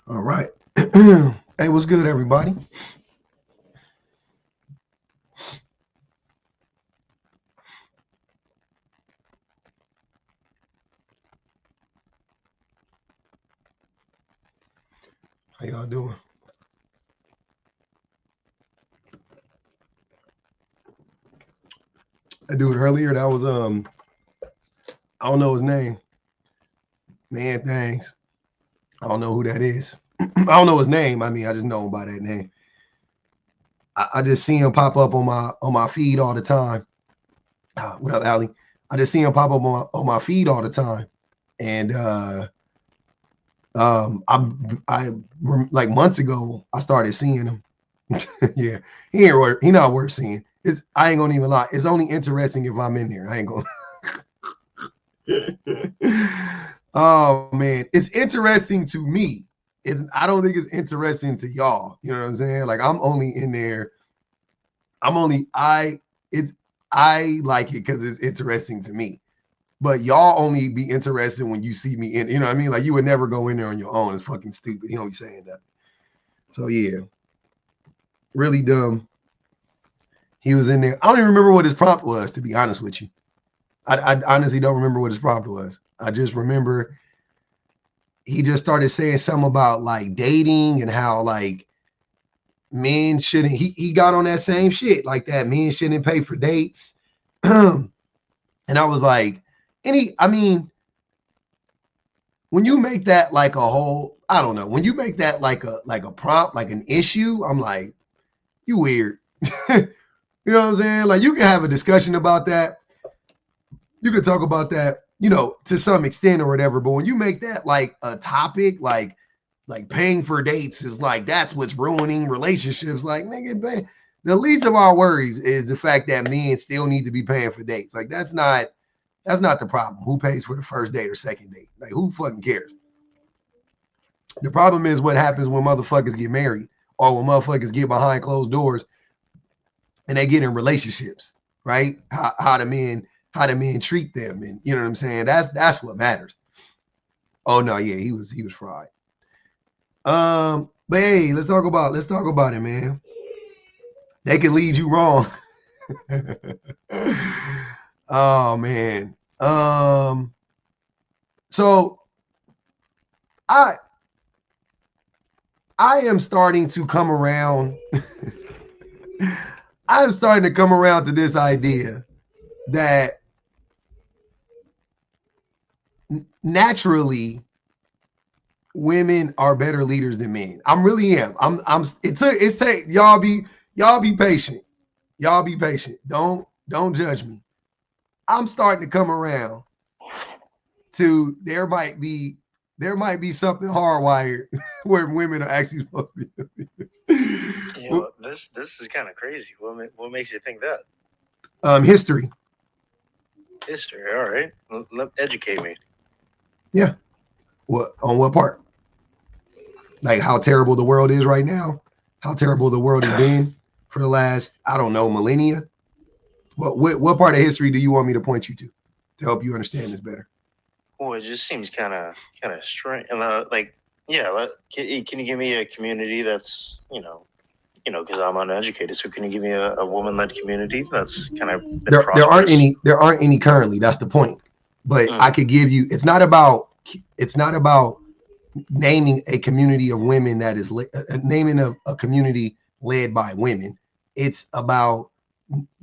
All right. Hey, what's good, everybody? How y'all doing? I do it earlier. That was I don't know his name. Man, thanks. I don't know who that is. I don't know his name. I mean, I just know him by that name. I just see him pop up on my feed all the time. What up, Allie? I just see him pop up on my feed all the time. And I like months ago I started seeing him. Yeah, he not worth seeing. It's I ain't gonna even lie. It's only interesting if I'm in there. I ain't gonna. Oh man, it's interesting to me. I don't think it's interesting to y'all. You know what I'm saying? Like I'm only in there. I like it because it's interesting to me. But y'all only be interested when you see me in. You know what I mean? Like you would never go in there on your own. It's fucking stupid. You don't be saying that. So yeah, really dumb. He was in there. I don't even remember what his prompt was, to be honest with you. I honestly don't remember what his prompt was. I just remember he just started saying something about like dating and how like men shouldn't. He got on that same shit like that. Men shouldn't pay for dates. And I was like, I mean, when you make that like a whole, I don't know, when you make that like a prompt, like an issue, I'm like, you weird. You know what I'm saying? Like you can have a discussion about that. You could talk about that, you know, to some extent or whatever. But when you make that like a topic, like paying for dates is like that's what's ruining relationships. Like, nigga, the least of our worries is the fact that men still need to be paying for dates. Like that's not the problem. Who pays for the first date or second date? Like who fucking cares? The problem is what happens when motherfuckers get married or when motherfuckers get behind closed doors and they get in relationships, right? How the men treat them, and you know what I'm saying. That's what matters. Oh no, yeah, he was fried. But hey, let's talk about it, man. They can lead you wrong. Oh man. So I am starting to come around. I'm starting to come around to this idea that naturally women are better leaders than men. I'm really am. It's y'all be patient. Y'all be patient. Don't judge me. I'm starting to come around to there might be something hardwired where women are actually supposed to be leaders. You know, this is kind of crazy. What makes you think that? History. History. All right, educate me. Yeah. What part? Like how terrible the world is right now, how terrible the world has been for the last, I don't know, millennia. What part of history do you want me to point you to help you understand this better? Well, it just seems kind of strange. Like, yeah, can you give me a community that's because I'm uneducated. So can you give me a woman-led community that's kind of been prosperous? There aren't any currently. That's the point. But I could give you. It's not about naming a community of women that is naming a community led by women. It's about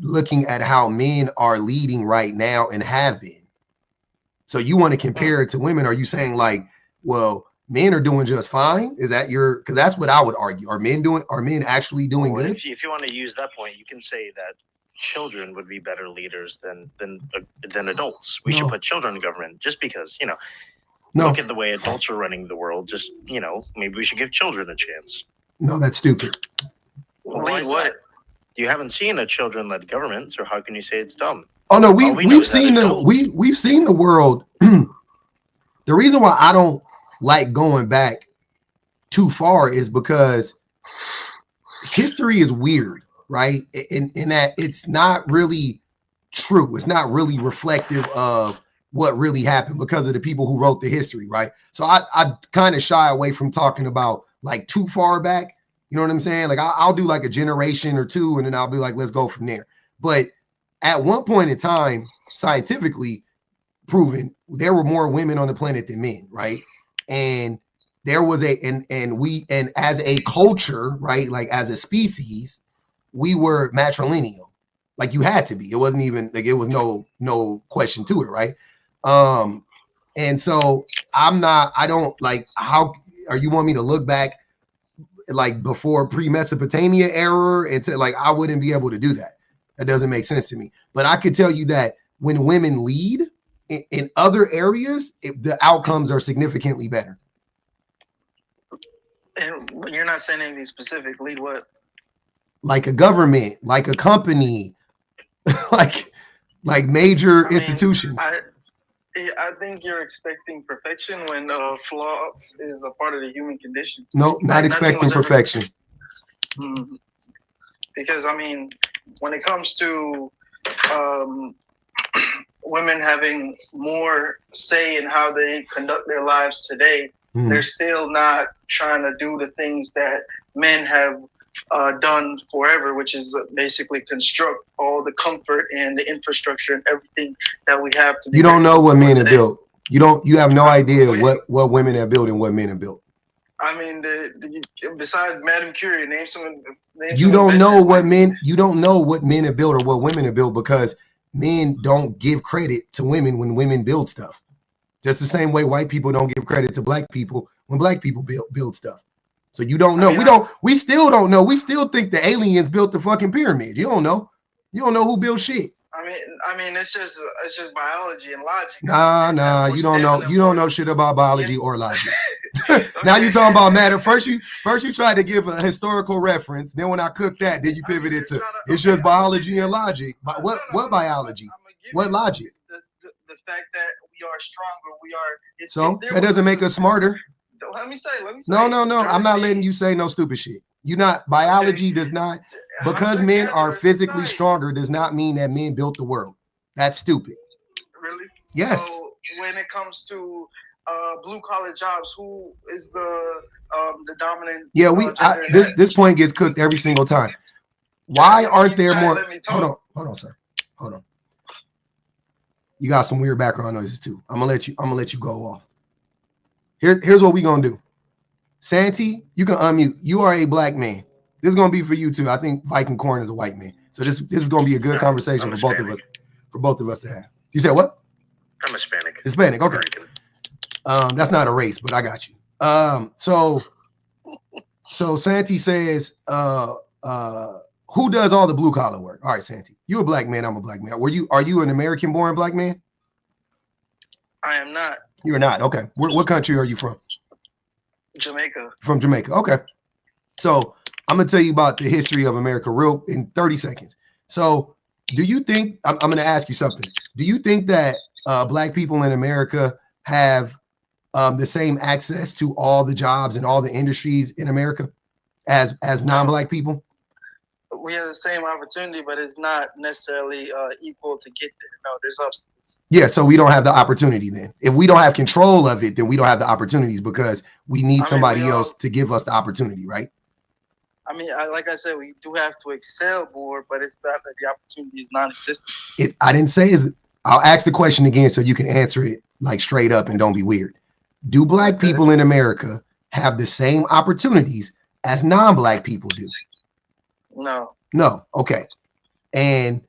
looking at how men are leading right now and have been. So you want to compare it to women? Are you saying like, well, men are doing just fine? Is that because that's what I would argue. Are men actually doing good? If you want to use that point, you can say that children would be better leaders than adults. We should put children in government just because, look at the way adults are running the world. Just, maybe we should give children a chance. No, that's stupid. Wait, what? You haven't seen a children-led government, so how can you say it's dumb? Oh no, we've seen the world. The reason why I don't like going back too far is because history is weird, right? In that it's not really true. It's not really reflective of what really happened because of the people who wrote the history, right? So I kind of shy away from talking about like too far back. You know what I'm saying? Like I'll do like a generation or two, and then I'll be like, let's go from there. But at one point in time, scientifically proven, there were more women on the planet than men, right? And there was and as a culture, right, like as a species, we were matrilineal. Like you had to be. It wasn't even like it was no question to it, right? And so I don't like how are you want me to look back like before pre-Mesopotamia era and to like I wouldn't be able to do that. That doesn't make sense to me. But I could tell you that when women lead in other areas, the outcomes are significantly better. And you're not saying anything specific. Lead what? Like a government, like a company, like major institutions. I think you're expecting perfection when flaws is a part of the human condition. No, not expecting perfection. Because I mean, when it comes to women having more say in how they conduct their lives today, they're still not trying to do the things that men have done forever, which is basically construct all the comfort and the infrastructure and everything that we have to. You don't know what men have built. You have no idea what women have built and what men have built. I mean, besides Madame Curie, name some. You don't know what men have built or what women have built because men don't give credit to women when women build stuff. Just the same way white people don't give credit to black people when black people build stuff. So you don't know. We still don't know. We still think the aliens built the fucking pyramid. You don't know. You don't know who built shit. I mean, it's just biology and logic. Nah. You don't know. You don't know shit about biology or logic. Now you're talking about matter. First you tried to give a historical reference. Then when I cooked that, then you pivoted to it's just biology and logic. But what biology? What logic? The fact that we are stronger, we are. So that doesn't make us smarter. Let me say. No. I'm not letting you say no stupid shit. You're not. Biology does not, because men are physically stronger does not mean that men built the world. That's stupid. Really? Yes. So when it comes to blue collar jobs, who is the dominant? Yeah, this point gets cooked every single time. Why aren't there more? Hold on, sir. Hold on. You got some weird background noises too. I'm gonna let you go off. Here's what we gonna do. Santi, you can unmute. You are a black man. This is gonna be for you too. I think Viking Corn is a white man. So this is gonna be a good conversation for both of us. For both of us to have. You said what? I'm Hispanic. Hispanic, okay. That's not a race, but I got you. So Santi says, who does all the blue collar work? All right, Santi. You a black man, I'm a black man. Are you an American born black man? I am not. You're not. Okay. What country are you from? Jamaica. From Jamaica. Okay. So I'm gonna tell you about the history of America real in 30 seconds. So do you think I'm gonna ask you something? Do you think that black people in America have the same access to all the jobs and all the industries in America as non-black people? We have the same opportunity, but it's not necessarily equal to get there. No, there's obstacles. Yeah, so we don't have the opportunity then. If we don't have control of it, then we don't have the opportunities because we need somebody else to give us the opportunity, right? I mean, like I said, we do have to excel more, but it's not that the opportunity is non-existent. I didn't say is. I'll ask the question again so you can answer it like straight up and don't be weird. Do black people in America have the same opportunities as non-black people do? No. Okay. And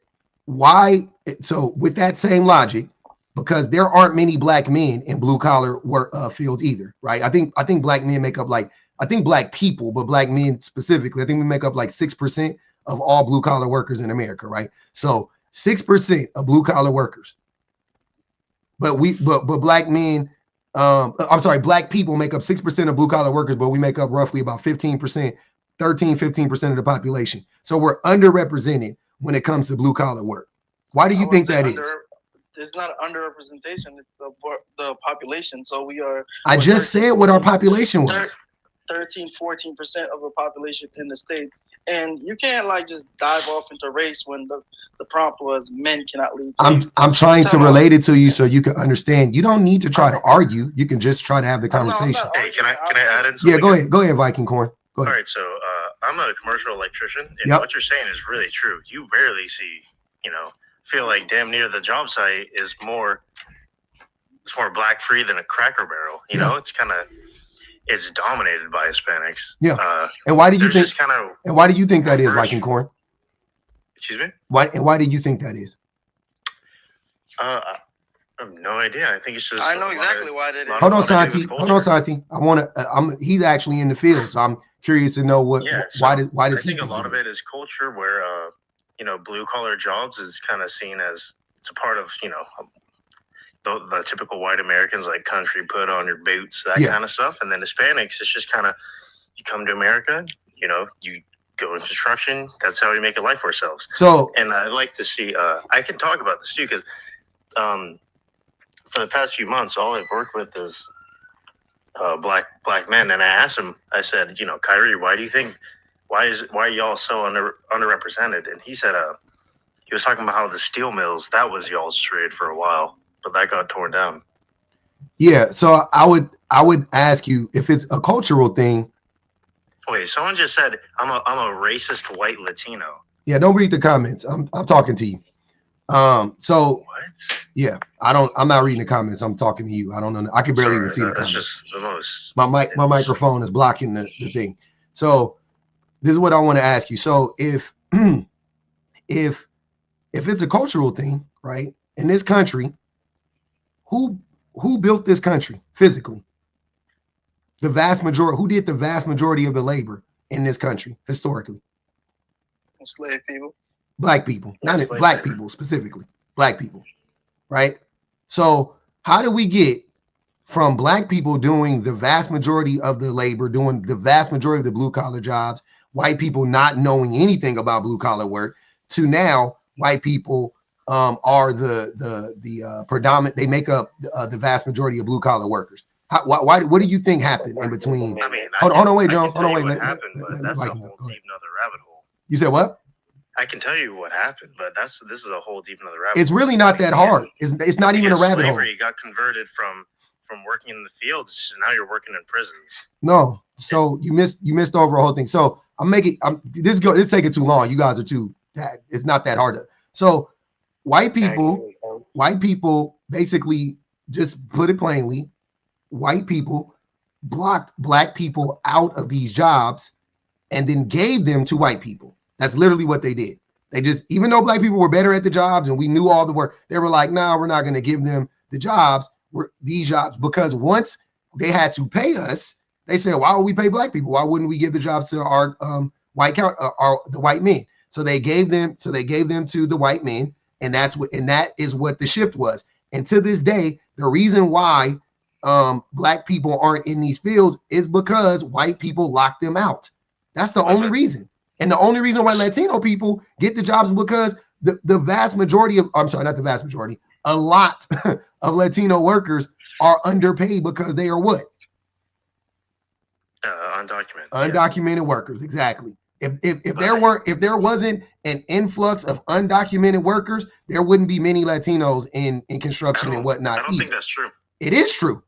why? So with that same logic, because there aren't many black men in blue collar work fields either, right? I think black men make up black people, but black men specifically, I think we make up like 6% of all blue collar workers in America, right? So 6% of blue collar workers. But black men, black people make up 6% of blue collar workers, but we make up roughly about 15%, 15% of the population. So we're underrepresented when it comes to blue collar work. Why do you think that is? It's not underrepresentation, it's the population. So we are. I just said what our population was. 13, 14% of the population in the States. And you can't like just dive off into race when the the prompt was men cannot lead. I'm trying to relate it to you so you can understand. You don't need to try to argue. You can just try to have the conversation. Hey, can I add in? Yeah, go ahead, Viking Corn. Go ahead. All right, so I'm a commercial electrician, and what you're saying is really true. You rarely see, feel like damn near the job site is more black free than a Cracker Barrel. You know, it's dominated by Hispanics. Yeah. And why do you think? And why do you think that is, Viking Corn? Excuse me. Why do you think that is? I have no idea. I think it's just. I know exactly why that is. Hold on, Santi. I want to. He's actually in the field, so I'm curious to know what. Yeah, why does I he? think a lot of it is culture, where blue collar jobs is kind of seen as it's a part of the typical white Americans, like country, put on your boots, that kind of stuff, and then Hispanics, it's just kind of you come to America, you go in construction. That's how we make a life for ourselves. So, and I like to see. I can talk about this too, because for the past few months, all I've worked with is black men, and I asked him. I said, Kyrie, why do you think? Why are y'all so underrepresented? And he said, he was talking about how the steel mills, that was y'all's trade for a while, but that got torn down. Yeah. So I would ask you if it's a cultural thing. Wait, someone just said I'm a racist white Latino. Yeah, don't read the comments. I'm talking to you. So what? Yeah, I'm not reading the comments. I'm talking to you. I don't know. I can barely even see the comments. That's just the most. My microphone is blocking the thing. So this is what I want to ask you. So if it's a cultural thing, right? In this country, who built this country physically? The vast majority. Who did the vast majority of the labor in this country historically? Enslaved people. Black people, not black people specifically. Black people, right? So how do we get from black people doing the vast majority of the labor, doing the vast majority of the blue collar jobs, white people not knowing anything about blue collar work, to now white people are the predominant? They make up the vast majority of blue collar workers. Why? What do you think happened in between? I mean, hold on, wait, Jones. Hold on, wait. What happened, but that's a whole deep another rabbit hole. You said what? I can tell you what happened, but this is a whole deep another rabbit hole. It's really not that hard. It's not even a rabbit hole. You got converted from working in the fields, and now you're working in prisons. No, so you missed over a whole thing. So this taking too long. You guys are it's not that hard. So white people basically, just put it plainly, white people blocked black people out of these jobs and then gave them to white people. That's literally what they did. They just, even though black people were better at the jobs and we knew all the work, they were like, nah, we're not going to give them the jobs, these jobs, because once they had to pay us, they said, why would we pay black people? Why wouldn't we give the jobs to our the white men? So they gave them to the white men, and that is what the shift was. And to this day, the reason why black people aren't in these fields is because white people lock them out. That's the only reason. And the only reason why Latino people get the jobs is because the vast majority of, I'm sorry, not the vast majority, a lot of Latino workers are underpaid because they are what? Undocumented workers, exactly. If there wasn't an influx of undocumented workers, there wouldn't be many Latinos in construction and whatnot. I don't think that's true. It is true.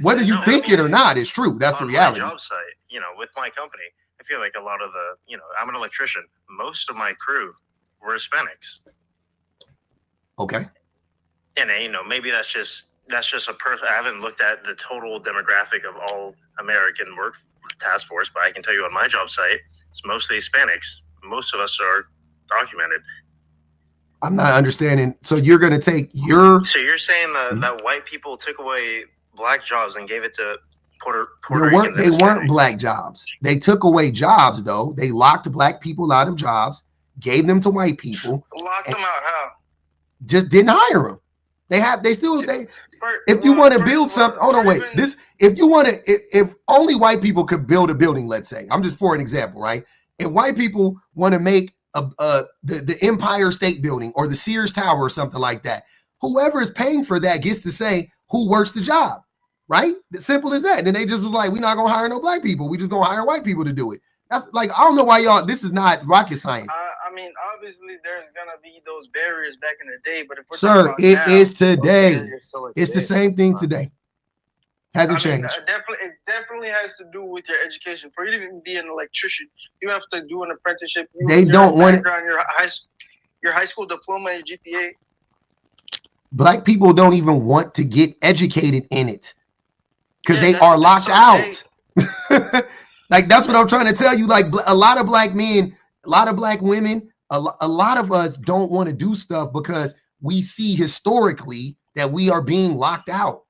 Whether you think it or not, it's true. That's the reality. On my job site, with my company, I feel like a lot of the, I'm an electrician. Most of my crew were Hispanics. Okay. And maybe that's just a person. I haven't looked at the total demographic of all American work task force, but I can tell you on my job site, it's mostly Hispanics. Most of us are documented. I'm not understanding. So you're going to take your. So you're saying that white people took away black jobs and gave it to Puerto Ricans? They weren't black jobs. They took away jobs, though. They locked black people out of jobs, gave them to white people. Locked them out how? Just didn't hire them. If you want to build something, hold on, wait. If only white people could build a building, let's say, I'm just for an example, right? If white people want to make the Empire State Building or the Sears Tower or something like that, whoever is paying for that gets to say who works the job, right? It's simple as that. And then they just was like, we're not gonna hire no black people. We just gonna hire white people to do it. That's like, I don't know why y'all. This is not rocket science. I mean, obviously there's gonna be those barriers back in the day, but if we're sir, talking it about now, is today. It's the same thing today. Hasn't changed. It definitely has to do with your education. For you to even be an electrician, you have to do an apprenticeship. They don't want it. Your high school diploma, your GPA. Black people don't even want to get educated in it because they are locked out. Like, that's what I'm trying to tell you. Like, a lot of black men, a lot of black women, a lot of us don't want to do stuff because we see historically that we are being locked out.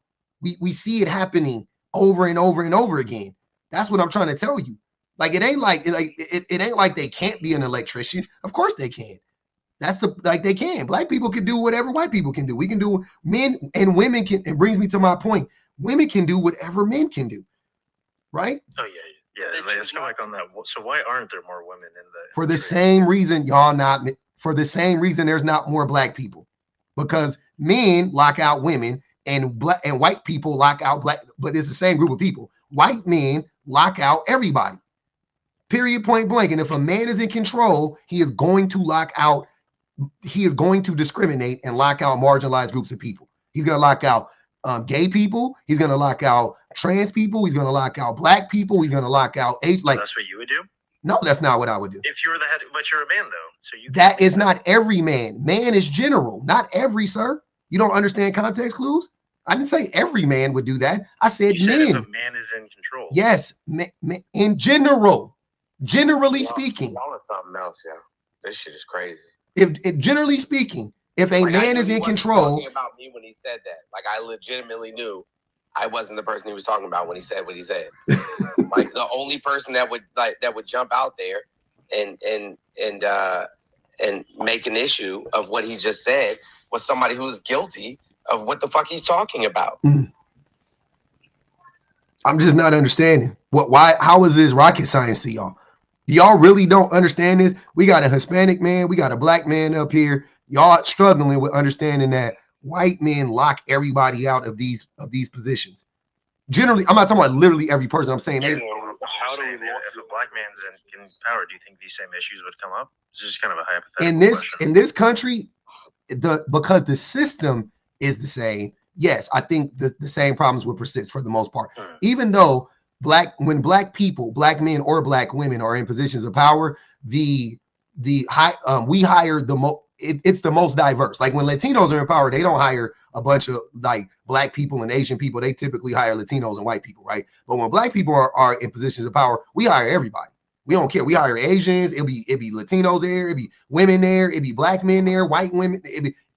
We see it happening over and over and over again. That's what I'm trying to tell you. Like, it ain't like it ain't like they can't be an electrician. Of course they can. They can. Black people can do whatever white people can do. We can do, men and women can. It brings me to my point. Women can do whatever men can do. Right? Oh yeah. Let's go back on that. So why aren't there more women in the? For the same reason, for the same reason, there's not more black people, because men lock out women. And white people lock out black, but it's the same group of people. White men lock out everybody. Period, point blank. And if a man is in control, he is going to lock out, he is going to discriminate and lock out marginalized groups of people. He's going to lock out gay people. He's going to lock out trans people. He's going to lock out black people. He's going to lock out age. Like, that's what you would do? No, that's not what I would do. If you were the head, but you're a man though, so you. That is not every man. Man is general, not every, sir. You don't understand context clues? I didn't say every man would do that. I said men. If a man is in control. Yes, in general, generally speaking. Y'all are something else, yeah. This shit is crazy. If generally speaking, if a man is in control. Talking about me when he said that, like, I legitimately knew I wasn't the person he was talking about when he said what he said. Like, the only person that would jump out there and make an issue of what he just said was somebody who's guilty of what the fuck he's talking about. I'm just not understanding how is this rocket science to y'all? Y'all really don't understand this. We got a Hispanic man, we got a black man up here. Y'all struggling with understanding that white men lock everybody out of these positions. Generally, I'm not talking about literally every person. I'm saying how do we, if a black man's in power, do you think these same issues would come up? It's just kind of a hypothetical question. In this country, because the system is the same. Yes, I think the same problems would persist for the most part. Even though when black people, black men or black women are in positions of power, we hire the most. It's the most diverse. Like, when Latinos are in power, they don't hire a bunch of like black people and Asian people. They typically hire Latinos and white people, right? But when black people are in positions of power, we hire everybody. We don't care. We hire Asians. It'd be Latinos there. It'd be women there. It'd be black men there. White women.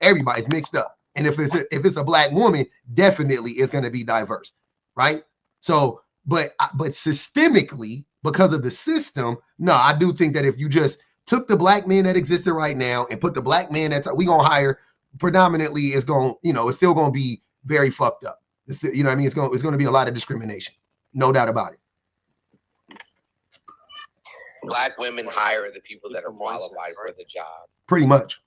Everybody's mixed up. And if it's a black woman, definitely it's going to be diverse, right? So, but systemically, because of the system, no, I do think that if you just took the black men that existed right now and put the black men we gonna hire predominantly, it's still gonna be very fucked up. It's gonna be a lot of discrimination, no doubt about it. Black women hire the people that are qualified for the job. Pretty much.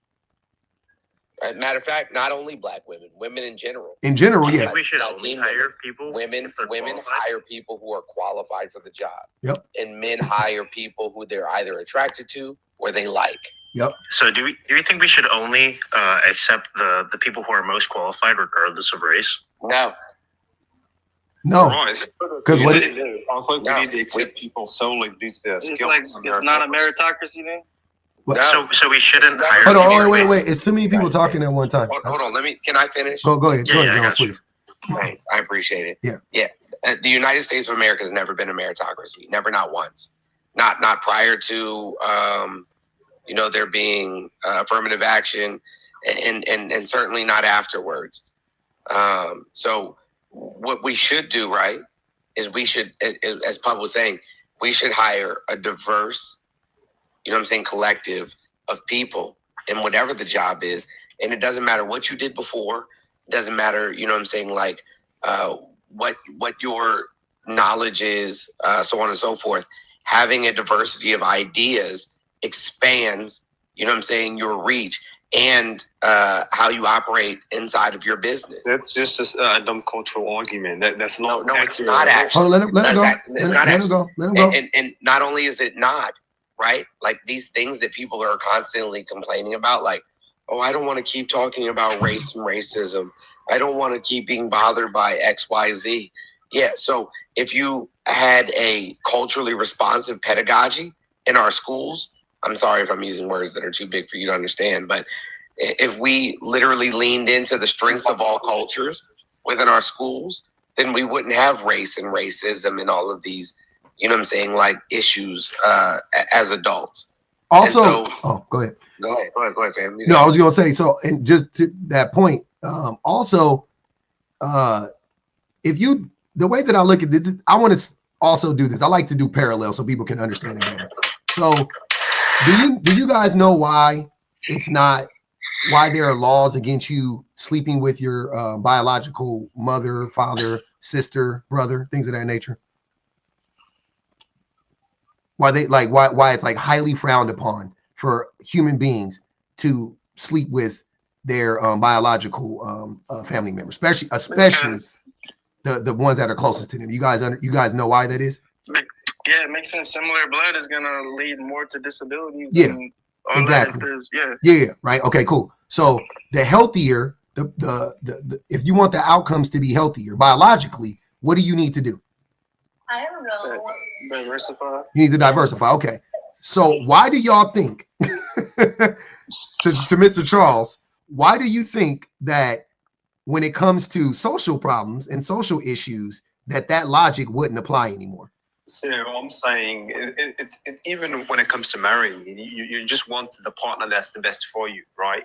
Matter of fact, not only black women, women in general. In general, yeah. We should only hire people. Women hire people who are qualified for the job. Yep. And men hire people who they're either attracted to or they like. Yep. So do you think we should only accept the people who are most qualified regardless of race? No. Because we need to accept people solely due to their skills. It's not a meritocracy then? So we shouldn't hire. Hold on, wait. It's too many people talking at one time. Hold on. Can I finish? Go ahead. Go ahead, Jones, please. Thanks. I appreciate it. Yeah. The United States of America has never been a meritocracy. Never, not once. Not prior to there being affirmative action, and certainly not afterwards. So what we should do, right, is we should, as Pub was saying, we should hire a diverse, collective of people in whatever the job is. And it doesn't matter what you did before. It doesn't matter, what your knowledge is, so on and so forth. Having a diversity of ideas expands, your reach and how you operate inside of your business. That's just a dumb cultural argument. That's not. No, it's not actually. Let him go. And not only is it not, right? Like these things that people are constantly complaining about, like, oh, I don't want to keep talking about race and racism. I don't want to keep being bothered by X, Y, Z. Yeah, so if you had a culturally responsive pedagogy in our schools, I'm sorry if I'm using words that are too big for you to understand, but if we literally leaned into the strengths of all cultures within our schools, then we wouldn't have race and racism and all of these, you know what I'm saying, like issues as adults. Also, go ahead. Go ahead, fam. No, I was going to say, so, and just to that point, also, if you, the way that I look at this, I want to also do this. I like to do parallel so people can understand it better. So do you guys know why there are laws against you sleeping with your biological mother, father, sister, brother, things of that nature? Why it's like highly frowned upon for human beings to sleep with their biological family members, especially the ones that are closest to them. You guys know why that is? Yeah, it makes sense. Similar blood is gonna lead more to disabilities. Yeah, exactly. Yeah, right. Okay, cool. So the healthier, the if you want the outcomes to be healthier biologically, what do you need to do? I don't know. Diversify. You need to diversify. Okay. So why do y'all think, to Mr. Charles, why do you think that when it comes to social problems and social issues, that logic wouldn't apply anymore? So I'm saying, even when it comes to marrying, you just want the partner that's the best for you, right?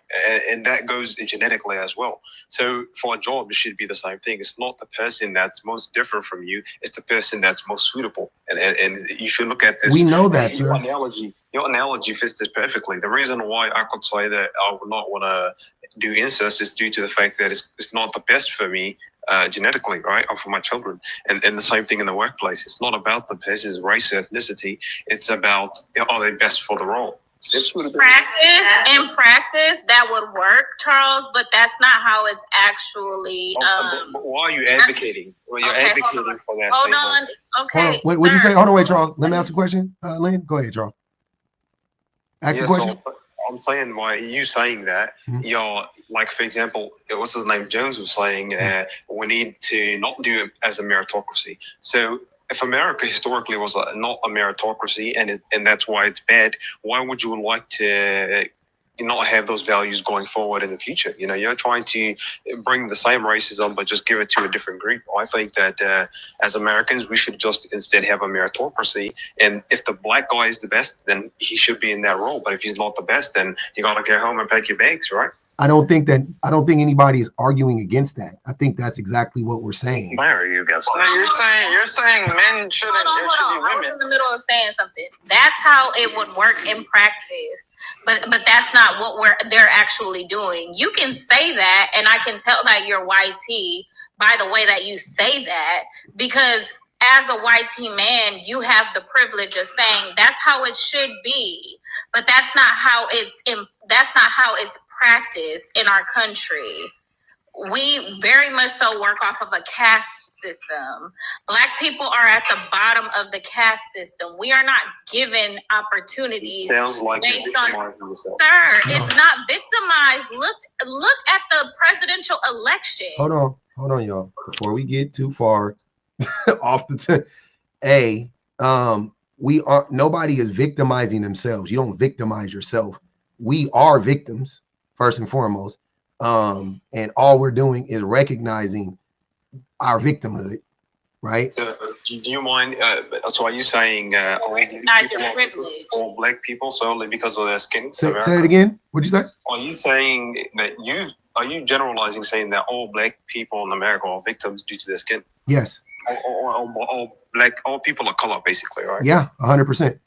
And that goes genetically as well. So for a job, it should be the same thing. It's not the person that's most different from you. It's the person that's most suitable. And you should look at this. We know that, your sir. Your analogy fits this perfectly. The reason why I could say that I would not want to do incest is due to the fact that it's not the best for me genetically, right, or for my children. And the same thing in the workplace. It's not about the person's race or ethnicity. It's about, are they best for the role? In practice, that would work, Charles, but that's not how it's actually. But why are you advocating? Well, you're advocating for that. Hold on. Okay. What did you say? Hold on, wait, Charles. Let me ask a question. Lynn, go ahead, Charles. Ask the question. So I'm saying, why you saying that? You're like, for example, what's his name? Jones was saying we need to not do it as a meritocracy. So if America historically was not a meritocracy, and that's why it's bad, why would you like to not have those values going forward in the future? You know, you're trying to bring the same racism, but just give it to a different group. I think that as Americans, we should just instead have a meritocracy. And if the black guy is the best, then he should be in that role. But if he's not the best, then you got to go home and pack your bags, right? I don't think anybody is arguing against that. I think that's exactly what we're saying. Why are you guys? No, you're saying men shouldn't. There should be women. I was in the middle of saying something. That's how it would work in practice. But that's not what they're actually doing. You can say that, and I can tell that you're YT by the way that you say that, because as a YT man, you have the privilege of saying that's how it should be. But that's not how it's practiced in our country. We very much so work off of a caste system. Black people are at the bottom of the caste system. We are not given opportunities. Sounds like based you're victimizing yourself. Sir, it's not victimized. Look at the presidential election. Hold on, y'all. Before we get too far off the nobody is victimizing themselves. You don't victimize yourself. We are victims first and foremost. And all we're doing is recognizing our victimhood, right? Do you mind? So are you saying recognize your privilege? All black people solely because of their skin? Say it again. What'd you say? Are you saying that are you generalizing, saying that all black people in America are victims due to their skin? Yes. All people of color, basically, right? Yeah, 100%.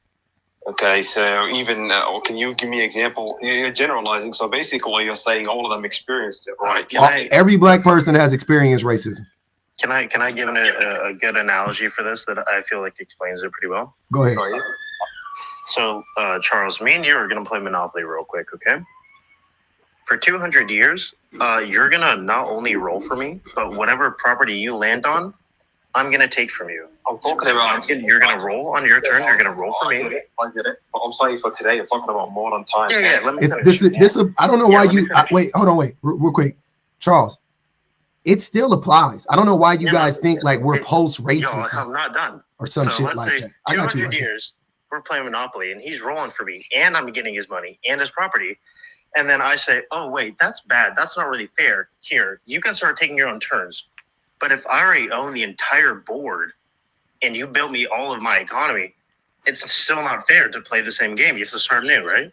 Okay, so even can you give me an example? You're generalizing, so basically you're saying all of them experienced it, right? Every black person has experienced racism. Can I give a good analogy for this that I feel like explains it pretty well? Go ahead. So, Charles, me and you are gonna play Monopoly real quick, okay? For 200 years, you're gonna not only roll for me, but whatever property you land on, I'm going to take from you. I'm talking about... You're going to roll on your turn. You're going to roll for me. I get it. But I'm saying for today, I'm talking about modern times. Yeah, let me this I don't know why you... wait, hold on, real quick. Charles, it still applies. I don't know why you guys think like we're post-racist. I'm not done. Or some shit like that. I got you. 200 years, we're playing Monopoly, and he's rolling for me, and I'm getting his money and his property. And then I say, oh, wait, that's bad. That's not really fair. Here, you can start taking your own turns. But if I already own the entire board and you built me all of my economy, it's still not fair to play the same game. You have to start new, right?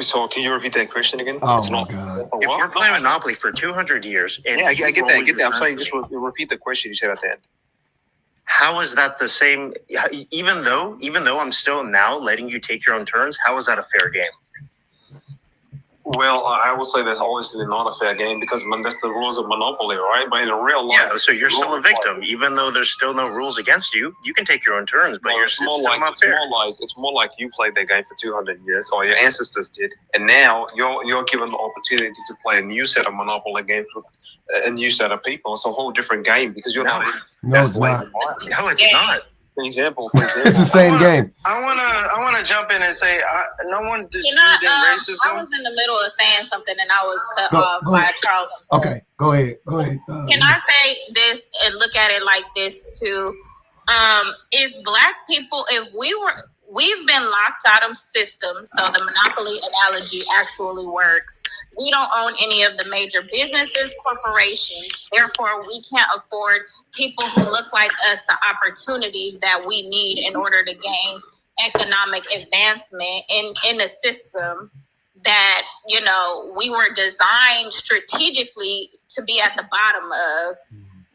So can you repeat that question again? Oh, my God. If we're playing Monopoly for 200 years... Yeah, I get that. I'm saying just repeat the question you said at the end. How is that the same? Even though I'm still now letting you take your own turns, how is that a fair game? Well, I would say that's obviously not a fair game because that's the rules of Monopoly, right? But in real life, yeah. So you're still a victim, even though there's still no rules against you. You can take your own turns, but you're still not fair. It's more like you played that game for 200 years, or your ancestors did, and now you're given the opportunity to play a new set of Monopoly games with a new set of people. It's a whole different game because you're not. No, it's not. No, it's not. For example, it's the same game. I wanna jump in and say no one's disputing racism. I was in the middle of saying something and I was cut off by Charles. Okay, go ahead. Can I say this and look at it like this too? If Black people, we've been locked out of systems, so the monopoly analogy actually works. We don't own any of the major businesses, corporations. Therefore, we can't afford people who look like us the opportunities that we need in order to gain economic advancement in a system that, we were designed strategically to be at the bottom of.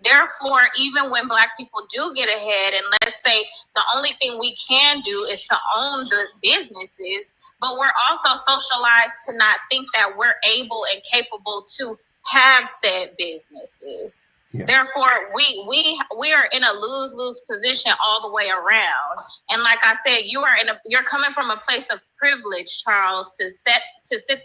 Therefore, even when Black people do get ahead, and let's say the only thing we can do is to own the businesses, but we're also socialized to not think that we're able and capable to have said businesses. Yeah. Therefore, we are in a lose-lose position all the way around. And like I said, you're coming from a place of privilege, Charles, to sit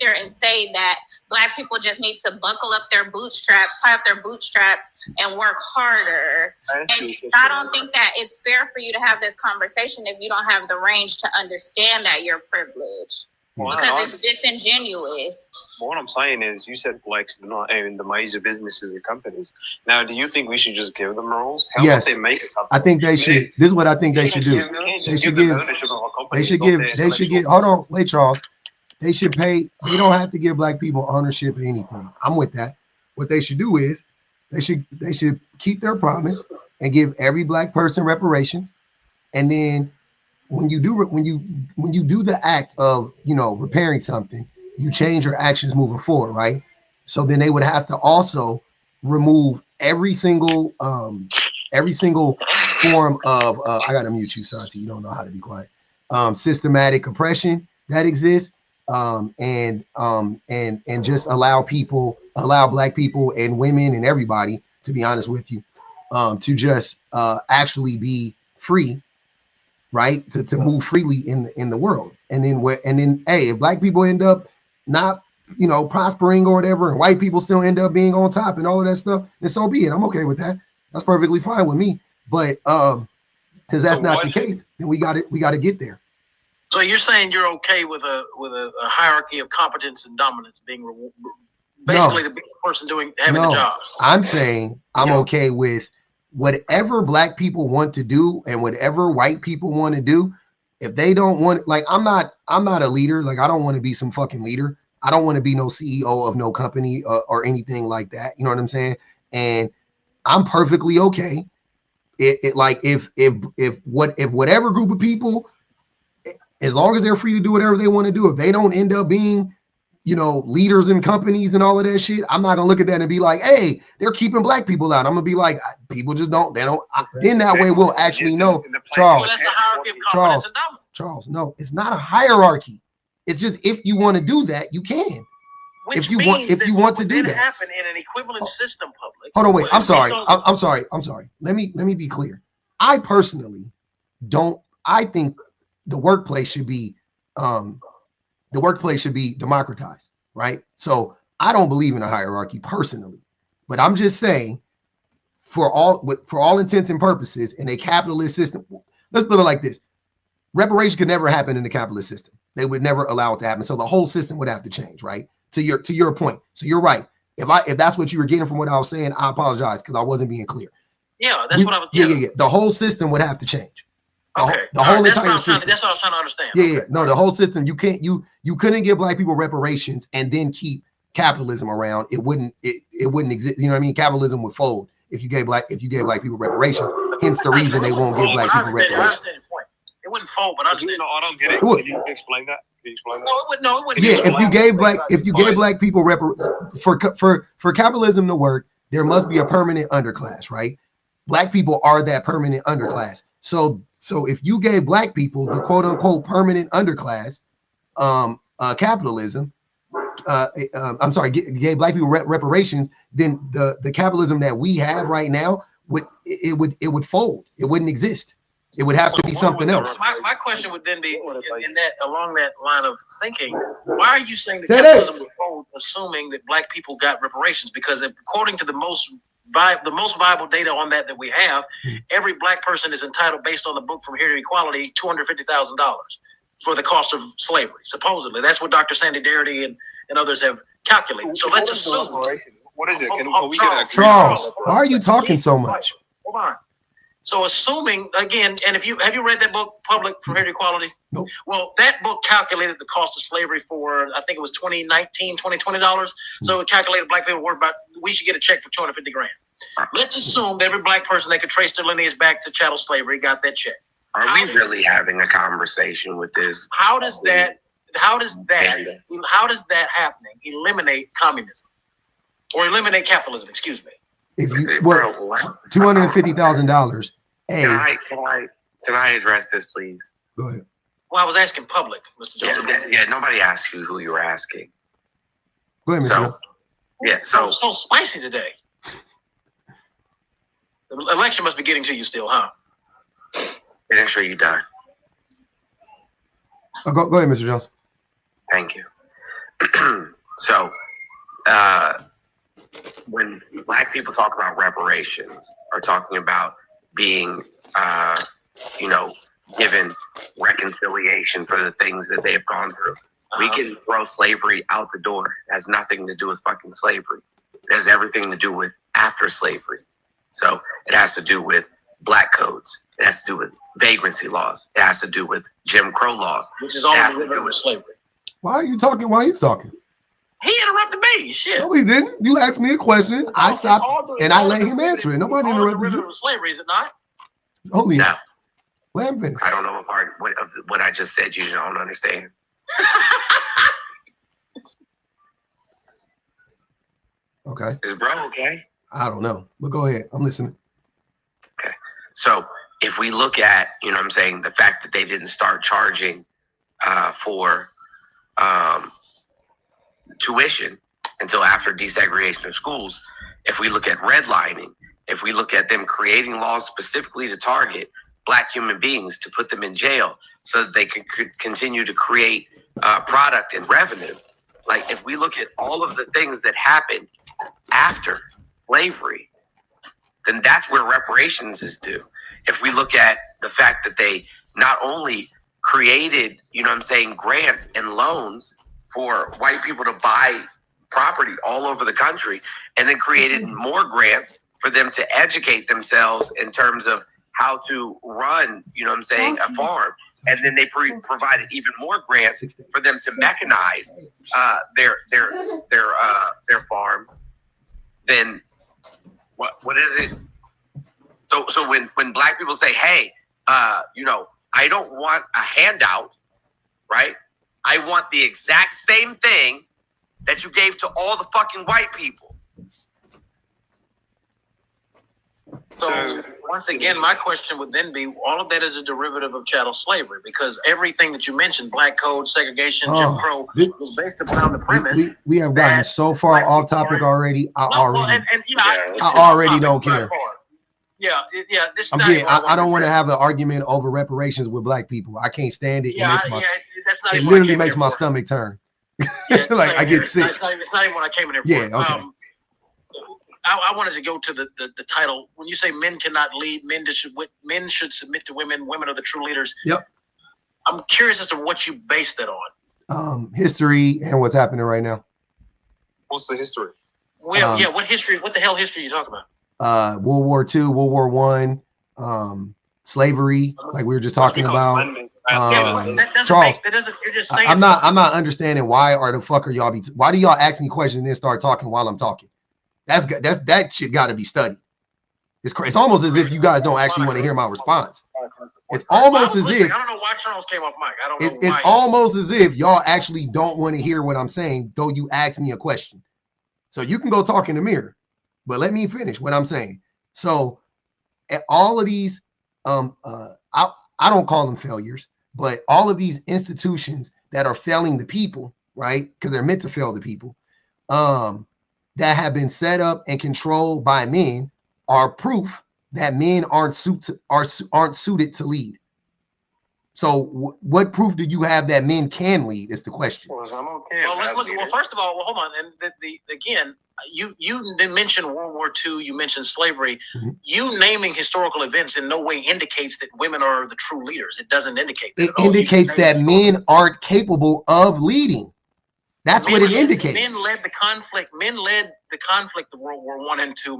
there and say that Black people just need to buckle up their bootstraps, tie up their bootstraps, and work harder. And I don't think that it's fair for you to have this conversation if you don't have the range to understand that you're privileged. Because it's disingenuous. What I'm saying is, you said Blacks do not own the major businesses and companies. Now, do you think we should just give them rules? How yes, about they make a company? I think they should. This is what I think they should do. They should give. Hold on, wait, Charles. They should pay. They don't have to give Black people ownership of anything. I'm with that. What they should do is, they should keep their promise and give every Black person reparations, and then when you do the act of repairing something, you change your actions moving forward, right? So then they would have to also remove every single form of I gotta mute you, Santi. You don't know how to be quiet. Systematic oppression that exists, and just allow Black people and women and everybody, to be honest with you, to just actually be free. Right, to move freely in the world, and then hey, if Black people end up not prospering or whatever, and white people still end up being on top and all of that stuff, then so be it. I'm okay with that. That's perfectly fine with me. But since that's not the case, then we got to get there. So you're saying you're okay with a hierarchy of competence and dominance being basically the person having the job? I'm saying I'm okay with whatever Black people want to do and whatever white people want to do. If they don't want, like, I'm not a leader. Like, I don't want to be some fucking leader. I don't want to be no CEO of no company or anything like that. You know what I'm saying? And I'm perfectly okay. If whatever group of people, as long as they're free to do whatever they want to do, if they don't end up being leaders in companies and all of that shit, I'm not gonna look at that and be like, hey, they're keeping Black people out. I'm gonna be like, people just don't. Then that way we'll actually know. Charles, no, it's not a hierarchy. It's just, if you want to do that, you can. If you want to do that, happen in an equivalent system. Public. Hold on, wait. I'm sorry. Let me be clear. I personally don't. I think the workplace should be democratized, right? So I don't believe in a hierarchy personally, but I'm just saying, for all intents and purposes in a capitalist system, let's put it like this. Reparations could never happen in the capitalist system. They would never allow it to happen. So the whole system would have to change, right? To your point. So you're right. If that's what you were getting from what I was saying, I apologize because I wasn't being clear. Yeah, that's what I was. Yeah. The whole system would have to change. Okay. The whole entire system. That's what I was trying to understand. Yeah. No, the whole system. You couldn't give black people reparations and then keep capitalism around. It wouldn't exist. You know what I mean? Capitalism would fold if you gave black people reparations. Hence the reason they won't give black people reparations. I understand your point. It wouldn't fold, but I understand. No, I don't get it. Can you explain that? No, it wouldn't. Yeah, if you gave black people for capitalism to work, there must be a permanent underclass, right? Black people are that permanent underclass. So if you gave black people the quote unquote permanent underclass, capitalism, gave black people reparations, then the capitalism that we have right now would fold. It wouldn't exist. It would have to be something else. My question would then be along that line of thinking, why are you saying that capitalism would fold, assuming that black people got reparations? Because according to the most viable data on that we have, every black person is entitled, based on the book From Here to Equality, $250,000 for the cost of slavery. Supposedly, that's what Dr. Sandy Darity and others have calculated. So let's assume. What is it? Charles, why are you talking so much? Hold on. So assuming, again, and have you read that book, Public From Here to Equality? Nope. Well, that book calculated the cost of slavery for, I think it was $20 So it calculated black people were we should get a check for $250,000. Let's assume that every black person that could trace their lineage back to chattel slavery got that check. Are we really having a conversation with this? How does that happening eliminate communism or eliminate capitalism? Excuse me. If you $250,000. Can I address this, please? Go ahead. Well, I was asking public, Mr. Jones. Yeah, nobody asked you who you were asking. Go ahead, Mr. Jones. So spicy today. The election must be getting to you still, huh? Making sure you're done. Go ahead, Mr. Jones. Thank you. So, when black people talk about reparations, or talking about being, given reconciliation for the things that they have gone through, we can throw slavery out the door. It has nothing to do with fucking slavery. It has everything to do with after slavery. So it has to do with black codes. It has to do with vagrancy laws. It has to do with Jim Crow laws. Which is all to do with slavery. Why are you talking while he's talking? He interrupted me. Shit. No, he didn't. You asked me a question. I stopped and I let him answer it. Nobody interrupted you. Slavery, is it not? Only no. Let him finish. I don't know what part of what I just said you don't understand. Okay. Is bro okay? I don't know, but go ahead. I'm listening. Okay. So if we look at, the fact that they didn't start charging for tuition until after desegregation of schools, if we look at redlining, if we look at them creating laws specifically to target black human beings, to put them in jail so that they could continue to create product and revenue. Like, if we look at all of the things that happened after slavery, then that's where reparations is due. If we look at the fact that they not only created, grants and loans for white people to buy property all over the country, and then created more grants for them to educate themselves in terms of how to run, a farm. And then they provided even more grants for them to mechanize their farms. Then what is it? So when black people say, hey, I don't want a handout, right? I want the exact same thing that you gave to all the fucking white people. So once again, my question would then be, all of that is a derivative of chattel slavery, because everything that you mentioned, black code, segregation, Jim Crow, was based upon the premise. We have gotten so far off topic already. I already don't care. Yeah. I don't want to have an argument over reparations with black people. I can't stand it. It literally makes my stomach turn. Like, I get sick. It's not even what I came in here for. Yeah, okay. I wanted to go to the title. When you say men cannot lead, men should submit to women. Women are the true leaders. Yep. I'm curious as to what you base that on. History and what's happening right now. What's the history? Well, what history? What the hell history are you talking about? World War II, World War One, slavery, like we were just talking about. Charles, you're just saying I'm not understanding why the fuck are y'all why do y'all ask me questions and then start talking while I'm talking? That shit got to be studied. It's crazy. It's almost as if you guys don't actually want to hear my response. It's almost as if I don't know why Charles came off mic. I don't know. It's almost as if y'all actually don't want to hear what I'm saying, though you asked me a question. So you can go talk in the mirror, but let me finish what I'm saying. So at all of these, I don't call them failures, but all of these institutions that are failing the people, right? Because they're meant to fail the people, that have been set up and controlled by men are proof that men aren't suited to lead. So what proof do you have that men can lead is the question. Well, I'm okay. Well, let's look. Well, first of all, hold on. And again, you mentioned World War II. You mentioned slavery. Mm-hmm. You naming historical events in no way indicates that women are the true leaders. It doesn't indicate that. It indicates that men aren't capable of leading. That's what it indicates. Men led the conflict. Men led the conflict of World War I and II.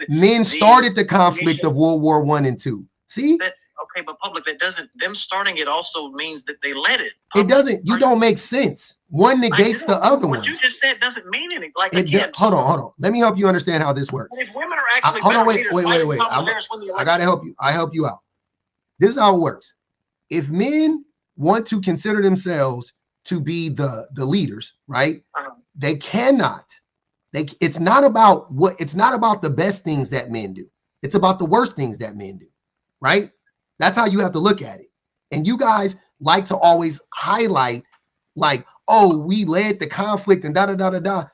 Men started the conflict of World War I and II. See? Okay, but public, that doesn't, them starting it also means that they led it. It doesn't, you don't make sense. One negates the other one. What you just said doesn't mean anything. Like, hold on. Let me help you understand how this works. If women are actually wait. I gotta help you. I help you out. This is how it works. If men want to consider themselves to be the leaders, right? They cannot. It's not about the best things that men do. It's about the worst things that men do, right? That's how you have to look at it. And you guys like to always highlight, like, oh, we led the conflict and da.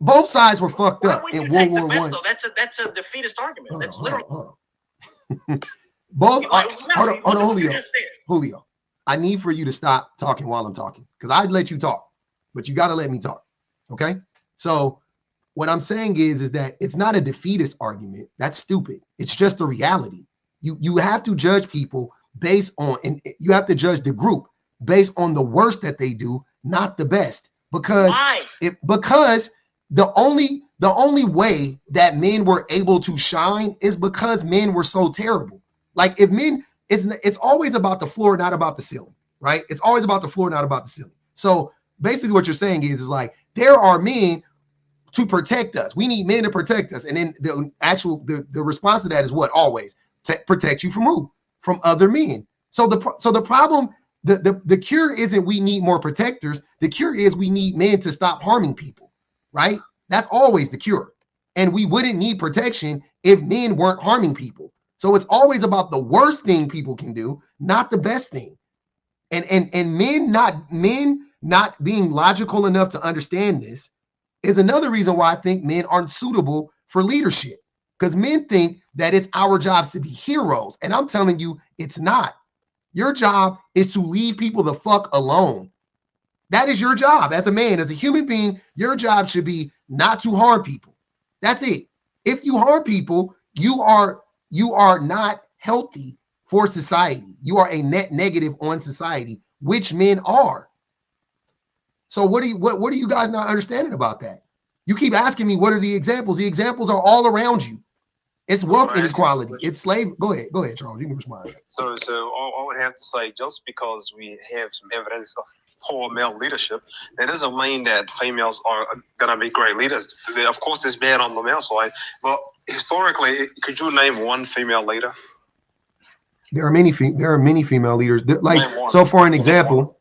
Both sides were fucked up in World War I. That's a defeatist argument. That's literally. Hold on. Both. Hold on, Julio. I need for you to stop talking while I'm talking, because I'd let you talk, but you got to let me talk. Okay. So what I'm saying is that it's not a defeatist argument. That's stupid. It's just a reality. You have to judge people based on, and you have to judge the group based on the worst that they do, not the best. Because the only way that men were able to shine is because men were so terrible. Like, if men, it's always about the floor, not about the ceiling, right? It's always about the floor, not about the ceiling. So basically what you're saying is like, there are men to protect us. We need men to protect us. And then the response to that is what? Always to protect you from who? From other men. So the problem, the cure isn't we need more protectors. The cure is we need men to stop harming people, right? That's always the cure. And we wouldn't need protection if men weren't harming people. So it's always about the worst thing people can do, not the best thing. And men not being logical enough to understand this is another reason why I think men aren't suitable for leadership. Because men think that it's our jobs to be heroes. And I'm telling you, it's not. Your job is to leave people the fuck alone. That is your job as a man, as a human being. Your job should be not to harm people. That's it. If you harm people, you are not healthy for society. You are a net negative on society, which men are. So what are you guys not understanding about that? You keep asking me, what are the examples? The examples are all around you. It's wealth inequality. It's slave. Go ahead, Charles. You can respond. So I would have to say, just because we have some evidence of poor male leadership, that doesn't mean that females are going to be great leaders. Of course, there's bad on the male side, but historically, could you name one female leader? There are many female leaders. So for an example,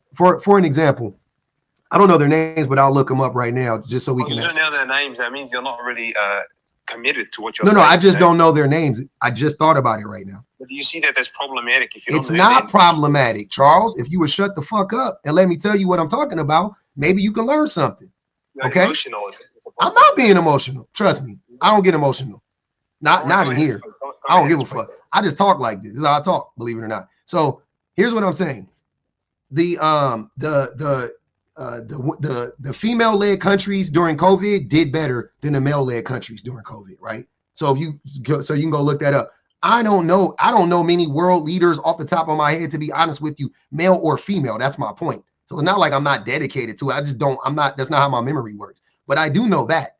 I don't know their names, but I'll look them up right now just so we can. You don't know their names. That means you're not really committed to what you're saying. No, I just don't know their names. I just thought about it right now. But do you see that that's problematic? If you don't it's not problematic, Charles. If you would shut the fuck up and let me tell you what I'm talking about, maybe you can learn something. Okay? Emotional. I'm not being emotional. Trust me. I don't get emotional. Not in here. I don't give a fuck. I just talk like this. This is how I talk, believe it or not. So here's what I'm saying. The the female-led countries during COVID did better than the male-led countries during COVID, right? So if you you can go look that up. I don't know many world leaders off the top of my head, to be honest with you, male or female. That's my point. So it's not like I'm not dedicated to it. That's not how my memory works. But I do know that.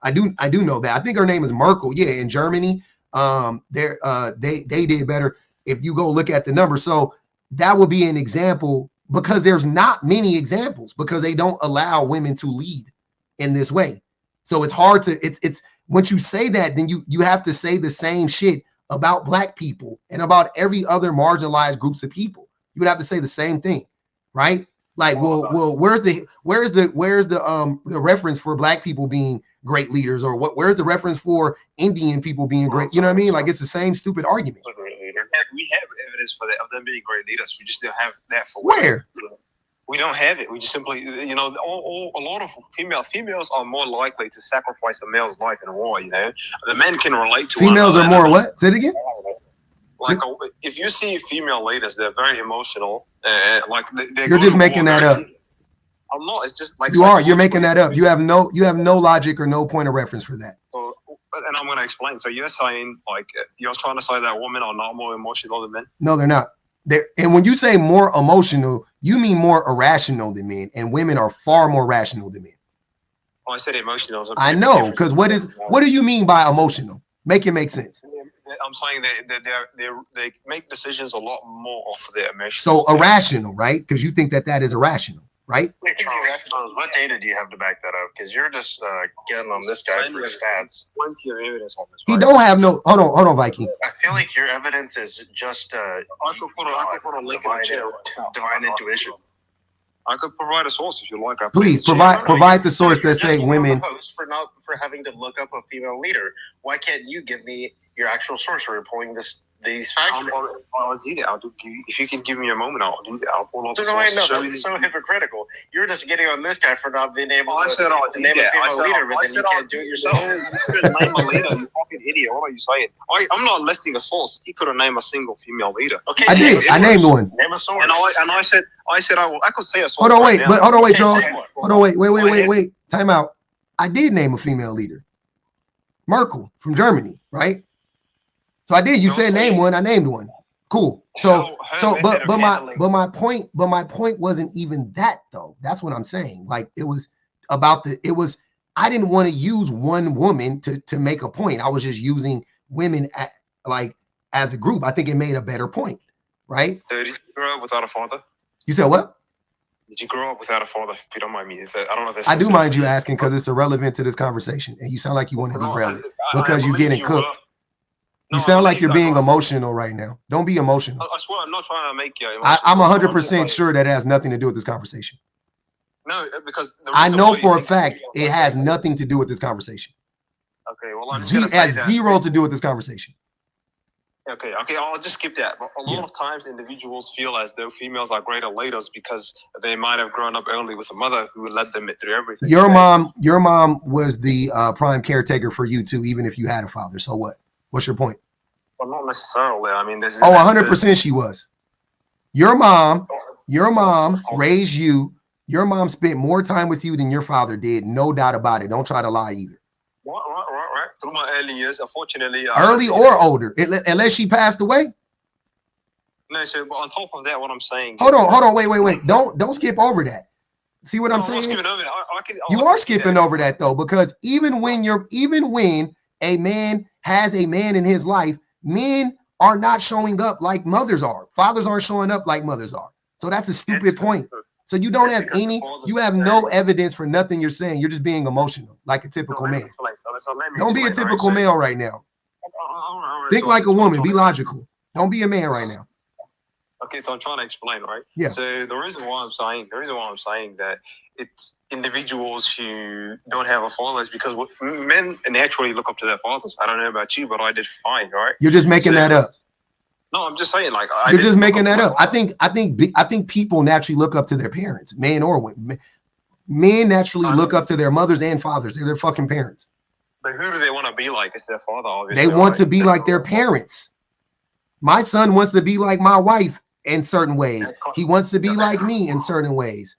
I do know that. I think her name is Merkel. Yeah, in Germany, they did better if you go look at the numbers. So that would be an example, because there's not many examples, because they don't allow women to lead in this way. So it's hard to it's once you say that, then you have to say the same shit about Black people and about every other marginalized groups of people. You would have to say the same thing, right? Like, well, where's the reference for Black people being great leaders, or where's the reference for Indian people being great? You know what I mean? Like, it's the same stupid argument. We have evidence for that, of them being great leaders. We just don't have that for where. We don't have it. We just simply, a lot of females are more likely to sacrifice a male's life in a war. The men can relate to females are more what? Say it again. Like, if you see female leaders, they're very emotional. Like you're just making that up. I'm not. It's just like you're making that up. You have no logic or no point of reference for that. So, and I'm going to explain. So you're saying, like, you're trying to say that women are not more emotional than men? No, they're not. And when you say more emotional, you mean more irrational than men, and women are far more rational than men. Oh, I said emotional. I know, because what do you mean by emotional? Make it make sense. I'm saying that they make decisions a lot more off of their emotions. So irrational, right? Because you think that is irrational, right? What data do you have to back that up? Because you're just getting on this guy for stats. Plenty of evidence on this. He don't have no. Hold on, Viking. I feel like your evidence is just I could put a link in the chat. Divine intuition. I could provide a source if you like. Please provide the source that say women. Host for having to look up a female leader. Why can't you give me your actual source where you're pulling these facts? I'll do that. If you can give me a moment, I'll do that. I'll pull up the source. No, that's so hypocritical. You're just getting on this guy for not being able to name a female leader, but then you can't do it yourself. You couldn't name a leader, you fucking idiot. What are you saying? I'm not listing a source. He couldn't name a single female leader. Okay, I did. I named one. Name a source. And I said I could say a source. Hold on, wait, Charles. Hold on, wait. Time out. I did name a female leader. Merkel from Germany, right? So I did. You said name one. I named one. Cool. But my point wasn't even that though. That's what I'm saying. Like, it was about I didn't want to use one woman to make a point. I was just using women as a group. I think it made a better point, right? Did you grow up without a father? You said what? Did you grow up without a father? If you don't mind me, I don't know if that's. I do mind you asking, because it's irrelevant to this conversation, and you sound like you want to derail it because you're getting cooked. You sound like you're being emotional right now. Don't be emotional. I swear, I'm not trying to make you emotional. I'm 100% sure that has nothing to do with this conversation. No, because I know for a fact it has nothing to do with this conversation. Okay, well, it has zero to do with this conversation. Okay, I'll just skip that. But a lot of times individuals feel as though females are greater leaders because they might have grown up early with a mother who led them through everything. Your mom was the prime caretaker for you too, even if you had a father. So what? What's your point? Well, not necessarily. I mean, 100% she was. Your mom raised you. Your mom spent more time with you than your father did. No doubt about it. Don't try to lie either. Right. Through my early years, unfortunately. Early or older, unless she passed away. No, sir. But on top of that, what I'm saying. Hold on. Wait. Don't skip over that. See what I'm saying? You are skipping over that though, because even when a man has a man in his life, men are not showing up like mothers are. Fathers aren't showing up like mothers are. So that's a stupid point. So you don't have you have no evidence for nothing you're saying. You're just being emotional, like a typical man. Don't be a typical male right now. Think like a woman. Be logical. Don't be a man right now. Okay, so I'm trying to explain, right? Yeah. So the reason why I'm saying that it's individuals who don't have a father is because men naturally look up to their fathers. I don't know about you, but I did fine, right? You're just making that up. No, I'm just saying, like, you're just making that up. I think people naturally look up to their parents, men or women. Men naturally look up to their mothers and fathers. They're their fucking parents. But who do they want to be like? It's their father, obviously. They want to be like their parents. My son wants to be like my wife in certain ways. He wants to be like me in certain ways.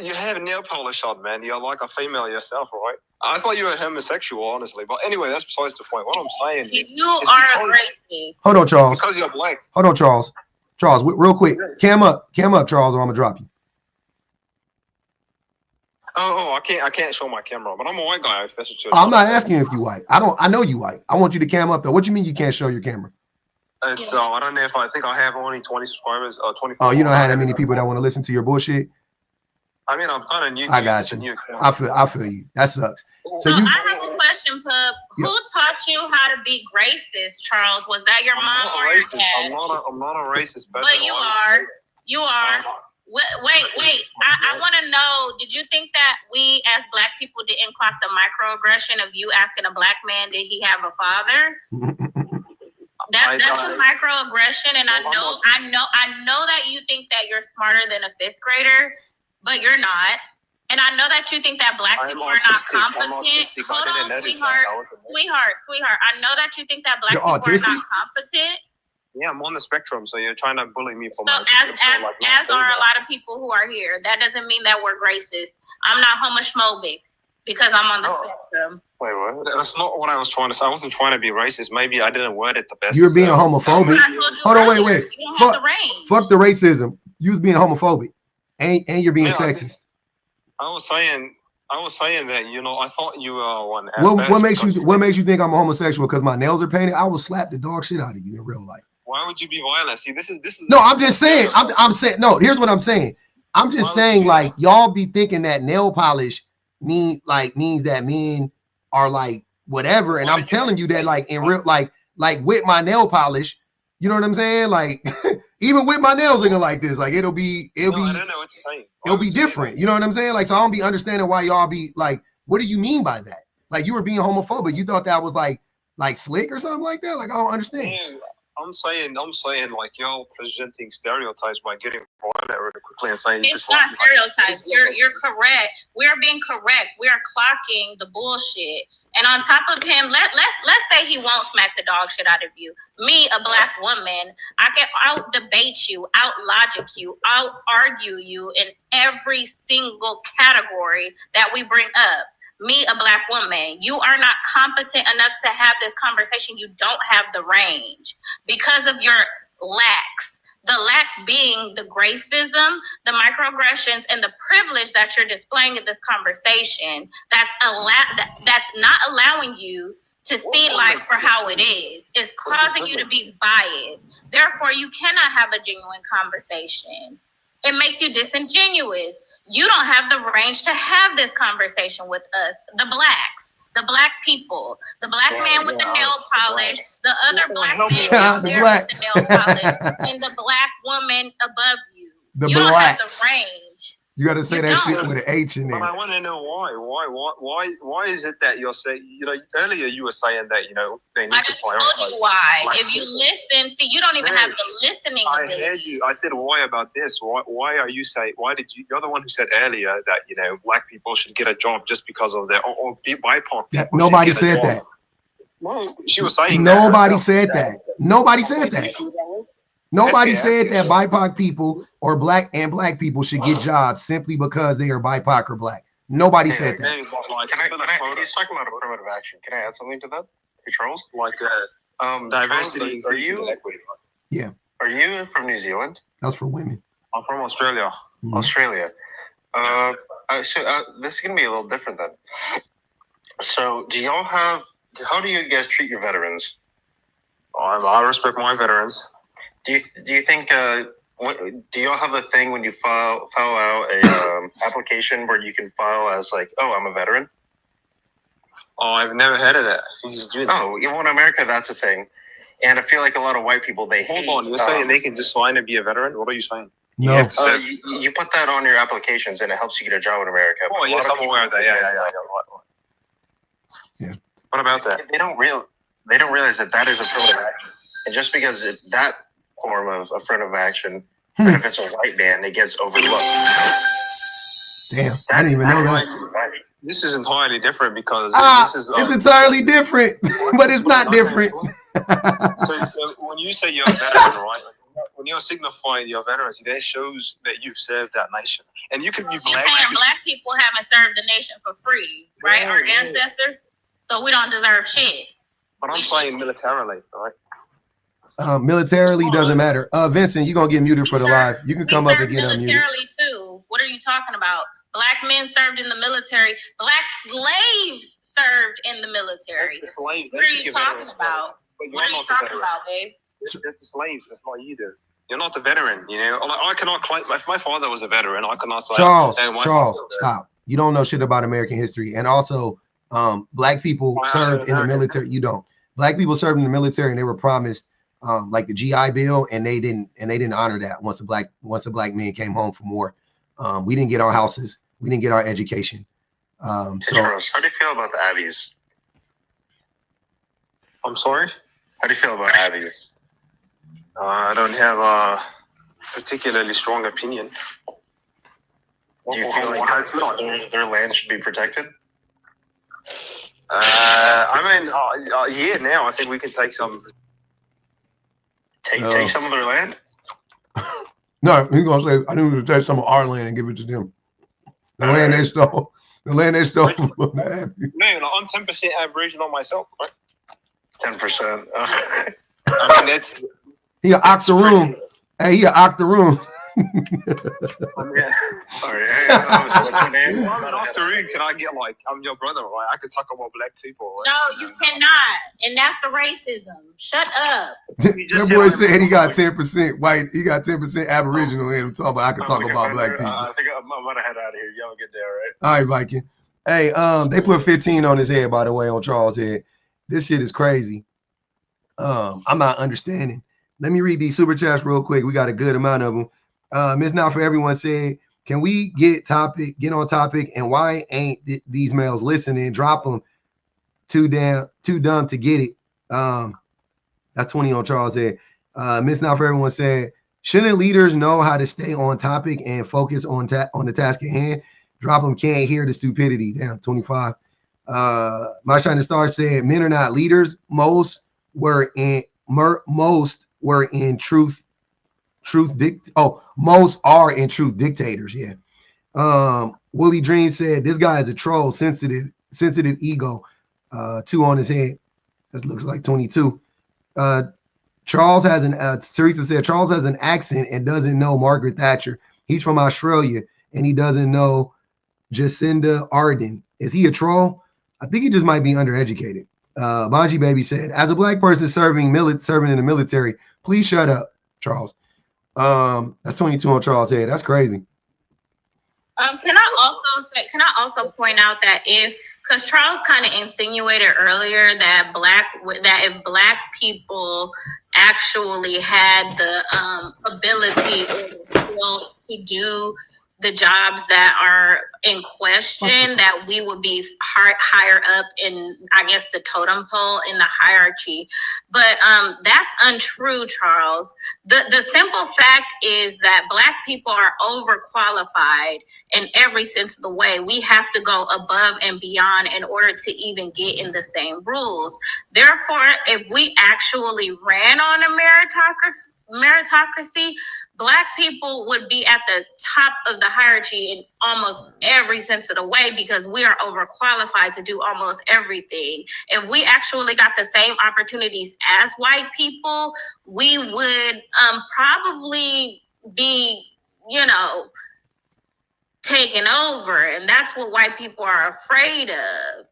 You have nail polish on, man. You're like a female yourself, right? I thought you were homosexual, honestly. But anyway, that's besides the point. What I'm saying is, you are racist. Hold on, Charles. Because you're black. Hold on, Charles. Charles, real quick. Cam up, Charles, or I'm gonna drop you. Oh, I can't show my camera, but I'm a white guy. If that's what you're. I'm not asking you if you white. I know you white. I want you to cam up though. What you mean you can't show your camera? It's I don't know if I think I have only 20 subscribers or 24. Oh, you don't have that many people that want to listen to your bullshit. I mean, I'm kind of new. I got you. I feel you. That sucks. So I have a question, Pup. Who taught you how to be racist, Charles? Was that your mom or your dad? I'm not a racist person. But you are. You are. Wait. I want to know, did you think that we as black people didn't clock the microaggression of you asking a black man, did he have a father? That's a microaggression, and I know that you think that you're smarter than a fifth grader, but you're not. And I know that you think that black people are not competent. Hold on, sweetheart. I know that you think that black people are not competent. Yeah, I'm on the spectrum, so you're trying to bully me for so my as are a lot of people who are here. That doesn't mean that we're racist. I'm not homophobic because I'm on the spectrum. Wait, what? That's not what I was trying to say. I wasn't trying to be racist. Maybe I didn't word it the best. You're being homophobic. Hold on, wait. Fuck the racism. You was being homophobic, and you're being sexist. I was saying that, you know, I thought you were one. What makes you think I'm a homosexual? Because my nails are painted? I will slap the dog shit out of you in real life. Why would you be violent? See, this is. No, I'm just saying. I'm saying. No, here's what I'm saying. I'm just saying, like, y'all be thinking that nail polish means that men are like whatever, and I'm telling you that, like, in real, like with my nail polish, you know what I'm saying? Like, even with my nails looking like this, like it'll be. I don't know what you're saying. It'll be different. You know what I'm saying? Like, so I don't be understanding why y'all be like, what do you mean by that? Like, you were being homophobic. You thought that was like slick or something like that? Like, I don't understand. Man, I'm saying, like, y'all presenting stereotypes by getting violent really quickly and saying it's not stereotypes. You're correct. We're being correct. We are clocking the bullshit. And on top of him, let's say he won't smack the dog shit out of you. Me, a black woman, I can out debate you, out logic you, out argue you in every single category that we bring up. Me, a black woman, you are not competent enough to have this conversation. You don't have the range because of your lacks. The lack being the racism, the microaggressions, and the privilege that you're displaying in this conversation. That's not allowing you to see life for how it is. It's causing you to be biased. Therefore, you cannot have a genuine conversation. It makes you disingenuous. You don't have the range to have this conversation with us, the blacks, the black people, the black man with the nail polish, the other black man with the nail polish, and the black woman above you. You don't have the range. You got to say that shit with an H in there. But I want to know why. Why is it that you're saying, you know, earlier you were saying that, you know, they need to prioritize. I told you why. Like, if you listen, see, you don't even have the listening ability. I heard you. I said, why about this? Why are you saying, you're the one who said earlier that, you know, black people should get a job just because of their, or BIPOC people. Nobody said that. Well, she was saying Nobody said that. Nobody said that. Nobody said that BIPOC people or black people should get jobs simply because they are BIPOC or black. Nobody said that. He's talking about affirmative action. Can I add something to that? Hey, Charles? Like diversity, inclusion, and equity. Yeah. Are you from New Zealand? That's for women. I'm from Australia. Mm-hmm. Australia. So this is going to be a little different then. So how do you guys treat your veterans? I respect my veterans. Do you think do y'all have a thing when you file out a application where you can file as like, oh, I'm a veteran? Oh, I've never heard of that. You just do that. Oh, in America, that's a thing. And I feel like a lot of white people, Hold on, you're saying they can just sign and be a veteran? What are you saying? No. You put that on your applications and it helps you get a job in America. Oh, yes, I'm aware of that. Yeah. What about that? They don't realize that is affirmative action. And just because that form of affirmative action benefits a white man, it gets overlooked. Damn, I didn't even know that. This is entirely different because it's entirely different, but it's not different. So when you say you're a veteran, right? When you're signifying your veterans, that shows that you've served that nation. And you can be black. Black people haven't served the nation for free, right? Our ancestors. So we don't deserve shit. But I'm saying militarily, right? Militarily doesn't matter. Vincent, you're gonna get muted for the live. You can come up and get unmuted. Militarily too. What are you talking about? Black men served in the military. Black slaves served in the military. That's the slaves. What are you talking about? What are you talking about, babe? That's the slaves. That's not you, do. You're not the veteran, you know. I cannot claim. If my father was a veteran, I cannot say. Charles, stop. You don't know shit about American history, and also, black people served in the military. You don't. Black people served in the military, and they were promised, like the GI Bill, and they didn't honor that. Once a black man came home from war, we didn't get our houses, we didn't get our education. So, Charles, how do you feel about the Abbeys? I'm sorry. How do you feel about Abbeys? I don't have a particularly strong opinion. Do you feel like their land should be protected? Yeah. Now I think we can take some. Take some of their land? No, he's gonna say I need to take some of our land and give it to them. The land they stole. The land they stole from the Abbeys. No, I'm 10% Aboriginal myself, right? 10%. I mean, that's. He an octoroon. Hey, he an octoroon. Sorry. What's your name? I'm an octoroon. Can I get like, I'm your brother, right? I could talk about black people. Right? No, you cannot. And that's the racism. Shut up. That boy said he got 10% white. He got 10% Aboriginal in him. Talking about I can talk about black people. I think I'm about to head out of here. Y'all get there, right? All right, Viking. Hey, they put 15 on his head, by the way, on Charles' head. This shit is crazy. I'm not understanding. Let me read these super chats real quick. We got a good amount of them. Miss Now for Everyone said, can we get on topic, and why ain't these males listening? Drop them. Too dumb to get it. That's 20 on Charles' head. Miss Now for Everyone said, shouldn't leaders know how to stay on topic and focus on the task at hand? Drop them, can't hear the stupidity. Down 25. My Shining Star said, men are not leaders. Most were in truth most are in truth dictators. Yeah. Willie Dream said, this guy is a troll, sensitive ego. 2 on his head. That looks like 22. Charles has Teresa said, Charles has an accent and doesn't know Margaret Thatcher. He's from Australia and he doesn't know Jacinda Ardern. Is he a troll? I think he just might be undereducated. Bonji Baby said, as a black person serving in the military, please shut up, Charles. That's 22 on Charles' head. That's crazy. Can I also point out that because Charles kind of insinuated earlier that if black people actually had the ability or the skills to do the jobs that are in question, that we would be higher up in, I guess, the totem pole in the hierarchy. But that's untrue, Charles. The simple fact is that black people are overqualified in every sense of the way. We have to go above and beyond in order to even get in the same rules. Therefore, if we actually ran on a meritocracy, black people would be at the top of the hierarchy in almost every sense of the way, because we are overqualified to do almost everything. If we actually got the same opportunities as white people, we would probably be, taken over. And that's what white people are afraid of.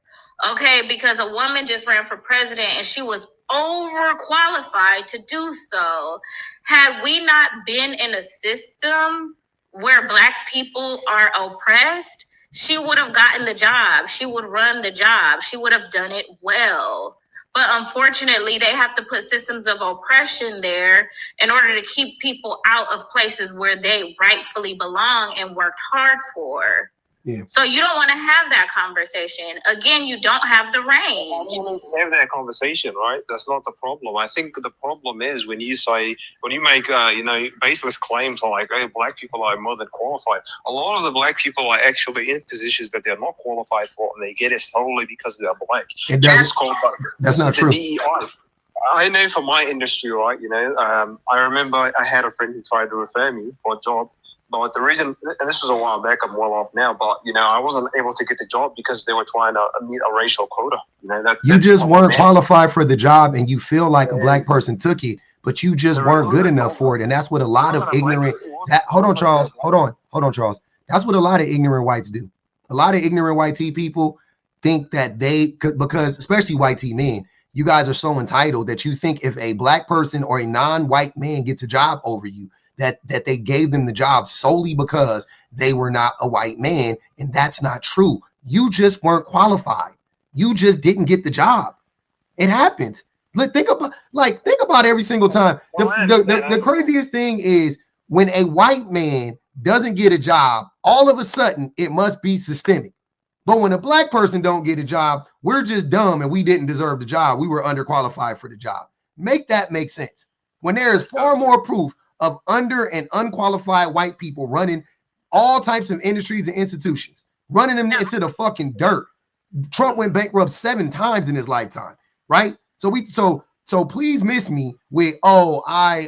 Okay, because a woman just ran for president and she was overqualified to do so. Had we not been in a system where black people are oppressed, she would have gotten the job. She would run the job. She would have done it well. But unfortunately, they have to put systems of oppression there in order to keep people out of places where they rightfully belong and worked hard for. Yeah. So you don't want to have that conversation. Again, you don't have the range. Have that conversation, right? That's not the problem. I think the problem is when you make baseless claims like, hey, black people are more than qualified. A lot of the black people are actually in positions that they're not qualified for, and they get it solely because they're black. That's not true. DEI. I know for my industry, right, I remember I had a friend who tried to refer me for a job. But the reason, and this was a while back, I'm well off now, but, I wasn't able to get the job because they were trying to meet a racial quota. You just weren't qualified for the job, and you feel like a black person took it, but you just weren't good enough for it. And that's what a lot of ignorant, hold on, Charles. Charles. That's what a lot of ignorant whites do. A lot of ignorant white T people think that because especially white T men, you guys are so entitled that you think if a black person or a non-white man gets a job over you, that they gave them the job solely because they were not a white man. And that's not true. You just weren't qualified. You just didn't get the job. It happens. Look, think about every single time. The craziest thing is when a white man doesn't get a job, all of a sudden it must be systemic. But when a black person don't get a job, we're just dumb and we didn't deserve the job. We were underqualified for the job. Make that make sense. When there is far more proof of under and unqualified white people running all types of industries and institutions, running them into the fucking dirt. Trump went bankrupt 7 times in his lifetime, right? So please miss me with, I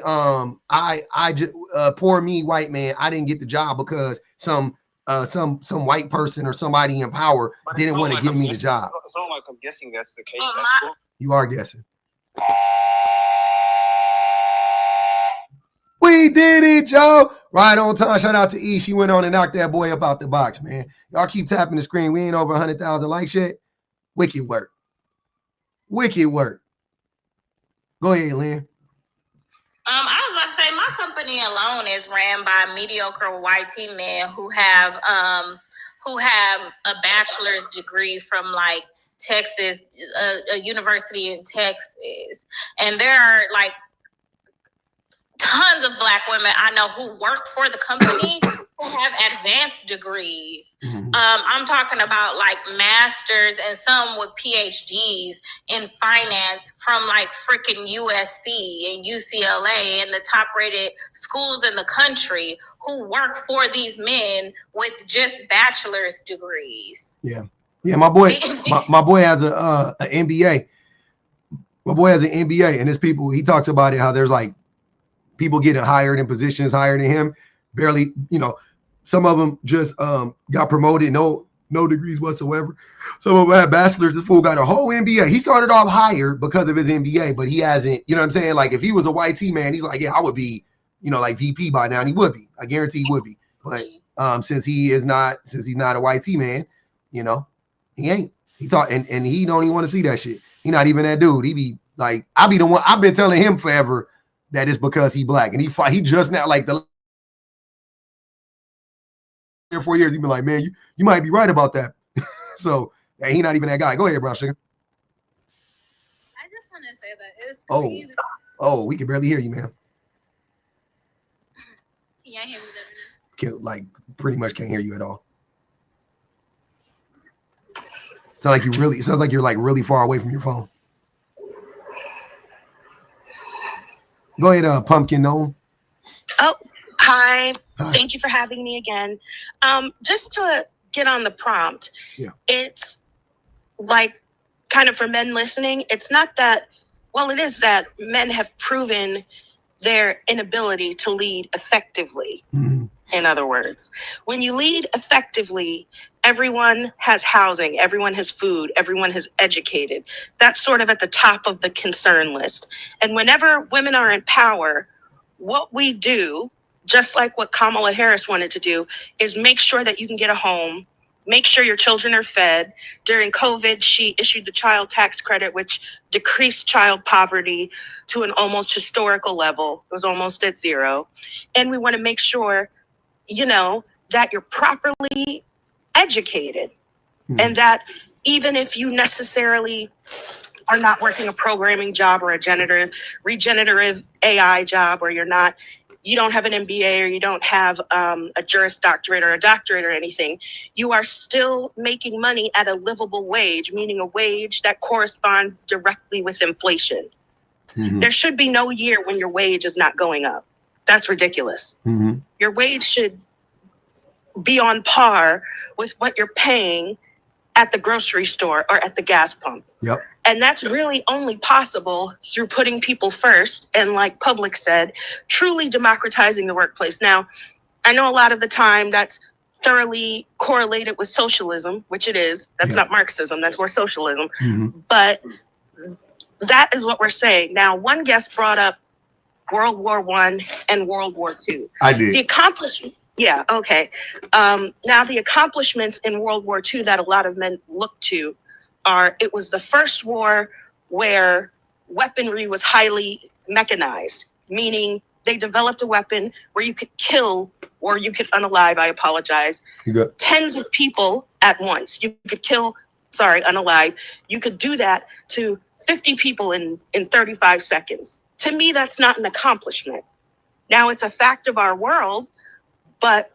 just poor me white man, I didn't get the job because some white person or somebody in power didn't want to give me the job. It's not like I'm guessing that's the case. You are guessing. We did it, Joe. Right on time. Shout out to E. She went on and knocked that boy up out the box, man. Y'all keep tapping the screen. We ain't over 100,000 likes yet. Wicked work. Wicked work. Go ahead, Lynn. I was about to say my company alone is ran by mediocre white teen men who have a bachelor's degree from like Texas, a university in Texas, and there are like tons of black women I know who work for the company who have advanced degrees. I'm talking about like masters and some with PhDs in finance from like freaking USC and UCLA and the top rated schools in the country who work for these men with just bachelor's degrees. Yeah. My boy, my boy has an MBA. My boy has an MBA, and there's people, he talks about it, how there's like people getting hired in positions higher than him, barely, some of them just got promoted, no degrees whatsoever. Some of them had bachelors. This fool got a whole MBA. He started off higher because of his MBA, but he hasn't, you know what I'm saying? Like if he was a white T man, he's like, yeah, I would be, like VP by now, and he would be. I guarantee he would be. But since he's not a white T man, he ain't. He thought, and he don't even want to see that shit. He not even that dude. He be like, I be the one. I've been telling him forever that it's because he black, and he just now, like the 3 or 4 years, he been like, man, you might be right about that. So he not even that guy. Go ahead, brown sugar. I just want to say that it's crazy. Oh, we can barely hear you, man. Can y'all hear me better now? Like pretty much can't hear you at all. Sounds like you're like really far away from your phone. Go ahead, Pumpkin Gnome. Oh, hi. Thank you for having me again. Just to get on the prompt, it's like kind of for men listening, it's not that, well, it is that men have proven their inability to lead effectively. Mm-hmm. In other words, when you lead effectively, everyone has housing, everyone has food, everyone has educated. That's sort of at the top of the concern list. And whenever women are in power, what we do, just like what Kamala Harris wanted to do, is make sure that you can get a home, make sure your children are fed. During COVID, she issued the child tax credit, which decreased child poverty to an almost historical level. It was almost at 0. And we want to make sure that you're properly educated and that even if you necessarily are not working a programming job or a regenerative AI job, or you don't have an MBA or you don't have a Juris Doctorate or a doctorate or anything, you are still making money at a livable wage, meaning a wage that corresponds directly with inflation. Mm-hmm. There should be no year when your wage is not going up. That's ridiculous. Mm-hmm. Your wage should be on par with what you're paying at the grocery store or at the gas pump. Yep. And that's really only possible through putting people first and, like Public said, truly democratizing the workplace. Now, I know a lot of the time that's thoroughly correlated with socialism, which it is. That's not Marxism, that's more socialism. But that is what we're saying. Now, one guest brought up World War I and World War II. I did. The accomplishment. Yeah, okay. Now, the accomplishments in World War II that a lot of men look to are, it was the first war where weaponry was highly mechanized, meaning they developed a weapon where you could kill or you could unalive, I apologize, tens of people at once. You could kill, unalive. You could do that to 50 people in 35 seconds. To me, that's not an accomplishment. Now, it's a fact of our world, but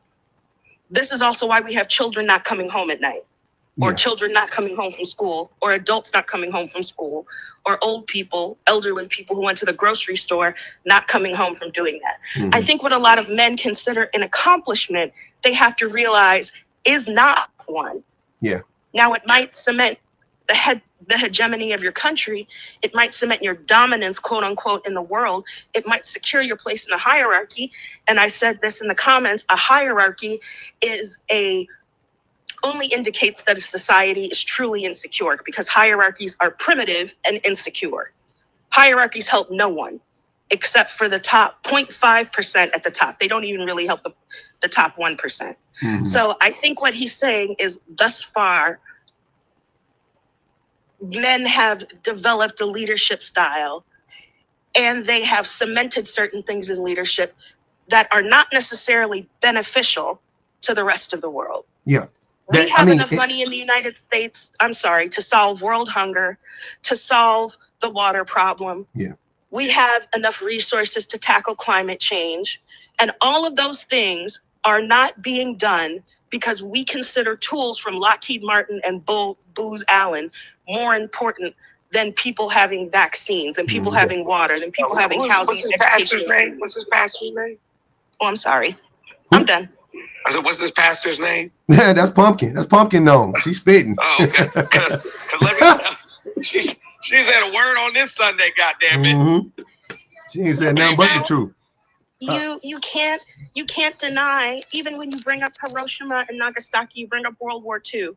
this is also why we have children not coming home at night, or children not coming home from school, or adults not coming home from school, or old people, elderly people who went to the grocery store not coming home from doing that. I think what a lot of men consider an accomplishment, they have to realize is not one. Yeah. Now, it might cement the hegemony of your country. It might cement your dominance, quote unquote, in the world. It might secure your place in a hierarchy. And I said this in the comments, a hierarchy only indicates that a society is truly insecure, because hierarchies are primitive and insecure. Hierarchies help no one except for the top 0.5% at the top. They don't even really help the top 1%. So I think what he's saying is, thus far, men have developed a leadership style, and they have cemented certain things in leadership that are not necessarily beneficial to the rest of the world. Yeah. We have enough money in the United States, to solve world hunger, to solve the water problem. Yeah. We have enough resources to tackle climate change. And all of those things are not being done because we consider tools from Lockheed Martin and Booz Allen more important than people having vaccines, and people having water, than people having housing and education. What's his pastor's name? Oh, I'm sorry. I'm done. I said, what's his pastor's name? Yeah, that's Pumpkin. That's Pumpkin Gnome. She's spitting. Oh, okay. Cause let me, she's had a word on this Sunday, goddammit. She ain't said nothing but the truth. You can't deny, even when you bring up Hiroshima and Nagasaki, you bring up World War II.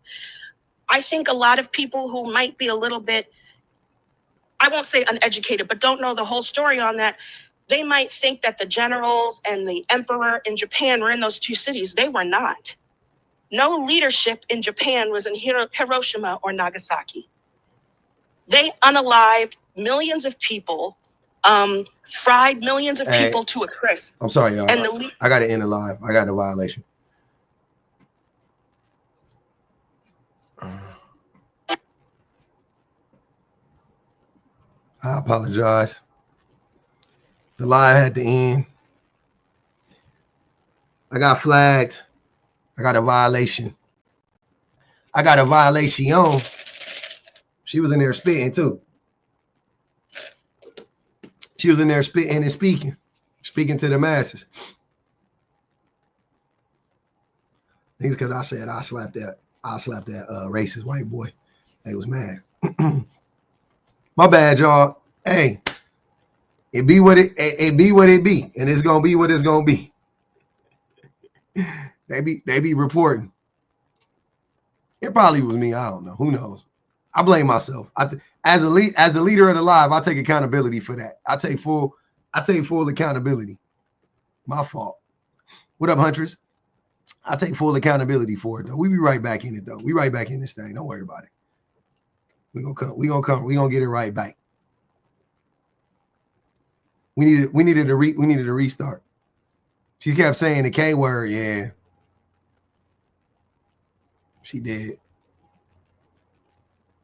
I think a lot of people who might be a little bit, I won't say uneducated, but don't know the whole story on that, they might think that the generals and the emperor in Japan were in those two cities. They were not. No leadership in Japan was in Hiroshima or Nagasaki. They unalived millions of people, fried millions of people to a crisp. I'm sorry, y'all. And I got to end the live. I got a violation. I apologize. The live had to end. I got flagged. I got a violation. I got a violation. She was in there spitting too. She was in there spitting and speaking to the masses. I think it's because I said I slapped that racist white boy. They was mad. My bad, y'all. Hey, it be what it be, and it's gonna be what it's gonna be. They be reporting. It probably was me. I don't know. Who knows? I blame myself. As the leader of the live, I take accountability for that. I take full accountability. My fault. What up, Huntress? I take full accountability for it though. We be right back in it though. We right back in this thing. Don't worry about it. We gonna come. We gonna get it right back. We needed a restart. She kept saying the K word. Yeah, she did.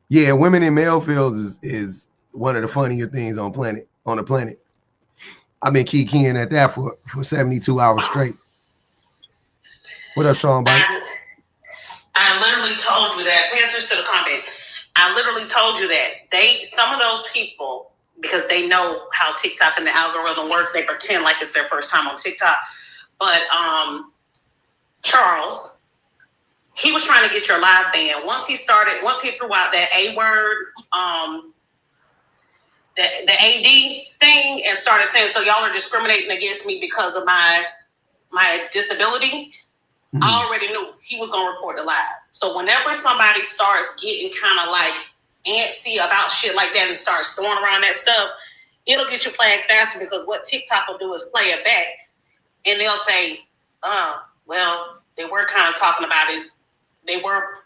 Yeah, women in male fields is one of the funnier things on the planet. I've been keying at that for 72 hours straight. What up, Sean? I literally told you that. Pay attention to the comment. I literally told you that some of those people, because they know how TikTok and the algorithm works, they pretend like it's their first time on TikTok. But Charles, he was trying to get your live banned. Once he threw out that A word, the AD thing, and started saying, so y'all are discriminating against me because of my disability, I already knew he was going to report the live. So whenever somebody starts getting kind of like antsy about shit like that and starts throwing around that stuff, it'll get you flagged faster, because what TikTok will do is play it back, and they'll say, well, they were kind of talking about they were,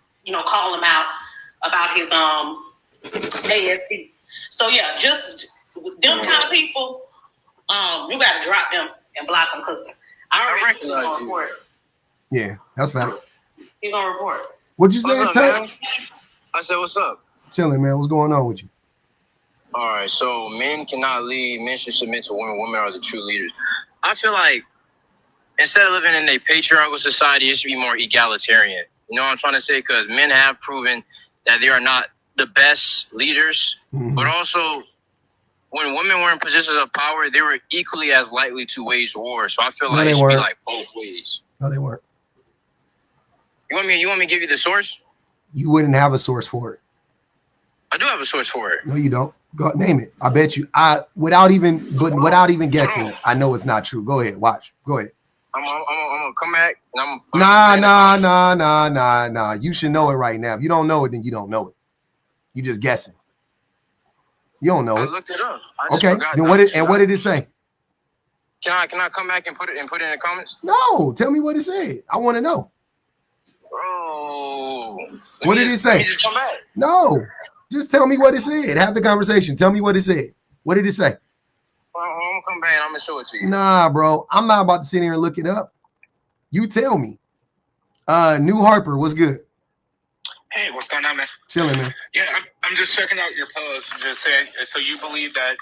calling him out about his ASD. So yeah, just them kind of people, you got to drop them and block them, because I already know he's going to report. Yeah, that's fact. He's going to report. What'd you say, Touch? I said, what's up? Chilling, man. What's going on with you? All right, so men cannot lead. Men should submit to women. Women are the true leaders. I feel like instead of living in a patriarchal society, it should be more egalitarian. You know what I'm trying to say? Because men have proven that they are not the best leaders, but also when women were in positions of power, they were equally as likely to wage war. So I feel like it should be like both ways. No, they weren't. You want me to give you the source? You wouldn't have a source for it. I do have a source for it. No, you don't. Go name it. I bet you. Without even guessing, I know it's not true. Go ahead. Watch. Go ahead. I'm gonna come back. And Nah. You should know it right now. If you don't know it, then you don't know it. You just guessing. You don't know it. I looked it up. Okay. Then what did it say? Can I come back and put it in the comments? No. Tell me what it said. I want to know. Bro. What did it say? Just come back. No. Just tell me what it said. Have the conversation. Tell me what it said. What did it say? I'm gonna come back and I'm gonna show it to you. Nah, bro. I'm not about to sit here and look it up. You tell me. New Harper, what's good? Hey, what's going on, man? Chilling, man. Yeah, I'm just checking out your post. Just saying, so you believe that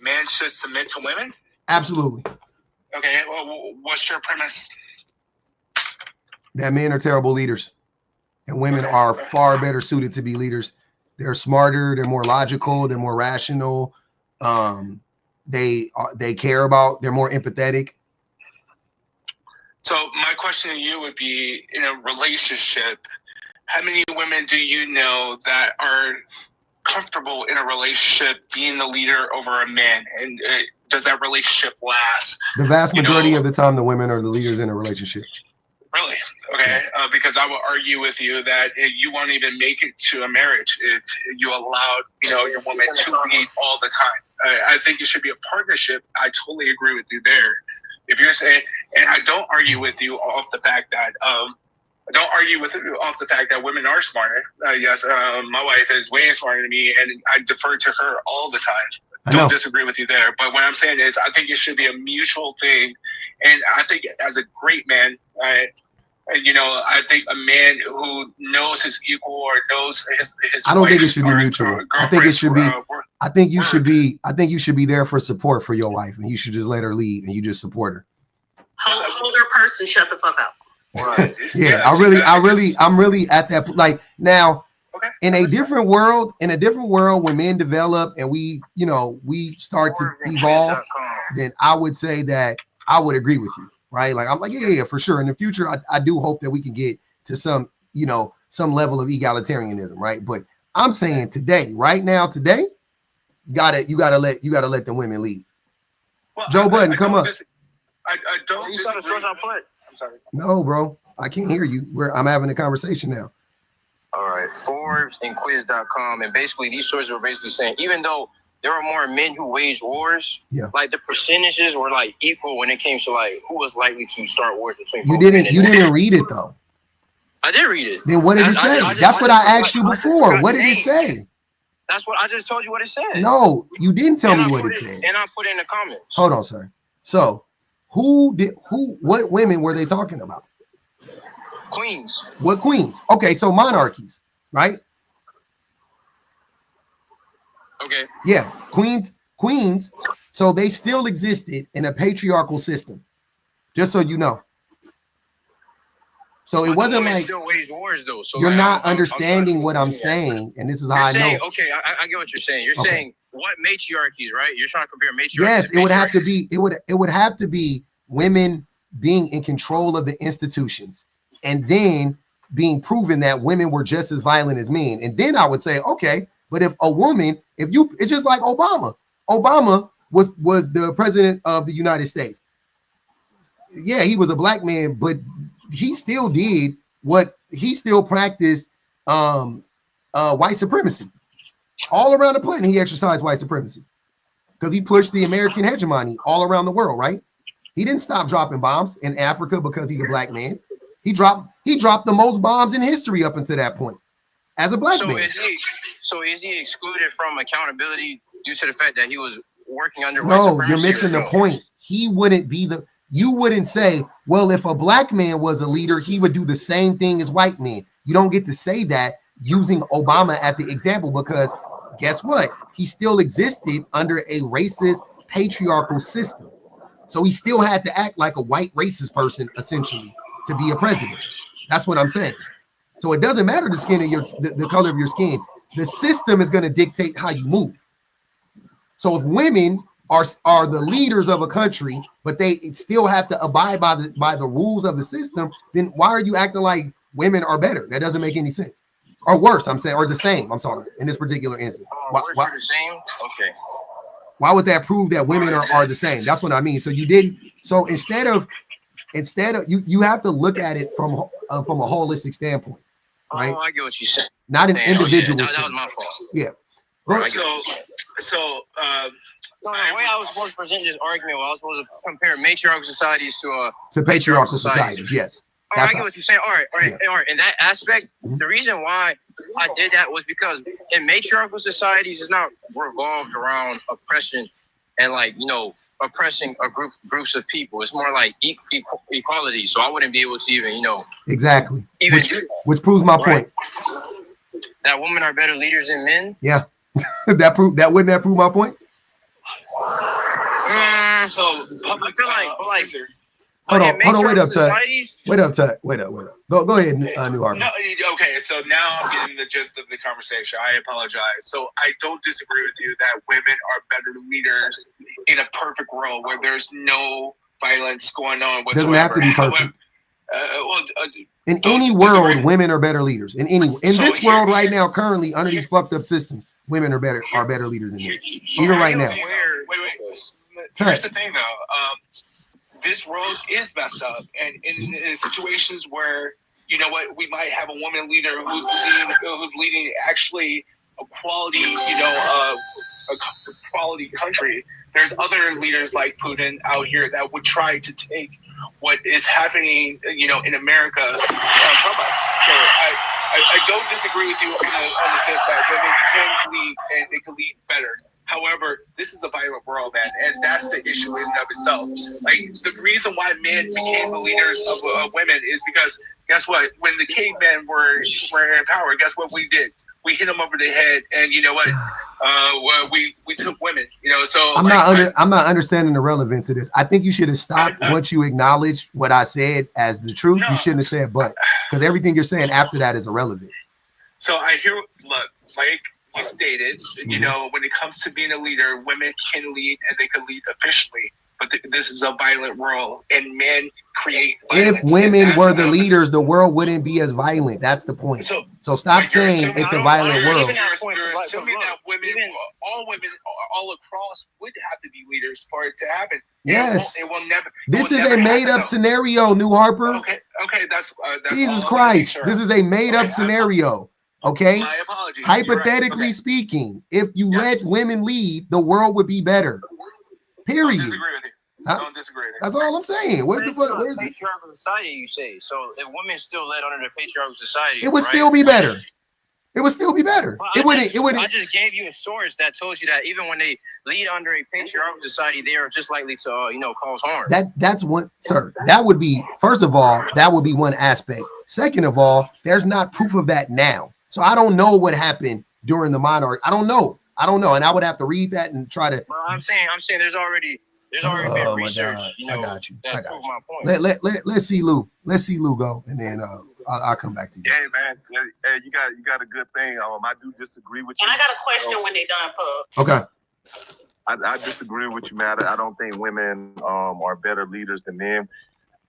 men should submit to women? Absolutely. Okay. Well, what's your premise? That men are terrible leaders, and women are far better suited to be leaders. They're smarter. They're more logical. They're more rational. They care about. They're more empathetic. So my question to you would be, in a relationship, how many women do you know that are comfortable in a relationship being the leader over a man? And does that relationship last? The vast majority of the time, the women are the leaders in a relationship. Really? Okay. Because I would argue with you that you won't even make it to a marriage if you allowed, your woman to lead all the time. I think it should be a partnership. I totally agree with you there. If you're saying, and I don't argue with you off the fact that women are smarter. Yes, my wife is way smarter than me, and I defer to her all the time. Don't disagree with you there. But what I'm saying is, I think it should be a mutual thing. And I think as a great man, I think a man who knows his equal or knows his I don't think it should be mutual. I think it should be. I think you should be. I think you should be there for support for your wife, and you should just let her lead, and you just support her. Hold her purse and shut the fuck up. Right. Yeah, I'm really at that. Like now, in a different world, when men develop and we start to evolve, then I would say that I would agree with you, right? Like I'm like, yeah, for sure. In the future, I do hope that we can get to some level of egalitarianism, right? But I'm saying today, right now, today, you gotta let the women lead. Well, Joe Budden, come up. I don't disagree. I'm sorry. No, bro, I can't hear you. I'm having a conversation now. All right, Forbes and Quiz.com, and basically these sources were basically saying, even though there are more men who wage wars, like the percentages were like equal when it came to like who was likely to start wars between. You didn't read it though. I did read it. Then what did it say? That's what I asked you before. What did it say? That's what I just told you. What it said. No, you didn't tell me what it said. And I put it in the comments. Hold on, sir. So, what women were they talking about? Queens. What queens? Okay, so monarchies, right? Okay. Yeah, queens. So they still existed in a patriarchal system, just so you know. So it wasn't like still wage wars though. So you're not understanding what I'm saying, and this is how I know. Okay, I get what you're saying. You're saying what matriarchies, right? You're trying to compare matriarchies. Yes, it would have to be. It would have to be women being in control of the institutions, and then being proven that women were just as violent as men. And then I would say, okay, but if a woman, it's just like Obama. Obama was the president of the United States. Yeah, he was a black man, but he still practiced white supremacy. All around the planet, he exercised white supremacy because he pushed the American hegemony all around the world, right? He didn't stop dropping bombs in Africa because he's a black man. He dropped the most bombs in history up until that point as a black man. So is he excluded from accountability due to the fact that he was working under white No, supremacy? you're missing the point. He wouldn't be you wouldn't say, well, if a black man was a leader, he would do the same thing as white men. You don't get to say that using Obama as an example, because guess what? He still existed under a racist patriarchal system. So he still had to act like a white racist person, essentially, to be a president. That's what I'm saying. So it doesn't matter the skin of the color of your skin. The system is going to dictate how you move. So if women are the leaders of a country, but they still have to abide by the rules of the system, then why are you acting like women are better? That doesn't make any sense. Or worse, I'm saying, or the same. I'm sorry, in this particular instance. Why the same? Okay. Why would that prove that women are the same? That's what I mean. So you didn't. So instead of you have to look at it from a holistic standpoint, right? Oh, I get what you said. Not an individual. That was my fault. Yeah. Right. The way I was supposed to present this argument, I was supposed to compare matriarchal societies to patriarchal societies. Yes. All right, I get what you're saying. All right. In that aspect, the reason why I did that was because in matriarchal societies, it's not revolved around oppression and oppressing groups of people. It's more like equality. So I wouldn't be able to even exactly. Which proves my point. That women are better leaders than men. Yeah. Wouldn't that prove my point? So public, hold on, wait up, Tut. Go ahead, New Harper. No, okay, so now I'm getting the gist of the conversation. I apologize. So I don't disagree with you that women are better leaders in a perfect world where there's no violence going on whatsoever. Doesn't have to be perfect. In any world, women are better leaders. In this world right now, currently under these fucked up systems, women are better leaders than men. Even right now. Wait. Here's the thing, though. This world is messed up, and in situations where we might have a woman leader who's leading actually a quality, a quality country. There's other leaders like Putin out here that would try to take what is happening, in America from us. So I don't disagree with you on the sense that women can lead and they can lead better. However, this is a violent world, man, and that's the issue in and of itself. Like, the reason why men became the leaders of women is because, guess what? When the cavemen were in power, guess what we did? We hit them over the head, and you know what? We took women. So I'm not understanding the relevance of this. I think you should have stopped once you acknowledged what I said as the truth. You shouldn't have said but, because everything you're saying after that is irrelevant. So I hear, look, like you stated, when it comes to being a leader, women can lead and they can lead efficiently. But this is a violent world, and men create violence. If women were the leaders, the world wouldn't be as violent. That's the point. So stop saying it's a violent world. You're assuming that all women all across would have to be leaders for it to happen. Yes. It will never. This is a made-up scenario, New Harper. Okay, that's Jesus Christ. This is a made-up scenario. Okay. My apologies. Hypothetically speaking, if you let women lead, the world would be better. Period. Don't disagree with you. Don't disagree with you. That's all I'm saying. What the fuck? Where's the patriarchal society? You say so? If women still led under the patriarchal society, it would still be better. It would still be better. Well, it wouldn't. I just gave you a source that told you that even when they lead under a patriarchal society, they are just likely to, cause harm. That's one, sir. That would be, first of all, that would be one aspect. Second of all, there's not proof of that now. So I don't know what happened during the monarchy. I don't know, and I would have to read that and try to. Well, I'm saying there's already been research. I got you. That proved my point. Let's see Lou. Let's see Lou go, and then I'll come back to you. Hey man, hey, you got a good thing. I do disagree with you. And I got a question when they done, Pub. Okay. I disagree with you, man. I don't think women are better leaders than men.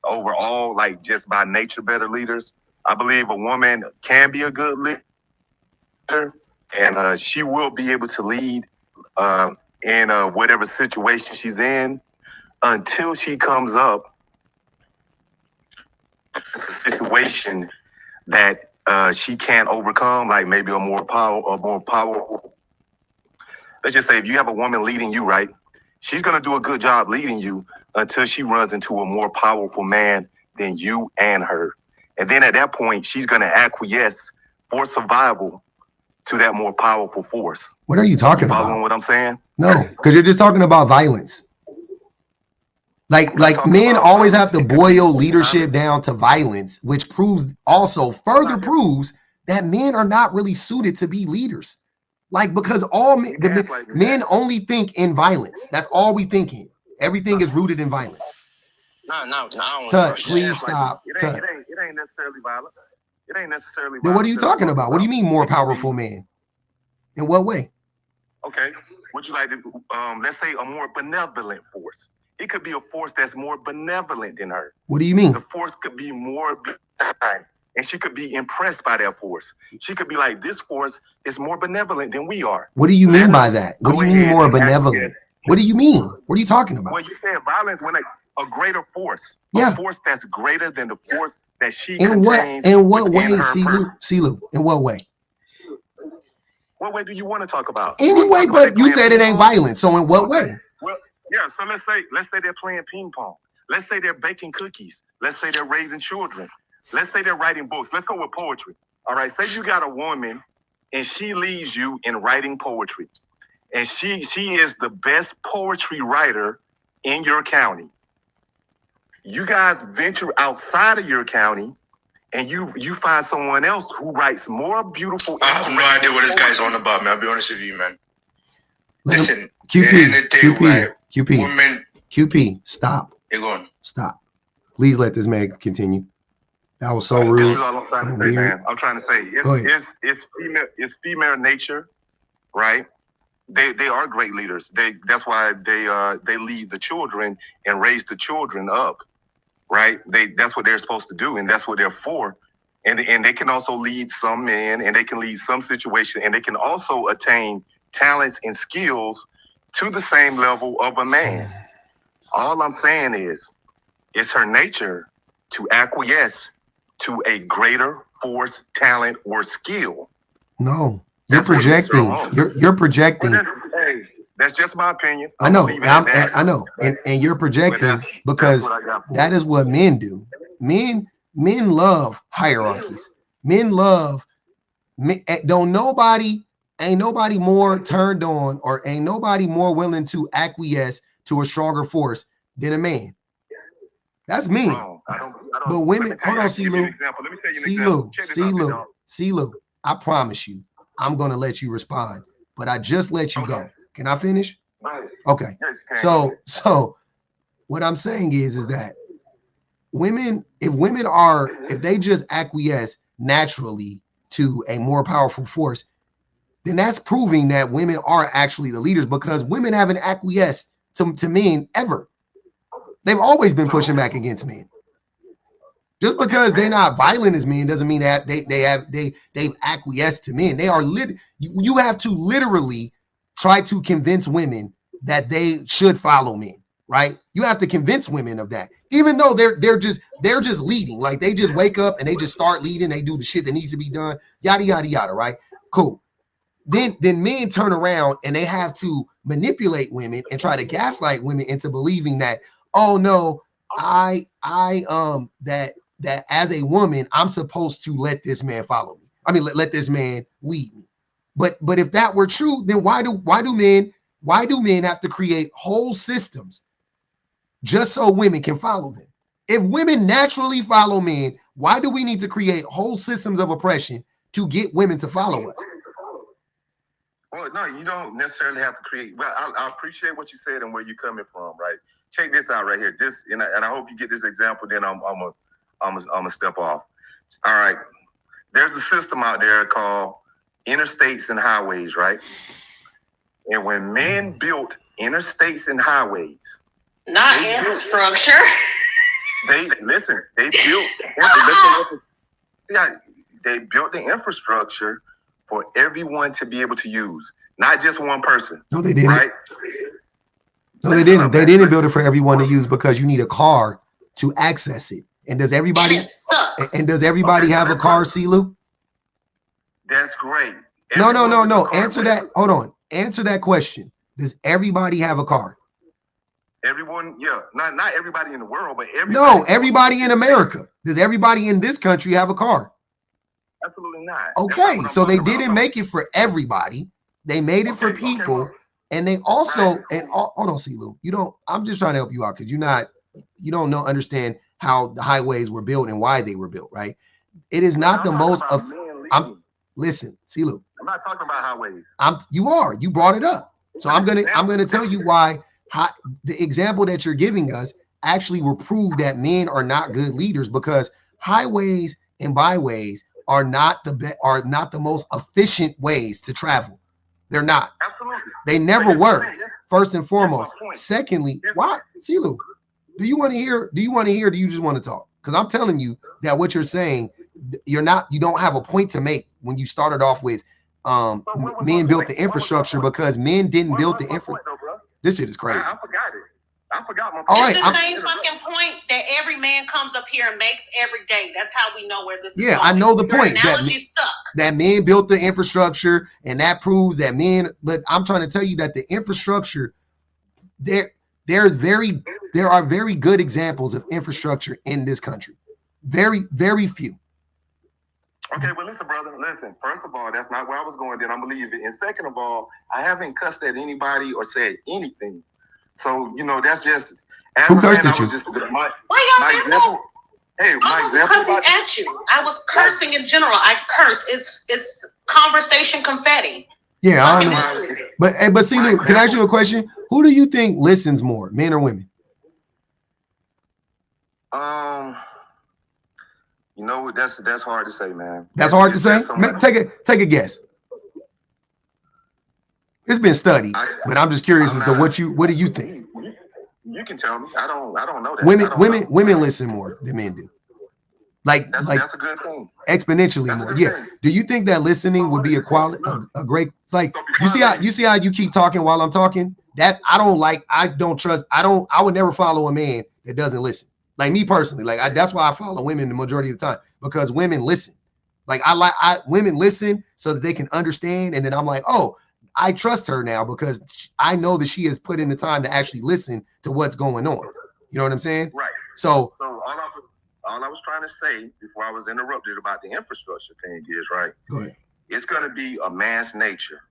overall, like just by nature, better leaders. I believe a woman can be a good leader, and she will be able to lead in whatever situation she's in until she comes up with a situation that she can't overcome, like maybe a more powerful. Let's just say if you have a woman leading you, right, she's gonna do a good job leading you until she runs into a more powerful man than you and her. And then at that point, she's gonna acquiesce for survival to that more powerful force. What are you talking about? Following what I'm saying? No, because you're just talking about violence. Like men always have to boil leadership down to violence, which further proves that men are not really suited to be leaders. Like, because men only think in violence. That's all we think in. Everything is rooted in violence. No. Tut, please stop. It ain't necessarily violent. It ain't necessarily violent. Then what are you talking about? What do you mean more powerful man? In what way? Okay. Would you like to, let's say, a more benevolent force? It could be a force that's more benevolent than her. What do you mean? The force could be more benign, and she could be impressed by that force. She could be like, this force is more benevolent than we are. What do you mean by that? What do you mean more benevolent? What do you mean? What are you talking about? Well, you said violence when a greater force. Yeah. A force that's greater than the force that she In what way, CeeLou? In what way? What way do you want to talk about? Anyway, but you said it ain't violent. So in what way? Well, yeah, so let's say they're playing ping pong. Let's say they're baking cookies. Let's say they're raising children. Let's say they're writing books. Let's go with poetry. All right, say you got a woman and she leads you in writing poetry. And she is the best poetry writer in your county. You guys venture outside of your county and you find someone else who writes more beautiful. I have no idea what this guy's on about, man. I'll be honest with you, man. Listen, QP, stop. You're going. Stop. Please let this man continue. That was so rude. This is all I'm trying to say, man. I'm trying to say it's female nature, right? They are great leaders. That's why they lead the children and raise the children up, right? That's what they're supposed to do, and that's what they're for. And they can also lead some men, and they can lead some situation, and they can also attain talents and skills to the same level of a man. All I'm saying is, it's her nature to acquiesce to a greater force, talent, or skill. No, you're projecting. You're projecting. Hey, that's just my opinion. I know. I know. And you're projecting because that is what men do. Men love hierarchies. Men love. Ain't nobody more turned on, or ain't nobody more willing to acquiesce to a stronger force than a man. That's me. But women, hold on, CeeLou, I promise you, I'm gonna let you respond, but I just let you go. Can I finish? Okay. So what I'm saying is that if they just acquiesce naturally to a more powerful force, then that's proving that women are actually the leaders, because women haven't acquiesced to men ever. They've always been pushing back against men. Just because they're not violent as men doesn't mean that they've acquiesced to men. They are you have to literally try to convince women that they should follow men, right? You have to convince women of that, even though they're just leading. Like, they just wake up and they just start leading. They do the shit that needs to be done. Yada yada yada. Right? Cool. Then men turn around and they have to manipulate women and try to gaslight women into believing that, oh no, that as a woman, I'm supposed to let this man follow me. I mean, let this man lead me. But if that were true, then why do men have to create whole systems just so women can follow them? If women naturally follow men, why do we need to create whole systems of oppression to get women to follow us? Well, no, you don't necessarily have to create. Well, I appreciate what you said and where you're coming from, right? Check this out right here. And I hope you get this example. Then I'm gonna step off. All right. There's a system out there called interstates and highways, right? And when men built interstates and highways, not infrastructure. They listen. They built. They built the infrastructure for everyone to be able to use, not just one person. No, they didn't. Right? No, they didn't. They didn't build it for everyone to use because you need a car to access it. And does everybody? And does everybody have a car, CeeLou? That's great. No. Answer that. Hold on. Answer that question. Does everybody have a car? Everyone, yeah. Not everybody in the world, but everybody. No, everybody in America. Does everybody in this country have a car? Absolutely not. Okay, so they didn't make it for everybody. They made it for people, and they also hold on, CeeLou. You don't. I'm just trying to help you out because you don't understand how the highways were built and why they were built. Right? It is not the most of. Listen, CeeLou. I'm not talking about highways. You brought it up. So I'm gonna tell you why the example that you're giving us actually will prove that men are not good leaders because highways and byways are not the most efficient ways to travel. They're not. Absolutely. They never were. First and foremost. Secondly, why, CeeLou? Do you want to hear? Do you just want to talk? Because I'm telling you that what you're saying, you don't have a point to make when you started off with men built the infrastructure because men didn't build the infrastructure. This shit is crazy. I forgot it. I forgot my point. All right, it's the same fucking point that every man comes up here and makes every day. That's how we know where this is going. I know the point. Suck. That men built the infrastructure and that proves that men, but I'm trying to tell you that the infrastructure, there are very good examples of infrastructure in this country. Very, very few. Okay, well, listen, brother. Listen, first of all, that's not where I was going. Then I'm believe it. And second of all, I haven't cussed at anybody or said anything. So, that's just. Who cursed at you? Why y'all example. Hey, I wasn't cussing at you. I was cursing in general. I curse. It's conversation confetti. Yeah, I know. But see, Luke, can I ask you a question? Who do you think listens more, men or women? That's hard to say, man. That's hard to say. Take a guess. It's been studied, but I'm just curious as to what do you think? You can tell me. I don't know that. Women listen more than men do. That's a good thing. Exponentially more. Yeah. Do you think that listening would be a great? It's like you see how you keep talking while I'm talking? That I don't trust. I would never follow a man that doesn't listen. Like me personally, that's why I follow women the majority of the time because women listen. Women listen so that they can understand, and then I'm like, oh, I trust her now because I know that she has put in the time to actually listen to what's going on. You know what I'm saying? Right. So all I was trying to say before I was interrupted about the infrastructure thing is right. Go ahead. It's going to be a man's nature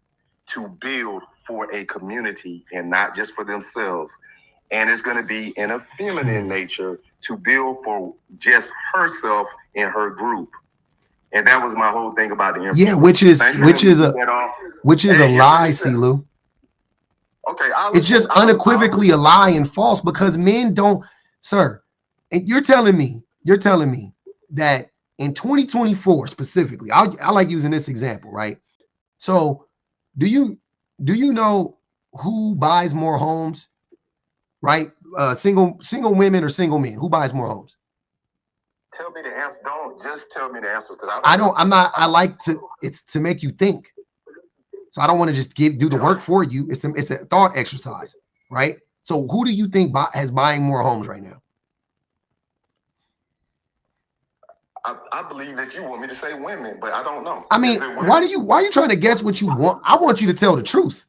to build for a community and not just for themselves. And it's going to be in a feminine nature to build for just herself and her group. And that was my whole thing about the infrastructure. Yeah, which is a lie, CeeLou. Okay, it's just unequivocally a lie and false because men don't, sir. And you're telling me that in 2024 specifically, I like using this example, right? So, do you know who buys more homes? Right, single women or single men? Who buys more homes? Tell me the answer. Don't just tell me the answers because I like to. It's to make you think. So I don't want to just do the work for you. It's a thought exercise, right? So who do you think has buying more homes right now? I believe that you want me to say women, but I don't know. I mean, why are you trying to guess what you want? I want you to tell the truth.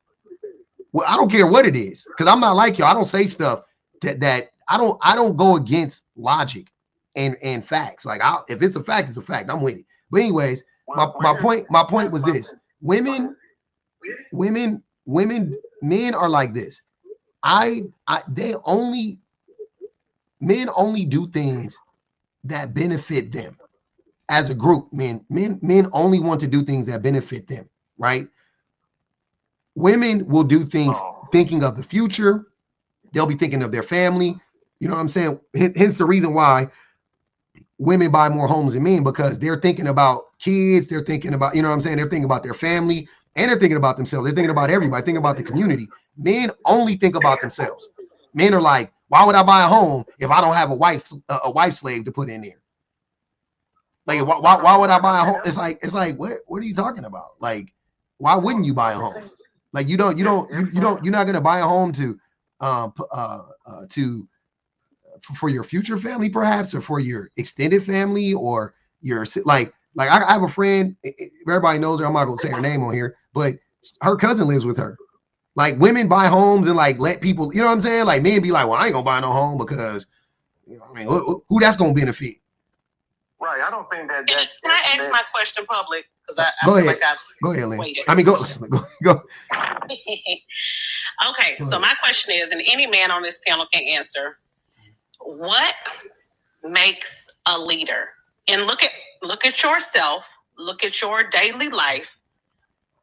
Well, I don't care what it is because I'm not like you. I don't say stuff that I don't go against logic and facts. Like if it's a fact, it's a fact. I'm with it. But anyways, my point was this: men are like this. Men only do things that benefit them as a group. Men only want to do things that benefit them, right? Women will do things thinking of the future. They'll be thinking of their family. You know what I'm saying? Hence the reason why women buy more homes than men, because they're thinking about kids. They're thinking about, you know what I'm saying? They're thinking about their family and they're thinking about themselves. They're thinking about everybody, thinking about the community. Men only think about themselves. Men are like, Why would I buy a home if I don't have a wife slave to put in there? Like, why would I buy a home? It's like, what are you talking about? Like, why wouldn't you buy a home? Like, you're not gonna buy a home for your future family, perhaps, or for your extended family, or your like I have a friend. Everybody knows her. I'm not gonna say her name on here, but her cousin lives with her. Like, women buy homes and like let people, you know what I'm saying? Like, men be like, well, I ain't gonna buy no home because, you know, I mean, who that's gonna benefit? Right. I don't think that. Can I ask my question public? Because I feel like I've go ahead, Lynn. waited. I mean, go. Okay, so my question is, and any man on this panel can answer, what makes a leader? And look at yourself, look at your daily life.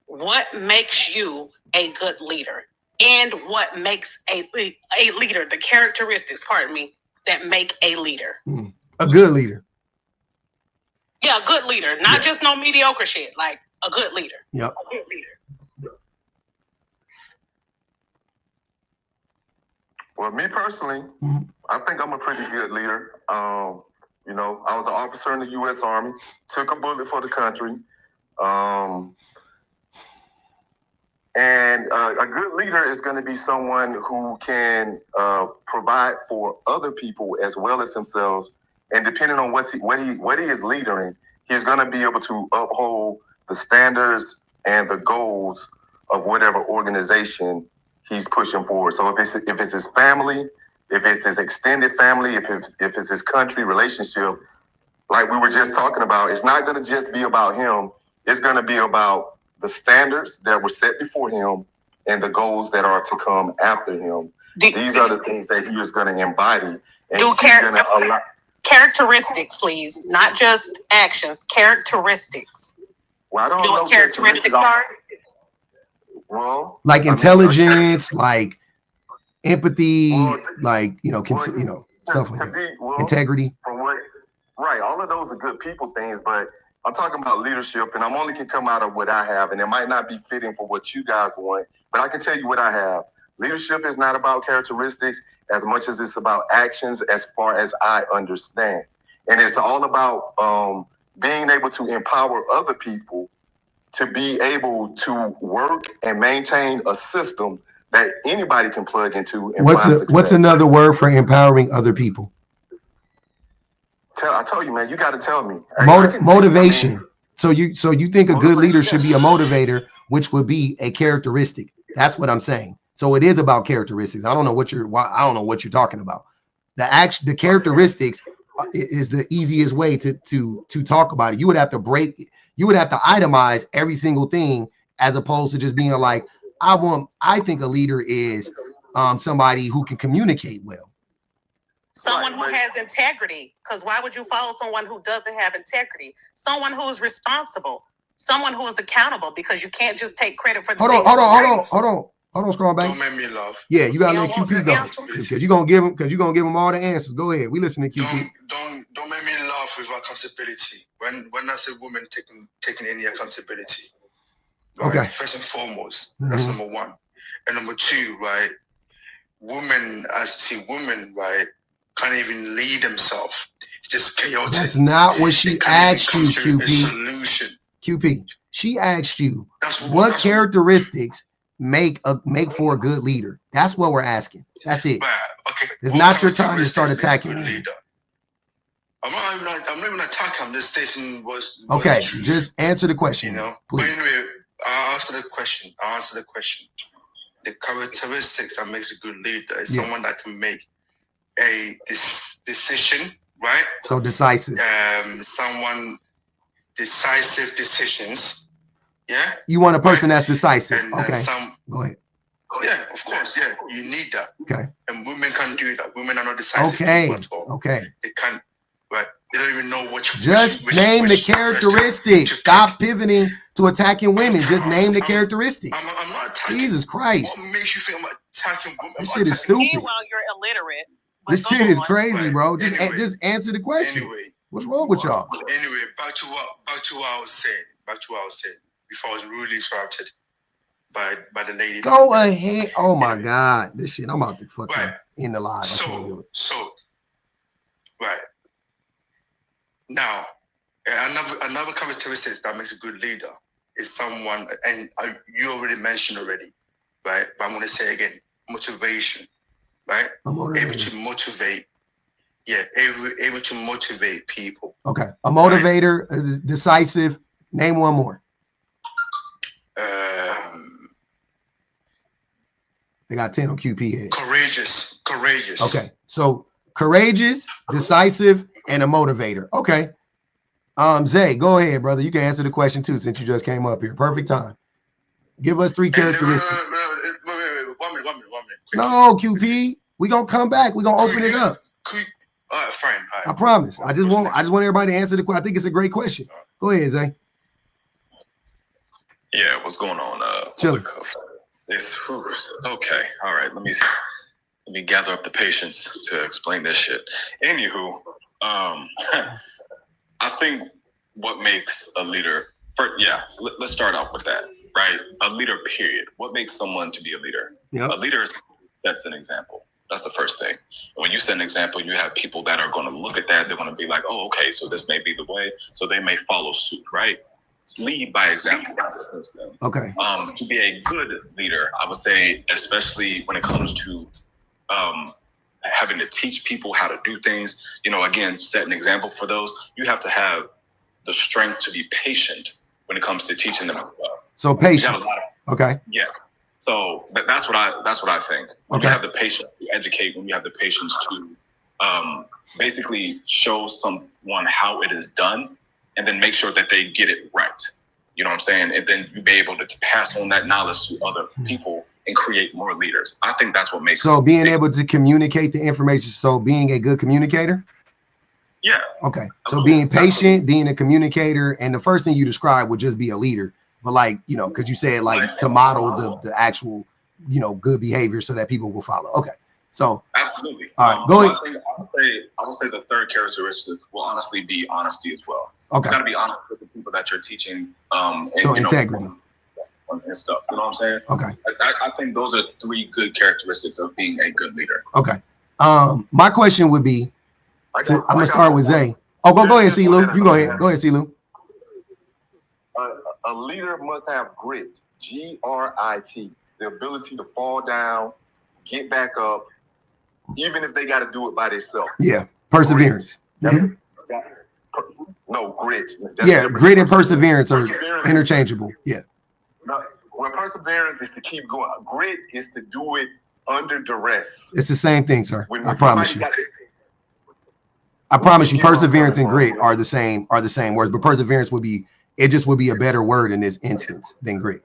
What makes you a good leader? And what makes a leader, the characteristics, that make a leader? A good leader. Yeah, a good leader. Not just no mediocre shit, like a good leader. Yep. A good leader. Well, me personally, I think I'm a pretty good leader. You know, I was an officer in the U.S. Army, took a bullet for the country. And a good leader is going to be someone who can provide for other people as well as themselves. And depending on what he is leading, he's going to be able to uphold the standards and the goals of whatever organization he's pushing forward. So if it's his family, if it's his extended family, if it's his country relationship, like we were just talking about, it's not going to just be about him. It's going to be about the standards that were set before him and the goals that are to come after him. These are the things that he is going to embody. And characteristics, please, not just actions. Characteristics. Well, I don't know what characteristics are. Well, like intelligence, like empathy, like stuff like that. Integrity. Right, all of those are good people things, but I'm talking about leadership, and I'm only can come out of what I have, and it might not be fitting for what you guys want, but I can tell you what I have. Leadership is not about characteristics as much as it's about actions, as far as I understand. And it's all about being able to empower other people to be able to work and maintain a system that anybody can plug into. And what's another word for empowering other people? I told you, man, you got to tell me. Motivation. So you think a good leader should be a motivator, which would be a characteristic. That's what I'm saying. So it is about characteristics. I don't know what you're talking about. The characteristics is the easiest way to talk about it. You would have to itemize every single thing, as opposed to just being like, I think a leader is somebody who can communicate well. Someone who has integrity, because why would you follow someone who doesn't have integrity? Someone who is responsible, someone who is accountable, because you can't just take credit for the Hold on, scroll back. Don't make me laugh. Yeah, you gotta let QP go, because you're gonna give him all the answers. Go ahead, we listen to QP. Don't make me laugh with accountability. When I say women taking any accountability, right? Okay. First and foremost, that's number one, and number two, right? Women, right, can't even lead themselves. Just chaotic. That's not what she asked you, QP. Solution. QP. She asked you what characteristics make for a good leader. That's what we're asking. That's it. Okay. It's not your time to start attacking me. I'm not even attacking. I'm just stating what's okay. Truth. Just answer the question. Please. But anyway, I'll answer the question. The characteristics that makes a good leader is someone that can make a decision, right? So decisive. Someone decisive decisions. Yeah. You want a person that's decisive. And, okay. Go ahead. Yeah, of course. Yeah, you need that. Okay. And women can't do that. Women are not decisive. Okay. At all. Okay. They can't. Right. They don't even know what. Just name the characteristics. Stop pivoting to attacking women. Just name the characteristics. I'm not attacking. Jesus Christ. What makes you think I'm attacking women? This shit is stupid. Meanwhile, you're illiterate. This shit is crazy, bro. Just answer the question. Anyway, what's wrong with y'all? Anyway, back to what I was saying. Before I was rudely interrupted. by the lady. Go ahead. Oh my God, this shit. I'm about to fucking in the live. I can't do it. Right now, another characteristic that makes a good leader is someone, and you already mentioned already, right? But I'm going to say it again: motivation, right? Able to motivate. Yeah, able to motivate people. Okay, a motivator, decisive. Name one more. They got 10 on QP head. Courageous. Okay, so courageous, decisive, and a motivator. Okay. Zay, go ahead, brother. You can answer the question too, since you just came up here. Perfect time. Give us 3 characteristics. Wait, 1 minute. No, QP. We gonna come back. We gonna open it up. All right, fine. All right. I promise. I just want everybody to answer the question. I think it's a great question. Go ahead, Zay. Yeah, what's going on? It's okay. All right. Let me gather up the patience to explain this shit. Anywho, I think what makes a leader. So let's start off with that, right? A leader, period. What makes someone to be a leader? Yep. A leader sets an example. That's the first thing. When you set an example, you have people that are going to look at that. They're going to be like, oh, okay, so this may be the way. So they may follow suit, right? Lead by example. That's the first thing. Okay. To be a good leader, I would say, especially when it comes to having to teach people how to do things, again, set an example for those. You have to have the strength to be patient when it comes to teaching them. So patience. Okay. Yeah. So that's what I think. When you have the patience to educate, when you have the patience to basically show someone how it is done, and then make sure that they get it right. You know what I'm saying? And then you be able to pass on that knowledge to other people and create more leaders. I think that's what makes. So being able to communicate the information. So being a good communicator. Yeah. Okay. So being patient, being a communicator, and the first thing you described would just be a leader. But because you said to model the actual, good behavior so that people will follow. Okay. So absolutely. All right. Go ahead. I would say the third characteristic will honestly be honesty as well. Okay. You got to be honest with the people that you're teaching. So integrity. And stuff. You know what I'm saying? Okay. I think those are 3 good characteristics of being a good leader. Okay. My question would be, I'm gonna start with Zay. Oh, go ahead, CeeLou. You go ahead. Go ahead, CeeLou. A leader must have grit. Grit. The ability to fall down, get back up, even if they got to do it by themselves. Yeah. Perseverance. No, grit. Grit and perseverance are interchangeable. Yeah. Well, perseverance is to keep going. Grit is to do it under duress. It's the same thing, sir. I promise you. I promise you, perseverance and grit are the same words, but perseverance would be a better word in this instance than grit.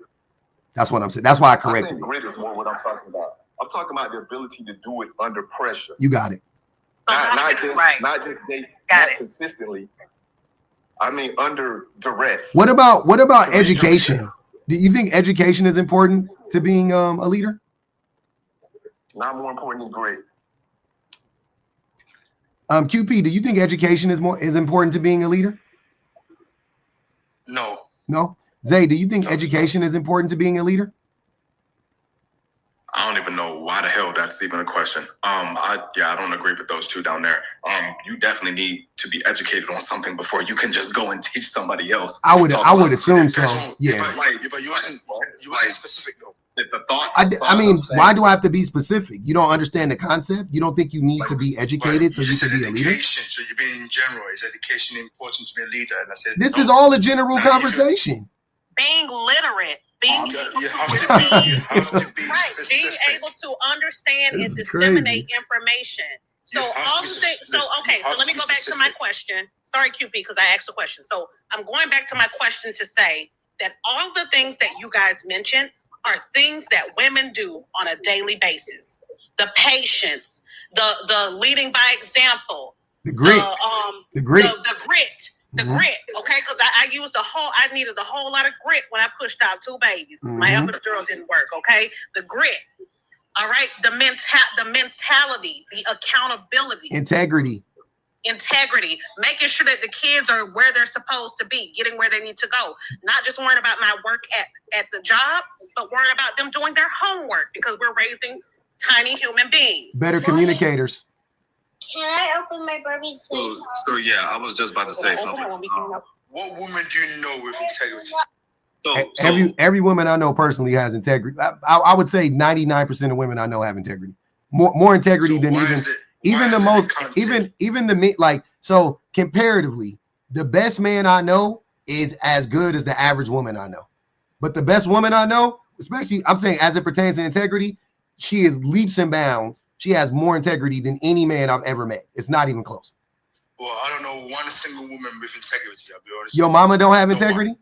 That's what I'm saying. That's why I corrected it. Grit is more what I'm talking about. I'm talking about the ability to do it under pressure. You got it. Not consistently. I mean, under duress. What about education? Do you think education is important to being a leader? Not more important than grit. QP, do you think education is important to being a leader? No. No? Zay, do you think education is important to being a leader? I don't even know why the hell that's even a question. I don't agree with those 2 down there. You definitely need to be educated on something before you can just go and teach somebody else. I would assume so. Yeah. But you wasn't specific though. The thought. I mean, why do I have to be specific? You don't understand the concept. You don't think you need to be educated so you can be a leader. So you're being in general. Is education important to be a leader? And I said this is all a general conversation. Being literate. Being able to understand and disseminate information. So all the things. So let me go back to my question. Sorry, QP, because I asked a question. So I'm going back to my question to say that all the things that you guys mentioned are things that women do on a daily basis. The patience, the leading by example, the grit, the grit. Okay, because I needed a whole lot of grit when I pushed out 2 babies. My epidural didn't work. Okay, the grit. All right, the mentality, the accountability, integrity. integrity, making sure that the kids are where they're supposed to be, getting where they need to go, not just worrying about my work at the job, but worrying about them doing their homework, because we're raising tiny human beings. Better communicators. Can I open my Barbie? So yeah, I was just about to say something. What woman do you know with integrity? Every woman I know personally has integrity. I would say 99% of women I know have integrity. More integrity than even the most, even the like. So comparatively, the best man I know is as good as the average woman I know. But the best woman I know, especially I'm saying as it pertains to integrity, she is leaps and bounds. She has more integrity than any man I've ever met. It's not even close. Well, I don't know one single woman with integrity. I'll be honest. Your mama don't have integrity?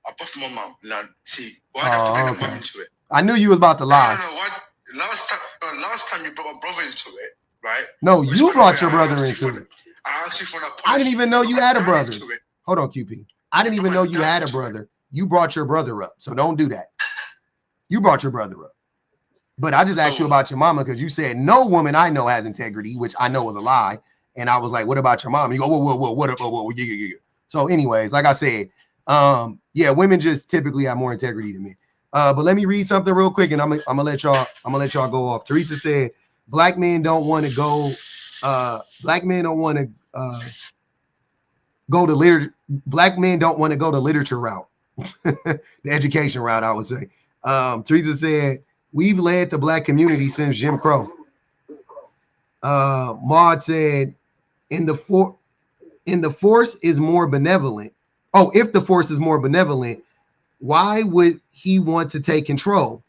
Apart from my mom. Now, see, why have to bring the mom into it? I knew you was about to lie. No, what? Last time you brought my brother into it, right? No, you brought your brother into it. I asked you for an apology. I didn't even know you had a brother. Hold on, QP. I didn't even know you had a brother. You brought your brother up, so don't do that. You brought your brother up. But I just asked you about your mama because you said no woman I know has integrity, which I know was a lie. And I was like, what about your mom? You go, whoa, what up? Whoa, yeah. So anyways, like I said, yeah, women just typically have more integrity than me. But let me read something real quick, and I'm gonna let y'all go off. Teresa said, black men don't want to go. Black men don't want to go to literature. Black men don't want to go the literature route, the education route, I would say. Teresa said, we've led the black community since Jim Crow. Maud said, if the force is more benevolent, why would he want to take control?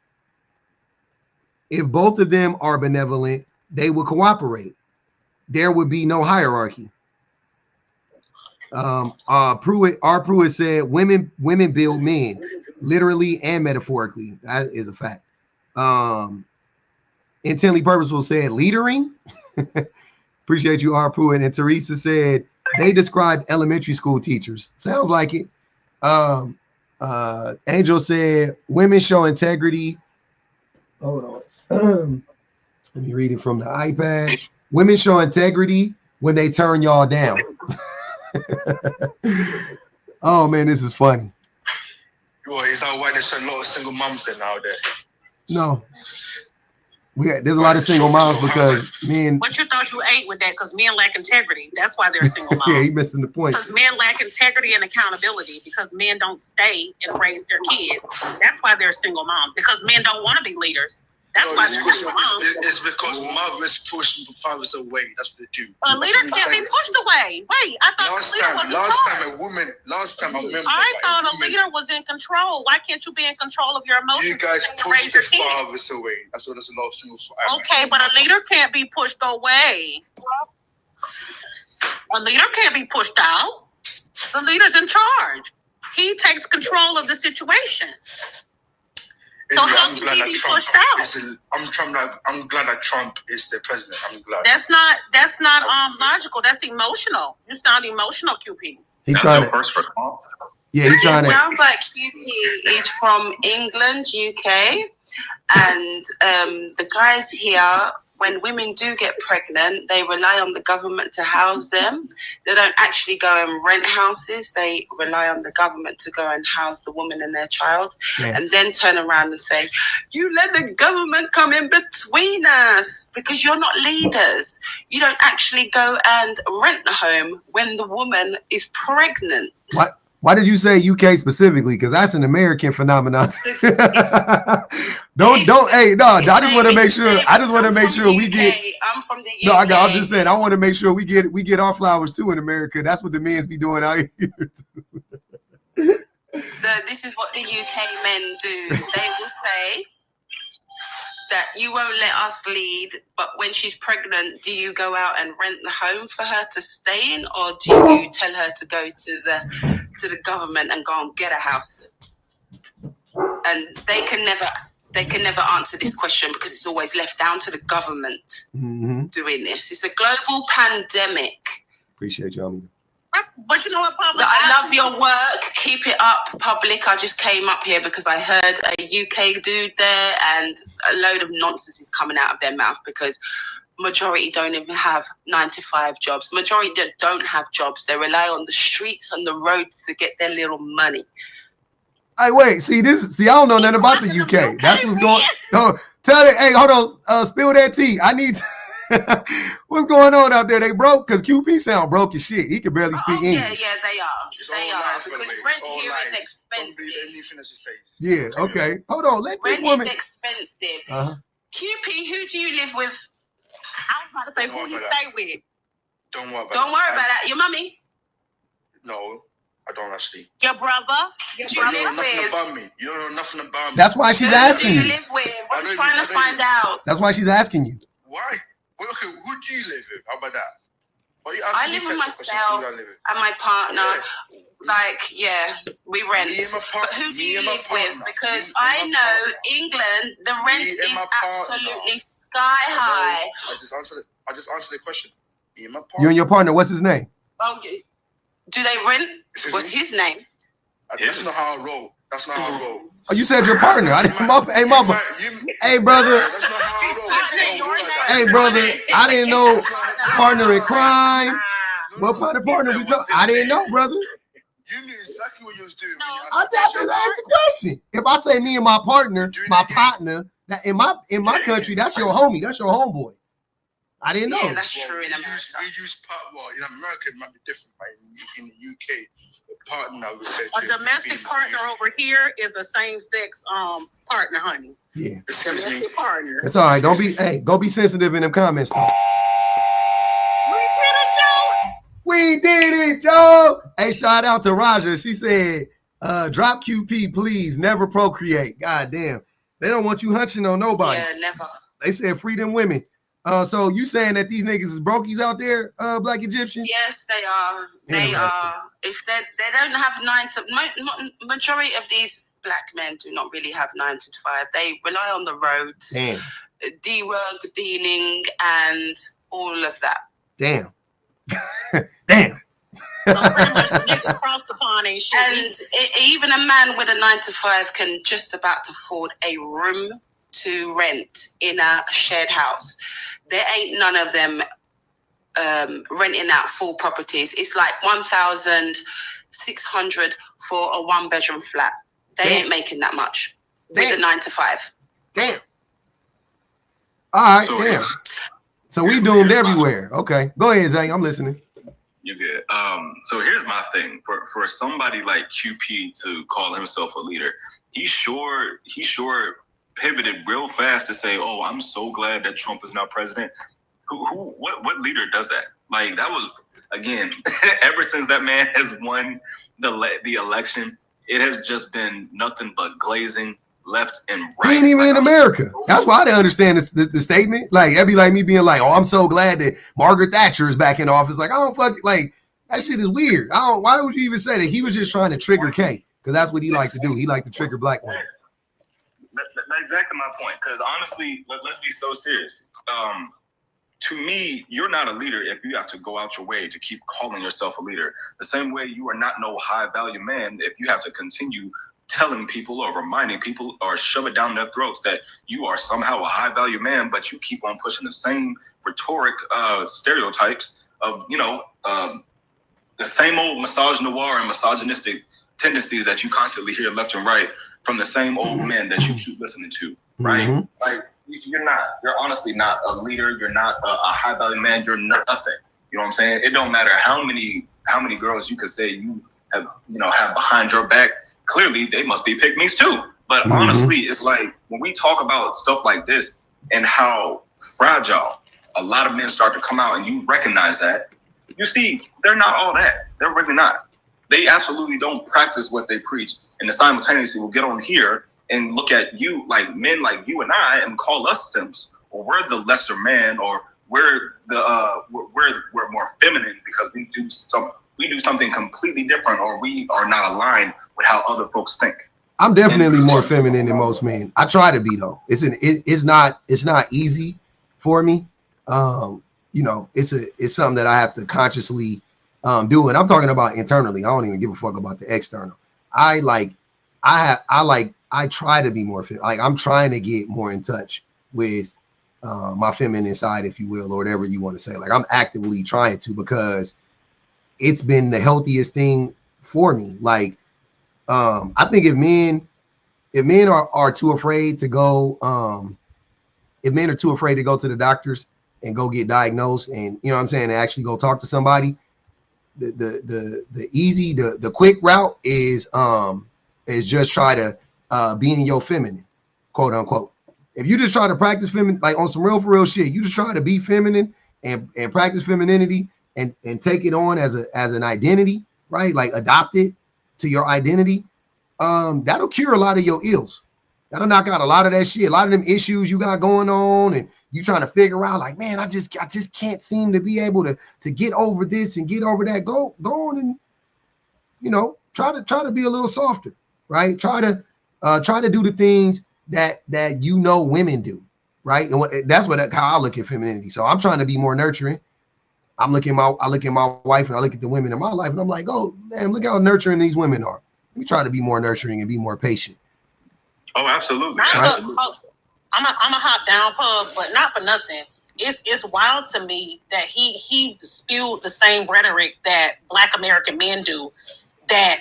If both of them are benevolent, they would cooperate. There would be no hierarchy. Pruitt said, women build men, literally and metaphorically. That is a fact. Intently Purposeful said, leadering. Appreciate you, R. Pruitt. And Teresa said, they described elementary school teachers. Sounds like it. Angel said, women show integrity. Hold on. Let me read it from the iPad. Women show integrity when they turn y'all down. Oh man, this is funny. Well, is that why there's a lot of single moms there nowadays? No. There's a lot of single moms because men. What you thought you ate with that? Because men lack integrity. That's why they're single moms. Yeah, he missing the point. Because men lack integrity and accountability. Because men don't stay and raise their kids. That's why they're single moms. Because men don't want to be leaders. That's why they're single moms. It's because mothers push fathers away. That's what they do. A leader can't be pushed away. Wait, I thought last time I remember. I thought a leader was in control. Why can't you be in control of your emotions? You guys push the fathers away. That's what there's a lot of single. Okay, but a leader can't be pushed away. A leader can't be pushed out. The leader's in charge. He takes control of the situation. So how can he be pushed out? I'm glad that Trump is the president. I'm glad. That's not logical. That's emotional. You sound emotional, QP. That's your first response. Yeah, he's trying to. It sounds like QP is from England, UK, and the guys here, when women do get pregnant, they rely on the government to house them. They don't actually go and rent houses. They rely on the government to go and house the woman and their child, and then turn around and say, you let the government come in between us because you're not leaders. You don't actually go and rent the home when the woman is pregnant. What? Why did you say UK specifically? Because that's an American phenomenon. don't. Hey, no. I just want to make sure. I just want to make sure we get. I'm from the UK. No, I'm just saying. I want to make sure we get our flowers too in America. That's what the men's be doing out here too. So this is what the UK men do. They will say that you won't let us lead, but when she's pregnant, do you go out and rent the home for her to stay in, or do you tell her to go to the government and go and get a house? And they can never answer this question because it's always left down to the government doing this. It's a global pandemic. Appreciate y'all. But you know what, Public? I love your work. Keep it up, Public. I just came up here because I heard a UK dude there, and a load of nonsense is coming out of their mouth because majority don't even have 9-to-5 jobs. The majority that don't have jobs, they rely on the streets and the roads to get their little money. Hey, wait, see, I don't know nothing about the UK. That's what's going on. Tell it, hey, hold on, spill that tea. I need what's going on out there? They broke? Because QP sound broke as shit. He can barely speak English. Yeah, they are. They are. Because rent here is expensive. Yeah, okay. Hold on, let this woman. Rent is expensive. QP, who do you live with? I was about to say who you stay with. Don't worry about that. Your mummy? No, I don't actually. Your brother? Do you live with? About me. You don't know nothing about me. That's why she's asking you. Who do you live with? I'm trying to find out. That's why she's asking you. Why? Well, okay, who do you live with? How about that? I live with myself and my partner. Yeah. Like, yeah, we rent. But who do you live with? Because I know England, the rent is absolutely sky high. I just answered the question. Me and my partner. You and your partner, what's his name? Oh, do they rent? What's his name? That's not how I roll. That's not how I roll. Oh, you said your partner. Hey, mama. Hey, brother. That's not how I roll. Hey, brother. I didn't know partner in crime. What kind of partner we talking? I didn't know, brother. You knew exactly what you was doing. I just asked the question. If I say me and my partner, my partner, that in my country, that's your homie. That's your homeboy. I didn't know. Yeah, that's true in America. We use in America it might be different, right? In the UK, the partner a domestic partner over here is a same-sex partner, honey. Yeah. Domestic partner. It's all right. Go be sensitive in them comments. We did it, Joe. Hey, shout out to Raja. She said, drop QP, please. Never procreate. God damn. They don't want you hunching on nobody. Yeah, never. They said free them women. So you saying that these niggas is brokies out there, Black Egyptian? Yes, they are. They are. If they don't have majority of these Black men do not really have 9 to 5. They rely on the roads, de-work, dealing, and all of that. Damn. Damn. So pretty much niggas across the pond ain't shit. And even a man with a 9 to 5 can just about afford a room to rent in a shared house. There ain't none of them renting out full properties. It's like 1,600 for a 1-bedroom flat. They ain't making that much with a 9 to 5. Damn. All right, damn. So we doomed everywhere. Okay, go ahead, Zay. I'm listening. You're good. So here's my thing. For somebody like QP to call himself a leader, he sure pivoted real fast to say, "Oh, I'm so glad that Trump is now president." What leader does that? Like, that was, again, ever since that man has won the election, it has just been nothing but glazing left and right. He ain't even in America. That's why I didn't understand the statement. Like, it'd be like me being like, "Oh, I'm so glad that Margaret Thatcher is back in office." Like, I don't like that shit is weird. Why would you even say that? He was just trying to trigger K, because that's what he liked to do. He liked to trigger Black women. That's exactly my point. Because honestly, let's be so serious. To me, you're not a leader if you have to go out your way to keep calling yourself a leader. The same way you are not no high value man if you have to continue telling people or reminding people or shove it down their throats that you are somehow a high value man, but you keep on pushing the same rhetoric stereotypes of, the same old misogynoir and misogynistic tendencies that you constantly hear left and right from the same old men that you keep listening to, right? Mm-hmm. Like, you're honestly not a leader. You're not a high value man. You're nothing. You know what I'm saying? It don't matter how many girls you could say you have behind your back. Clearly, they must be pick-me's too. But honestly, it's like when we talk about stuff like this and how fragile a lot of men start to come out and you recognize that, you see, they're not all that. They're really not. They absolutely don't practice what they preach. And simultaneously will get on here and look at you, like men like you and I, and call us simps, or we're the lesser man, or we're more feminine because we do something completely different, or we are not aligned with how other folks think. I'm definitely more feminine than most men. I try to be though. It's not easy for me. It's something that I have to consciously do, and I'm talking about internally. I don't even give a fuck about the external. I try to be more fit. Like, I'm trying to get more in touch with my feminine side, if you will, or whatever you want to say. Like I'm actively trying to, because it's been the healthiest thing for me. Like I think if men are too afraid to go, if men are too afraid to go to the doctors and go get diagnosed, and you know what I'm saying, and actually go talk to somebody, the quick route is just try to be in your feminine, quote unquote. If you just try to practice feminine, like on some real for real shit, you just try to be feminine and practice femininity and take it on as an identity, right? Like adopt it to your identity. That'll cure a lot of your ills. That'll knock out a lot of that shit, a lot of them issues you got going on, and you trying to figure out like, man, I just can't seem to be able to get over this and get over that. Go on and, you know, try to be a little softer, right? Try to do the things that you know women do, right? And how I look at femininity. So I'm trying to be more nurturing. I look at my wife and I look at the women in my life and I'm like, oh man, look how nurturing these women are. Let me try to be more nurturing and be more patient. Oh, absolutely. I'm a hop down pub, but not for nothing. It's wild to me that he spewed the same rhetoric that Black American men do. That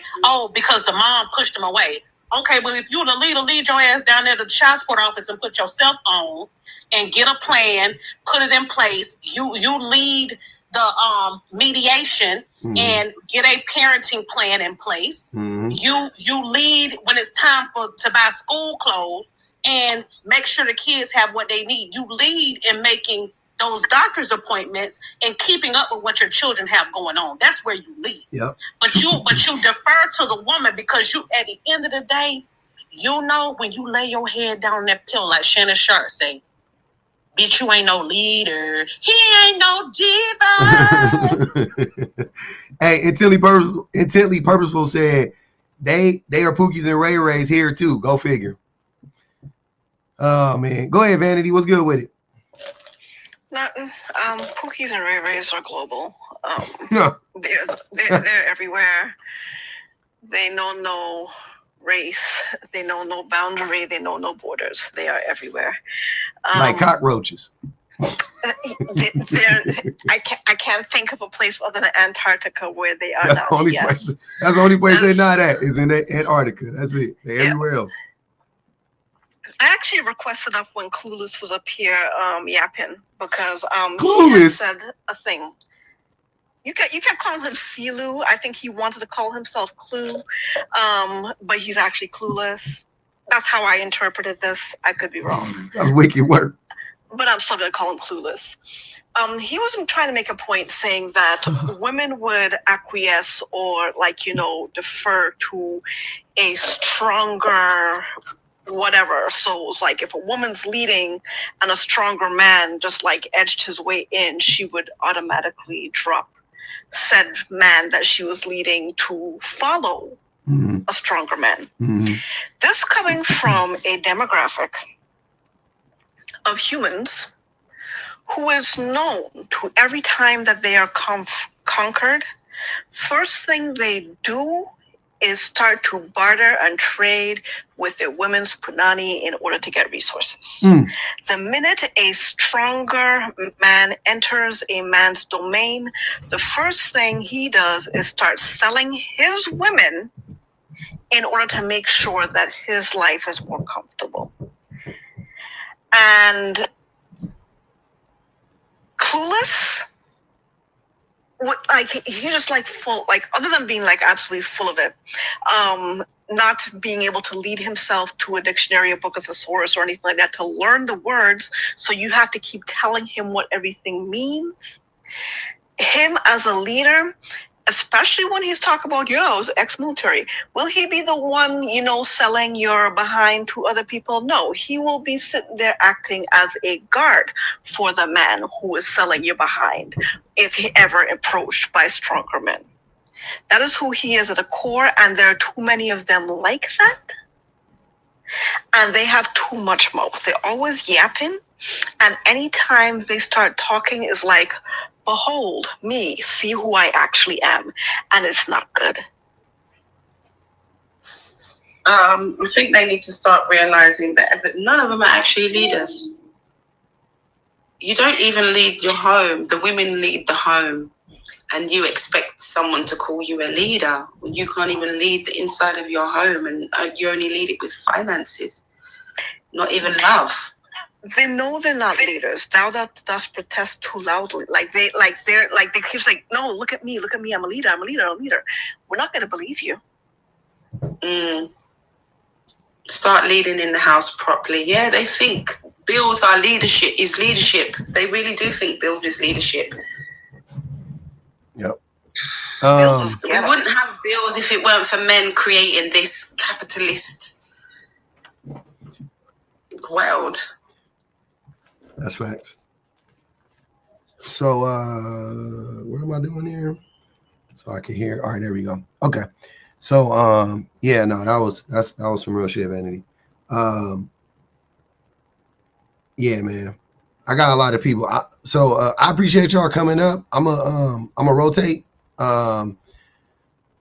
because the mom pushed him away. Okay, but if you're the leader, lead your ass down there to the child support office and put yourself on and get a plan, put it in place. You lead the mediation and get a parenting plan in place. You lead when it's time to buy school clothes and make sure the kids have what they need. You lead in making those doctor's appointments and keeping up with what your children have going on. That's where you lead. Yep. But you defer to the woman because you, at the end of the day, you know, when you lay your head down on that pillow, like Shannon Sharp say, bitch, you ain't no leader. He ain't no diva. Hey, Intently Purposeful said they are Pookies and Ray Rays here too. Go figure. Oh man, go ahead, Vanity. What's good with it? Pookies and Ray Rays are global. No. They're everywhere. They know no race. They know no boundary. They know no borders. They are everywhere. Like cockroaches. I can't think of a place other than Antarctica where they are. That's the only place. That's the only place they're not at, is in Antarctica. That's it. They're everywhere else. I actually requested up when Clueless was up here yapping because Clueless he had said a thing. You kept calling him Silu. I think he wanted to call himself Clue, but he's actually Clueless. That's how I interpreted this. I could be wrong. That's wicked work. But I'm still going to call him Clueless. He was trying to make a point saying that women would acquiesce or, defer to a stronger whatever. So it's like if a woman's leading and a stronger man just edged his way in, she would automatically drop said man that she was leading to follow a stronger man. This coming from a demographic of humans who is known to every time that they are conquered, first thing they do is start to barter and trade with their women's punani in order to get resources. The minute a stronger man enters a man's domain, the first thing he does is start selling his women in order to make sure that his life is more comfortable. And Clueless, he just full, other than being absolutely full of it, not being able to lead himself to a dictionary, a book of thesaurus or anything like that to learn the words, so you have to keep telling him what everything means. Him as a leader, especially when he's talking about, ex-military, will he be the one, selling your behind to other people? No, he will be sitting there acting as a guard for the man who is selling you behind if he ever approached by stronger men. That is who he is at the core, and there are too many of them like that. And they have too much mouth. They're always yapping, and anytime they start talking is like, behold me, see who I actually am. And it's not good. I think they need to start realizing that none of them are actually leaders. you don't even lead your home. The women lead the home. And you expect someone to call you a leader when you can't even lead the inside of your home, and you only lead it with finances, not even love. They know they're not leaders. Now that does protest too loudly. They keep saying, no, look at me, I'm a leader. We're not gonna believe you. Start leading in the house properly. Yeah, they think bills are leadership. They really do think bills is leadership. Yep. We wouldn't have bills if it weren't for men creating this capitalist world. That's facts. So what am I doing here? So I can hear. All right, there we go. Okay. So yeah, no, that was some real shit, Vanity. Yeah, man. I got a lot of people. So I appreciate y'all coming up. I'm a rotate. I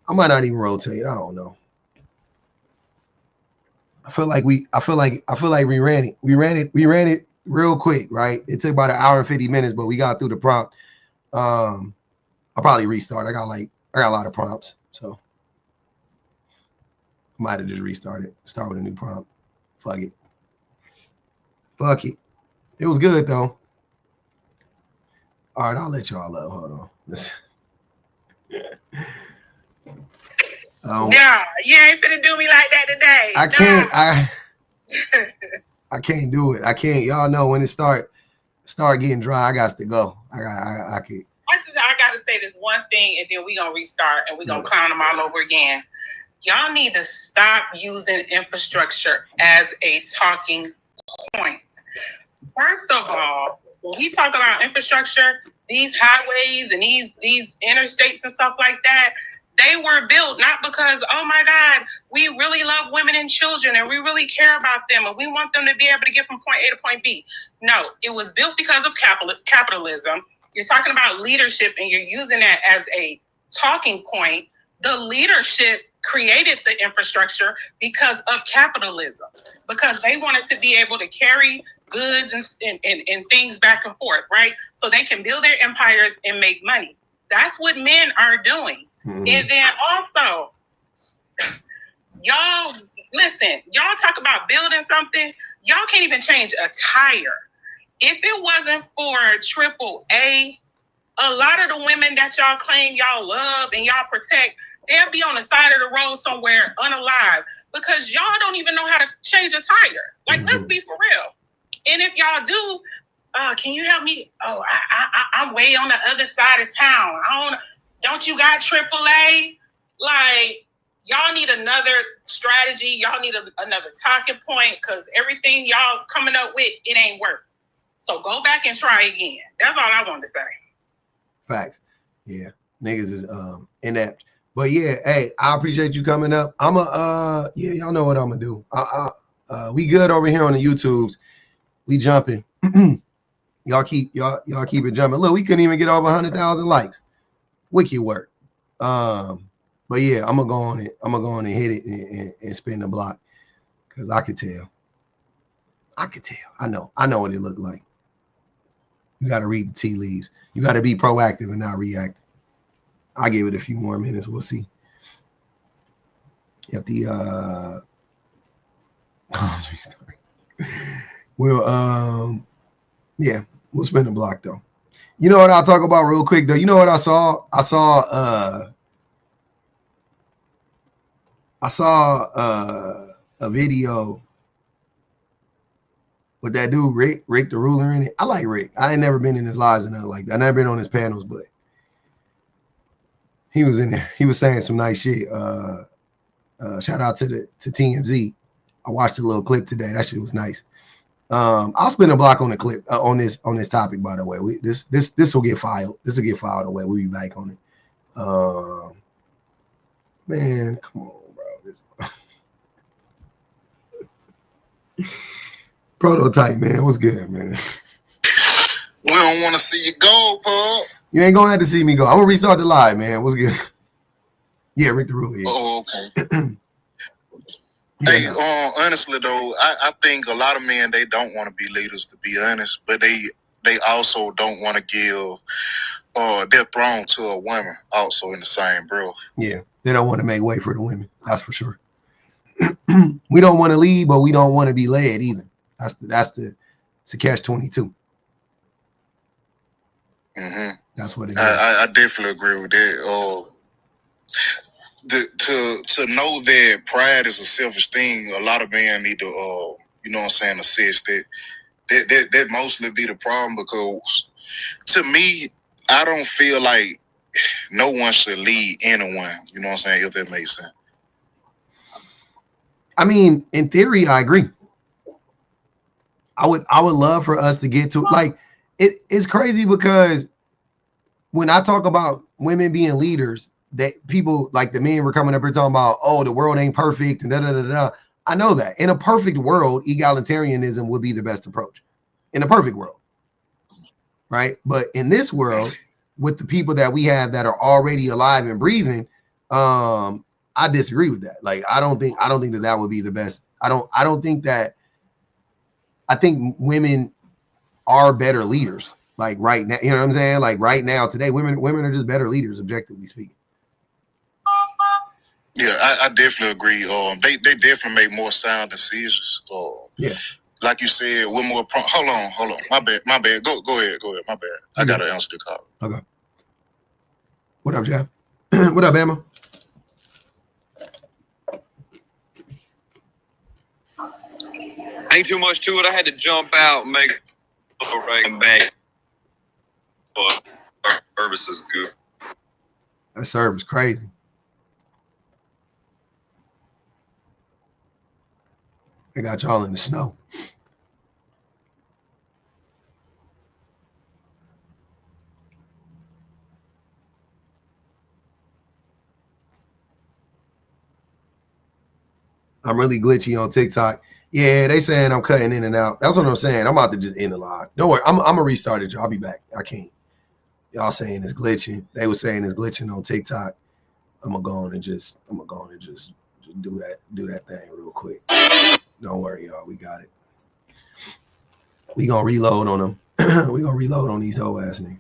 might not even rotate. I don't know. I feel like we ran it. We ran it real quick, right? It took about 1 hour and 50 minutes, but we got through the prompt. I'll probably restart. I got a lot of prompts, so I might have just restarted. Start with a new prompt. Fuck it. It was good though. All right, I'll let y'all up. Hold on. Yeah, you ain't finna do me like that today. I can't do it. I can't. Y'all know when it start getting dry, I got to go. I can't. I gotta say this one thing, and then we gonna restart, and we gonna clown them all over again. Y'all need to stop using infrastructure as a talking point. First of all, when we talk about infrastructure, these highways and these interstates and stuff like that, they were built not because, oh my God, we really love women and children and we really care about them and we want them to be able to get from point A to point B. No, it was built because of capitalism. You're talking about leadership and you're using that as a talking point. The leadership created the infrastructure because of capitalism, because they wanted to be able to carry goods and things back and forth, right? So they can build their empires and make money. That's what men are doing. Mm-hmm. And then also, y'all, listen, y'all talk about building something, y'all can't even change a tire. If it wasn't for AAA, a lot of the women that y'all claim y'all love and y'all protect, they'll be on the side of the road somewhere unalive because y'all don't even know how to change a tire. Like, let's be for real. And if y'all do, can you help me? Oh, I'm way on the other side of town. Don't you got AAA? Like, y'all need another strategy. Y'all need another talking point because everything y'all coming up with, it ain't work. So go back and try again. That's all I wanted to say. Facts. Yeah. Niggas is inept. But yeah, hey, I appreciate you coming up. Yeah, y'all know what I'm gonna do. We good over here on the YouTubes. We jumping. y'all keep it jumping. Look, we couldn't even get over 100,000 likes. Wicked work. But yeah, I'm gonna go on it. I'm gonna go on and hit it and spin the block. Cause I could tell. I know what it looked like. You gotta read the tea leaves. You gotta be proactive and not reactive. I'll give it a few more minutes. We'll see. If the yeah, we'll spin the block though. You know what I'll talk about real quick though? You know what I saw? I saw a video with that dude Rick the Ruler in it. I like Rick. I ain't never been in his lives and nothing like that. I never been on his panels, but he was in there. He was saying some nice shit. Shout out to TMZ. I watched a little clip today. That shit was nice. I'll spin a block on the clip on this topic. By the way, this will get filed. This will get filed away. We'll be back on it. Man, come on, bro. Prototype, man. What's good, man? We don't want to see you go, bro. You ain't gonna have to see me go. I'm gonna restart the live, man. What's good? Yeah, Rick the Ruler. Yeah. Oh, okay. Hey, honestly though, I think a lot of men, they don't want to be leaders, to be honest, but they they also don't want to give their throne to a woman also in the same breath. Yeah, they don't want to make way for the women. That's for sure. We don't want to lead, but we don't want to be led either. It's a catch-22. Mm-hmm. That's what it is. I definitely agree with that. To know that pride is a selfish thing, a lot of men need to, you know what I'm saying, assess that mostly be the problem, because to me, I don't feel like no one should lead anyone. You know what I'm saying? If that makes sense. I mean, in theory, I agree. I would love for us to get to like it's crazy because when I talk about women being leaders, that people like the men were coming up here talking about, oh, the world ain't perfect and da da da da. I know that in a perfect world, egalitarianism would be the best approach. In a perfect world, right? But in this world, with the people that we have that are already alive and breathing, I disagree with that. Like, I don't think that would be the best. I don't think that. I think women are better leaders. Like right now, you know what I'm saying? Like right now, today, women are just better leaders, objectively speaking. Yeah, I definitely agree. They definitely make more sound decisions. Yeah. Like you said, we're more. Hold on. My bad. Go ahead. My bad. I gotta answer the call. Okay. What up, Jeff? What up, Emma? Ain't too much to it. I had to jump out and make a right back. Service is good. That service crazy. They got y'all in the snow. I'm really glitchy on TikTok. Yeah, they saying I'm cutting in and out. That's what I'm saying. I'm about to just end the live. Don't worry. I'm gonna restart it. I'll be back. I can't. Y'all saying it's glitching. They were saying it's glitching on TikTok. I'm gonna go on and just do that thing real quick. Don't worry, y'all. We got it. We gonna reload on them. We gonna reload on these whole ass niggas.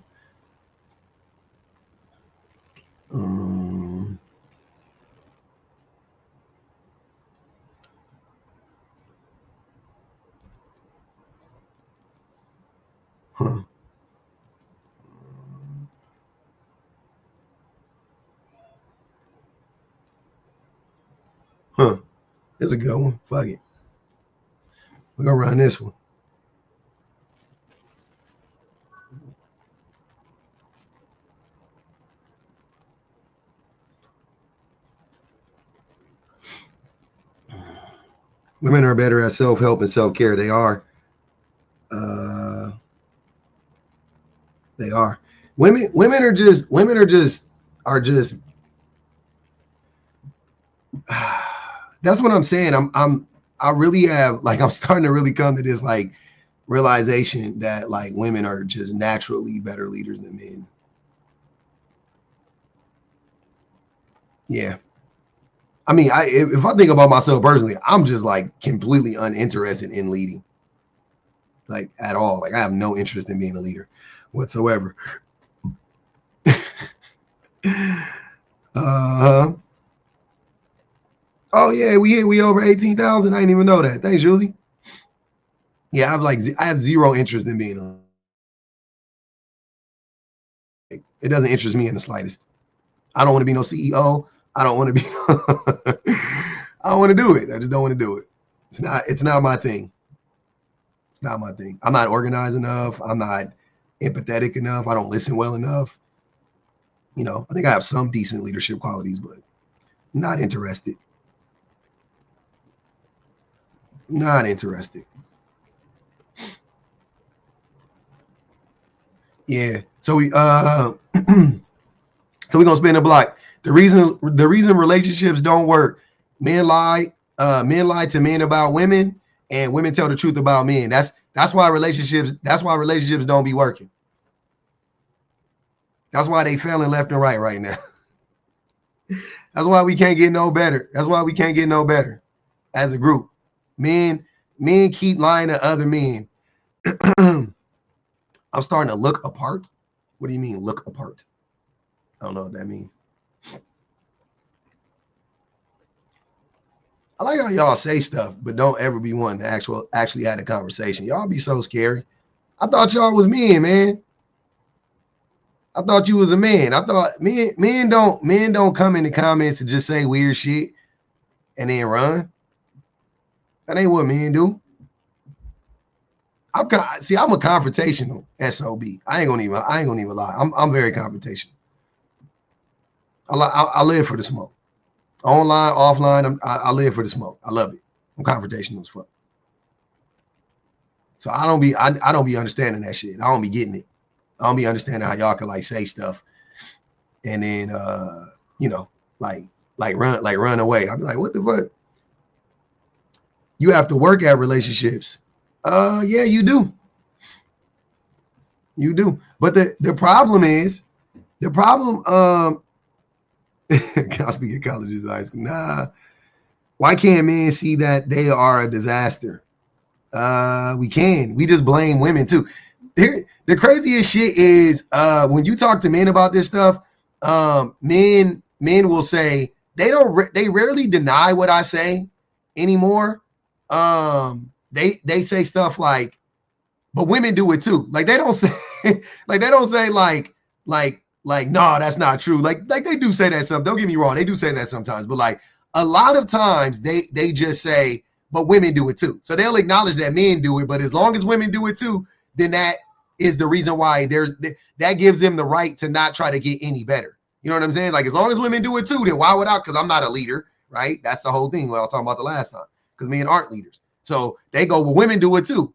Huh. Huh. It's a good one. Fuck it. We're gonna run this one. Women are better at self-help and self-care. They are. They are. Women are just. That's what I'm saying. I really have like I'm starting to really come to this like realization that like women are just naturally better leaders than men. Yeah. I mean, if I think about myself personally, I'm just like completely uninterested in leading. Like at all. Like I have no interest in being a leader whatsoever. Oh yeah, we over 18,000. I didn't even know that. Thanks, Julie. Yeah, I have zero interest in being a. It doesn't interest me in the slightest. I don't want to be no CEO. I don't want to be. I don't want to do it. I just don't want to do it. It's not my thing. It's not my thing. I'm not organized enough. I'm not empathetic enough. I don't listen well enough. You know, I think I have some decent leadership qualities, but not interested. Not interested. Yeah. So we're gonna spin the block. The reason relationships don't work, men lie to men about women, and women tell the truth about men. That's why relationships don't be working. That's why they failing left and right now. That's why we can't get no better. That's why we can't get no better as a group. Men keep lying to other men. I'm starting to look apart. What do you mean look apart? I don't know what that means. I like how y'all say stuff, but don't ever be one to actually have a conversation. Y'all be so scary. I thought y'all was men, man. I thought you was a man. I thought men don't come in the comments to just say weird shit and then run. That ain't what men do. I'm a confrontational SOB. I ain't gonna even lie. I'm very confrontational. I live for the smoke. Online, offline, I live for the smoke. I love it. I'm confrontational as fuck. So I don't be understanding that shit. I don't be getting it. I don't be understanding how y'all can like say stuff and then run away. I'll be like, what the fuck? You have to work at relationships. Yeah, you do. You do. But the problem I'll speak at colleges, high school. Nah. Why can't men see that they are a disaster? We can. We just blame women too. The craziest shit is when you talk to men about this stuff, men will say they rarely deny what I say anymore. They say stuff like, but women do it too. Like they don't say like, no, that's not true. Like they do say that some. Don't get me wrong, they do say that sometimes, but like a lot of times they just say, but women do it too. So they'll acknowledge that men do it, but as long as women do it too, then that is the reason why that gives them the right to not try to get any better. You know what I'm saying? Like as long as women do it too, then why would I? Because I'm not a leader, right? That's the whole thing what I was talking about the last time. Because men aren't leaders. So they go, well, women do it too.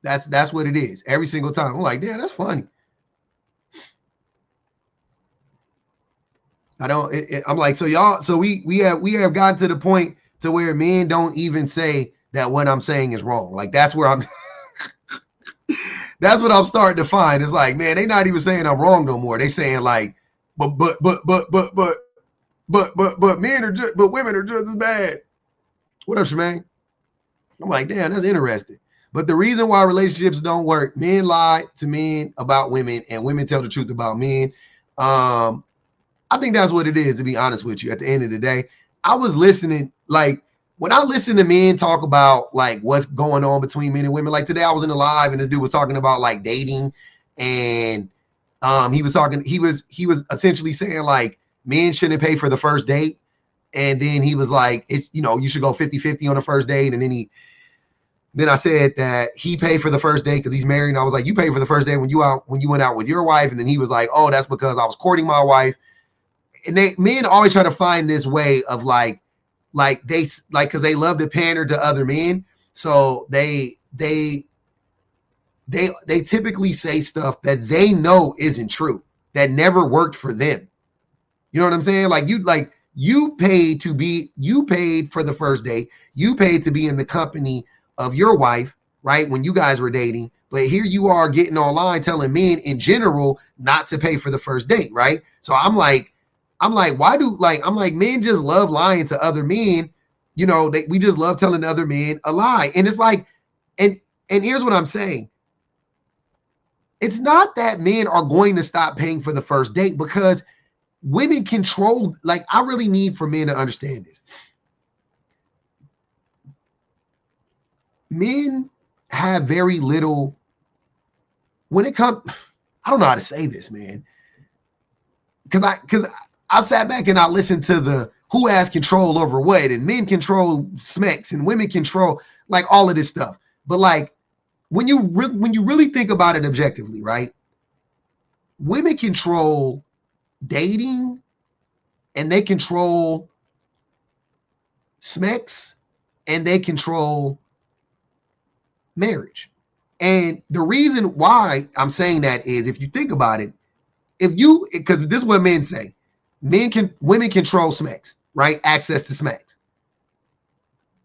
That's what it is every single time. I'm like, yeah, that's funny. I'm like, so y'all, so we have gotten to the point to where men don't even say that what I'm saying is wrong. Like that's where that's what I'm starting to find. It's like, man, they not even saying I'm wrong no more. They saying like, but women are just as bad. What up, Shemaine? I'm like, damn, that's interesting. But the reason why relationships don't work, men lie to men about women and women tell the truth about men. I think that's what it is, to be honest with you. At the end of the day, I was listening, like when I listen to men talk about like what's going on between men and women, like today I was in a live and this dude was talking about like dating and he was essentially saying like men shouldn't pay for the first date. And then he was like, it's, you should go 50-50 on the first date. And then I said that he paid for the first date because he's married. And I was like, you paid for the first date when you went out with your wife. And then he was like, oh, that's because I was courting my wife. And men always try to find this way of because they love to pander to other men. So they typically say stuff that they know isn't true, that never worked for them. You know what I'm saying? You paid for the first date. You paid to be in the company of your wife, right? When you guys were dating, but here you are getting online telling men in general not to pay for the first date, right? So I'm like, men just love lying to other men. We just love telling other men a lie. And it's like, and here's what I'm saying. It's not that men are going to stop paying for the first date because women control, I really need for men to understand this. Men have very little when it comes. I don't know how to say this, man. Because I sat back and I listened to the who has control over what, and men control smecks and women control all of this stuff. But when you really think about it objectively, right? Women control dating and they control smecks and they control marriage. And the reason why I'm saying that is, if you think about it, because this is what men say, women control smecks, right? Access to smecks.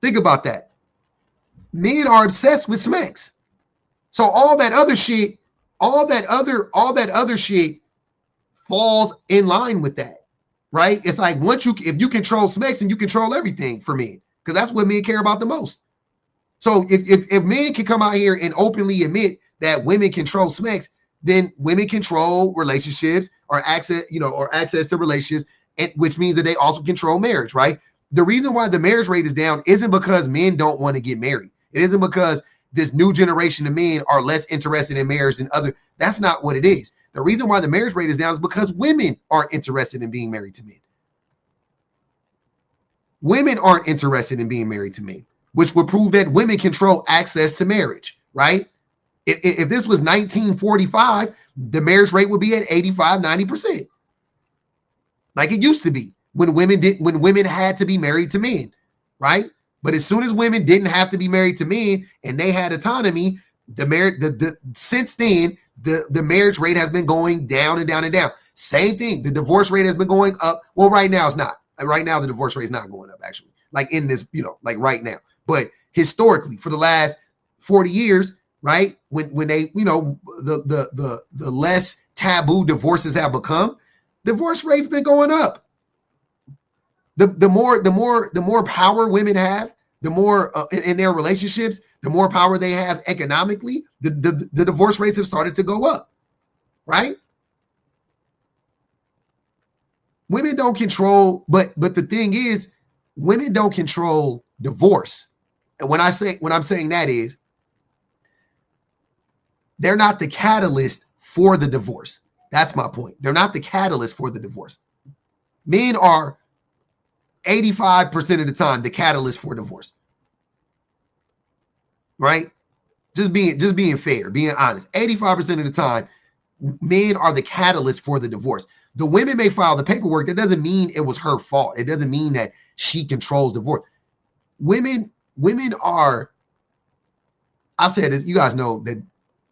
Think about that. Men are obsessed with smecks. So all that other shit falls in line with that, right? It's like if you control smecks, and you control everything for men, because that's what men care about the most. So if men can come out here and openly admit that women control sex, then women control relationships or access to relationships, and which means that they also control marriage, right? The reason why the marriage rate is down isn't because men don't want to get married. It isn't because this new generation of men are less interested in marriage than other. That's not what it is. The reason why the marriage rate is down is because women aren't interested in being married to men. Women aren't interested in being married to men, which would prove that women control access to marriage, right? If this was 1945, the marriage rate would be at 85, 90%. Like it used to be when women had to be married to men, right? But as soon as women didn't have to be married to men and they had autonomy, since then, the marriage rate has been going down and down and down. Same thing. The divorce rate has been going up. Well, right now it's not. Right now, the divorce rate is not going up, actually, like in this, like right now. But historically, for the last 40 years, right, when they, the less taboo divorces have become, divorce rate's been going up. The more power women have, the more in their relationships, the more power they have economically, the divorce rates have started to go up, right? Women don't control, but the thing is, women don't control divorce. And when I'm saying that is, they're not the catalyst for the divorce. That's my point. They're not the catalyst for the divorce. Men are 85% of the time the catalyst for divorce. Right? Just being fair, being honest. 85% of the time, men are the catalyst for the divorce. The women may file the paperwork. That doesn't mean it was her fault. It doesn't mean that she controls divorce. Women are, I've said this, you guys know that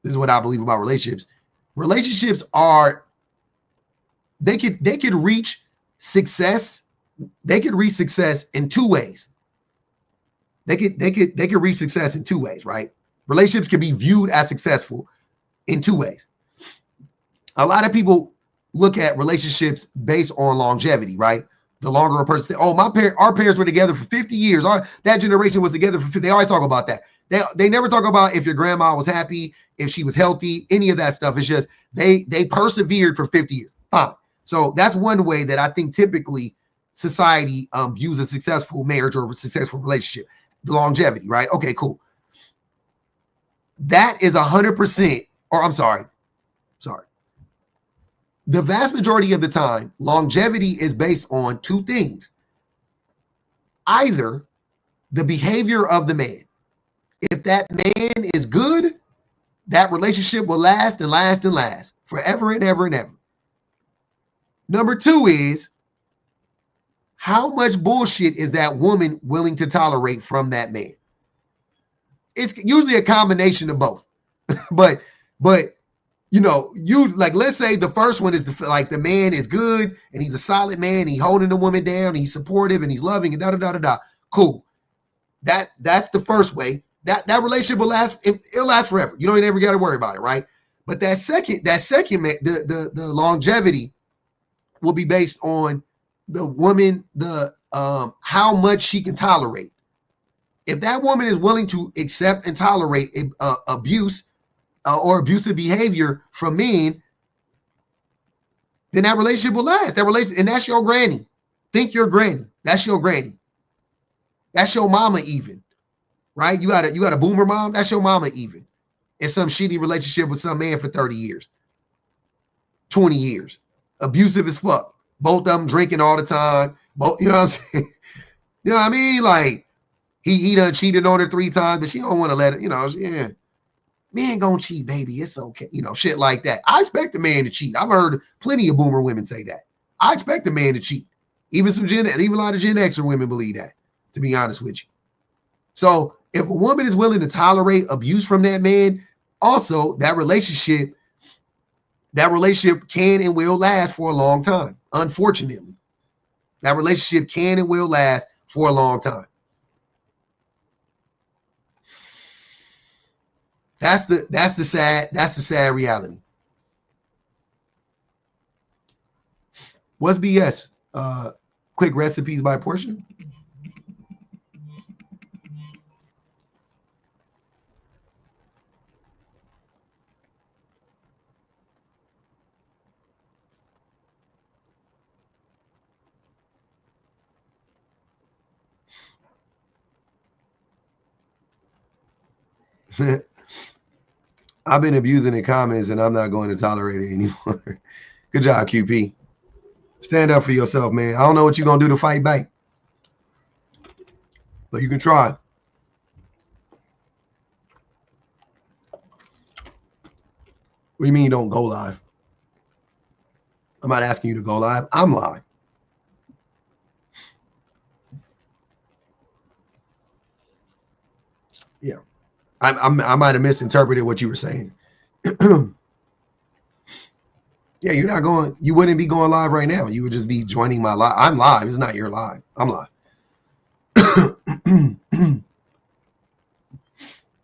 this is what I believe about relationships. Relationships are, they could reach success. They could reach success in two ways. They could reach success in two ways, right? Relationships can be viewed as successful in two ways. A lot of people look at relationships based on longevity, right? The longer a person, our parents were together for 50 years. That generation was together for 50. They always talk about that. They never talk about if your grandma was happy, if she was healthy, any of that stuff. It's just they persevered for 50 years. Fine. So that's one way that I think typically society views a successful marriage or a successful relationship. The longevity, right? Okay, cool. That is 100%, or I'm sorry. The vast majority of the time, longevity is based on two things. Either the behavior of the man. If that man is good, that relationship will last and last and last forever and ever and ever. Number two is, how much bullshit is that woman willing to tolerate from that man? It's usually a combination of both. but let's say the first one is the man is good and he's a solid man. He's holding the woman down. He's supportive and he's loving and da. Cool. That's the first way. That relationship will last. It'll last forever. You don't ever got to worry about it, right? But that second, the longevity will be based on the woman, how much she can tolerate. If that woman is willing to accept and tolerate abuse or abusive behavior from men, then that relationship will last. And that's your granny. Think your granny. That's your granny. That's your mama even, right? You got a boomer mom. That's your mama even. In some shitty relationship with some man for 30 years, 20 years, abusive as fuck. Both of them drinking all the time. Both, you know what I'm saying? You know what I mean? Like he done cheated on her 3 times, but she don't want to let it. Yeah. Man gonna cheat, baby. It's okay. Shit like that. I expect a man to cheat. I've heard plenty of boomer women say that. I expect a man to cheat. Even a lot of Gen Xer women believe that, to be honest with you. So if a woman is willing to tolerate abuse from that man, also that relationship can and will last for a long time. Unfortunately, that relationship can and will last for a long time. That's the sad reality. What's BS? Quick recipes by portion. I've been abusing the comments and I'm not going to tolerate it anymore. Good job, QP. Stand up for yourself, man. I don't know what you're going to do to fight back, but you can try. What do you mean you don't go live? I'm not asking you to go live. I'm live. Yeah. I might have misinterpreted what you were saying. Yeah, you're not going, you wouldn't be going live right now. You would just be joining my live. I'm live. It's not your live. I'm live.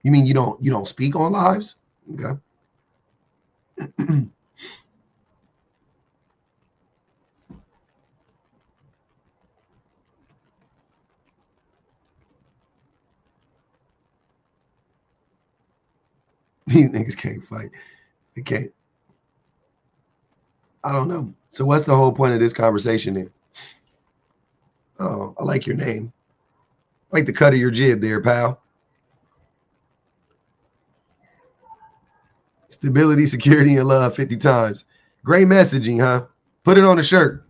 You mean you don't speak on lives? Okay. These niggas can't fight. They can't. I don't know. So what's the whole point of this conversation then? Oh, I like your name. I like the cut of your jib there, pal. Stability, security, and love 50 times. Great messaging, huh? Put it on a shirt.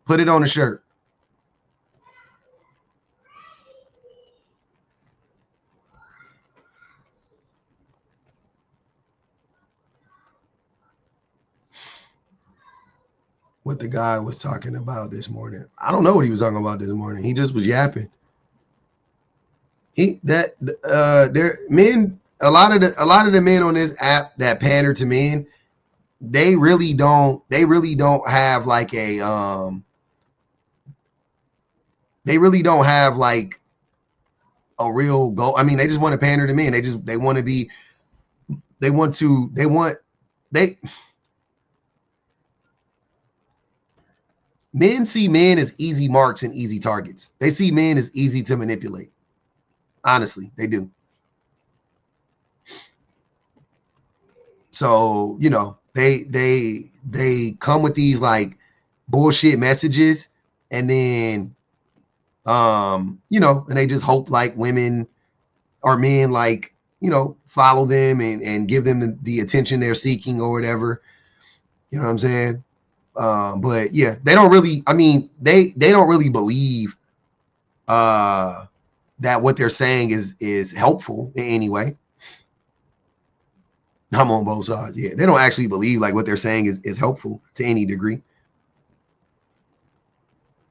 Put it on a shirt. What the guy was talking about this morning. I don't know what he was talking about this morning. He just was yapping. There men, a lot of the men on this app that pander to men, they really don't have like a they really don't have like a real goal. I mean, they just want to pander to men. Men see men as easy marks and easy targets. They see men as easy to manipulate. Honestly, they do. So, you know, they come with these like bullshit messages and then you know, and they just hope like women or men like, you know, follow them and give them the attention they're seeking or whatever. You know what I'm saying? But yeah, they don't really, I mean, they don't really believe that what they're saying is helpful in any way. I'm on both sides. Yeah, they don't actually believe like what they're saying is helpful to any degree.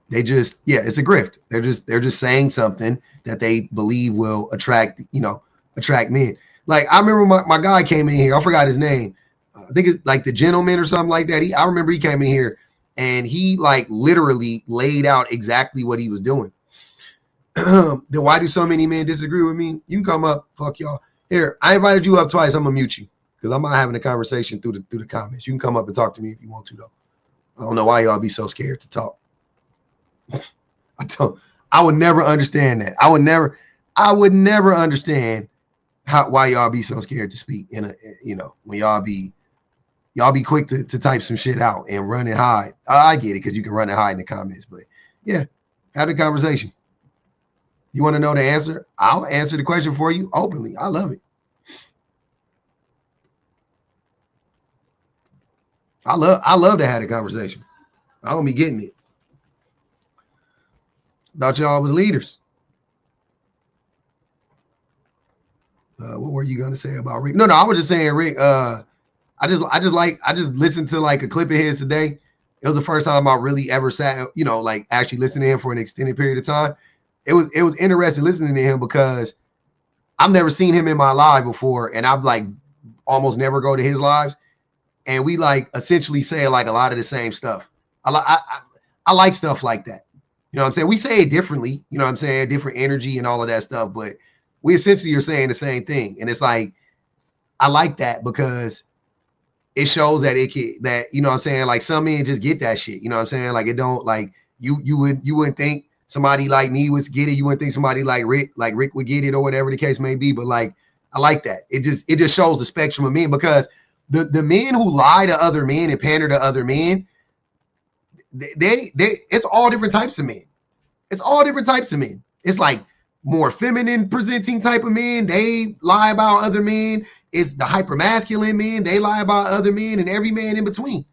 They just, yeah, it's a grift. They're just saying something that they believe will attract men. Like I remember my guy came in here. I forgot his name. I think it's like the gentleman or something like that. I remember he came in here and he like literally laid out exactly what he was doing. Then why do so many men disagree with me? You can come up, fuck y'all. Here, I invited you up twice. I'm gonna mute you because I'm not having a conversation through the comments. You can come up and talk to me if you want to, though. I don't know why y'all be so scared to talk. I would never understand that. I would never understand why y'all be so scared to speak in a, you know, when y'all be quick to type some shit out and run and hide. I get it because you can run and hide in the comments, but yeah, have the conversation. You want to know the answer? I'll answer the question for you openly. I love it. I love to have the conversation. I don't be getting it. Thought y'all was leaders. What were you gonna say about Rick? No, I was just saying, Rick. I just listened to like a clip of his today. It was the first time I really ever sat, you know, like actually listening to him for an extended period of time. It was interesting listening to him because I've never seen him in my live before, and I've like almost never go to his lives, and we like essentially say like a lot of the same stuff. I like stuff like that. You know what I'm saying? We say it differently, you know what I'm saying? Different energy and all of that stuff, but we essentially are saying the same thing. And it's like, I like that because it shows that you know what I'm saying? Like some men just get that shit. You know what I'm saying? Like it don't like you wouldn't think somebody like me would get it. You wouldn't think somebody like Rick would get it or whatever the case may be. But like, I like that. It just shows the spectrum of men because the men who lie to other men and pander to other men, it's all different types of men. It's all different types of men. It's like more feminine presenting type of men, they lie about other men. It's the hypermasculine men, they lie about other men, and every man in between.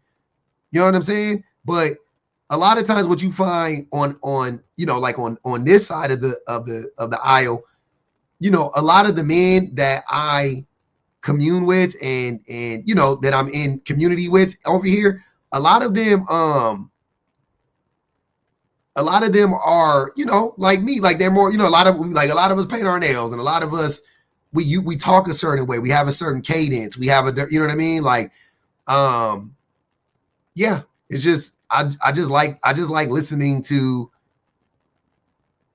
You know what I'm saying? But a lot of times what you find on you know, like on this side of the aisle, you know, a lot of the men that I commune with and you know, that I'm in community with over here, a lot of them are, you know, like me, like they're more, you know, a lot of us paint our nails, and a lot of us we talk a certain way, we have a certain cadence, we have a, you know what I mean, like yeah, it's just I just like listening to,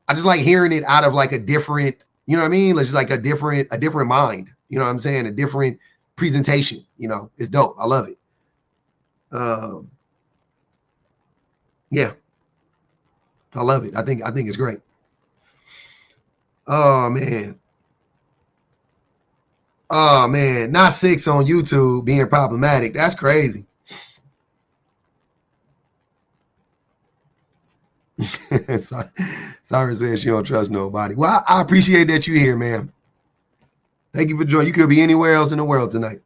I just like hearing it out of like a different, you know what I mean, it's just like a different mind, you know what I'm saying, a different presentation, you know. It's dope. I love it. Yeah, I love it. I think it's great. Oh man, not 6 on YouTube being problematic. That's crazy. Sorry says she don't trust nobody. Well, I appreciate that you're here, man. Thank you for joining. You could be anywhere else in the world tonight.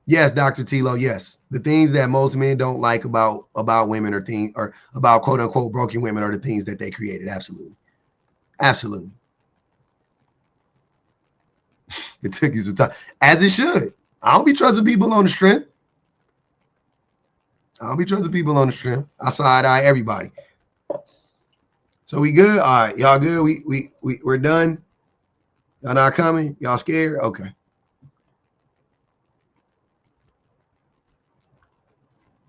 Yes, Dr. Tilo, yes. The things that most men don't like about women or about quote unquote broken women are the things that they created. Absolutely. Absolutely. It took you some time. As it should. I don't be trusting people on the strength. I side eye everybody. So we good? All right, y'all good? We're done. Y'all not coming? Y'all scared? Okay.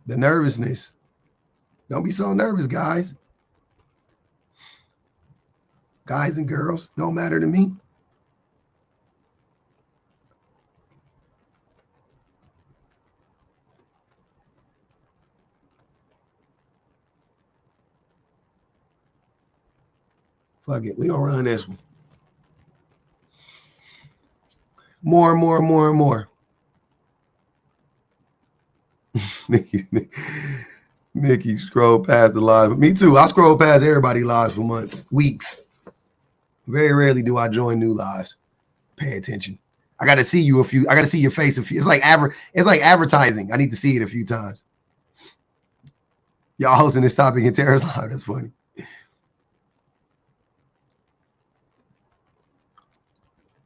The nervousness. Don't be so nervous, guys. Guys and girls, don't matter to me. Fuck it. We gonna run this one. More. Nikki scrolled past the live. Me too. I scroll past everybody's lives for months, weeks. Very rarely do I join new lives. Pay attention. I got to see you I got to see your face a few. It's like advertising. I need to see it a few times. Y'all hosting this topic in Tara's live. That's funny.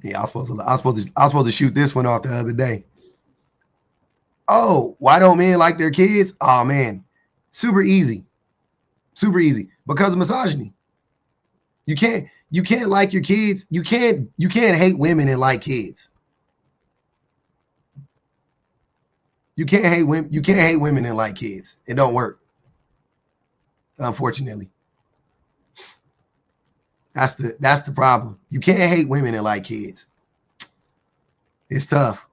Yeah, I was supposed to shoot this one off the other day. Oh, why don't men like their kids? Oh man, super easy. Because of misogyny. You can't like your kids. You can't hate women and like kids. You can't hate women and like kids. It don't work. Unfortunately. That's the problem. You can't hate women and like kids. It's tough.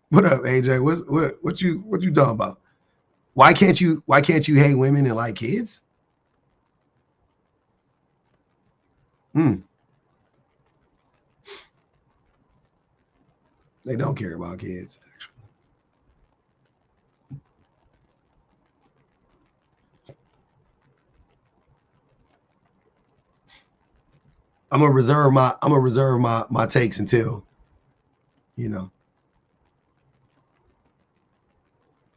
What up, AJ? What you talking about? Why can't you hate women and like kids? They don't care about kids, actually. I'm gonna reserve my takes until, you know.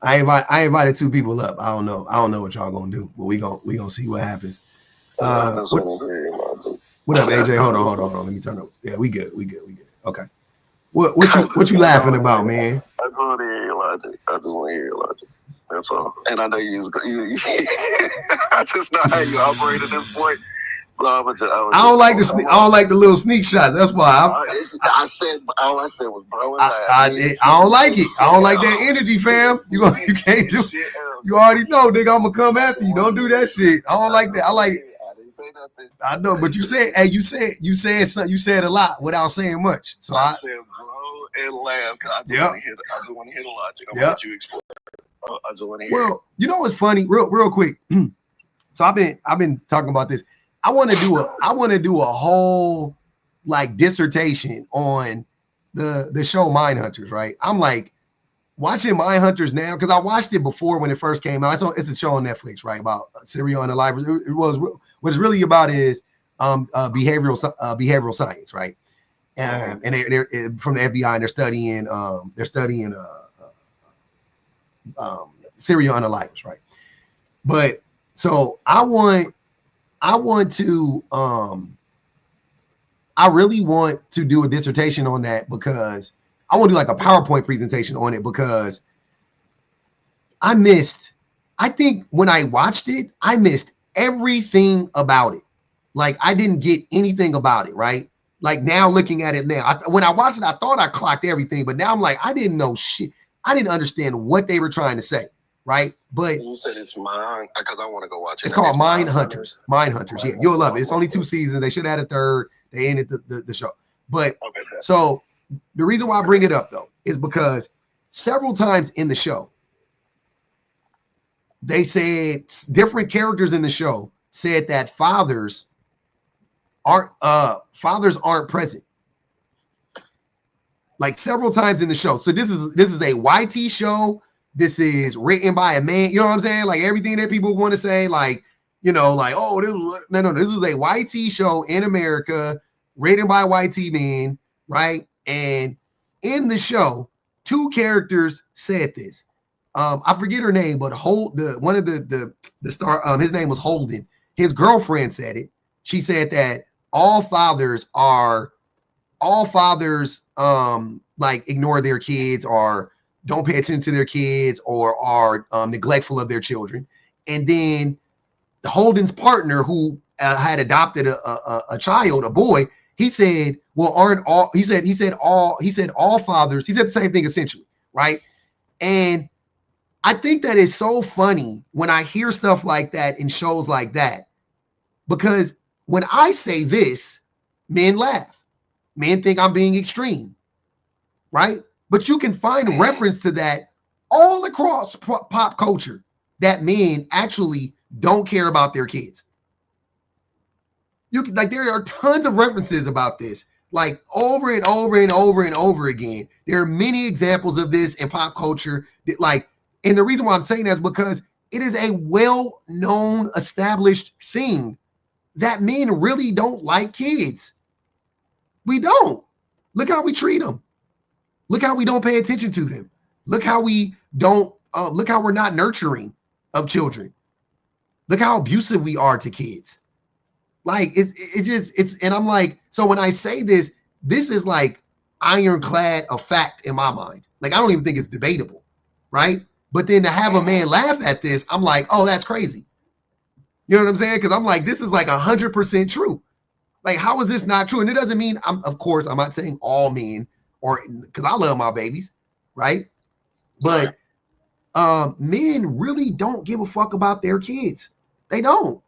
I invited 2 people up. I don't know what y'all gonna do, but we gonna see what happens. What up, AJ? Hold on. Let me turn up. Yeah, we good. Okay. What you laughing about, man? I just want to hear your logic. That's all. And I know you I just know how you operate at this point. So I don't like the little sneak shots. That's why all I said was bro. I don't like it. I don't like that energy, fam. You can't do. You already know, nigga. I'm gonna come after you. Don't do that shit. I don't like that. I didn't say nothing. I know, but you said something. You said a lot without saying much. So I said bro and laugh because I just want to hear the logic. I'm gonna let you explain. I just want to hear. Well, you know what's funny, real quick. So I've been talking about this. I want to do a whole like dissertation on the show Mindhunters, right? I'm like watching Mindhunters now, because I watched it before when it first came out. It's a show on Netflix, right, about serial unalivers. What it's really about is behavioral science, right? And they're from the FBI, and they're studying serial unalivers, right? But so I really want to do a dissertation on that, because I want to do like a PowerPoint presentation on it, because I think when I watched it, I missed everything about it. Like, I didn't get anything about it, right? Like, now looking at it now, when I watched it, I thought I clocked everything, but now I'm like, I didn't know shit. I didn't understand what they were trying to say, right? But you said it's mine, because I want to go watch it. It's called Mindhunters. Mindhunters, yeah, you'll love it. It's only 2 seasons. They should have had a third. They ended the show. But so the reason why I bring it up, though, is because several times in the show, they said, different characters in the show said that fathers aren't present. Like, several times in the show. So this is a YT show. This is written by a man. You know what I'm saying? Like, everything that people want to say, like, you know, like, oh, this is a YT show in America, written by YT men, right? And in the show, 2 characters said this. I forget her name, but one of the star, his name was Holden. His girlfriend said it. She said that all fathers like ignore their kids, or don't pay attention to their kids, or are neglectful of their children. And then Holden's partner, who had adopted a child, a boy, he said, well, aren't all, he said all fathers, he said the same thing essentially, right? And I think that is so funny when I hear stuff like that in shows like that, because when I say this, men laugh. Men think I'm being extreme, right? But you can find reference to that all across pop culture, that men actually don't care about their kids. There are tons of references about this, like over and over and over and over again. There are many examples of this in pop culture. And the reason why I'm saying that is because it is a well-known, established thing that men really don't like kids. We don't. Look how we treat them. Look how we don't pay attention to them. Look how we don't. Look how we're not nurturing of children. Look how abusive we are to kids. Like, and I'm like, so when I say this is like ironclad a fact in my mind. Like, I don't even think it's debatable, right? But then to have a man laugh at this, I'm like, oh, that's crazy. You know what I'm saying? Because I'm like, this is like 100% true. Like, how is this not true? And it doesn't mean, of course, I'm not saying all men, or because I love my babies, right? But men really don't give a fuck about their kids. They don't.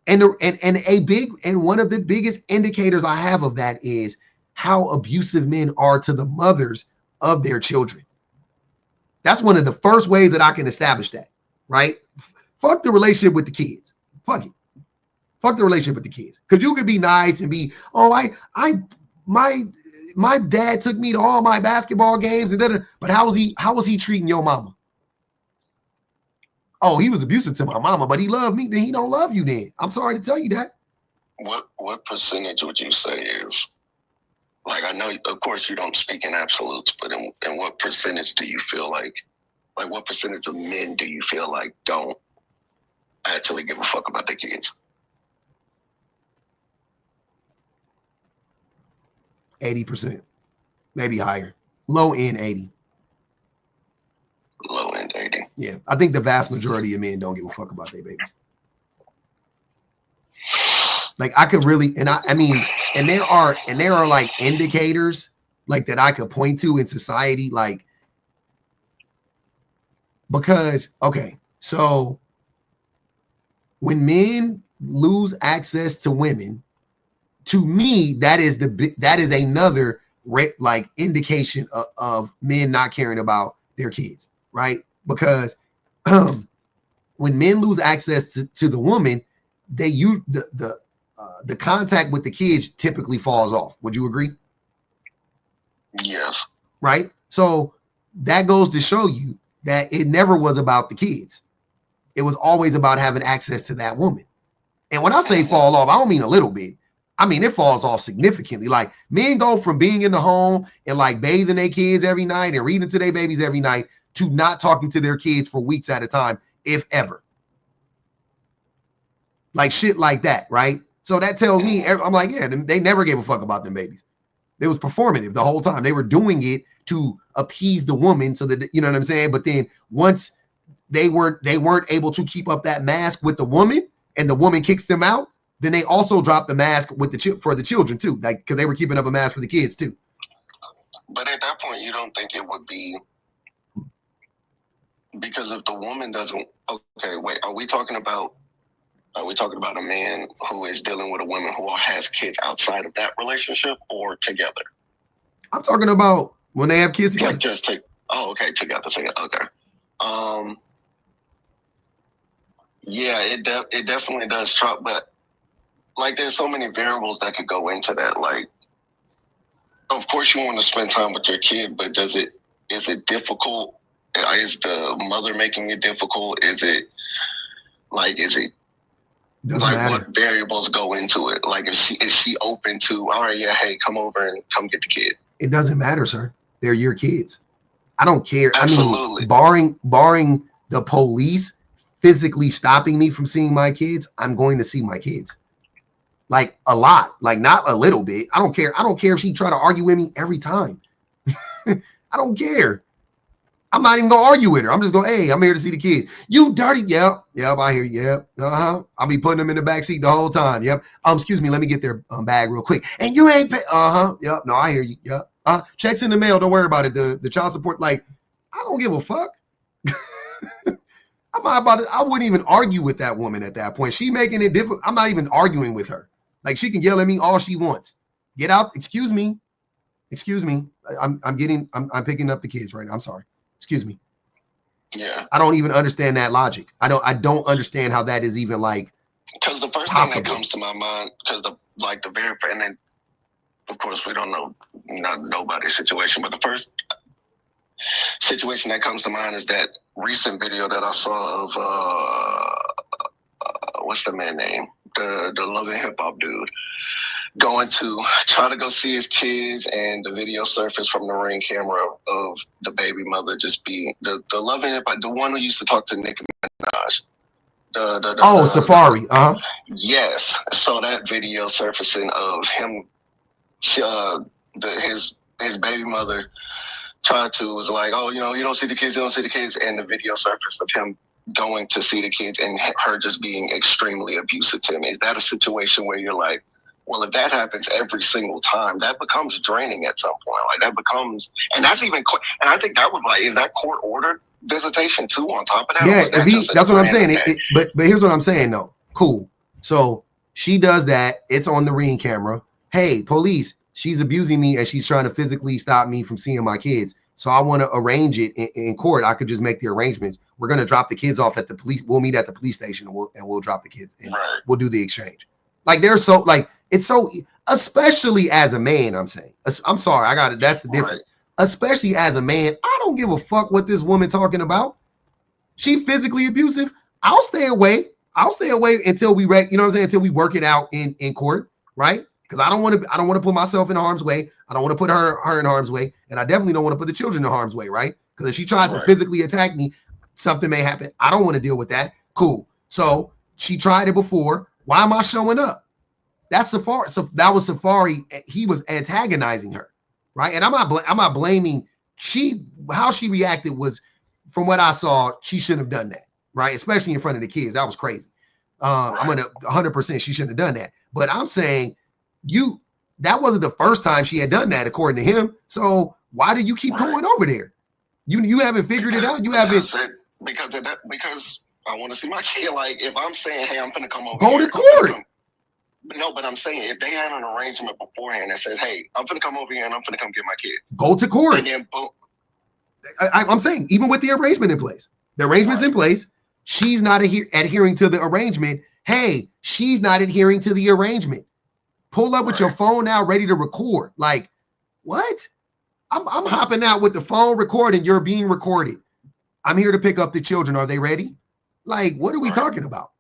And one of the biggest indicators I have of that is how abusive men are to the mothers of their children. That's one of the first ways that I can establish that, right? Fuck the relationship with the kids. Fuck it. Fuck the relationship with the kids. Because you could be nice and be, oh, my dad took me to all my basketball games, but how was he treating your mama? Oh, he was abusive to my mama, but he loved me. Then he don't love you then. I'm sorry to tell you that. What percentage would you say is, like, I know, of course, you don't speak in absolutes, but in what percentage do you feel like what percentage of men do you feel like don't actually give a fuck about their kids? 80%, maybe higher. Low end 80. Low end 80. Yeah, I think the vast majority of men don't give a fuck about their babies. Like, I could really, and there are like indicators like that I could point to in society, like, because, okay, so when men lose access to women, to me, that is another like indication of men not caring about their kids, right? Because when men lose access to the woman, the contact with the kids typically falls off. Would you agree? Yes. Right. So that goes to show you that it never was about the kids. It was always about having access to that woman. And when I say fall off, I don't mean a little bit. I mean, it falls off significantly. Like, men go from being in the home and like bathing their kids every night and reading to their babies every night to not talking to their kids for weeks at a time, if ever. Like shit like that, right? So that tells me, I'm like, yeah, they never gave a fuck about them babies. It was performative the whole time. They were doing it to appease the woman so that, you know what I'm saying? But then once they weren't able to keep up that mask with the woman and the woman kicks them out, then they also dropped the mask with for the children too, like because they were keeping up a mask for the kids too. But at that point, you don't think it would be, because if the woman doesn't, okay, wait, are we talking about a man who is dealing with a woman who has kids outside of that relationship or together? I'm talking about when they have kids together. Like just take, okay, together, okay. Yeah, it definitely does chop, but like there's so many variables that could go into that. Like, of course you want to spend time with your kid, but is it difficult? Is the mother making it difficult? Is it like what variables go into it? Like, is she open to, all right, yeah, hey, come over and come get the kid? It doesn't matter, sir. They're your kids. I don't care. Absolutely. I mean, barring the police physically stopping me from seeing my kids, I'm going to see my kids. Like a lot, like not a little bit. I don't care. I don't care if she try to argue with me every time. I don't care. I'm not even gonna argue with her. I'm just going, hey, I'm here to see the kids. You dirty. Yep, I hear you. Yep. I'll be putting them in the back seat the whole time. Yep. Excuse me, let me get their bag real quick. And you ain't pay. Yep. No, I hear you. Yep. Checks in the mail. Don't worry about it. The child support. Like, I don't give a fuck. I'm not about it. I wouldn't even argue with that woman at that point. She making it difficult. I'm not even arguing with her. Like, she can yell at me all she wants. Get out. Excuse me. I'm picking up the kids right now. I'm sorry. Excuse me. Yeah. I don't even understand that logic. I don't understand how that is even like. Because the first thing that comes to my mind, because the very, and then of course we don't know nobody's situation, but the first situation that comes to mind is that recent video that I saw of what's the man name? The Love and Hip Hop dude going to try to go see his kids, and the video surfaced from the Ring camera of the baby mother just being the Love and Hip Hop, the one who used to talk to Nicki Minaj. Safari. Yes. So that video surfacing of him, his baby mother was like, oh, you don't see the kids, and the video surfaced of him going to see the kids and her just being extremely abusive to him. Is that a situation where you're like, well, if that happens every single time, that becomes draining at some point. Like that becomes, and that's even, and I think that was like, is that court ordered visitation too on top of that? Yeah, that's what I'm saying. But here's what I'm saying though. Cool. So she does that. It's on the Ring camera. Hey, police, she's abusing me and she's trying to physically stop me from seeing my kids. So I want to arrange it in court. I could just make the arrangements. We're going to drop the kids off at the police. We'll meet at the police station and we'll drop the kids and we'll do the exchange. Like they're so like, it's so, especially as a man, I'm saying, I'm sorry, that's the difference. Right. Especially as a man, I don't give a fuck what this woman talking about. She physically abusive. I'll stay away until we until we work it out in court, right? Because I don't want to put myself in harm's way. I don't want to put her in harm's way, and I definitely don't want to put the children in harm's way, right? Because if she tries to physically attack me, something may happen. I don't want to deal with that. Cool. So she tried it before. Why am I showing up? That's Safari. So that was Safari. He was antagonizing her, right? And I'm not blaming how she reacted was, from what I saw, she shouldn't have done that, right? Especially in front of the kids. That was crazy. I'm gonna 100%. She shouldn't have done that. But I'm saying that wasn't the first time she had done that, according to him. So why do you keep going over there? You haven't figured it out. You haven't. Because I want to see my kid. Like if I'm saying, hey, I'm gonna come over. Go to court. No, but I'm saying if they had an arrangement beforehand that says, hey, I'm going to come over here and I'm going to come get my kids. Go to court. And then boom. I'm saying, even with the arrangement in place, in place, she's not adhering to the arrangement. Hey, she's not adhering to the arrangement. Pull up with your phone now, ready to record. Like, what? I'm hopping out with the phone recording. You're being recorded. I'm here to pick up the children. Are they ready? Like, what are we talking about?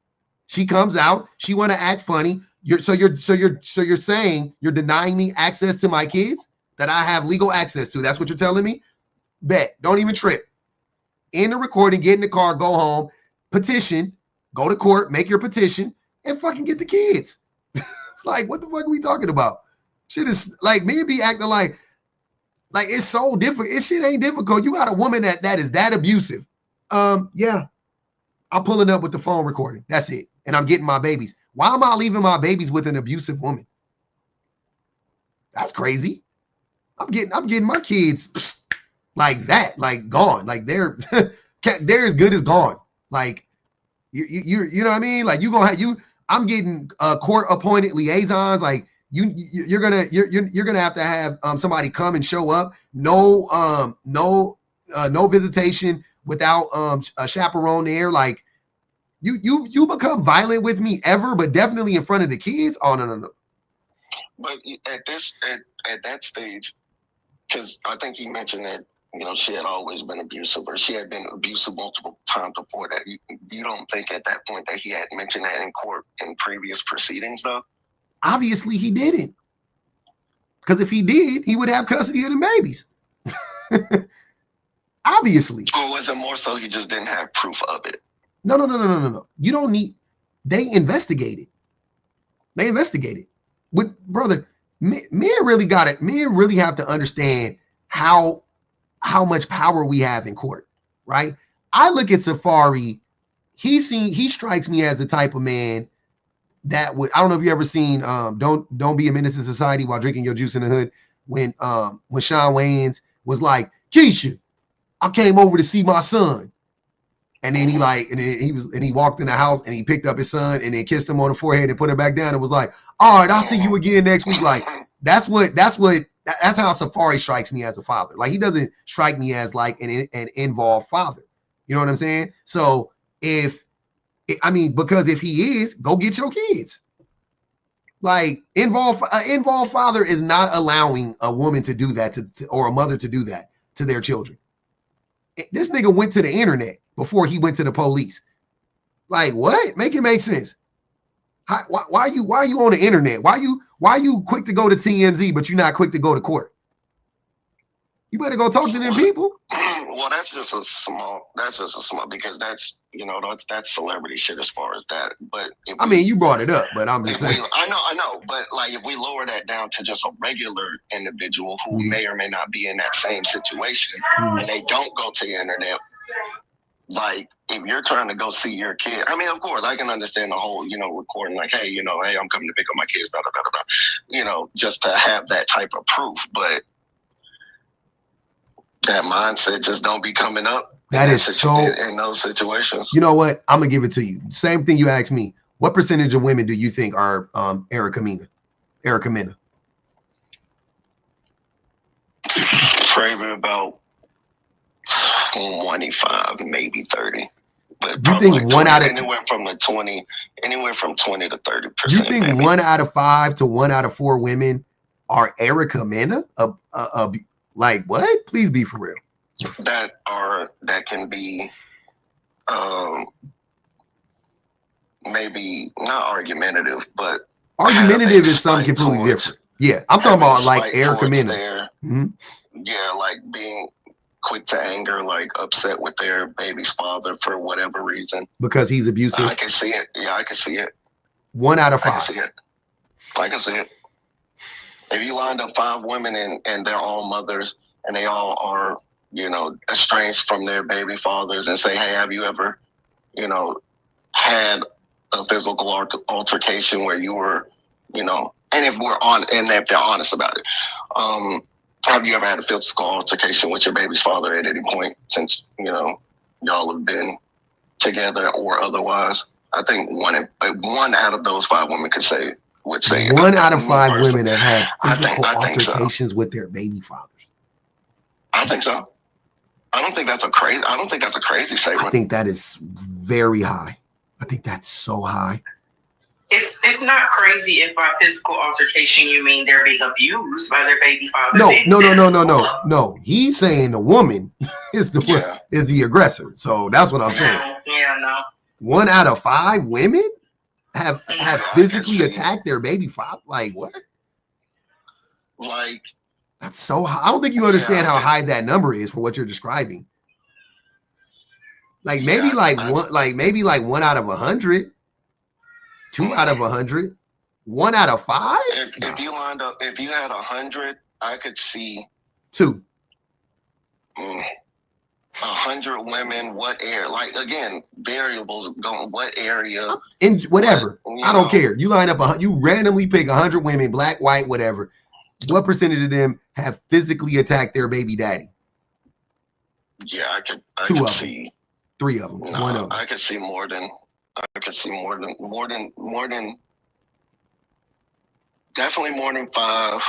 She comes out. She want to act funny. You're saying you're denying me access to my kids that I have legal access to. That's what you're telling me? Bet. Don't even trip. End the recording, get in the car, go home, petition, go to court, make your petition, and fucking get the kids. It's like, what the fuck are we talking about? Shit is like, me be acting like it's so difficult. This shit ain't difficult. You got a woman that is that abusive. Yeah. I'm pulling up with the phone recording. That's it. And I'm getting my babies. Why am I leaving my babies with an abusive woman? That's crazy. I'm getting my kids like that, like gone. Like they're as good as gone. Like you know what I mean? Like I'm getting court appointed liaisons. Like you're gonna have to have somebody come and show up. No visitation without a chaperone there. Like you become violent with me ever, but definitely in front of the kids. Oh no. But at that stage, because I think he mentioned that, you know, she had always been abusive, or she had been abusive multiple times before that. You don't think at that point that he had mentioned that in court in previous proceedings, though? Obviously, he didn't. Because if he did, he would have custody of the babies. Obviously. Or was it more so he just didn't have proof of it? No. You don't need. They investigated. Brother, men really got it. Men really have to understand how much power we have in court, right? I look at Safari. He strikes me as the type of man that would. I don't know if you ever seen Don't Be a Menace to Society While Drinking Your Juice in the Hood, when Shawn Wayans was like, Keisha, I came over to see my son. And then he walked in the house and he picked up his son and then kissed him on the forehead and put it back down and was like, all right, I'll see you again next week. Like, that's how Safari strikes me as a father. Like, he doesn't strike me as like an involved father. You know what I'm saying? So because if he is, go get your kids. Like, involved father is not allowing a woman to do that or a mother to do that to their children. This nigga went to the internet before he went to the police. Like, what? Make it make sense. Why are you on the internet? Why are you quick to go to TMZ, but you're not quick to go to court? You better go talk to them people. Well, that's just a small, because that's, you know, that's celebrity shit as far as that. But you brought it up, but I'm just saying. I know, but like, if we lower that down to just a regular individual who may or may not be in that same situation, and they don't go to the internet, like, if you're trying to go see your kid, I mean, of course, I can understand the whole, you know, recording, like, hey, I'm coming to pick up my kids, you know, just to have that type of proof. But that mindset just don't be coming up. That is so in those situations. You know what? I'm gonna give it to you. Same thing you asked me. What percentage of women do you think are Erica Mena? Probably about 25, maybe 30. But you think like 20, anywhere from 20 to 30%. You think maybe 1 out of 5 to 1 out of 4 women are Erica Mena? Like, what? Please be for real. That can be maybe not argumentative, but argumentative is something completely different. Yeah, I'm talking about like Erica Mena. Mm-hmm. Yeah, like being quick to anger, like upset with their baby's father for whatever reason. Because he's abusive. I can see it. Yeah, I can see it. 1 out of 5. I can see it. If you lined up 5 women and they're all mothers and they all are, you know, estranged from their baby fathers, and say, hey, have you ever, you know, had a physical altercation where you were, you know, and if they're honest about it, have you ever had a physical altercation with your baby's father at any point since, you know, y'all have been together or otherwise? I think one out of those 5 women would say 1 out of 5 women that had physical altercations with their baby fathers. I think so. I don't think that's a crazy statement. I think that is very high. I think that's so high. It's not crazy if by physical altercation you mean they're being abused by their baby father. No. He's saying the woman is the aggressor. So that's what I'm saying. Yeah, no. 1 out of 5 women have physically attacked their baby father. Like what? Like that's so high. I don't think you understand how high that number is for what you're describing. Like maybe maybe 1 out of 100. 2 out of 100, 1 out of 5. If you lined up, if you had 100, I could see 2. 100 women. What area? Like again, variables going. What area? In whatever. I don't care. You line up you randomly pick 100 women, black, white, whatever. What percentage of them have physically attacked their baby daddy? Yeah, I could see 3 of them. No, 1 of them. I could see more than. Definitely more than 5,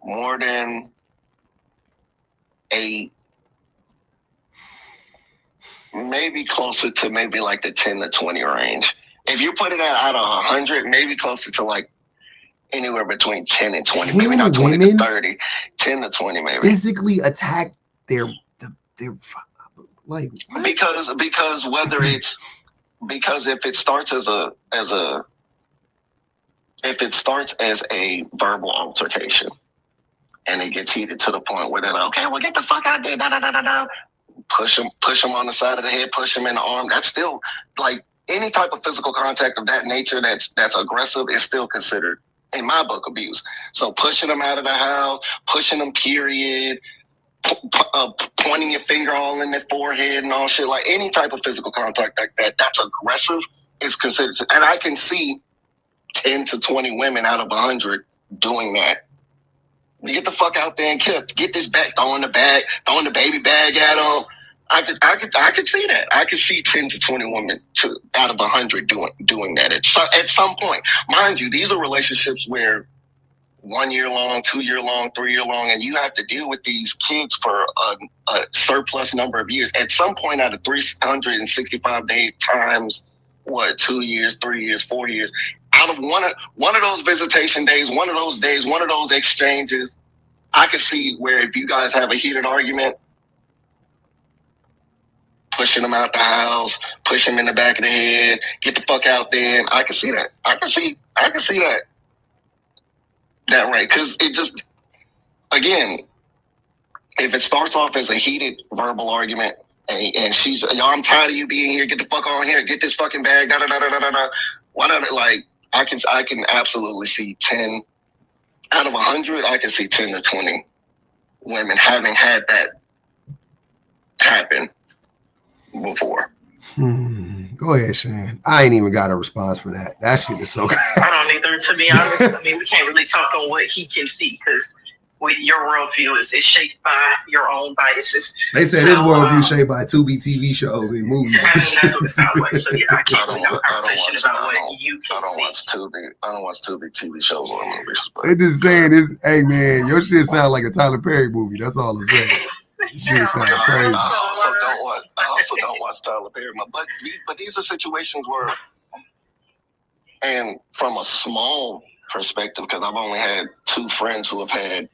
more than 8, maybe closer to maybe like the 10 to 20 range. If you put it out of 100, maybe closer to like anywhere between 10 and 20, maybe not 20 to 30, 10 to 20 maybe. Physically attack their like what? Because whether it's because if it starts as a verbal altercation and it gets heated to the point where they're like, okay, well get the fuck out there, push them on the side of the head, push them in the arm. That's still like any type of physical contact of that nature that's aggressive is still considered in my book abuse. So pushing them out of the house, pushing them period, pointing your finger all in their forehead and all shit, like any type of physical contact like that's aggressive is considered. And I can see 10 to 20 women out of 100 doing that. You get the fuck out there and get this back, throwing the baby bag at them. I could see that. I could see 10 to 20 women out of 100 doing that at some point. Mind you, these are relationships where 1 year long, 2 year long, 3 year long, and you have to deal with these kids for a surplus number of years. At some point out of 365 days times, 2 years, 3 years, 4 years, out of one of those visitation days, one of those exchanges, I could see where if you guys have a heated argument, pushing them out the house, push them in the back of the head, get the fuck out there. I can see that. I can see that. That right, because it just, again, if it starts off as a heated verbal argument and she's, yo, I'm tired of you being here, get the fuck on here, get this fucking bag, why not, like, I can absolutely see 10 out of 100, I can see 10 to 20 women having had that happen before. Go ahead, Shane. I ain't even got a response for that. That shit is so good. I don't either, to be honest. I mean, we can't really talk on what he can see because your worldview is shaped by your own biases. They said his worldview shaped by Tubi TV shows and movies. I mean, that's what it sounds like. So yeah, I can't really have a conversation about what you can see. I don't watch Tubi TV shows or movies. They just saying this, hey man, your shit sounds like a Tyler Perry movie. That's all I'm saying. Shit sounds crazy. I also don't watch Tyler Perry. But these are situations where, and from a small perspective, because I've only had 2 friends who have had,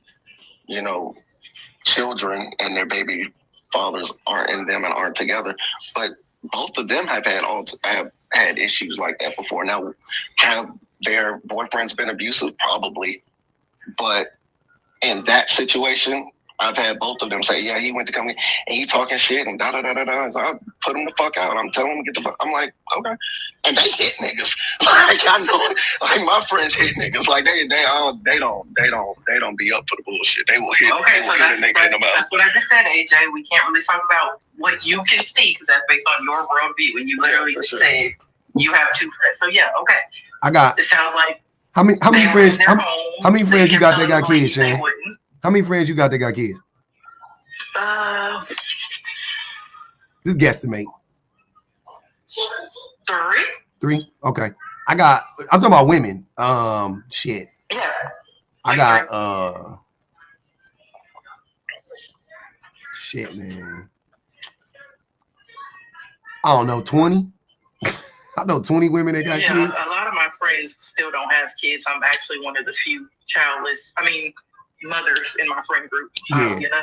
children and their baby fathers aren't in them and aren't together. But both of them have had issues like that before. Now, have their boyfriends been abusive? Probably. But in that situation, I've had both of them say, yeah, he went to company and he talking shit and da-da-da-da-da. So I put him the fuck out. I'm telling him to get the fuck. I'm like, okay. And they hit niggas. Like, I know, like my friends hit niggas. Like they don't be up for the bullshit. They will hit, okay, they will hit a nigga in the mouth. That's what I just said, AJ. We can't really talk about what you can see because that's based on your worldview. And you literally just said you have 2 friends. So yeah, okay. It sounds like how many friends? How many friends you got that got kids, Shane? How many friends you got that got kids? Just guesstimate. 3? Okay. I'm talking about women. Shit. Yeah. I got shit, man. I don't know, 20. I know 20 women that got kids. A lot of my friends still don't have kids. I'm actually one of the few mothers in my friend group. Yeah. You know?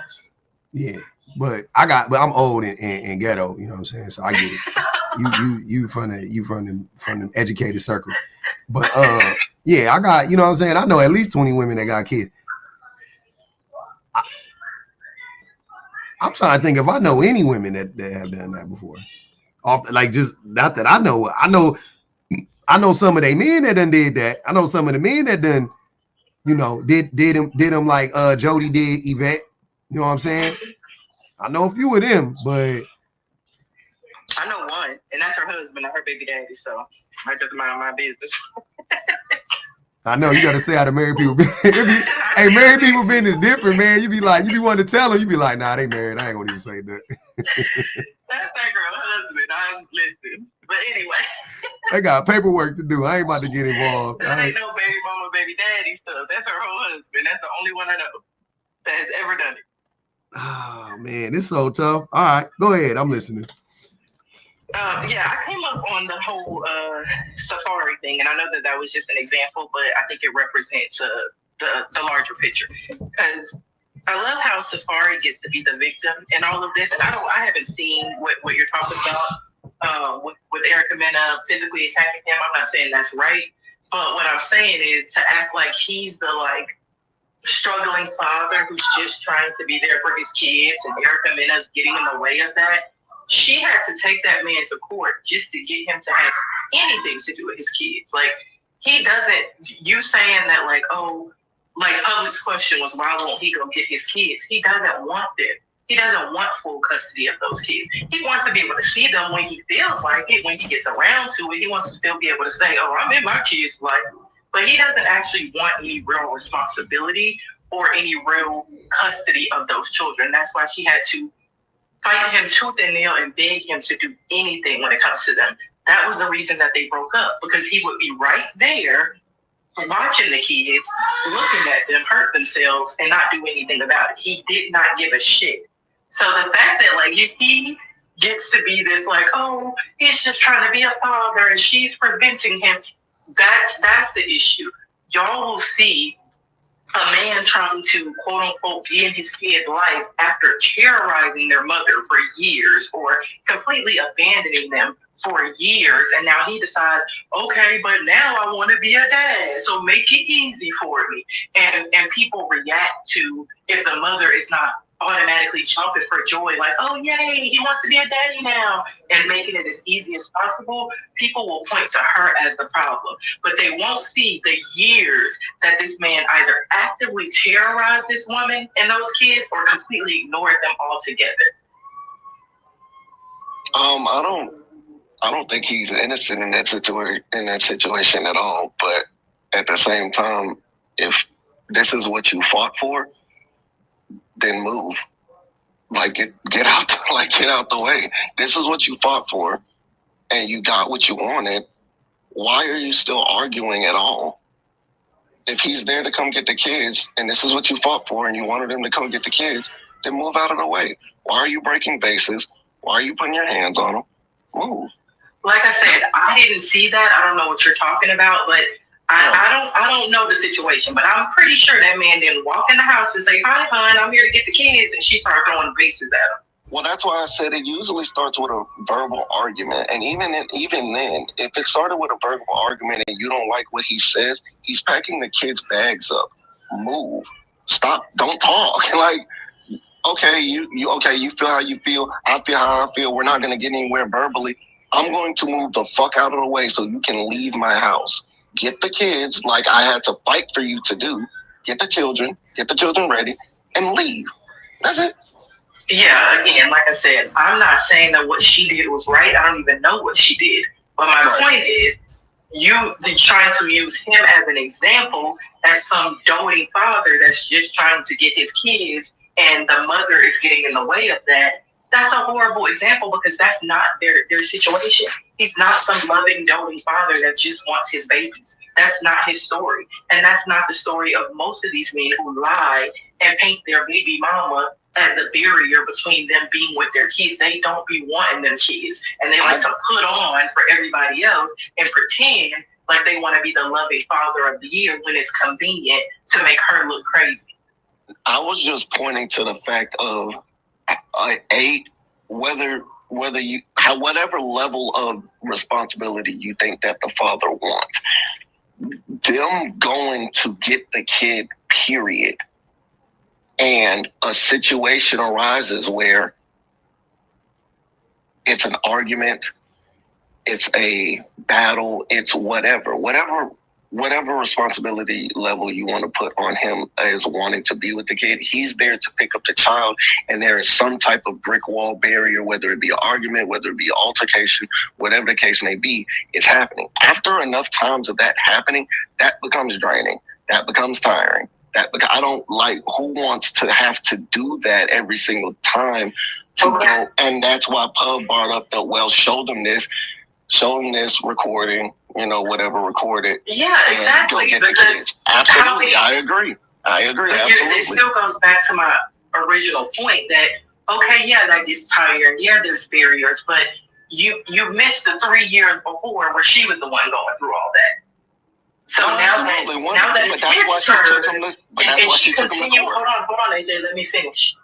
Yeah. But I'm old and ghetto, you know what I'm saying? So I get it. You from the educated circles. But yeah, I got, you know what I'm saying? I know at least 20 women that got kids. I'm trying to think if I know any women that have done that before. Just not that I know. I know some of they men that done did that. I know some of the men that done, you know, did them like Jody did Yvette. You know what I'm saying? I know a few of them, but I know one, and that's her husband and her baby daddy. So I just mind my business. I know you got to say how the married people. Hey, married people business different, man. You be wanting to tell them. You be like, nah, they married. I ain't gonna even say that. That's that girl husband. I'm listening. But anyway. They got paperwork to do. I ain't about to get involved. That ain't no baby mama, baby daddy stuff. That's her whole husband. That's the only one I know that has ever done it. Oh man, it's so tough. All right, go ahead. I'm listening. Yeah, I came up on the whole safari thing, and I know that was just an example, but I think it represents the larger picture. Because I love how Safari gets to be the victim in all of this, and I haven't seen what you're talking about with Erica Mena physically attacking him. I'm not saying that's right, but what I'm saying is to act like he's the struggling father who's just trying to be there for his kids, and Erica Mena's getting in the way of that. She had to take that man to court just to get him to have anything to do with his kids. He doesn't, you saying that Public's question was, why won't he go get his kids? He doesn't want them. He doesn't want full custody of those kids. He wants to be able to see them when he feels like it, when he gets around to it. He wants to still be able to say, oh, I'm in my kids' life. But he doesn't actually want any real responsibility or any real custody of those children. That's why she had to fight him tooth and nail and beg him to do anything when it comes to them. That was the reason that they broke up, because he would be right there watching the kids, looking at them hurt themselves and not do anything about it. He did not give a shit. So the fact that he gets to be this oh, he's just trying to be a father and she's preventing him, that's the issue. Y'all will see a man trying to quote unquote be in his kid's life after terrorizing their mother for years or completely abandoning them for years, and now he decides, okay, but now I want to be a dad, so make it easy for me. And people react to if the mother is not automatically jumping for joy, oh yay, he wants to be a daddy now, and making it as easy as possible. People will point to her as the problem, but they won't see the years that this man either actively terrorized this woman and those kids or completely ignored them altogether. I don't think he's innocent in that situation at all. But at the same time, if this is what you fought for, then move. Get out the way. This is what you fought for, and you got what you wanted. Why are you still arguing at all? If he's there to come get the kids, and this is what you fought for, and you wanted him to come get the kids, then move out of the way. Why are you breaking bases? Why are you putting your hands on them? Move. Like I said, I didn't see that. I don't know what you're talking about, but I don't know the situation. But I'm pretty sure that man didn't walk in the house and say, "Hi, hon, I'm here to get the kids," and she started throwing bases at him. Well, that's why I said it usually starts with a verbal argument. And even then, if it started with a verbal argument and you don't like what he says, he's packing the kids' bags up. Move. Stop. Don't talk. Okay, you feel how you feel. I feel how I feel. We're not going to get anywhere verbally. I'm going to move the fuck out of the way so you can leave my house. Get the kids like I had to fight for you to do. Get the children ready, and leave. That's it. Yeah, again, like I said, I'm not saying that what she did was right. I don't even know what she did. But my point is, you're trying to use him as an example as some doting father that's just trying to get his kids, and the mother is getting in the way of that. That's a horrible example because that's not their situation. He's not some loving, doting father that just wants his babies. That's not his story. And that's not the story of most of these men who lie and paint their baby mama as a barrier between them being with their kids. They don't be wanting them kids. And they like to put on for everybody else and pretend like they want to be the loving father of the year when it's convenient to make her look crazy. I was just pointing to the fact of whatever level of responsibility you think that the father wants, them going to get the kid, period, and a situation arises where it's an argument, it's a battle, it's whatever responsibility level you want to put on him as wanting to be with the kid, he's there to pick up the child, and there is some type of brick wall barrier, whether it be an argument, whether it be an altercation, whatever the case may be, it's happening. After enough times of that happening, that becomes draining, that becomes tiring. I don't like who wants to have to do that every single time to go, and that's why Pub brought up the show them this recording, whatever recorded. Yeah, exactly. Go get the kids. Absolutely, I agree. Absolutely. It still goes back to my original point that, okay, yeah, that is tired. Yeah, there's barriers, but you missed the 3 years before where she was the one going through all that. So now that it's his turn, and she continued. Hold on, AJ, let me finish.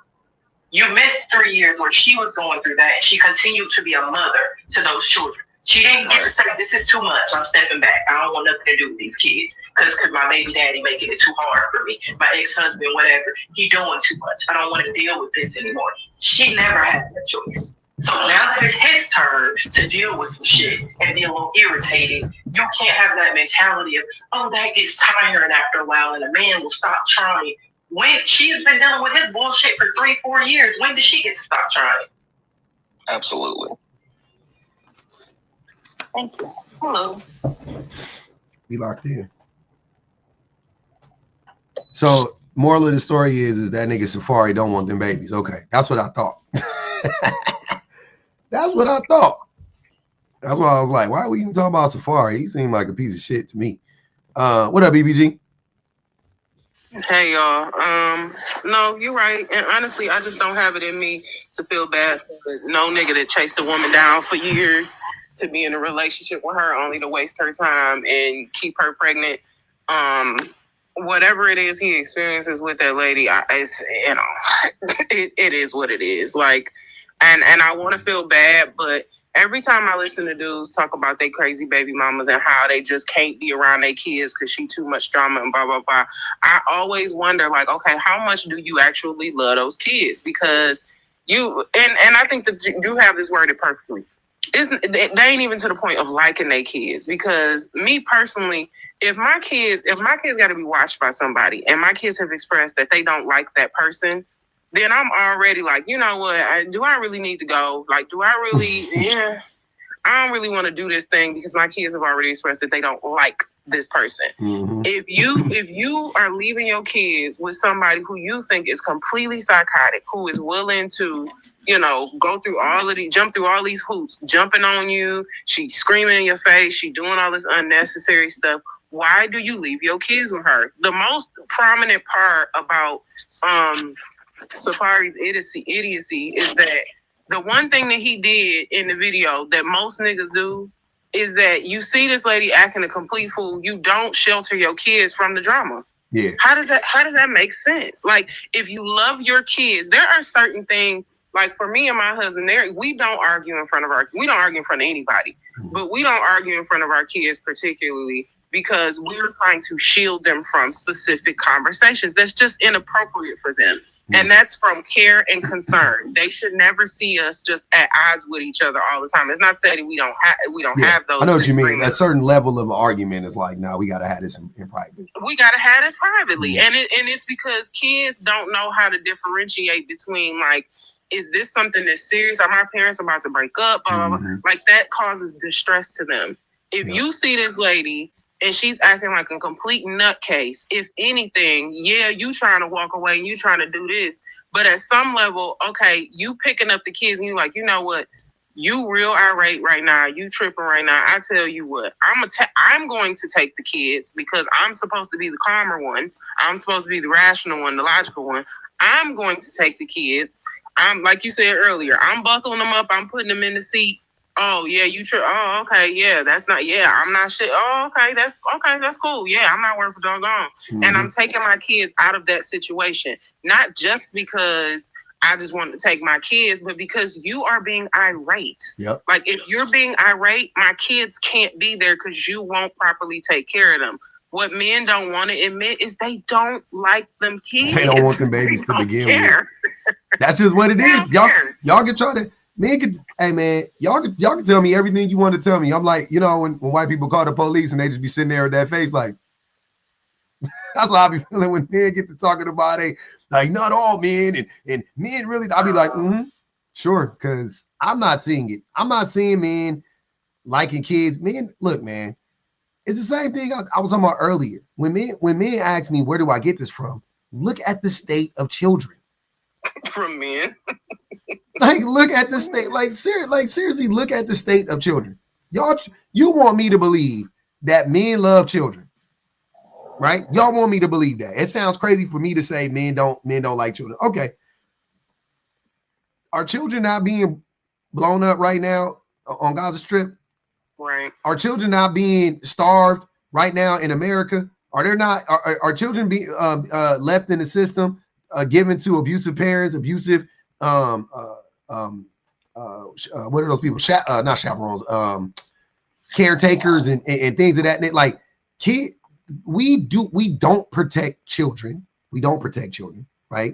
You missed 3 years where she was going through that, and she continued to be a mother to those children. She didn't get to say, this is too much, I'm stepping back. I don't want nothing to do with these kids because my baby daddy making it too hard for me. My ex-husband, whatever, he doing too much. I don't want to deal with this anymore. She never had that choice. So now that it's his turn to deal with some shit and be a little irritated, you can't have that mentality of, oh, that gets tiring after a while and a man will stop trying. When she's been dealing with his bullshit for 3-4 years, when did she get to stop trying? Absolutely. Thank you. Hello. We locked in. So moral of the story is that nigga Safari don't want them babies. Okay, that's what I thought. That's what I thought. That's why I was like, why are we even talking about Safari? He seemed like a piece of shit to me. What up, BBG? Hey y'all. No, you're right. And honestly, I just don't have it in me to feel bad for no nigga that chased a woman down for years to be in a relationship with her only to waste her time and keep her pregnant. Whatever it is he experiences with that lady, it is what it is. Like, and I want to feel bad, but every time I listen to dudes talk about their crazy baby mamas and how they just can't be around their kids because she too much drama and blah, blah, blah, I always wonder, like, okay, how much do you actually love those kids? Because you, and I think that you have this worded perfectly. They ain't even to the point of liking their kids, because me personally, if my kids got to be watched by somebody and my kids have expressed that they don't like that person, then I'm already like, you know what? Do I really need to go? Like, do I really? Yeah, I don't really want to do this thing because my kids have already expressed that they don't like this person. Mm-hmm. If you are leaving your kids with somebody who you think is completely psychotic, who is willing to, jump through all these hoops, jumping on you, she's screaming in your face, she doing all this unnecessary stuff, why do you leave your kids with her? The most prominent part about Safari's idiocy is that the one thing that he did in the video that most niggas do is that you see this lady acting a complete fool, you don't shelter your kids from the drama. Yeah. How does that make sense? Like, if you love your kids, there are certain things. Like, for me and my husband, we don't argue in front of anybody, but we don't argue in front of our kids particularly because we're trying to shield them from specific conversations that's just inappropriate for them. And that's from care and concern. They should never see us just at odds with each other all the time. It's not saying we don't have those. I know what you mean. A certain level of argument is like, no, we got to have this in private. We got to have this privately. And it's because kids don't know how to differentiate between, like, is this something that's serious? Are my parents about to break up? Blah, blah, blah. Like, that causes distress to them. If you see this lady and she's acting like a complete nutcase, if anything, yeah, you trying to walk away and you trying to do this. But at some level, okay, you picking up the kids and you like, you know what? You real irate right now. You tripping right now. I tell you what, I'm going to take the kids because I'm supposed to be the calmer one. I'm supposed to be the rational one, the logical one. I'm going to take the kids. I'm, like you said earlier, I'm buckling them up. I'm putting them in the seat. Oh yeah, you true. Oh okay, yeah, that's not. Yeah, I'm not shit. Oh okay, that's cool. Yeah, I'm not working for doggone. And I'm taking my kids out of that situation, not just because I just want to take my kids, but because you are being irate. Yep. Like if you're being irate, my kids can't be there because you won't properly take care of them. What men don't want to admit is they don't like them kids. They don't want them babies to begin with. That's just what it is. Y'all can try to. Hey man, y'all can tell me everything you want to tell me. I'm like, you know, when white people call the police and they just be sitting there with that face like, that's how I be feeling when men get to talking about it. Like not all men and men really. I'll be like, sure, because I'm not seeing it. I'm not seeing men liking kids. Men, look, man, it's the same thing I was talking about earlier. When men ask me where do I get this from, look at the state of children. From men. Like, look at the state. Seriously, look at the state of children. You want me to believe that men love children, right? Y'all want me to believe that. It sounds crazy for me to say men don't like children. Okay. Are children not being blown up right now on Gaza Strip? Right. Are children not being starved right now in America? Are there not? Are children being left in the system, given to abusive parents, abusive what are those people? Not chaperones, caretakers and things of that. Like, we don't protect children. We don't protect children, right?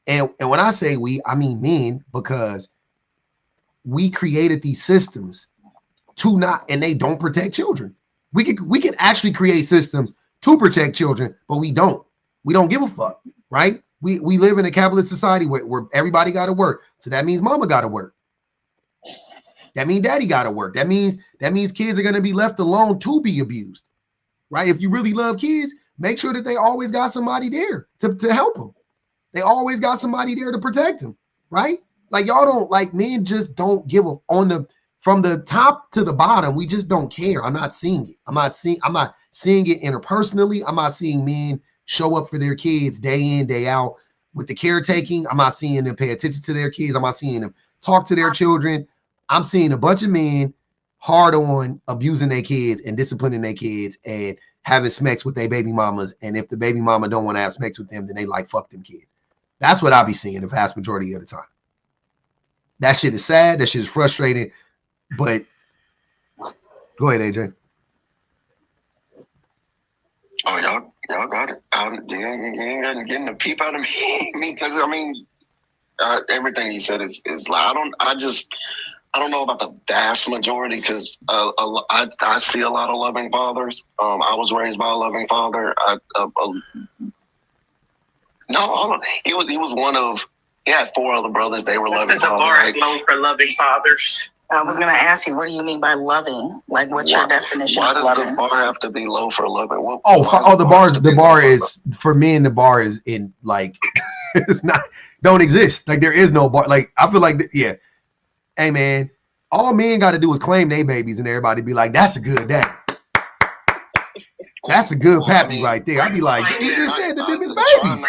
And when I say we, I mean men, because we created these systems to not, and they don't protect children. We can actually create systems to protect children, but we don't. We don't give a fuck, right? We live in a capitalist society where everybody got to work. So that means mama got to work. That means daddy got to work. That means kids are going to be left alone to be abused, right? If you really love kids, make sure that they always got somebody there to help them. They always got somebody there to protect them, right? Like y'all don't, like, men just don't give a from the top to the bottom. We just don't care. I'm not seeing it. I'm not seeing it interpersonally. I'm not seeing men show up for their kids day in, day out with the caretaking. I'm not seeing them pay attention to their kids. I'm not seeing them talk to their children. I'm seeing a bunch of men hard on abusing their kids and disciplining their kids and having sex with their baby mamas. And if the baby mama don't want to have sex with them, then they like, fuck them kids. That's what I'll be seeing the vast majority of the time. That shit is sad. That shit is frustrating. But go ahead, AJ. Oh, y'all got it. You ain't getting a peep out of me because I mean, everything he said is like I don't know about the vast majority because I see a lot of loving fathers. I was raised by a loving father. He was one of. He had 4 other brothers. They were loving fathers. The bar is low for loving fathers. I was going to ask you, what do you mean by loving? Like, what's your definition of loving? Why does the bar have to be low for loving? The bar is, for men, the bar is in, like, it's not, don't exist. Like, there is no bar. Like, I feel like, yeah. Hey, man, all men got to do is claim their babies and everybody be like, that's a good dad. That's a good pappy right there. I'd be like, he just said that them is babies.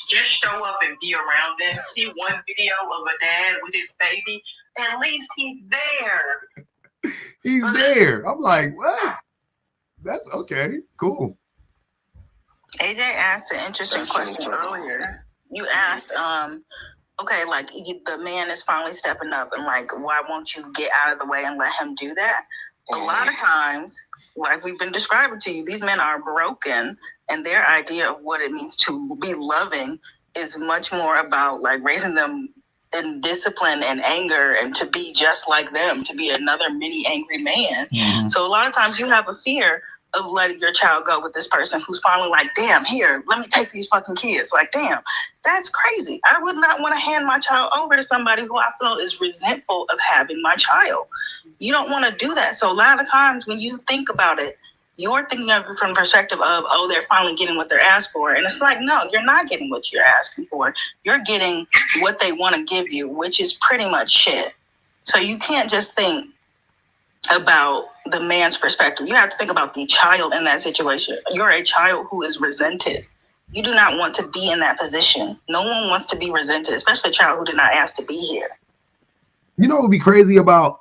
Just show up and be around them. See one video of a dad with his baby. At least he's there. He's there. I'm like, what? That's okay. Cool. AJ asked an interesting question earlier. You asked, okay, like the man is finally stepping up and like, why won't you get out of the way and let him do that? A lot of times, like we've been describing to you, these men are broken, and their idea of what it means to be loving is much more about like raising them in discipline and anger and to be just like them, to be another mini angry man. Mm-hmm. So a lot of times you have a fear of letting your child go with this person who's finally like, damn, here, let me take these fucking kids. Like, damn, that's crazy. I would not want to hand my child over to somebody who I feel is resentful of having my child. You don't want to do that. So a lot of times when you think about it, you're thinking of it from the perspective of, oh, they're finally getting what they're asked for. And it's like, no, you're not getting what you're asking for. You're getting what they want to give you, which is pretty much shit. So you can't just think about the man's perspective. You have to think about the child in that situation. You're a child who is resented. You do not want to be in that position. No one wants to be resented, especially a child who did not ask to be here. You know what would be crazy about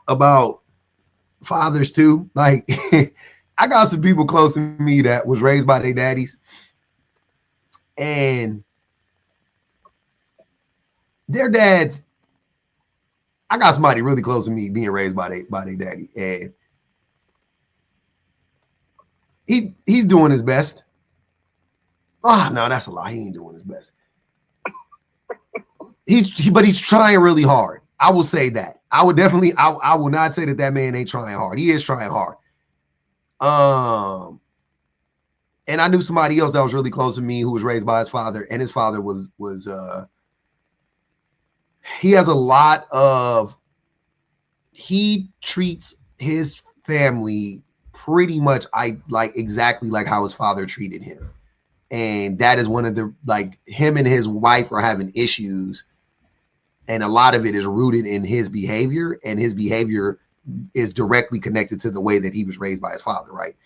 fathers too. Like I got some people close to me that was raised by their daddies, and their dads. I got somebody really close to me being raised by their daddy, and he's doing his best. Oh no, that's a lie. He ain't doing his best. But he's trying really hard. I will say that. I would definitely. I will not say that man ain't trying hard. He is trying hard. And I knew somebody else that was really close to me who was raised by his father, and his father was he has a lot of. He treats his family pretty much exactly like how his father treated him. And that is one of the, like, him and his wife are having issues. And a lot of it is rooted in his behavior, and his behavior is directly connected to the way that he was raised by his father, right?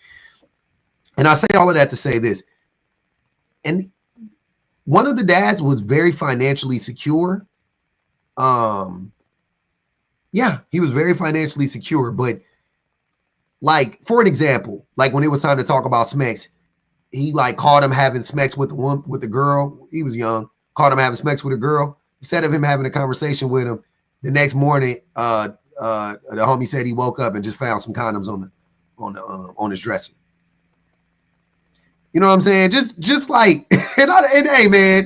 And I say all of that to say this. And one of the dads was very financially secure. Yeah, he was very financially secure, but like, for an example, like when it was time to talk about Smex, he like caught him having Smex with the girl. He was young, caught him having Smex with a girl. Instead of him having a conversation with him, the next morning, the homie said he woke up and just found some condoms on his dresser. You know what I'm saying? Just like, and hey man,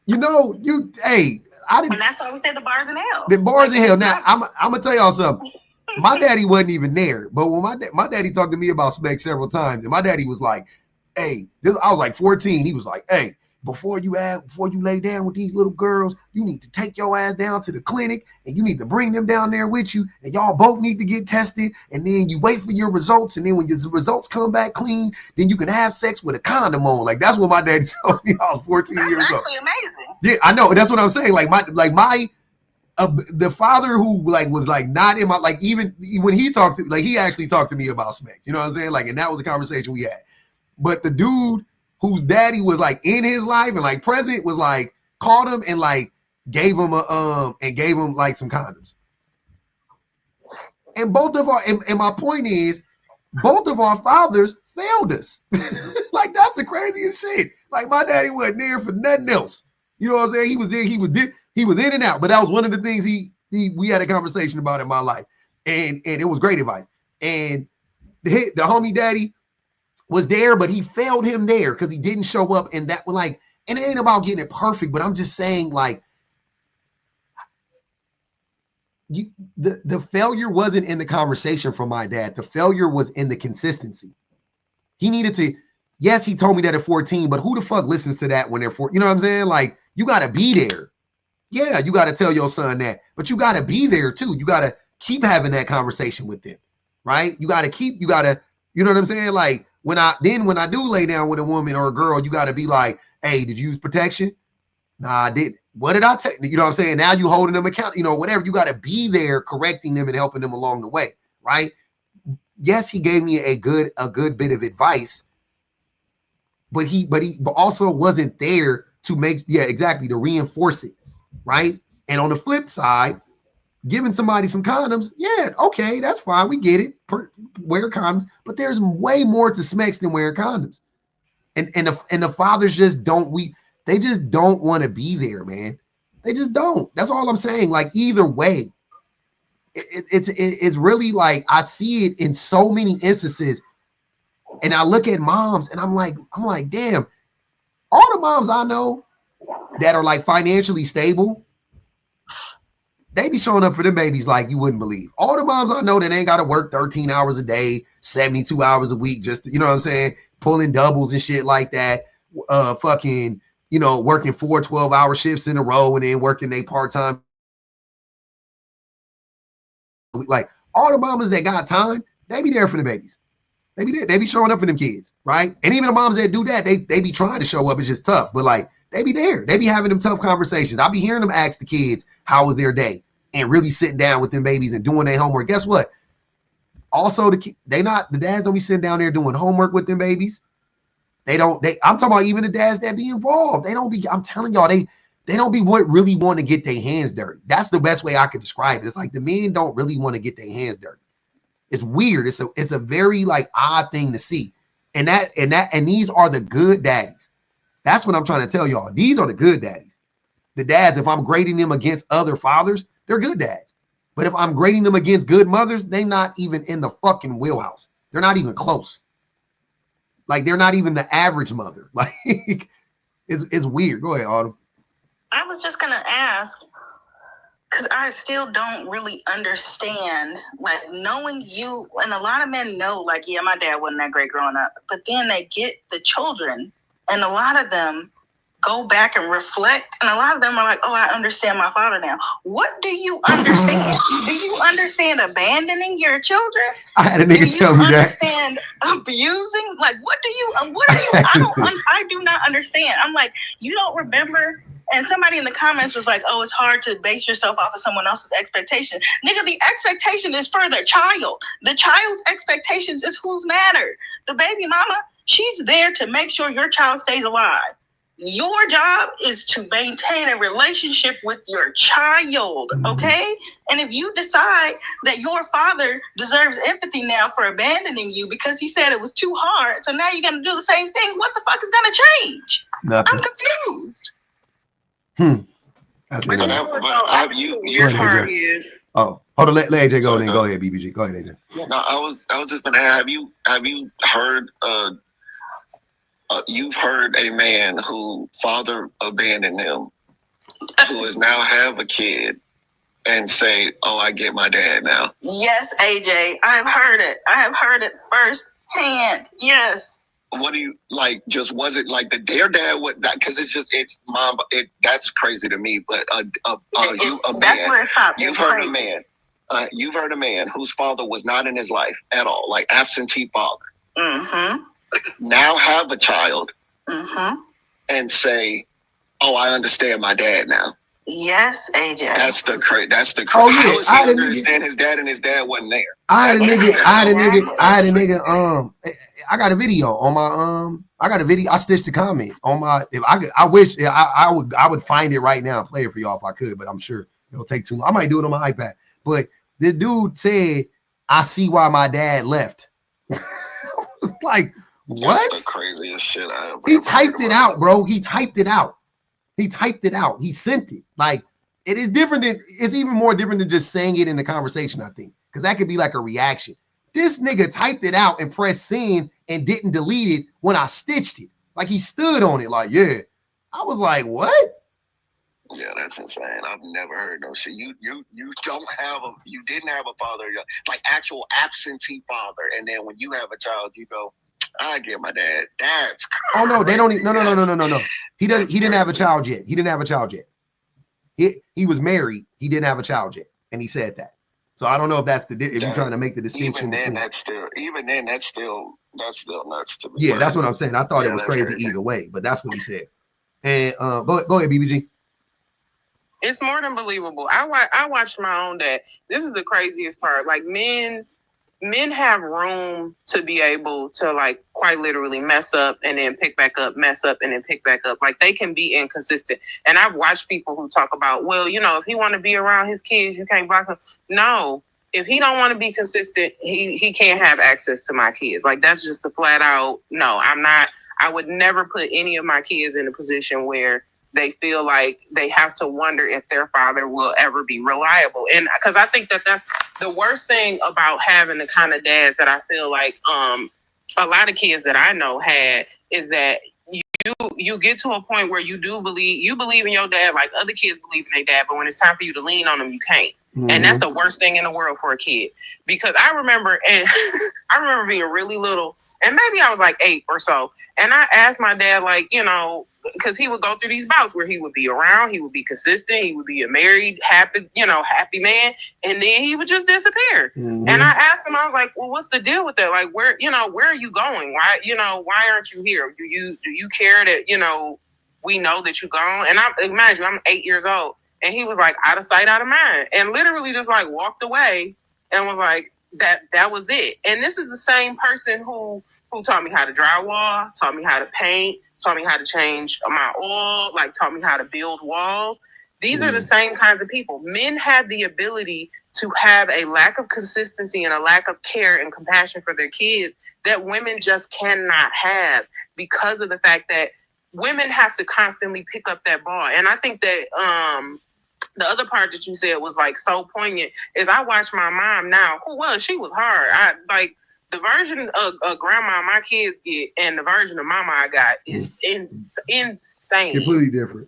and that's why we say the bar's in hell. The bar's in hell. Now I'm gonna tell y'all something. My daddy wasn't even there, but when my daddy talked to me about Smex several times, and my daddy was like, "Hey," I was like 14. He was like, "Hey, before you lay down with these little girls, you need to take your ass down to the clinic, and you need to bring them down there with you, and y'all both need to get tested, and then you wait for your results, and then when your results come back clean, then you can have sex with a condom on." Like, that's what my daddy told me. I was 14 years old. That's actually amazing. Yeah, I know. That's what I'm saying. Like the father who like was like not in my, like, even when he talked to, like, he actually talked to me about Smex. You know what I'm saying? Like, and that was a conversation we had. But the dude whose daddy was like in his life and like present was like called him and like gave him like some condoms. And both of our, and my point is, both of our fathers failed us. Like, that's the craziest shit. Like, my daddy wasn't there for nothing else. You know what I'm saying? He was there, he was in and out. But that was one of the things we had a conversation about in my life. And it was great advice. And the homie daddy was there, but he failed him there because he didn't show up. And that was like, and it ain't about getting it perfect, but I'm just saying, like, the failure wasn't in the conversation from my dad. The failure was in the consistency. He needed to, yes, he told me that at 14, but who the fuck listens to that when they're 14? You know what I'm saying? Like, you got to be there. Yeah, you got to tell your son that, but you got to be there too. You got to keep having that conversation with them, right? You got to, you know what I'm saying? Like, when I do lay down with a woman or a girl, you got to be like, "Hey, did you use protection?" "Nah, I didn't." "What did I take?" You know what I'm saying? Now you holding them account, whatever. You got to be there correcting them and helping them along the way, right? Yes, he gave me a good bit of advice, but he also wasn't there to to reinforce it, right? And on the flip side, giving somebody some condoms, yeah, okay, that's fine, we get it. Wear condoms, but there's way more to Smex than wearing condoms. And the fathers just don't want to be there, man. They just don't. That's all I'm saying. Like, either way, it's really like, I see it in so many instances, and I look at moms and I'm like, damn, all the moms I know that are like financially stable, they be showing up for them babies like you wouldn't believe. All the moms I know that ain't got to work 13 hours a day, 72 hours a week, just, you know what I'm saying, pulling doubles and shit like that, working 4 12-hour shifts in a row and then working they part-time. Like, all the mamas that got time, they be there for the babies. They be there. They be showing up for them kids, right? And even the moms that do that, they be trying to show up. It's just tough, but like, they be there. They be having them tough conversations. I be hearing them ask the kids, how was their day? And really sitting down with them babies and doing their homework. Guess what? Also, the dads don't be sitting down there doing homework with them babies. I'm talking about even the dads that be involved. I'm telling y'all, they don't be really want to get their hands dirty. That's the best way I could describe it. It's like the men don't really want to get their hands dirty. It's weird. It's a very like odd thing to see. And these are the good daddies. That's what I'm trying to tell y'all. These are the good daddies. The dads, if I'm grading them against other fathers, they're good dads. But if I'm grading them against good mothers, they're not even in the fucking wheelhouse. They're not even close. Like, they're not even the average mother. Like, it's weird. Go ahead, Autumn. I was just going to ask, because I still don't really understand, like, knowing you, and a lot of men know, like, yeah, my dad wasn't that great growing up, but then they get the children, and a lot of them go back and reflect, and a lot of them are like, oh, I understand my father now. What do you understand? Do you understand abandoning your children? I had a nigga tell me that. Do you understand abusing? Like, what are you, I do not understand. I'm like, you don't remember? And somebody in the comments was like, oh, it's hard to base yourself off of someone else's expectation. Nigga, the expectation is for the child. The child's expectations is who's matter. The baby mama, she's there to make sure your child stays alive. Your job is to maintain a relationship with your child, okay? And if you decide that your father deserves empathy now for abandoning you because he said it was too hard, so now you're going to do the same thing, what the fuck is going to change? Nothing. I'm confused. That's Your part is. Oh, hold on. Let AJ go. Then go ahead, BBG. Go ahead, AJ. No, I was just gonna have you heard you've heard a man who father abandoned him, who is now have a kid, and say, "Oh, I get my dad now." Yes, AJ, I've heard it. I have heard it firsthand. Yes. What do you like? Just was it like their dad? What that? Because it's mom. That's crazy to me. But that's where it stopped. You've heard a man. You've heard a man whose father was not in his life at all, like absentee father. Mm-hmm. Now have a child. Mm-hmm. And say, "Oh, I understand my dad now." Yes, AJ. That's the crazy. Oh yeah, how is he understand his dad and his dad wasn't there? I had a nigga. I got a video on my I stitched a comment on my. If I wish I would find it right now and play it for y'all if I could, but I'm sure it'll take too long. I might do it on my iPad. But the dude said, "I see why my dad left." Like, what? That's the craziest shit I ever. He typed it out, bro. He typed it out. He sent it. Like, it's even more different than just saying it in the conversation, I think. Because that could be like a reaction. This nigga typed it out and pressed send and didn't delete it when I stitched it. Like, he stood on it like, yeah. I was like, what? Yeah, that's insane. I've never heard no shit. You didn't have a father, like actual absentee father, and then when you have a child, you go, I get my dad. That's crazy. Oh no, they don't. No. He didn't have a child yet. He didn't have a child yet. He was married. He didn't have a child yet, and he said that. So I don't know if that's if you're trying to make the distinction. Even then, that's still nuts to me. Yeah, that's what I'm saying. I thought it was crazy either way, but that's what he said. And go ahead, BBG. It's more than believable. I watched my own dad. This is the craziest part. Like, men have room to be able to, like, quite literally mess up and then pick back up, mess up and then pick back up. Like, they can be inconsistent. And I've watched people who talk about, well, if he want to be around his kids, you can't block him. No, if he don't want to be consistent, he can't have access to my kids. Like, that's just a flat out, no, I would never put any of my kids in a position where they feel like they have to wonder if their father will ever be reliable. And because I think that's the worst thing about having the kind of dads that I feel like a lot of kids that I know had is that you get to a point where you believe in your dad like other kids believe in their dad, but when it's time for you to lean on them, you can't. Mm-hmm. And that's the worst thing in the world for a kid. Because I remember being really little, and maybe I was like 8 or so, and I asked my dad, like, because he would go through these bouts where he would be around, he would be consistent, he would be a married, happy man, and then he would just disappear. Mm-hmm. And I asked him, I was like, well, what's the deal with that? Like, where are you going? Why aren't you here? Do you care that, we know that you're gone? And I'm 8 years old. And he was like, out of sight, out of mind. And literally just like walked away and was like, that was it. And this is the same person who taught me how to drywall, taught me how to paint, taught me how to change my oil, like taught me how to build walls. These are the same kinds of people. Men have the ability to have a lack of consistency and a lack of care and compassion for their kids that women just cannot have because of the fact that women have to constantly pick up that ball. And I think that the other part that you said was like so poignant is I watch my mom now. She was hard. I like the version of grandma my kids get and the version of mama I got is insane. Completely different.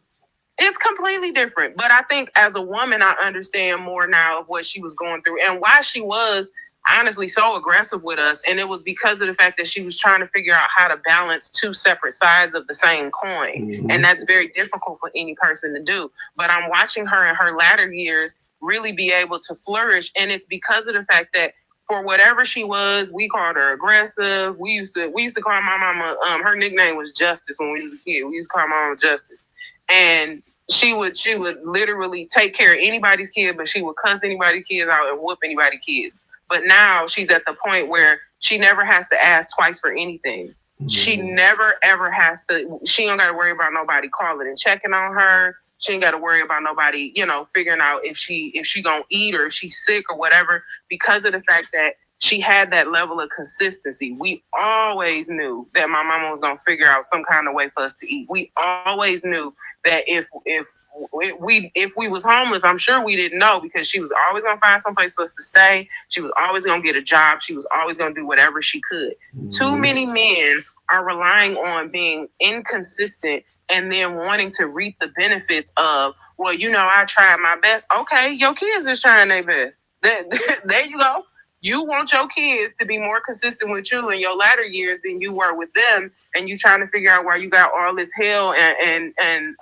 It's completely different. But I think as a woman, I understand more now of what she was going through and why she was honestly so aggressive with us. And it was because of the fact that she was trying to figure out how to balance two separate sides of the same coin. Mm-hmm. And that's very difficult for any person to do. But I'm watching her in her latter years really be able to flourish. And it's because of the fact that for whatever she was, we called her aggressive. We used to call my mama, her nickname was Justice when we was a kid. We used to call my mama Justice. And she would literally take care of anybody's kid, but she would cuss anybody's kids out and whoop anybody's kids. But now she's at the point where she never has to ask twice for anything. Mm-hmm. She never, ever has to. She don't got to worry about nobody calling and checking on her. She ain't got to worry about nobody, figuring out if she gonna eat or if she's sick or whatever, because of the fact that she had that level of consistency. We always knew that my mama was gonna figure out some kind of way for us to eat. We always knew that if we was homeless, I'm sure we didn't know, because she was always gonna find some place for us to stay. She was always gonna get a job. She was always gonna do whatever she could. Mm-hmm. Too many men are relying on being inconsistent and then wanting to reap the benefits of, I tried my best. Okay, your kids is trying their best. There you go. You want your kids to be more consistent with you in your latter years than you were with them, and you trying to figure out why you got all this hell and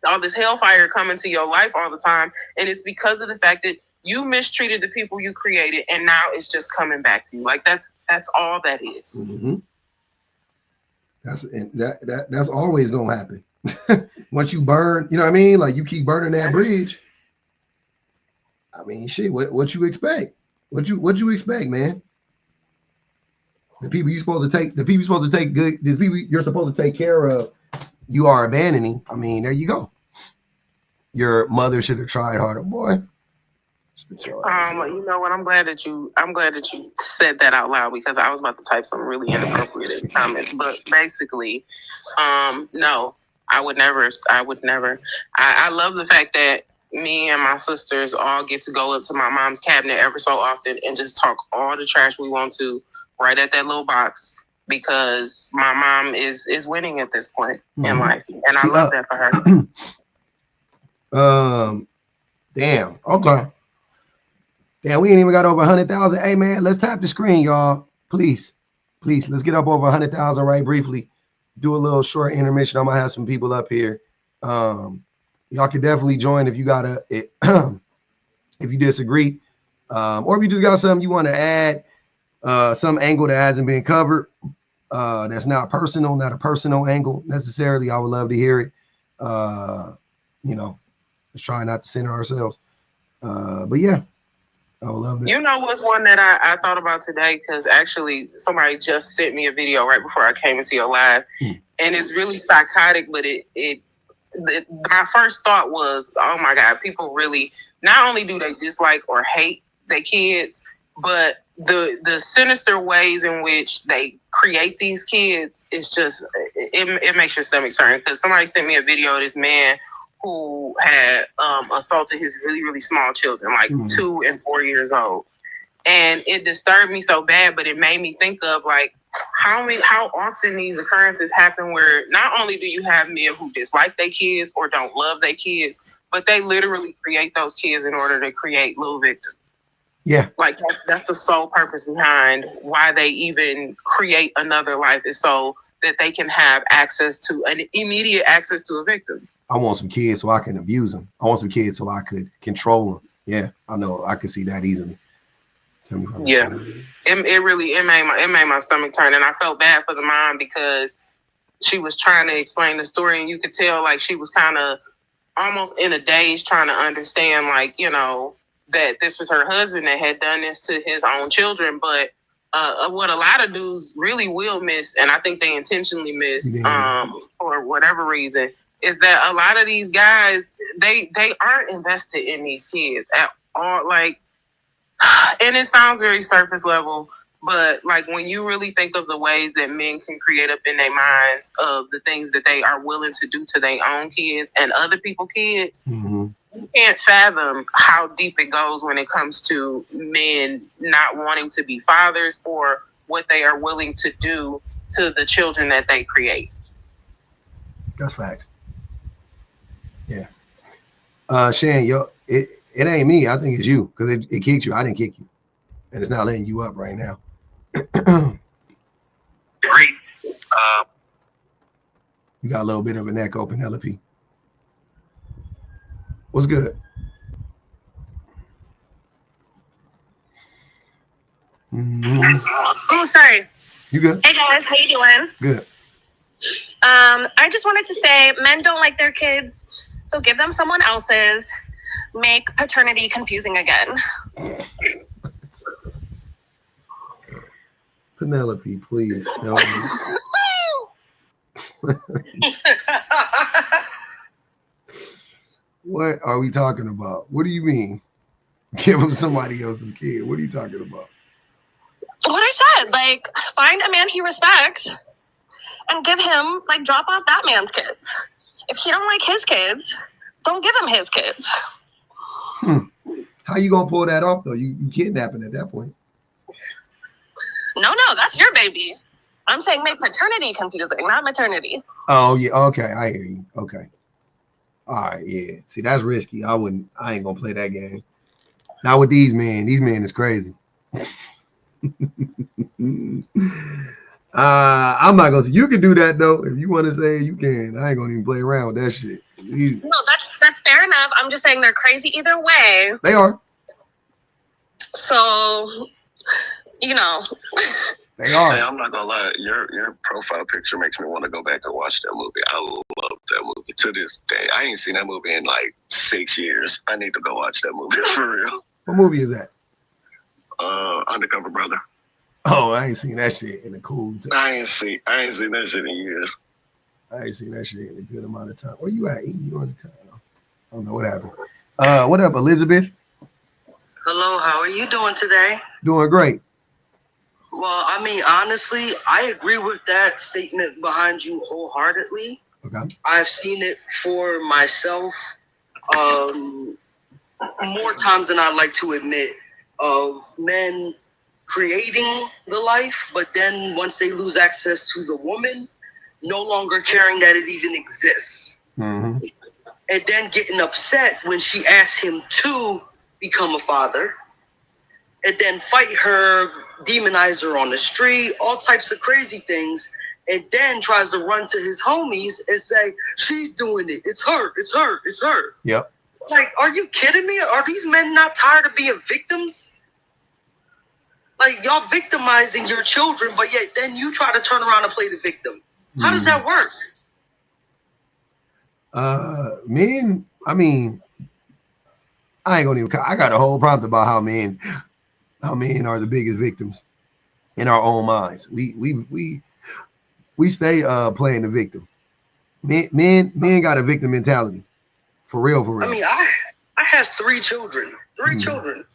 all this hellfire coming to your life all the time. And it's because of the fact that you mistreated the people you created, and now it's just coming back to you. Like that's all that is. Mm-hmm. That's always gonna happen. Once you burn, you know what I mean? Like you keep burning that bridge. I mean, shit. What you expect? What you expect, man? The people you're supposed to take good. The people you're supposed to take care of, you are abandoning. I mean, there you go. Your mother should have tried harder, boy. You know what? I'm glad that you said that out loud, because I was about to type something really inappropriate in the comments. But basically, no, I would never. I love the fact that me and my sisters all get to go up to my mom's cabinet every so often and just talk all the trash we want to right at that little box, because my mom is winning at this point in life, and I love that for her. Damn. Okay. Damn, we ain't even got over 100,000. Hey man, let's tap the screen, y'all. Please, let's get up over 100,000 right briefly. Do a little short intermission. I'm gonna have some people up here. Y'all can definitely join if you got if you disagree, or if you just got something you want to add, some angle that hasn't been covered, that's not a personal angle necessarily. I would love to hear it. Let's try not to center ourselves. But yeah, I would love that. You know what's one that I thought about today, because actually somebody just sent me a video right before I came into your live, and it's really psychotic, but my first thought was, oh my God, people really, not only do they dislike or hate their kids, but the sinister ways in which they create these kids is just, it makes your stomach turn. Because somebody sent me a video of this man who had assaulted his really, really small children, like 2 and 4 years old. And it disturbed me so bad, but it made me think of like how often these occurrences happen, where not only do you have men who dislike their kids or don't love their kids, but they literally create those kids in order to create little victims. Yeah. Like that's the sole purpose behind why they even create another life, is so that they can have immediate access to a victim. I want some kids so I can abuse them. I want some kids so I could control them. Yeah, I know. I could see that easily. Yeah, it made my stomach turn, and I felt bad for the mom, because she was trying to explain the story, and you could tell like she was kind of almost in a daze trying to understand, like, that this was her husband that had done this to his own children. But what a lot of dudes really will miss, and I think they intentionally miss, for whatever reason, is that a lot of these guys, they aren't invested in these kids at all. Like, and it sounds very surface level, but like when you really think of the ways that men can create up in their minds of the things that they are willing to do to their own kids and other people's kids, you can't fathom how deep it goes when it comes to men not wanting to be fathers or what they are willing to do to the children that they create. That's facts. Yeah. Shan, it ain't me. I think it's you because it kicked you. I didn't kick you. And it's not letting you up right now. Great. You got a little bit of an echo, Penelope. What's good? Oh, sorry. You good? Hey guys, how you doing? Good. I just wanted to say men don't like their kids, so give them someone else's. Make paternity confusing again. Penelope, please help me. What are we talking about? What do you mean? Give him somebody else's kid. What are you talking about? What I said, like, find a man he respects and give him, like, drop off that man's kids. If he don't like his kids, don't give him his kids. How you gonna pull that off though? You kidnapping at that point. No, that's your baby. I'm saying make paternity confusing, not maternity. Oh yeah, okay, I hear you. Okay. All right, yeah. See, that's risky. I ain't gonna play that game. Not with these men. These men is crazy. I'm not gonna say you can do that though. If you want to say you can, I ain't gonna even play around with that shit. No, that's fair enough. I'm just saying they're crazy either way. They are. So, you know. They are. Hey, I'm not gonna lie. Your profile picture makes me want to go back and watch that movie. I love that movie to this day. I ain't seen that movie in like 6 years. I need to go watch that movie for real. What movie is that? Undercover Brother. Oh, I ain't seen that shit in a cool time. I ain't seen that shit in years. I ain't seen that shit in a good amount of time. Where you at? You on the I don't know what happened. What up, Elizabeth? Hello, how are you doing today? Doing great. Well, I mean, honestly, I agree with that statement behind you wholeheartedly. Okay. I've seen it for myself more times than I'd like to admit, of men creating the life, but then once they lose access to the woman, no longer caring that it even exists. Mm-hmm. And then getting upset when she asks him to become a father, and then fight her, demonize her on the street, all types of crazy things, and then tries to run to his homies and say, she's doing it. It's her. Yep. Like, are you kidding me? Are these men not tired of being victims? Like, y'all victimizing your children, but yet then you try to turn around and play the victim. How does that work? Men, I mean, I ain't gonna even. I got a whole prompt about how men are the biggest victims in our own minds. We stay playing the victim. Men got a victim mentality, for real. I mean, I have 3 children, children,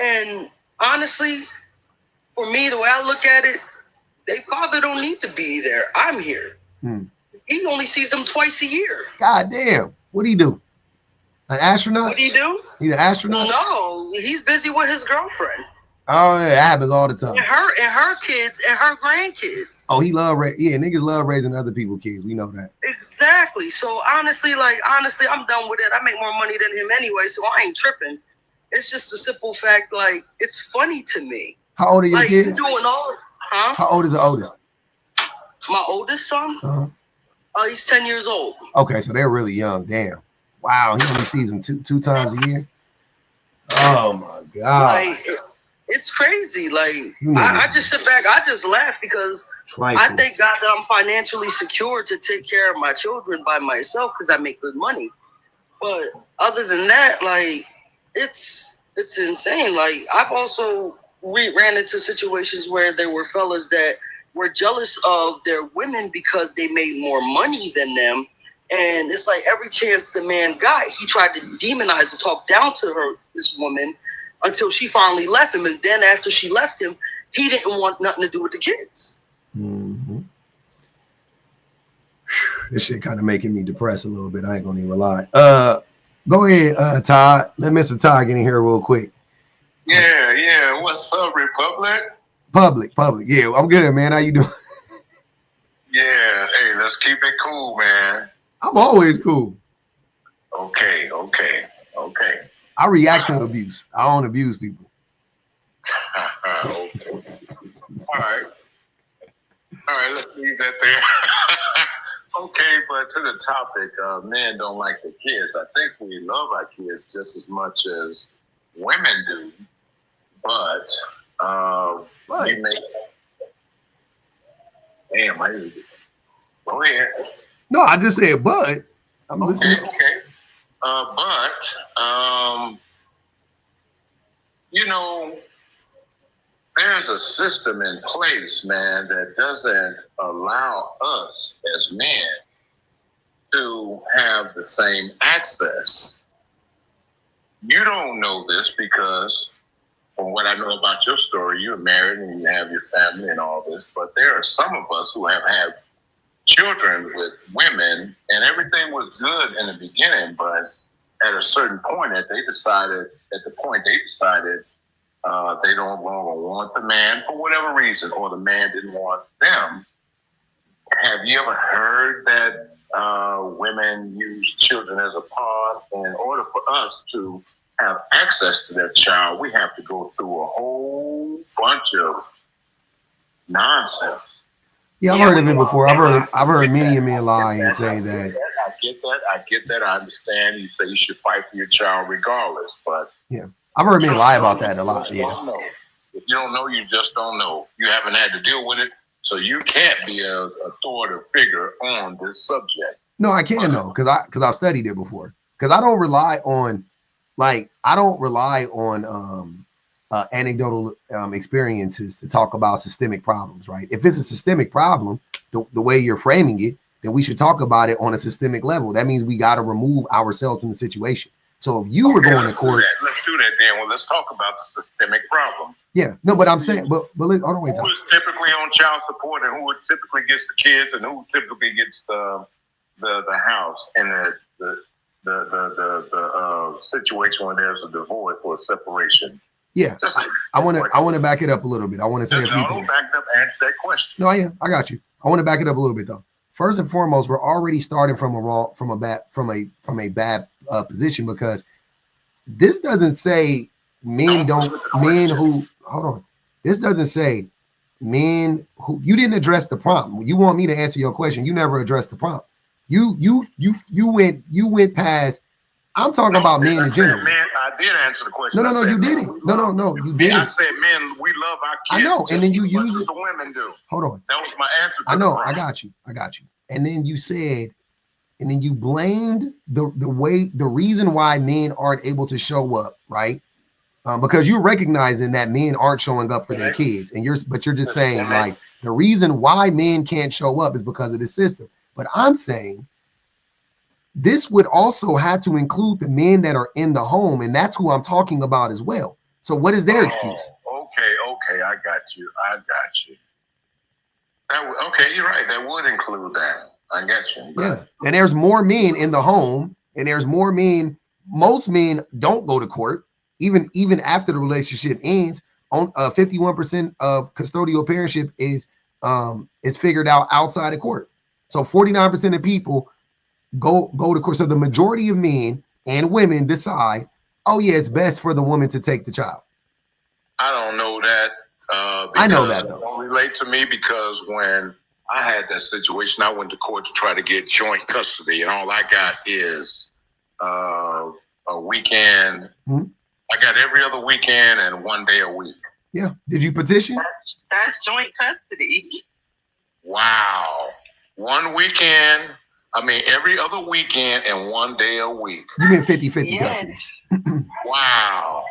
and honestly, for me, the way I look at it, their father don't need to be there. I'm here. He only sees them twice a year. God damn. What do he do? An astronaut? What do you do? He's an astronaut? No, he's busy with his girlfriend. Oh, yeah, that happens all the time. And her kids and her grandkids. Oh, niggas love raising other people's kids. We know that. Exactly. So honestly, I'm done with it. I make more money than him anyway, so I ain't tripping. It's just a simple fact, like, it's funny to me. How old are your kids? You doing all, huh? How old is the oldest? My oldest son? He's 10 years old. Okay, so they're really young. Damn. Wow, he only sees them two times a year. Oh my God. Like, it's crazy. Like, I just sit back, I just laugh because I thank God that I'm financially secure to take care of my children by myself because I make good money. But other than that, like, it's insane. Like, I've also ran into situations where there were fellas that were jealous of their women because they made more money than them, And it's like every chance the man got, he tried to demonize and talk down to this woman, until she finally left him. And then after she left him, he didn't want nothing to do with the kids. Mm-hmm. This shit kind of making me depressed a little bit. I ain't gonna even lie. Go ahead, Todd. Let Mr. Todd get in here real quick. Yeah. What's up, Republic? Public. Yeah, I'm good, man. How you doing? Yeah. Hey, let's keep it cool, man. I'm always cool. Okay. I react to abuse. I don't abuse people. Okay. All right. Let's leave that there. Okay, but to the topic, men don't like the kids. I think we love our kids just as much as women do, but you may. Damn, go ahead. No, I just said, but I'm listening. Okay. There's a system in place, man, that doesn't allow us as men to have the same access. You don't know this because, from what I know about your story, you're married and you have your family and all this, but there are some of us who have had children with women, and everything was good in the beginning, but at a certain point, they decided they don't longer want the man for whatever reason, or the man didn't want them. Have you ever heard that women use children as a pawn? In order for us to have access to that child, we have to go through a whole bunch of nonsense. Yeah, I've heard of it before. I've heard many men lie and say that. I get that. I understand. You say you should fight for your child regardless, but yeah, I've heard men lie about that a lot. Yeah. If you don't know, you just don't know. You haven't had to deal with it, so you can't be an authoritative figure on this subject. No, I can though, because I've studied it before. Because I don't rely on anecdotal experiences to talk about systemic problems, right? If it's a systemic problem, the way you're framing it, then we should talk about it on a systemic level. That means we got to remove ourselves from the situation. So if you were going to court, let's do that then. Well, let's talk about the systemic problem. Yeah, no, but I'm saying, but hold on, wait. Who is typically on child support, and who typically gets the kids, and who typically gets the house, and the situation when there's a divorce or a separation. Yeah, I want to back it up a little bit. I want to say a few things. Don't back up. Answer that question. No, yeah, I got you. I want to back it up a little bit though. First and foremost, we're already starting from a bad position, because this doesn't say men who hold on. This doesn't say men who. You didn't address the prompt. You want me to answer your question. You never addressed the prompt. You went past. I'm talking about men in general. Man, I did answer the question. No, you didn't. No, you didn't. I said, men, we love our kids. I know, and then you use it. The women do. Hold on. That was my answer. I know. I got you. And then you said, and then you blamed the reason why men aren't able to show up, right? Because you're recognizing that men aren't showing up for their kids, and you're just saying like the reason why men can't show up is because of the system. But I'm saying this would also have to include the men that are in the home, and that's who I'm talking about as well. So what is their excuse? Okay, I got you. Okay, you're right. That would include that. I get you. Yeah, and there's more men in the home, and there's more men. Most men don't go to court, even after the relationship ends. On 51% of custodial parentship is figured out outside of court. So 49% of people go to court. So the majority of men and women decide, oh yeah, it's best for the woman to take the child. I don't know that. I know that though. It don't relate to me, because when I had that situation, I went to court to try to get joint custody, and all I got is a weekend. Mm-hmm. I got every other weekend and 1 day a week. Yeah. Did you petition? That's joint custody. Wow. One weekend. I mean, every other weekend and 1 day a week. You mean 50-50 custody? Wow.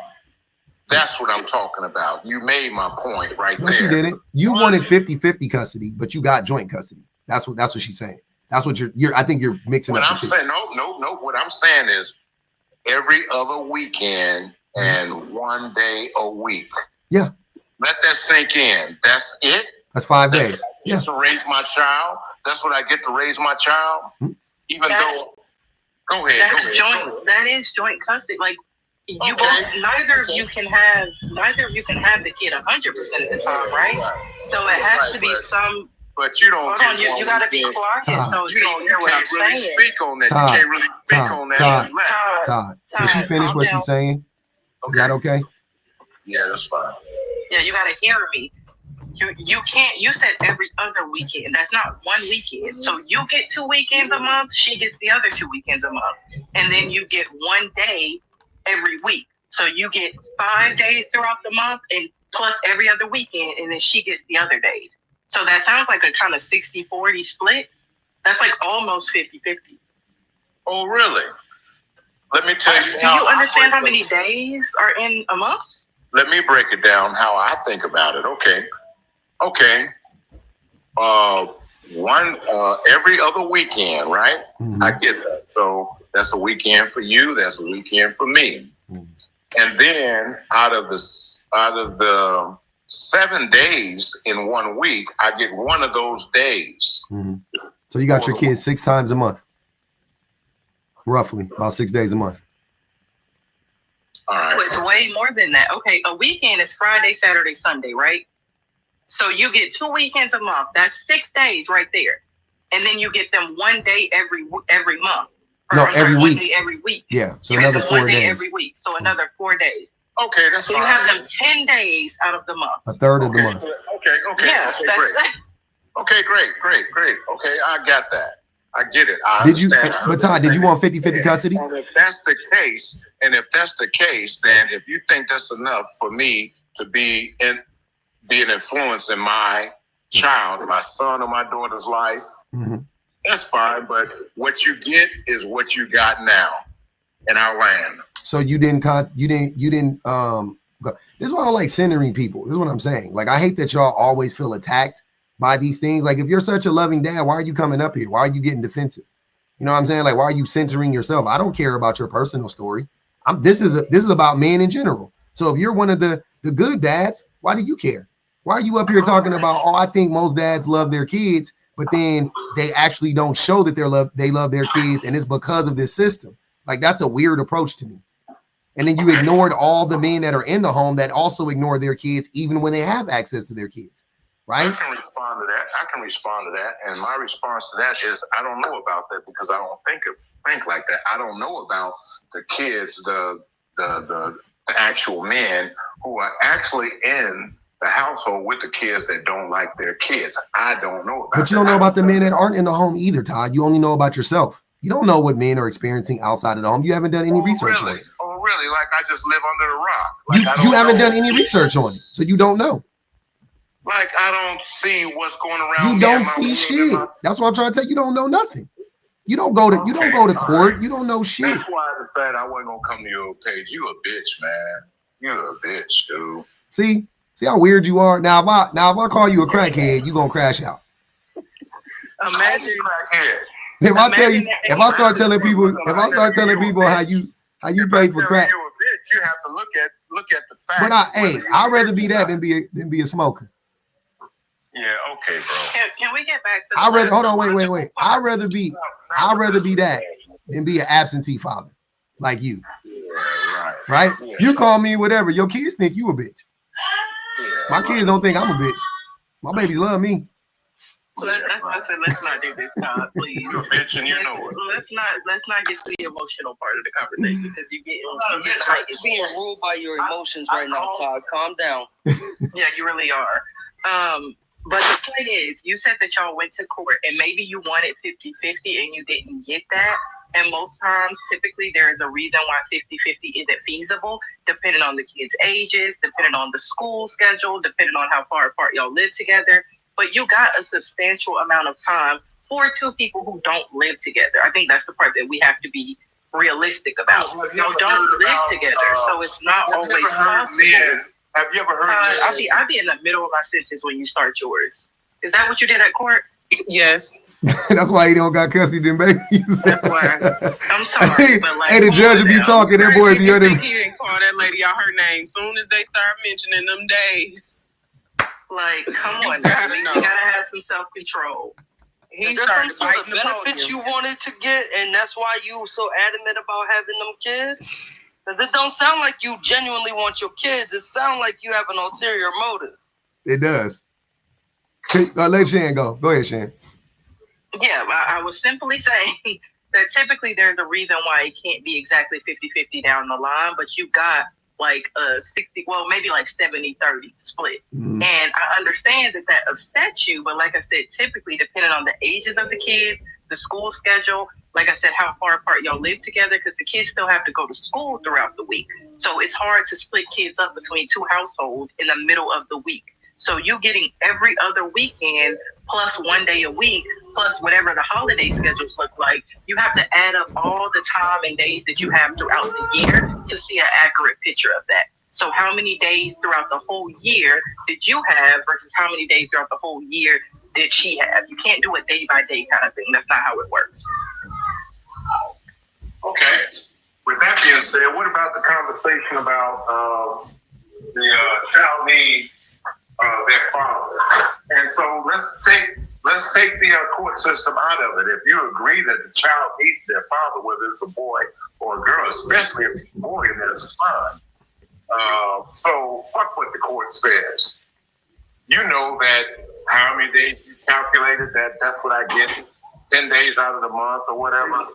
That's what I'm talking about. You made my point right there. No, she didn't. You wanted 50-50 custody, but you got joint custody. That's what she's saying. That's what I think you're mixing up. What I'm saying, no. What I'm saying is every other weekend and 1 day a week. Yeah. Let that sink in. That's it. That's 5 days. Yeah. To raise my child. That's what I get to raise my child. Even though. Go ahead. That is joint custody. Like you both, neither of you can have the kid 100% of the time, right? So it has to be some. But you don't. Hold on, you gotta be quiet. So you don't hear what I'm really saying. Speak on that. You can't really speak on that. Todd, can she finish what she's saying? Is that okay? Yeah, that's fine. Yeah, you gotta hear me. You can't. You said every other weekend. That's not one weekend. So you get 2 weekends a month. She gets the other 2 weekends a month, and then you get 1 day every week. So you get 5 days throughout the month, and plus every other weekend, and then she gets the other days. So that sounds like a kind of 60-40 split. That's like almost 50-50. Oh, really? Let me tell you. Do you understand how many days are in a month? Let me break it down how I think about it. Okay. Every other weekend, right? Mm-hmm. I get that. So that's a weekend for you. That's a weekend for me. Mm-hmm. And then out of the 7 days in 1 week, I get one of those days. Mm-hmm. So you got your kids 6 times a month, roughly about 6 days a month. All right. Oh, it's way more than that. Okay, a weekend is Friday, Saturday, Sunday, right? So you get 2 weekends a month. That's 6 days right there, and then you get them 1 day every month. No, every week. 1 day every week. Yeah, so you another get 4 1 day days every week. So another 4 days. Okay, that's so fine. You have them 10 days out of the month. A third of the month. Okay. Yeah, okay, great. Okay, great. Okay, I got that. I get it. But Todd, did you want 50-50 custody? And if that's the case, then if you think that's enough for me to be an influence in my child, my son or my daughter's life, mm-hmm. That's fine. But what you get is what you got now in our land. So you didn't go. This is why I don't like centering people. This is what I'm saying. Like, I hate that y'all always feel attacked by these things. Like, if you're such a loving dad, why are you coming up here? Why are you getting defensive? You know what I'm saying? Like, why are you centering yourself? I don't care about your personal story. This is about men in general. So if you're one of the good dads, why do you care? Why are you up here talking about, oh, I think most dads love their kids, but then they actually don't show that they love their kids, and it's because of this system. Like, that's a weird approach to me. And then you ignored all the men that are in the home that also ignore their kids, even when they have access to their kids, right? I can respond to that. And my response to that is, I don't know about that because I don't think like that. I don't know about the kids, the actual men who are actually in the household with the kids that don't like their kids. I don't know about that. But you don't know about the men that aren't in the home either, Todd. You only know about yourself. You don't know what men are experiencing outside of the home. You haven't done any research on it. Oh, really? Like, I just live under the rock. Like, you haven't done any research on it, so you don't know. Like, I don't see what's going around. You don't see shit. That's what I'm trying to tell you. You don't know nothing. You don't go to court. Right. You don't know shit. That's why I decided I wasn't gonna come to your page. You a bitch, man. You a bitch, dude. See how weird you are. Now if I call you a crackhead, you gonna crash out. Imagine crackhead. If I start telling people how you pay for crack, you're a bitch. You have to look at the facts. But I'd rather be that than be a smoker. Yeah, okay, bro. Can we get back to? Hold on, wait. I'd rather be that than be an absentee father like you. Yeah, right. Yeah, you call me whatever. Your kids think you a bitch. Yeah, my kids don't think I'm a bitch. My babies love me. So let's not do this, Todd, please. You're a bitch and you know it. Let's not get to the emotional part of the conversation because you get like being ruled by your emotions right now, Todd. Calm down. Yeah, you really are. But the point is, you said that y'all went to court and maybe you wanted 50-50 and you didn't get that. And most times, typically, there is a reason why 50-50 isn't feasible, depending on the kids' ages, depending on the school schedule, depending on how far apart y'all live together. But you got a substantial amount of time for two people who don't live together. I think that's the part that we have to be realistic about. Y'all don't live together, so it's not always possible. Have you ever heard? I'll be in the middle of my sentence when you start yours. Is that what you did at court? Yes. That's why he don't got custody of them babies. That's why. I'm sorry, but like, hey, the judge will be talking. That boy be under. He didn't call that lady out her name. Soon as they start mentioning them days. Like, come on, you gotta have some self-control. He started biting the benefits you wanted to get, and that's why you were so adamant about having them kids. Because it don't sound like you genuinely want your kids. It sounds like you have an ulterior motive. It does. Let Shan go. Go ahead, Shan. Yeah, I was simply saying that typically there's a reason why it can't be exactly 50-50 down the line, but you got like a 60, well, maybe like 70-30 split. And I understand that upsets you, but like I said, typically depending on the ages of the kids, the school schedule, like I said, how far apart y'all live together, because the kids still have to go to school throughout the week. So it's hard to split kids up between two households in the middle of the week. So you getting every other weekend plus 1 day a week, plus whatever the holiday schedules look like, you have to add up all the time and days that you have throughout the year to see an accurate picture of that. So how many days throughout the whole year did you have versus how many days throughout the whole year did she have? You can't do a day by day kind of thing. That's not how it works. Okay. With that being said, what about the conversation about the child needs their father? And so let's take the court system out of it. If you agree that the child needs their father, whether it's a boy or a girl, especially if it's a boy and there's a son. So fuck what the court says. You know that how many days you calculated that's what I get, 10 days out of the month or whatever.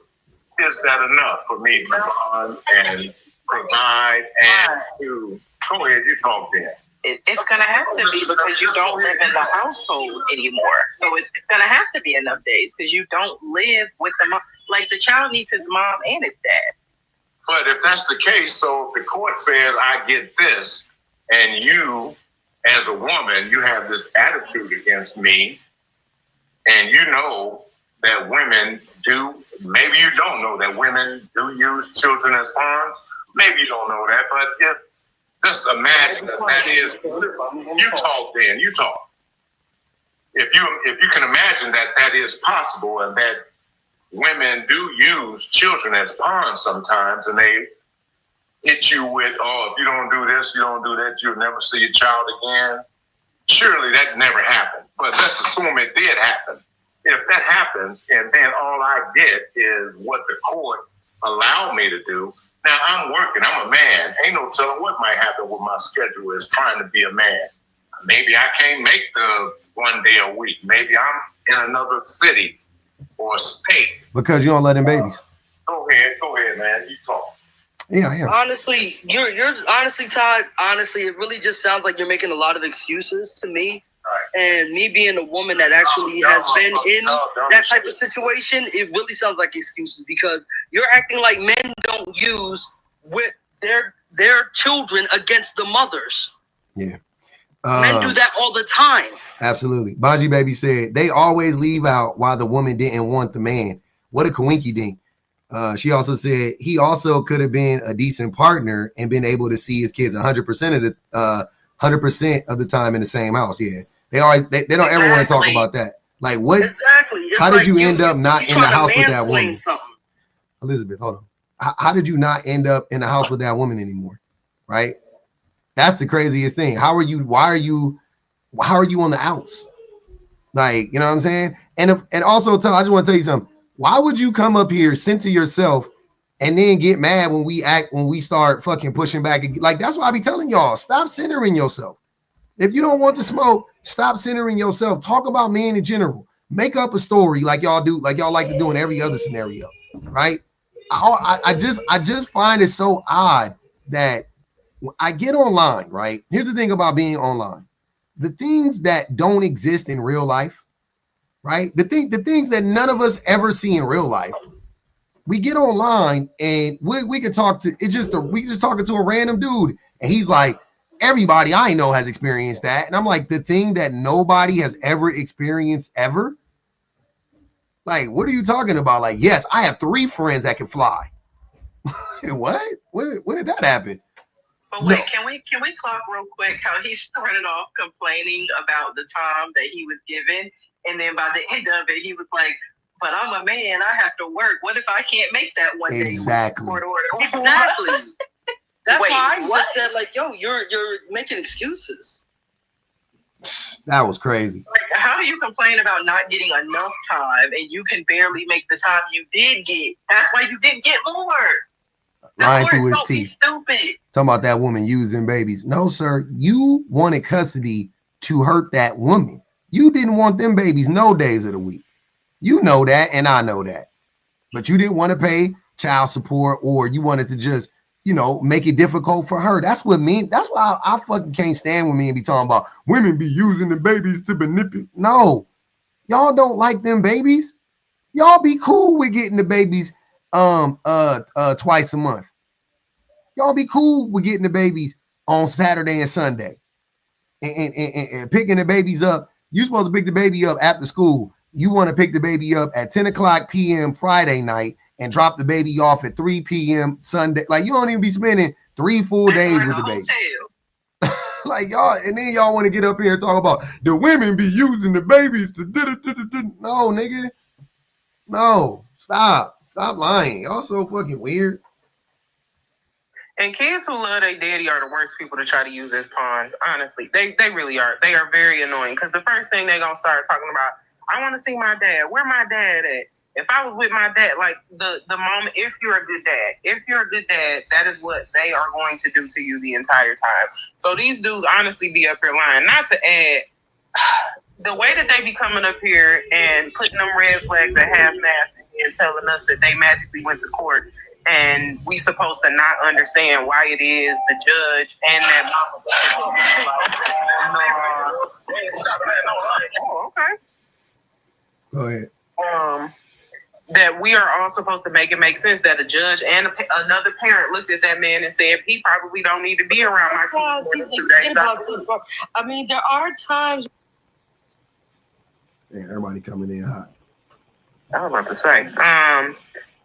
Is that enough for me to bond and provide and to go ahead, you talk then. It's going to have to be because you don't live in the household anymore. So it's going to have to be enough days because you don't live with the mom. Like the child needs his mom and his dad. But if that's the case, so if the court says I get this and you as a woman, you have this attitude against me and you know that women do, maybe you don't know that women do use children as pawns. Maybe you don't know that, but if just imagine that is, you talk then, you talk. If you can imagine that is possible and that women do use children as pawns sometimes and they hit you with, oh, if you don't do this, you don't do that, you'll never see your child again. Surely that never happened, but let's assume it did happen. If that happens and then all I get is what the court allowed me to do, now I'm working, I'm a man. Ain't no telling what might happen with my schedule is trying to be a man. Maybe I can't make the 1 day a week. Maybe I'm in another city or state. Because you don't let in babies. Go ahead, man. You talk. Yeah. Honestly, you're honestly, Todd, honestly, it really just sounds like you're making a lot of excuses to me. Right. And me being a woman that actually has been in that type of situation, it really sounds like excuses because you're acting like men don't use with their children against the mothers. Yeah. Men do that all the time. Absolutely. Baji Baby said they always leave out why the woman didn't want the man. What a coinky dink. She also said he also could have been a decent partner and been able to see his kids 100% of the time in the same house. Yeah. They don't ever want to talk about that. Like what? Exactly. It's how did you end up not in the house with that woman? woman? Elizabeth, hold on. How did you not end up in the house with that woman anymore? Right? That's the craziest thing. Why are you on the outs? Like, you know what I'm saying? And also I just want to tell you something. Why would you come up here, censor yourself, and then get mad when we start fucking pushing back? Like, that's why I be telling y'all, stop centering yourself. If you don't want to smoke, stop centering yourself. Talk about men in general. Make up a story like y'all do, like y'all like to do in every other scenario, right? I just find it so odd that I get online, right? Here's the thing about being online. The things that don't exist in real life, right? The things that none of us ever see in real life, we get online and we can talk to, we just talking to a random dude and he's like, everybody I know has experienced that. And I'm like, the thing that nobody has ever experienced ever? Like, what are you talking about? Like, yes, I have 3 friends that can fly. What? When did that happen? But wait, can we clock real quick how he started off complaining about the time that he was given, And then by the end of it, he was like, but I'm a man, I have to work. What if I can't make that one day? Exactly. Court order. Exactly. That's Wait, why I what? even said, like, yo, you're making excuses. That was crazy. Like, how do you complain about not getting enough time and you can barely make the time you did get? That's why you didn't get more. Lying through his teeth. Stupid. Talking about that woman using babies. No, sir. You wanted custody to hurt that woman. You didn't want them babies no days of the week. You know that, and I know that. But you didn't want to pay child support, or you wanted to just, you know, make it difficult for her. That's what me. That's why I fucking can't stand with me and be talking about women be using the babies to manipulate. No, y'all don't like them babies. Y'all be cool with getting the babies twice a month. Y'all be cool with getting the babies on Saturday and Sunday, and picking the babies up. You supposed to pick the baby up after school. You want to pick the baby up at 10 o'clock p.m. Friday night and drop the baby off at 3 p.m. Sunday. Like, you don't even be spending 3 full days with the baby. Like, y'all, and then y'all want to get up here and talk about the women be using the babies to no, nigga. No, stop lying. Y'all so fucking weird. And kids who love their daddy are the worst people to try to use as pawns. Honestly, they really are. They are very annoying, because the first thing they're gonna start talking about, I want to see my dad. Where my dad at? If I was with my dad, like the moment, if you're a good dad, that is what they are going to do to you the entire time. So these dudes honestly be up here lying. Not to add, the way that they be coming up here and putting them red flags at half-mast and telling us that they magically went to court, and we supposed to not understand why it is the judge and that mama. Oh, okay. Go ahead. That we are all supposed to make it make sense that a judge and another parent looked at that man and said, he probably don't need to be around my kids for 2 days. I mean, there are times. Yeah, everybody coming in hot. I was about to say.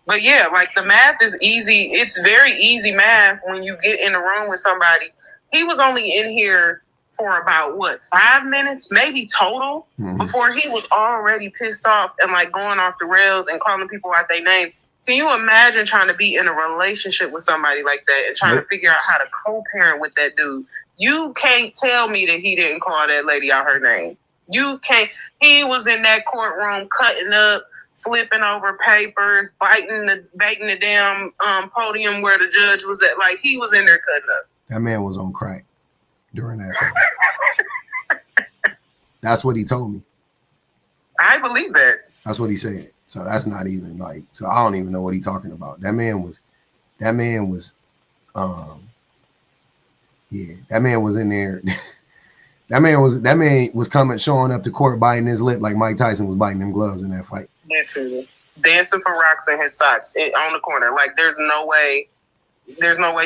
But yeah, like, the math is easy. It's very easy math when you get in the room with somebody. He was only in here for about 5 minutes, maybe total, before he was already pissed off and like going off the rails and calling people out their name. Can you imagine trying to be in a relationship with somebody like that and trying to figure out how to co-parent with that dude? You can't tell me that he didn't call that lady out her name. You can't. He was in that courtroom cutting up, flipping over papers, biting the damn podium where the judge was at. Like, he was in there cutting up. That man was on crack during that time. That's what he told me. I believe that. That's what he said. So that's not even like, so I don't even know what he's talking about. That man was yeah, that man was in there. that man was showing up to court biting his lip like Mike Tyson was biting them gloves in that fight. Literally. Dancing for rocks in his socks on the corner. Like, there's no way,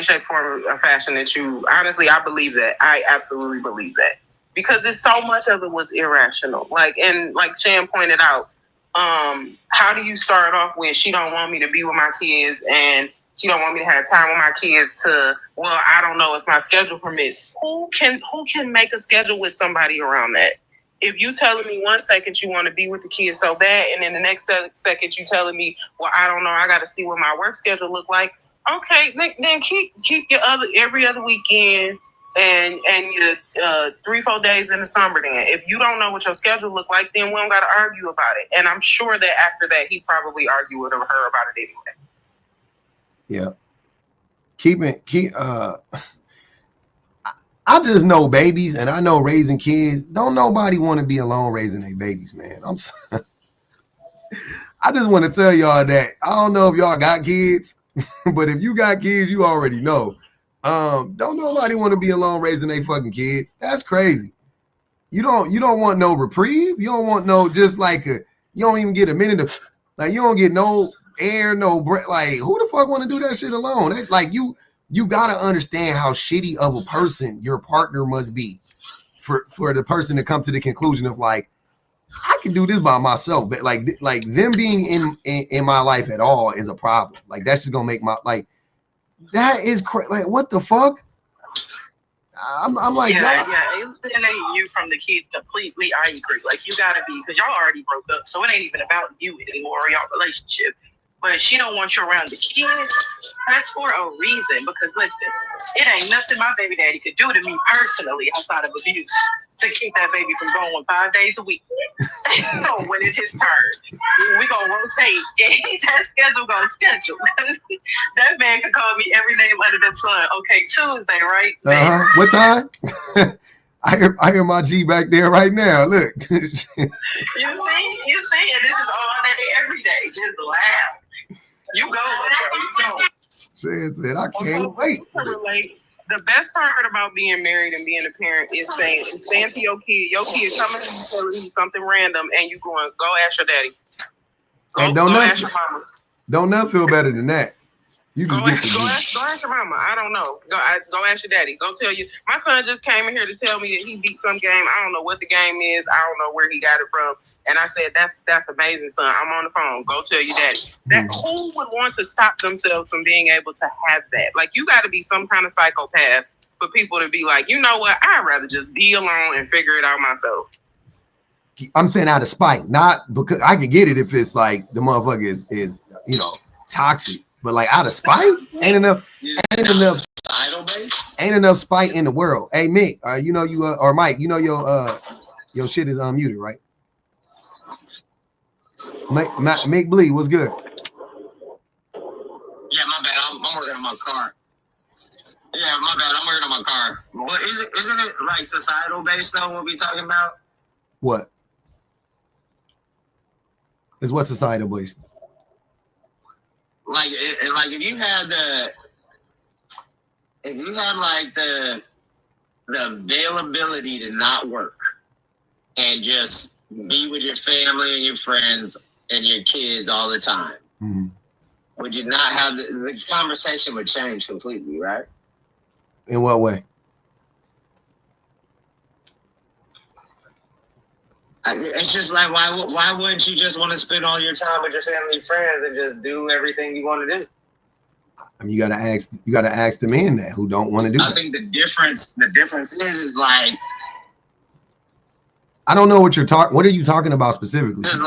shape, form, or fashion that you, honestly, I believe that. I absolutely believe that. Because it's so much of it was irrational. Like, and like Shan pointed out, how do you start off with, she don't want me to be with my kids and she don't want me to have time with my kids, to, well, I don't know if my schedule permits. Who can make a schedule with somebody around that? If you telling me 1 second you want to be with the kids so bad, and then the next second you telling me, well, I don't know, I got to see what my work schedule look like. Okay, then keep your every other weekend and your 3-4 days in the summer. Then, if you don't know what your schedule look like, then we don't got to argue about it. And I'm sure that after that, he probably argued with her about it anyway. Yeah. I just know babies, and I know raising kids. Don't nobody want to be alone raising their babies, man. I just want to tell y'all that I don't know if y'all got kids, but if you got kids, you already know. Don't nobody want to be alone raising their fucking kids. That's crazy. You don't want no reprieve. You don't want no, just like you don't even get a minute of, like, you don't get no air, no breath. Like, who the fuck want to do that shit alone? Like, you gotta understand how shitty of a person your partner must be for the person to come to the conclusion of, like, I can do this by myself. But like them being in my life at all is a problem. Like, that's just gonna make my, like, that is crazy. Like, what the fuck? I'm like, alienating you from the kids completely. I agree. Like, you gotta be, because y'all already broke up, so it ain't even about you anymore or y'all relationship. But she don't want you around the kids. That's for a reason. Because listen, it ain't nothing my baby daddy could do to me personally outside of abuse to keep that baby from going 5 days a week. So when it's his turn, we gonna rotate. That schedule gonna schedule. That man can call me every name under the sun. Okay, Tuesday, right? What time? I hear my G back there right now. Look. You see, and this is all day, every day. Just laugh. You go, bro. Shan said, I can't wait. The best part about being married and being a parent is saying to your kid coming and telling you something random, and you going, go ask your daddy. And don't nothing feel better than that. You just go ask your mama. I don't know. Go ask your daddy. Go tell you. My son just came in here to tell me that he beat some game. I don't know what the game is. I don't know where he got it from. And I said, that's amazing, son. I'm on the phone. Go tell your daddy. Who would want to stop themselves from being able to have that? Like, you got to be some kind of psychopath for people to be like, you know what? I'd rather just be alone and figure it out myself. I'm saying out of spite, not because I could get it if it's like the motherfucker is toxic. But like out of spite, ain't enough spite in the world. Hey Mick, or Mike, your shit is unmuted, right? Mick Blee, what's good? Yeah, my bad. I'm working on my car. Yeah, my bad. I'm working on my car. But isn't it like societal based though? What we talking about? What? Is what societal based? Like if you had like the availability to not work and just be with your family and your friends and your kids all the time, would you not have the conversation would change completely, right? In what way? It's just like why wouldn't you just want to spend all your time with your family and friends and just do everything you want to do? I mean, you gotta ask the men that who don't want to do that. I think the difference is like, I don't know what you're talking. What are you talking about specifically? It's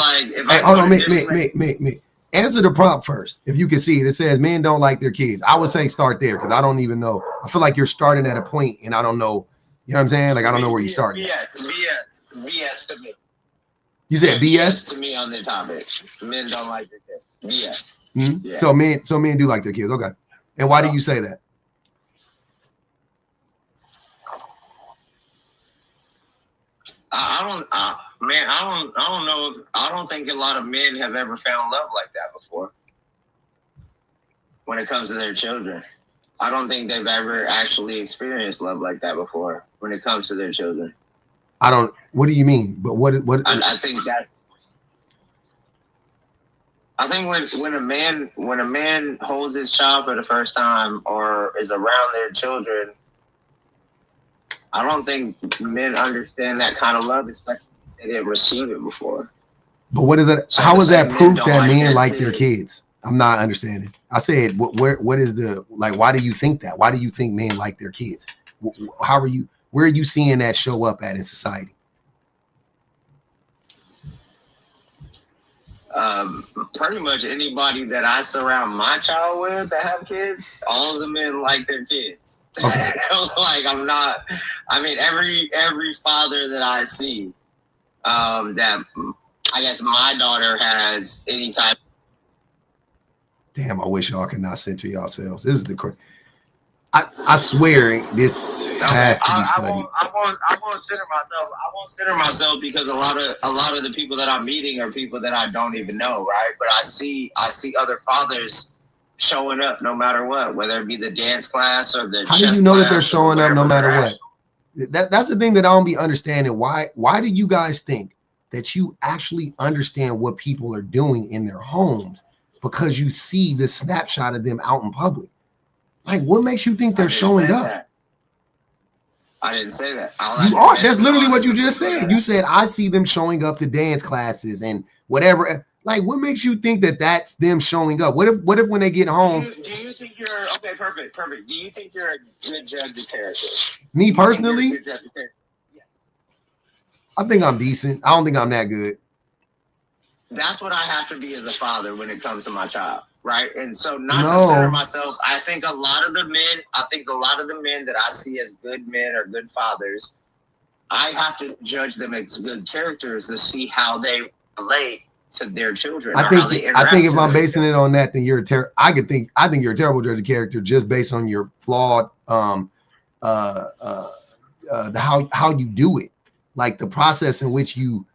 like hold on, Mick. Answer the prompt first. If you can see it, it says men don't like their kids. I would say start there because I don't even know. I feel like you're starting at a point and I don't know. You know what I'm saying? Like I don't know where you started. BS to me. You said BS to me on the topic. Men don't like their kids. BS. Mm-hmm. Yeah. So men do like their kids. Okay. And why do you say that? I don't know. I don't think a lot of men have ever found love like that before. When it comes to their children, I don't think they've ever actually experienced love like that before. When it comes to their children, what do you mean? But what? I think that's. I think when a man holds his child for the first time or is around their children, I don't think men understand that kind of love, especially if they didn't receive it before. But what is that? So how is that proof that men like kids. their kids? I'm not understanding. I said, what is the, like, why do you think that? Why do you think men like their kids? Where are you seeing that show up at in society? Pretty much anybody that I surround my child with that have kids, all of the men like their kids. Okay. Every father that I see, that I guess my daughter has any type. Damn, I wish y'all could not center yourselves. This is the I swear this has to be studied. I won't center myself. I won't center myself because a lot of the people that I'm meeting are people that I don't even know, right? But I see other fathers showing up no matter what, whether it be the dance class or the. How do you know that they're showing up no matter what? That's the thing that I don't be understanding. Why do you guys think that you actually understand what people are doing in their homes because you see the snapshot of them out in public? Like, what makes you think they're showing up? I didn't say that. You are. That's literally what you just said. You said, I see them showing up to dance classes and whatever. Like, what makes you think that that's them showing up? What if when they get home? Do you think you're okay? Perfect. Do you think you're a good judge of character? Me personally, Yes. I think I'm decent. I don't think I'm that good. That's what I have to be as a father when it comes to my child, right? And so, not to center myself, I think a lot of the men that I see as good men or good fathers, I have to judge them as good characters to see how they relate to their children. I think if I'm basing it on that, then you're a I think you're a terrible judge of character just based on your flawed how you do it. Like the process in which you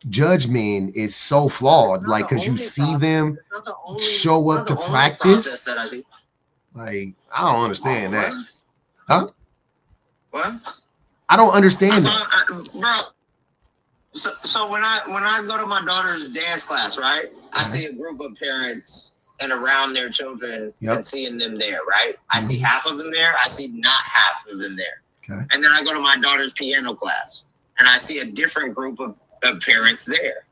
judge men is so flawed. Like, because you see them show up to practice. Like, I don't understand that. Huh? What? I don't understand that. Bro. So when I go to my daughter's dance class, right? I see a group of parents and around their children and seeing them there, right? I see half of them there. I see not half of them there. Okay. And then I go to my daughter's piano class and I see a different group of parents there.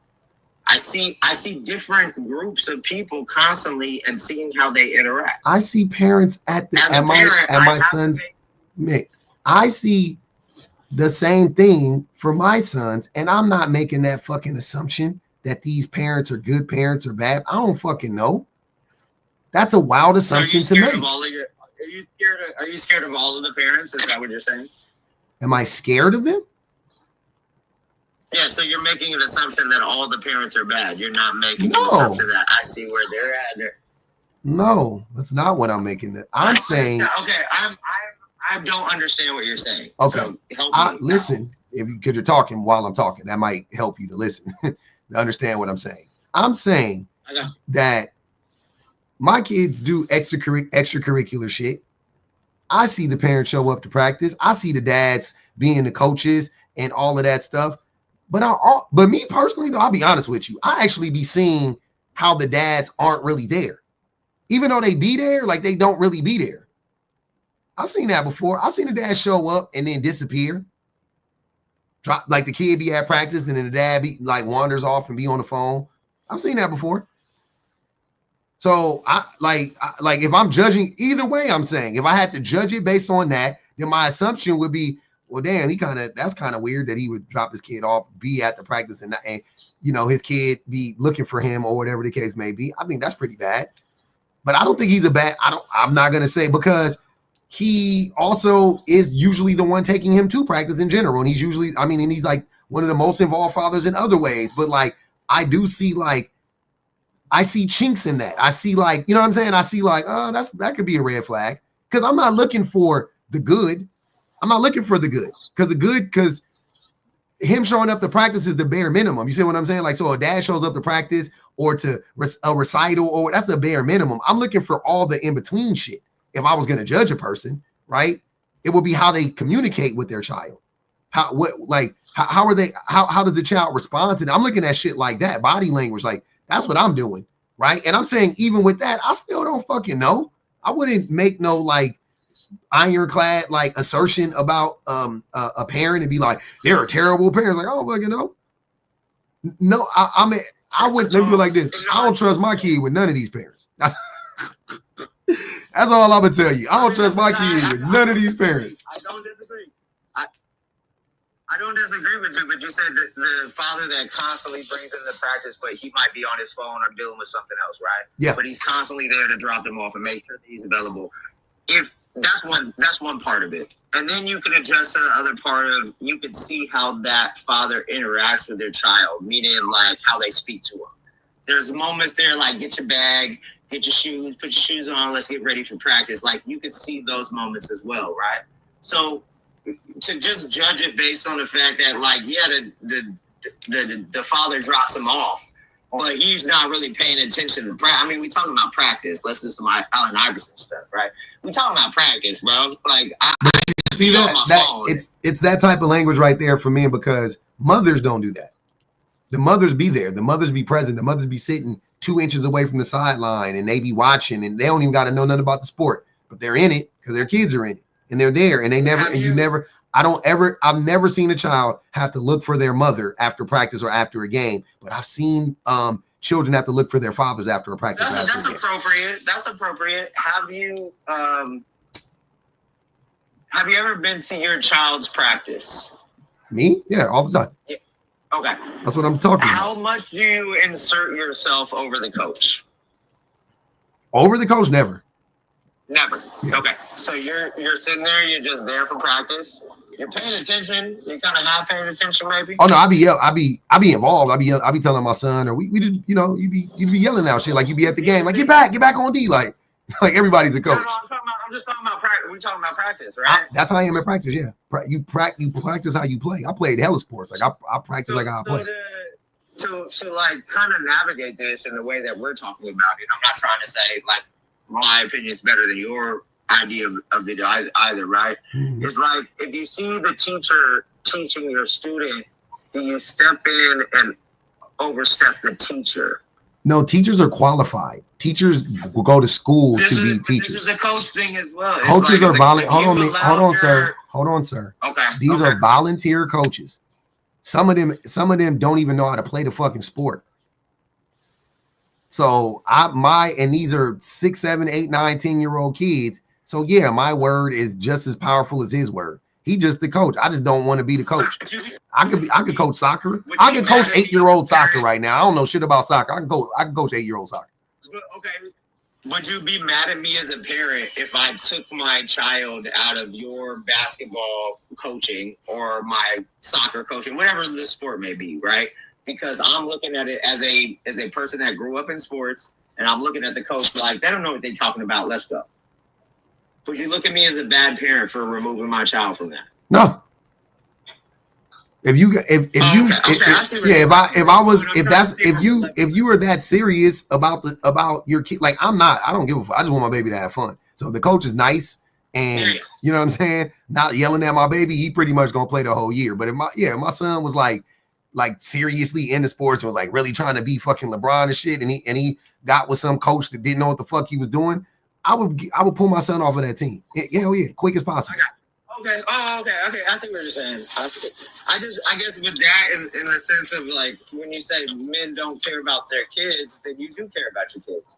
I see different groups of people constantly and seeing how they interact. I see parents at my son's Mick. I see the same thing for my sons, and I'm not making that fucking assumption that these parents are good parents or bad. I don't fucking know. That's a wild assumption to make. Are you scared of all of the parents? Is that what you're saying? Am I scared of them? Yeah, so you're making an assumption that all the parents are bad. You're not making an assumption that I see where they're at. No, that's not what I'm making. I'm saying. Okay, I don't understand what you're saying. Okay, so help me. Listen, because you're talking while I'm talking, that might help you to listen to understand what I'm saying. I'm saying that my kids do extracurricular shit. I see the parents show up to practice. I see the dads being the coaches and all of that stuff. But me personally, though, I'll be honest with you, I actually be seeing how the dads aren't really there. Even though they be there, like they don't really be there. I've seen that before. I've seen the dad show up and then disappear. Drop, like the kid be at practice and then the dad be like wanders off and be on the phone. I've seen that before. So I if I'm judging either way, I'm saying if I had to judge it based on that, then my assumption would be, well, damn, that's kind of weird that he would drop his kid off, be at the practice and his kid be looking for him or whatever the case may be. I think that's pretty bad. But I don't think he's I'm not going to say, because he also is usually the one taking him to practice in general. And he's usually, and he's like one of the most involved fathers in other ways. But like, I do see I see chinks in that. I see you know what I'm saying? I see oh, that could be a red flag. Because I'm not looking for the good. I'm not looking for the good. Because him showing up to practice is the bare minimum. You see what I'm saying? Like, so a dad shows up to practice or to a recital, or that's the bare minimum. I'm looking for all the in-between shit. If I was going to judge a person, right, it would be how they communicate with their child. How are they, how does the child respond to them? I'm looking at shit like that, body language, like that's what I'm doing, right? And I'm saying even with that, I still don't fucking know. I wouldn't make no ironclad assertion about a parent and be like, they're a terrible parent. Like, I don't fucking know. No, I wouldn't. Let me put it like this. I don't trust my kid with none of these parents. That's all I'm gonna tell you. I don't trust my kid with none of these parents. I don't disagree. I don't disagree with you, but you said that the father that constantly brings him to practice, but he might be on his phone or dealing with something else, right? Yeah. But he's constantly there to drop them off and make sure that he's available. If that's one part of it. And then you can adjust to the other part of, you can see how that father interacts with their child, meaning how they speak to him. There's moments there get your bag, get your shoes, put your shoes on, let's get ready for practice. You can see those moments as well, right? So to just judge it based on the fact that the father drops him off, but he's not really paying attention to practice. We talking about practice. Let's do some Allen Iverson stuff, right? We talking about practice, bro. I see that it's that type of language right there for me, because mothers don't do that. The mothers be there. The mothers be present. The mothers be sitting 2 inches away from the sideline and they be watching, and they don't even got to know nothing about the sport, but they're in it because their kids are in it and they're there, and I've never seen a child have to look for their mother after practice or after a game, but I've seen children have to look for their fathers after a practice. That's appropriate. That's appropriate. Have you ever been to your child's practice? Me? Yeah, all the time. Yeah. Okay. That's what I'm talking about. How much do you insert yourself over the coach? Over the coach, never. Never. Yeah. Okay. So you're sitting there, you're just there for practice. You're paying attention. You're kind of half paying attention, maybe. Oh no, I be involved. I be telling my son, or we just, you know, you be yelling out shit, like you be at the game, like get back on D, like everybody's a coach. No, I'm just talking about practice. We're talking about practice, right? That's how I am in practice. Yeah, you practice how you play. I played hella sports. Like I practice like how I play. To like kind of navigate this in the way that we're talking about it. I'm not trying to say like my opinion is better than your idea of it either, right? Mm-hmm. It's like if you see the teacher teaching your student, do you step in and overstep the teacher? No, teachers are qualified. Teachers will go to school to be teachers. This is a coach thing as well. Coaches are volunteer. Hold on, sir. Okay. These are volunteer coaches. Some of them don't even know how to play the fucking sport. So and these are 6, 7, 8, 9, 10-year-old kids. So yeah, my word is just as powerful as his word. He just the coach. I just don't want to be the coach. I could coach soccer. I could coach 8-year-old soccer right now. I don't know shit about soccer. I can coach 8-year-old soccer. Okay. Would you be mad at me as a parent if I took my child out of your basketball coaching or my soccer coaching, whatever the sport may be, right? Because I'm looking at it as a person that grew up in sports, and I'm looking at the coach like they don't know what they're talking about. Let's go. Would you look at me as a bad parent for removing my child from that? No. If you were that serious about your kid, like I'm not. I don't give a fuck. I just want my baby to have fun. So if the coach is nice and you know what I'm saying, not yelling at my baby, he pretty much gonna play the whole year. But if my son was like seriously into sports and was like really trying to be fucking LeBron and shit, and he got with some coach that didn't know what the fuck he was doing, I would pull my son off of that team. Hell yeah, quick as possible. Okay. Oh, okay. I see what you're saying. I guess with that, in the sense of like when you say men don't care about their kids, then you do care about your kids.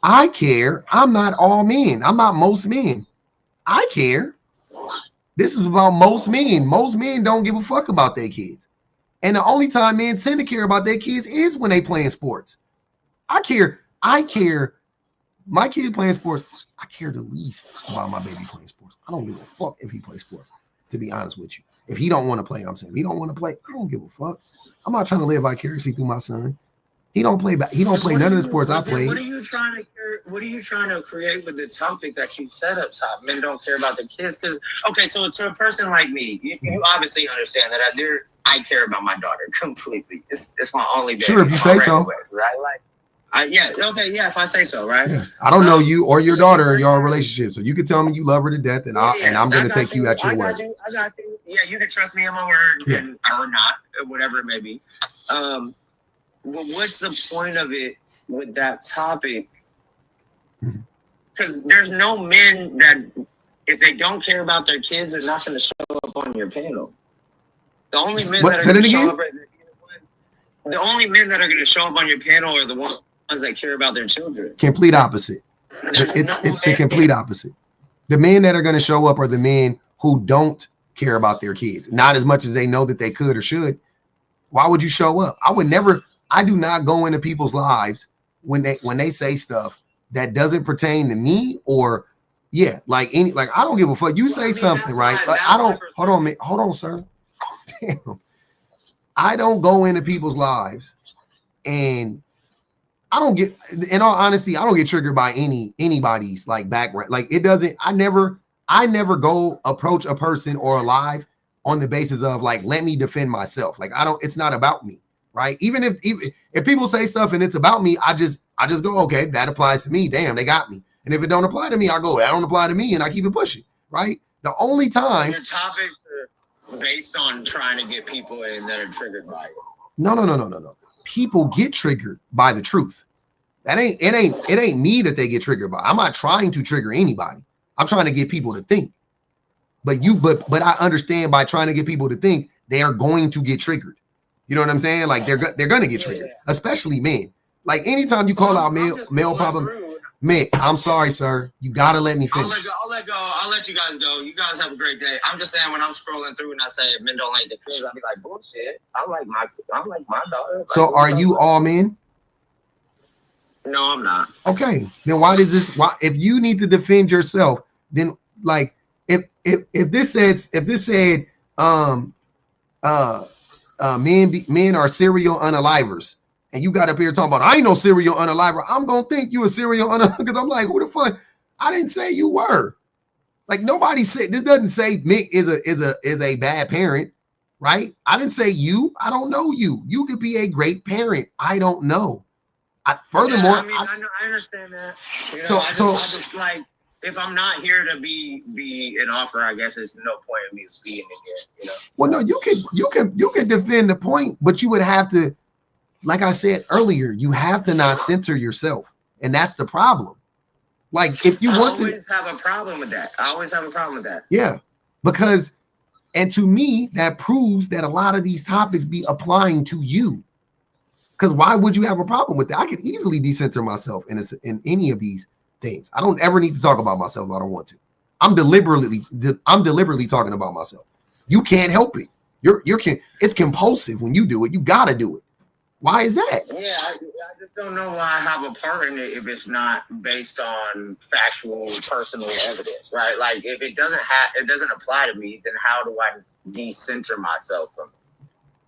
I care. I'm not all men. I'm not most men. I care. This is about most men. Most men don't give a fuck about their kids. And the only time men tend to care about their kids is when they playing sports. I care. My kid playing sports, I care the least about my baby playing sports. I don't give a fuck if he plays sports, to be honest with you. If he don't want to play, I'm saying if he don't want to play, I don't give a fuck. I'm not trying to live vicariously through my son. He don't play none of the sports I play. What are you trying to create with the topic that you set up top? Men don't care about the kids. Because okay, so to a person like me, you obviously understand that I care about my daughter completely. It's my only baby. Sure, if you say so. Right? Like, if I say so, right? Yeah. I don't know you or your daughter in your relationship, so you can tell me you love her to death, and I'm going to take you at your word. I got you. Yeah, you can trust me on my word, or not, whatever it may be. Well, what's the point of it with that topic? Because there's no men that, if they don't care about their kids, they're not going to show up on your panel. The only men that are going to show up. The only men that are going to show up on your panel are the ones that care about their children. Complete opposite. It's the complete opposite. The men that are going to show up are the men who don't care about their kids, not as much as they know that they could or should. Why would you show up? I do not go into people's lives when they say stuff that doesn't pertain to me or I don't give a fuck. You say something, right? Like I don't hold on, sir. Damn. I don't go into people's lives, and I don't get, in all honesty, I don't get triggered by anybody's like background. Like it doesn't, I never go approach a person or a live on the basis of like, let me defend myself. Like it's not about me, right? Even if people say stuff and it's about me, I just go, okay, that applies to me. Damn, they got me. And if it don't apply to me, I go, that don't apply to me, and I keep it pushing, right? The only time. Your topics are based on trying to get people in that are triggered by it. No. People get triggered by the truth. It ain't me that they get triggered by. I'm not trying to trigger anybody. I'm trying to get people to think. But I understand by trying to get people to think, they are going to get triggered. You know what I'm saying? Like they're going to get triggered, especially men. Like anytime you call out male problem, man, I'm sorry, sir. You gotta let me finish. I'll let go. I'll let you guys go. You guys have a great day. I'm just saying when I'm scrolling through and I say men don't like the kids, I'll be like, bullshit. I like my daughter. Like, So are you all men? No, I'm not. Okay, then why does this? Why, if you need to defend yourself, then like if this said men are serial unalivers, and you got up here talking about I ain't no serial unaliver, I'm gonna think you a serial unaliver because I'm like, who the fuck? I didn't say you were. Like nobody said this. Doesn't say Mick is a bad parent, right? I didn't say you. I don't know you. You could be a great parent. I don't know. Furthermore, I mean, I understand that. You know, I just like if I'm not here to be an offer, I guess there's no point in me being in here. You know. Well, no, you can defend the point, but you would have to, like I said earlier, you have to not censor yourself, and that's the problem. Like if you want to, I always have a problem with that. I always have a problem with that. Yeah, because, and to me, that proves that a lot of these topics be applying to you. Because why would you have a problem with that? I could easily decenter myself in any of these things. I don't ever need to talk about myself if I don't want to. I'm deliberately talking about myself. You can't help it. It's compulsive when you do it. You got to do it. Why is that? Yeah, I just don't know why I have a part in it if it's not based on factual, personal evidence, right? Like if it doesn't apply to me, then how do I decenter myself from it?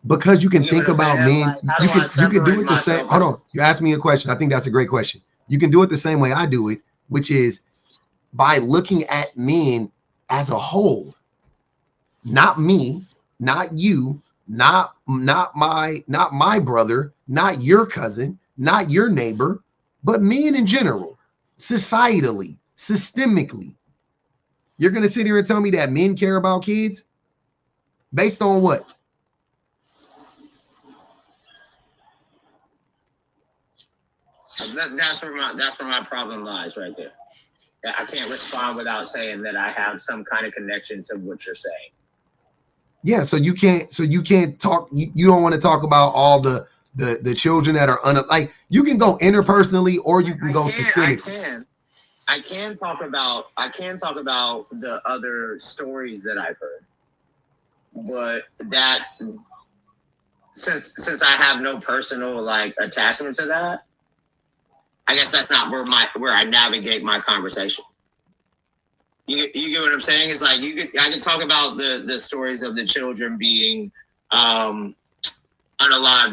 Because you can think about men, you can do it the same. Hold on, you asked me a question. I think that's a great question. You can do it the same way I do it, which is by looking at men as a whole, not me, not you, not my brother, not your cousin, not your neighbor, but men in general, societally, systemically. You're gonna sit here and tell me that men care about kids based on what? That's where my problem lies right there. I can't respond without saying that I have some kind of connection to what you're saying. Yeah, so you can't talk. You don't want to talk about all the children that are like you can go interpersonally or you can go systemically. I can talk about the other stories that I've heard, but that since I have no personal like attachment to that, I guess that's not where I navigate my conversation. You get what I'm saying? It's like I can talk about the stories of the children being unalived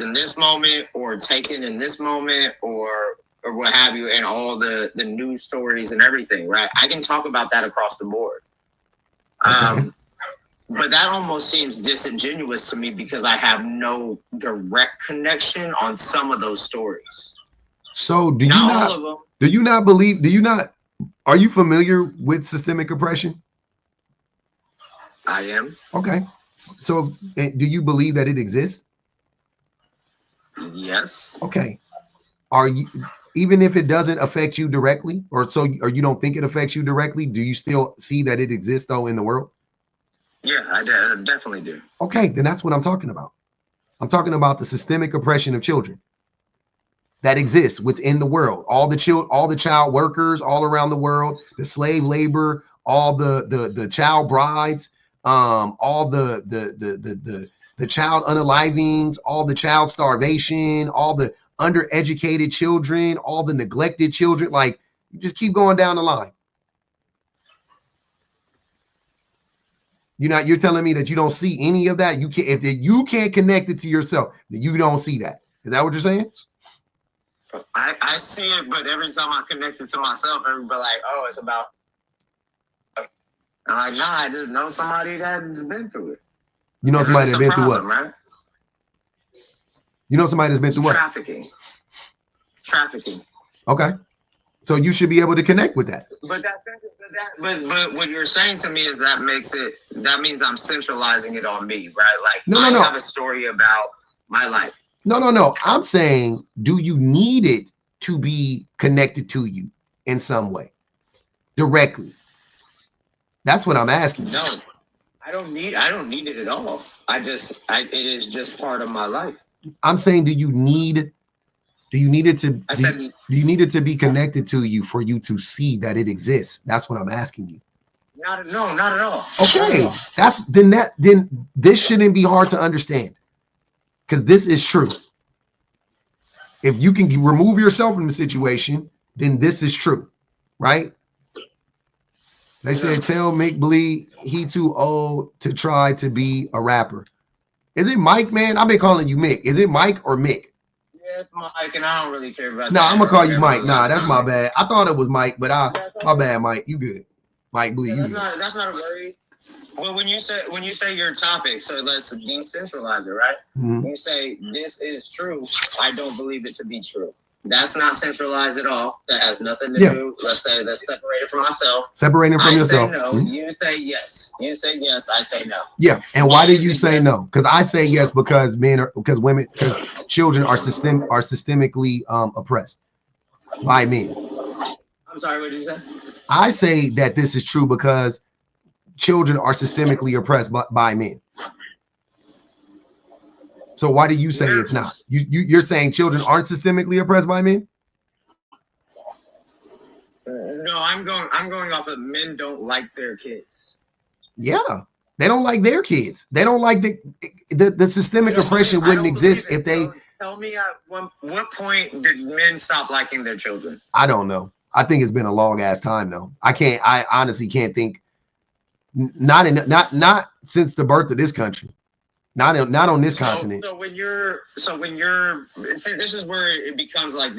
in this moment or taken in this moment or what have you, and all the news stories and everything, right? I can talk about that across the board. But that almost seems disingenuous to me because I have no direct connection on some of those stories. So are you familiar with systemic oppression? I am. Okay. So do you believe that it exists? Yes. Okay. Are you, even if it doesn't affect you directly, or you don't think it affects you directly, do you still see that it exists though in the world? Yeah, I definitely do. Okay, then that's what I'm talking about. I'm talking about the systemic oppression of children that exists within the world. All the child workers all around the world, the slave labor, all the child brides, all the child unalivings, all the child starvation, all the undereducated children, all the neglected children. Like you just keep going down the line. You're telling me that you don't see any of that. You can't, if you can't connect it to yourself, then you don't see that. Is that what you're saying? I see it, but every time I connect it to myself, everybody like, oh, it's about. I'm like, nah, I just know somebody that's been through it. You know somebody that's been through what? Right? You know somebody that's been through what? Trafficking. Okay, so you should be able to connect with that. But what you're saying to me is that means I'm centralizing it on me, right? Like I have a story about my life. No. I'm saying, do you need it to be connected to you in some way directly? That's what I'm asking. No, I don't need it at all. It is just part of my life. I'm saying, do you need Do you need it to? Do you need it to be connected to you for you to see that it exists? That's what I'm asking you. Not at all. Okay, then this shouldn't be hard to understand, because this is true. If you can remove yourself from the situation, then this is true, right? They said, tell Mick Bleed he too old to try to be a rapper. Is it Mike, man? I've been calling you Mick. Is it Mike or Mick? Yeah, it's Mike, and I don't really care about that. No, I'm gonna call you Mike. Nah, that's my bad. I thought it was Mike, but my bad, Mike. You good. Mike Bleed, you good. That's not a worry. Well, when you say your topic, so let's decentralize it, right? Mm-hmm. You say this is true. I don't believe it to be true. That's not centralized at all. That has nothing to do. Let's say that's separated from myself. Separating from yourself. I say no. Mm-hmm. You say yes. You say yes. I say no. Yeah. And why did you say no? Because I say yes because women, because children are systemically oppressed by men. I'm sorry. What did you say? I say that this is true because children are systemically oppressed by men. So why do you say it's not? You're saying children aren't systemically oppressed by men? No, I'm going off of men don't like their kids. Yeah, they don't like their kids. They don't like the systemic oppression wouldn't exist if they. Tell me at what point did men stop liking their children? I don't know. I think it's been a long ass time though. I honestly can't think. Not since the birth of this country. Not on this continent. So when you're see, this is where it becomes like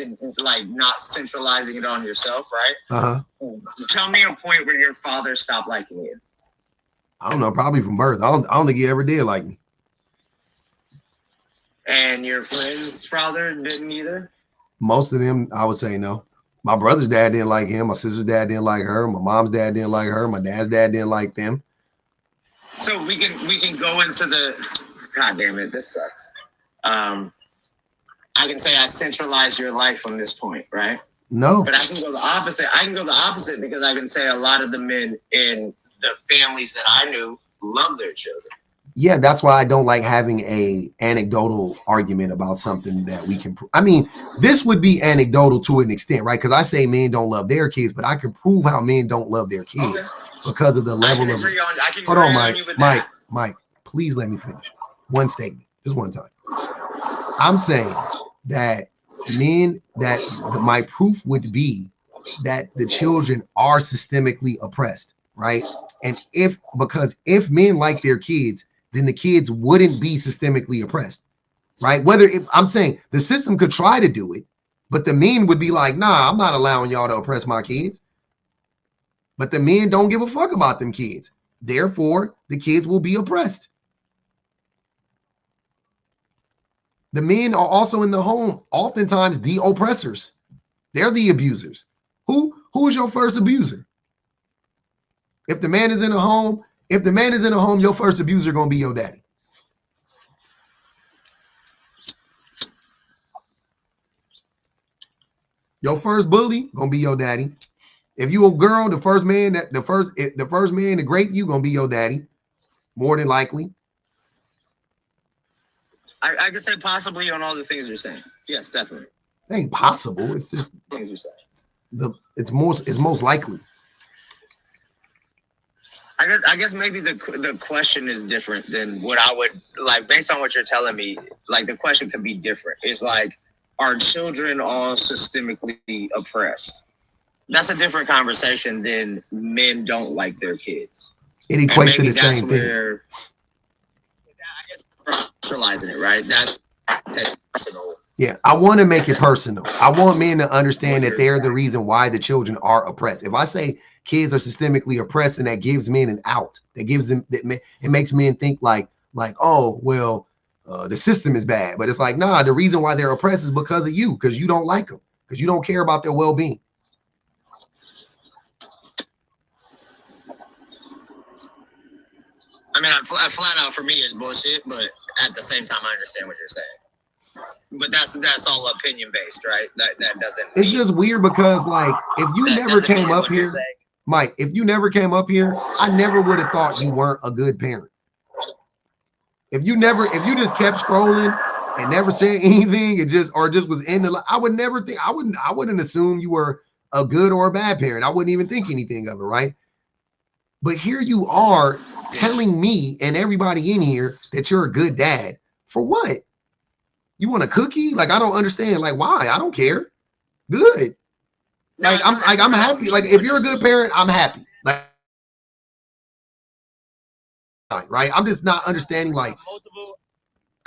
not centralizing it on yourself, right? Tell me a point where your father stopped liking you. I don't know, probably from birth. I don't think he ever did like me. And your friend's father didn't either? Most of them, I would say no. My brother's dad didn't like him. My sister's dad didn't like her. My mom's dad didn't like her. My dad's dad didn't like them. So we can go into the, God damn it, this sucks. I can say I centralized your life from this point, right? No. But I can go the opposite. I can go the opposite because I can say a lot of the men in the families that I knew love their children. Yeah, that's why I don't like having a anecdotal argument about something that we can. I mean, this would be anecdotal to an extent, right? Because I say men don't love their kids, but I can prove how men don't love their kids because of the level of. Hold on, Mike, please let me finish. One statement, just one time. I'm saying that my proof would be that the children are systemically oppressed, right? And because if men like their kids, then the kids wouldn't be systemically oppressed, right? I'm saying the system could try to do it, but the men would be like, nah, I'm not allowing y'all to oppress my kids. But the men don't give a fuck about them kids. Therefore, the kids will be oppressed. The men are also in the home, oftentimes the oppressors. They're the abusers. Who is your first abuser? If the man is in a home, your first abuser gonna be your daddy. Your first bully gonna be your daddy. If you a girl, the first man to grape you gonna be your daddy, more than likely. I could say possibly on all the things you're saying. Yes, definitely. It ain't possible. It's just things you're saying. It's most likely. I guess maybe the question is different than what I would like based on what you're telling me. Like the question could be different. It's like, are children all systemically oppressed? That's a different conversation than men don't like their kids. It equates to the same thing. I guess centralizing it, right? That's personal. Yeah, I want to make it personal. I want men to understand that they're the reason why the children are oppressed. If I say kids are systemically oppressed, and that gives men an out, it makes men think like, oh, well, the system is bad. But it's like, nah, the reason why they're oppressed is because of you, because you don't like them, because you don't care about their well-being. I mean, flat out for me is bullshit, but at the same time, I understand what you're saying. But that's all opinion based, right? That doesn't. It's just weird because, like, if you never came up here, Mike, if you never came up here, I never would have thought you weren't a good parent. If you just kept scrolling and never said anything, and just was in the, I would never think, I wouldn't assume you were a good or a bad parent. I wouldn't even think anything of it, right? But here you are telling me and everybody in here that you're a good dad. For what? You want a cookie? Like, I don't understand. Like, why? I don't care. Good. Like, I'm happy. Like, if you're a good parent, I'm happy. Like, right? I'm just not understanding, like,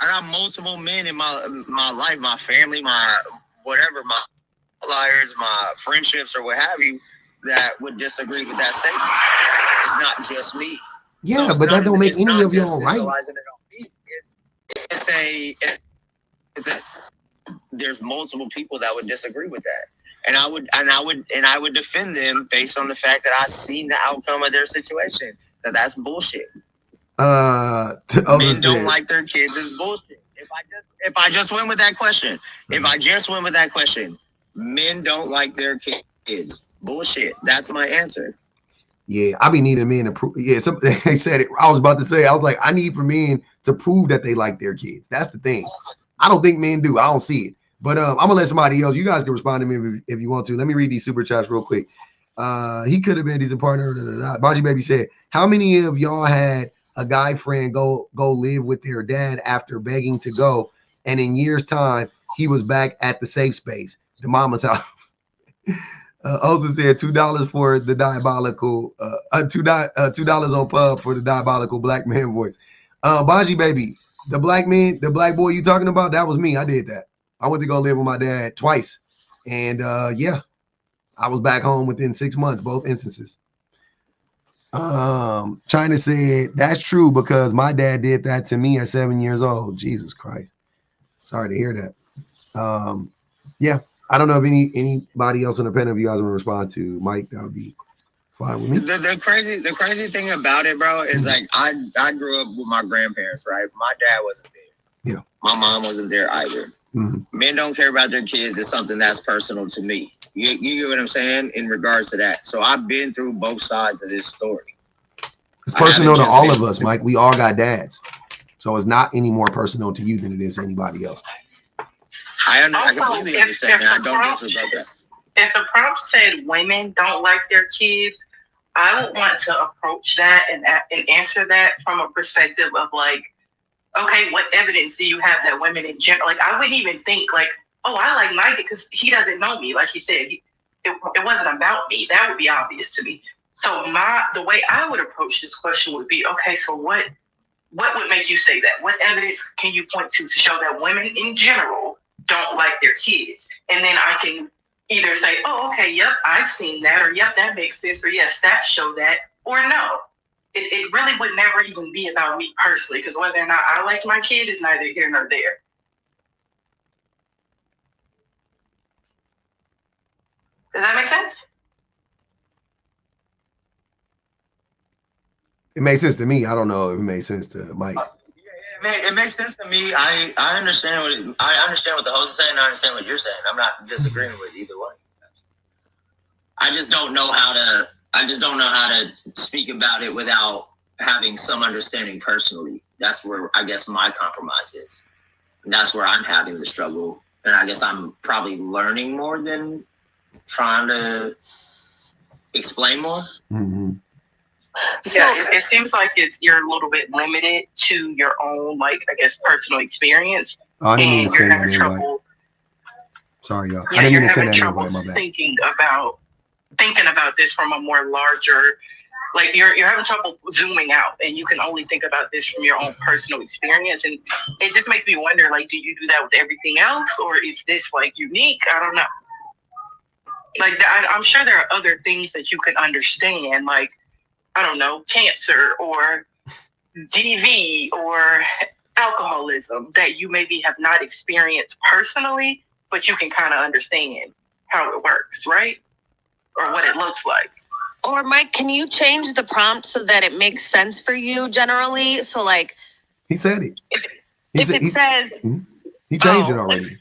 I got multiple men in my life, my family, my whatever, my liars, my friendships, or what have you, that would disagree with that statement. It's not just me. Yeah, so but that don't make any of y'all right. There's multiple people that would disagree with that. And I would defend them based on the fact that I've seen the outcome of their situation. That's bullshit. Men don't like their kids is bullshit. If I just went with that question, men don't like their kids. Bullshit. That's my answer. Yeah, I be needing men to prove. Yeah, they said it. I was about to say, I was like, I need for men to prove that they like their kids. That's the thing. I don't think men do. I don't see it. But I'm gonna let somebody else. You guys can respond to me if you want to. Let me read these super chats real quick. He could have been a decent partner. Bonji Baby said, how many of y'all had a guy friend go live with their dad after begging to go, and in years' time he was back at the safe space, the mama's house? Also said $2 for the diabolical, $2 on pub for the diabolical black man voice. Bonji Baby, the black boy you talking about, that was me. I did that. I went to go live with my dad twice, and yeah, I was back home within 6 months, both instances. China said that's true because my dad did that to me at 7 years old. Jesus Christ, sorry to hear that. Yeah. I don't know if anybody else on the panel of you guys want to respond to Mike. That would be fine with me. The crazy thing about it, bro, is like I grew up with my grandparents, right? My dad wasn't there. Yeah. My mom wasn't there either. Men don't care about their kids. It's something that's personal to me. You get what I'm saying in regards to that. So I've been through both sides of this story. It's personal to all of us, Mike. We all got dads. So it's not any more personal to you than it is to anybody else. I completely understand that. I don't disregard that. If the prompt said women don't like their kids, I would want to approach that and answer that from a perspective of like, okay, what evidence do you have that women in general, like, I wouldn't even think like, oh, I like Mike because he doesn't know me. Like he said, it wasn't about me. That would be obvious to me. So the way I would approach this question would be, okay, so what would make you say that? What evidence can you point to show that women in general don't like their kids? And then I can either say, oh, okay, yep, I've seen that, or yep, that makes sense, or yes, stats show that, or no. It really would never even be about me personally, because whether or not I like my kid is neither here nor there. Does that make sense? It makes sense to me. I don't know if it makes sense to Mike. It makes sense to me. I understand what the host is saying. I understand what you're saying. I'm not disagreeing with either one. I just don't know how to speak about it without having some understanding personally. That's where I guess my compromise is. And that's where I'm having the struggle. And I guess I'm probably learning more than trying to explain more. Mm-hmm. Yeah, it seems like you're a little bit limited to your own, like, I guess, personal experience. Oh, I didn't mean to say that anyway. Sorry, y'all. I didn't mean to say that anyway. My bad. Thinking about this from a more larger, like you're having trouble zooming out, and you can only think about this from your own personal experience, and it just makes me wonder, like, do you do that with everything else, or is this like unique? I don't know. Like, I'm sure there are other things that you can understand, like, I don't know, cancer or DV or alcoholism that you maybe have not experienced personally, but you can kind of understand how it works, right? Or what it looks like. Or Mike, can you change the prompt so that it makes sense for you generally? So like, he said it. If it said, he changed it already.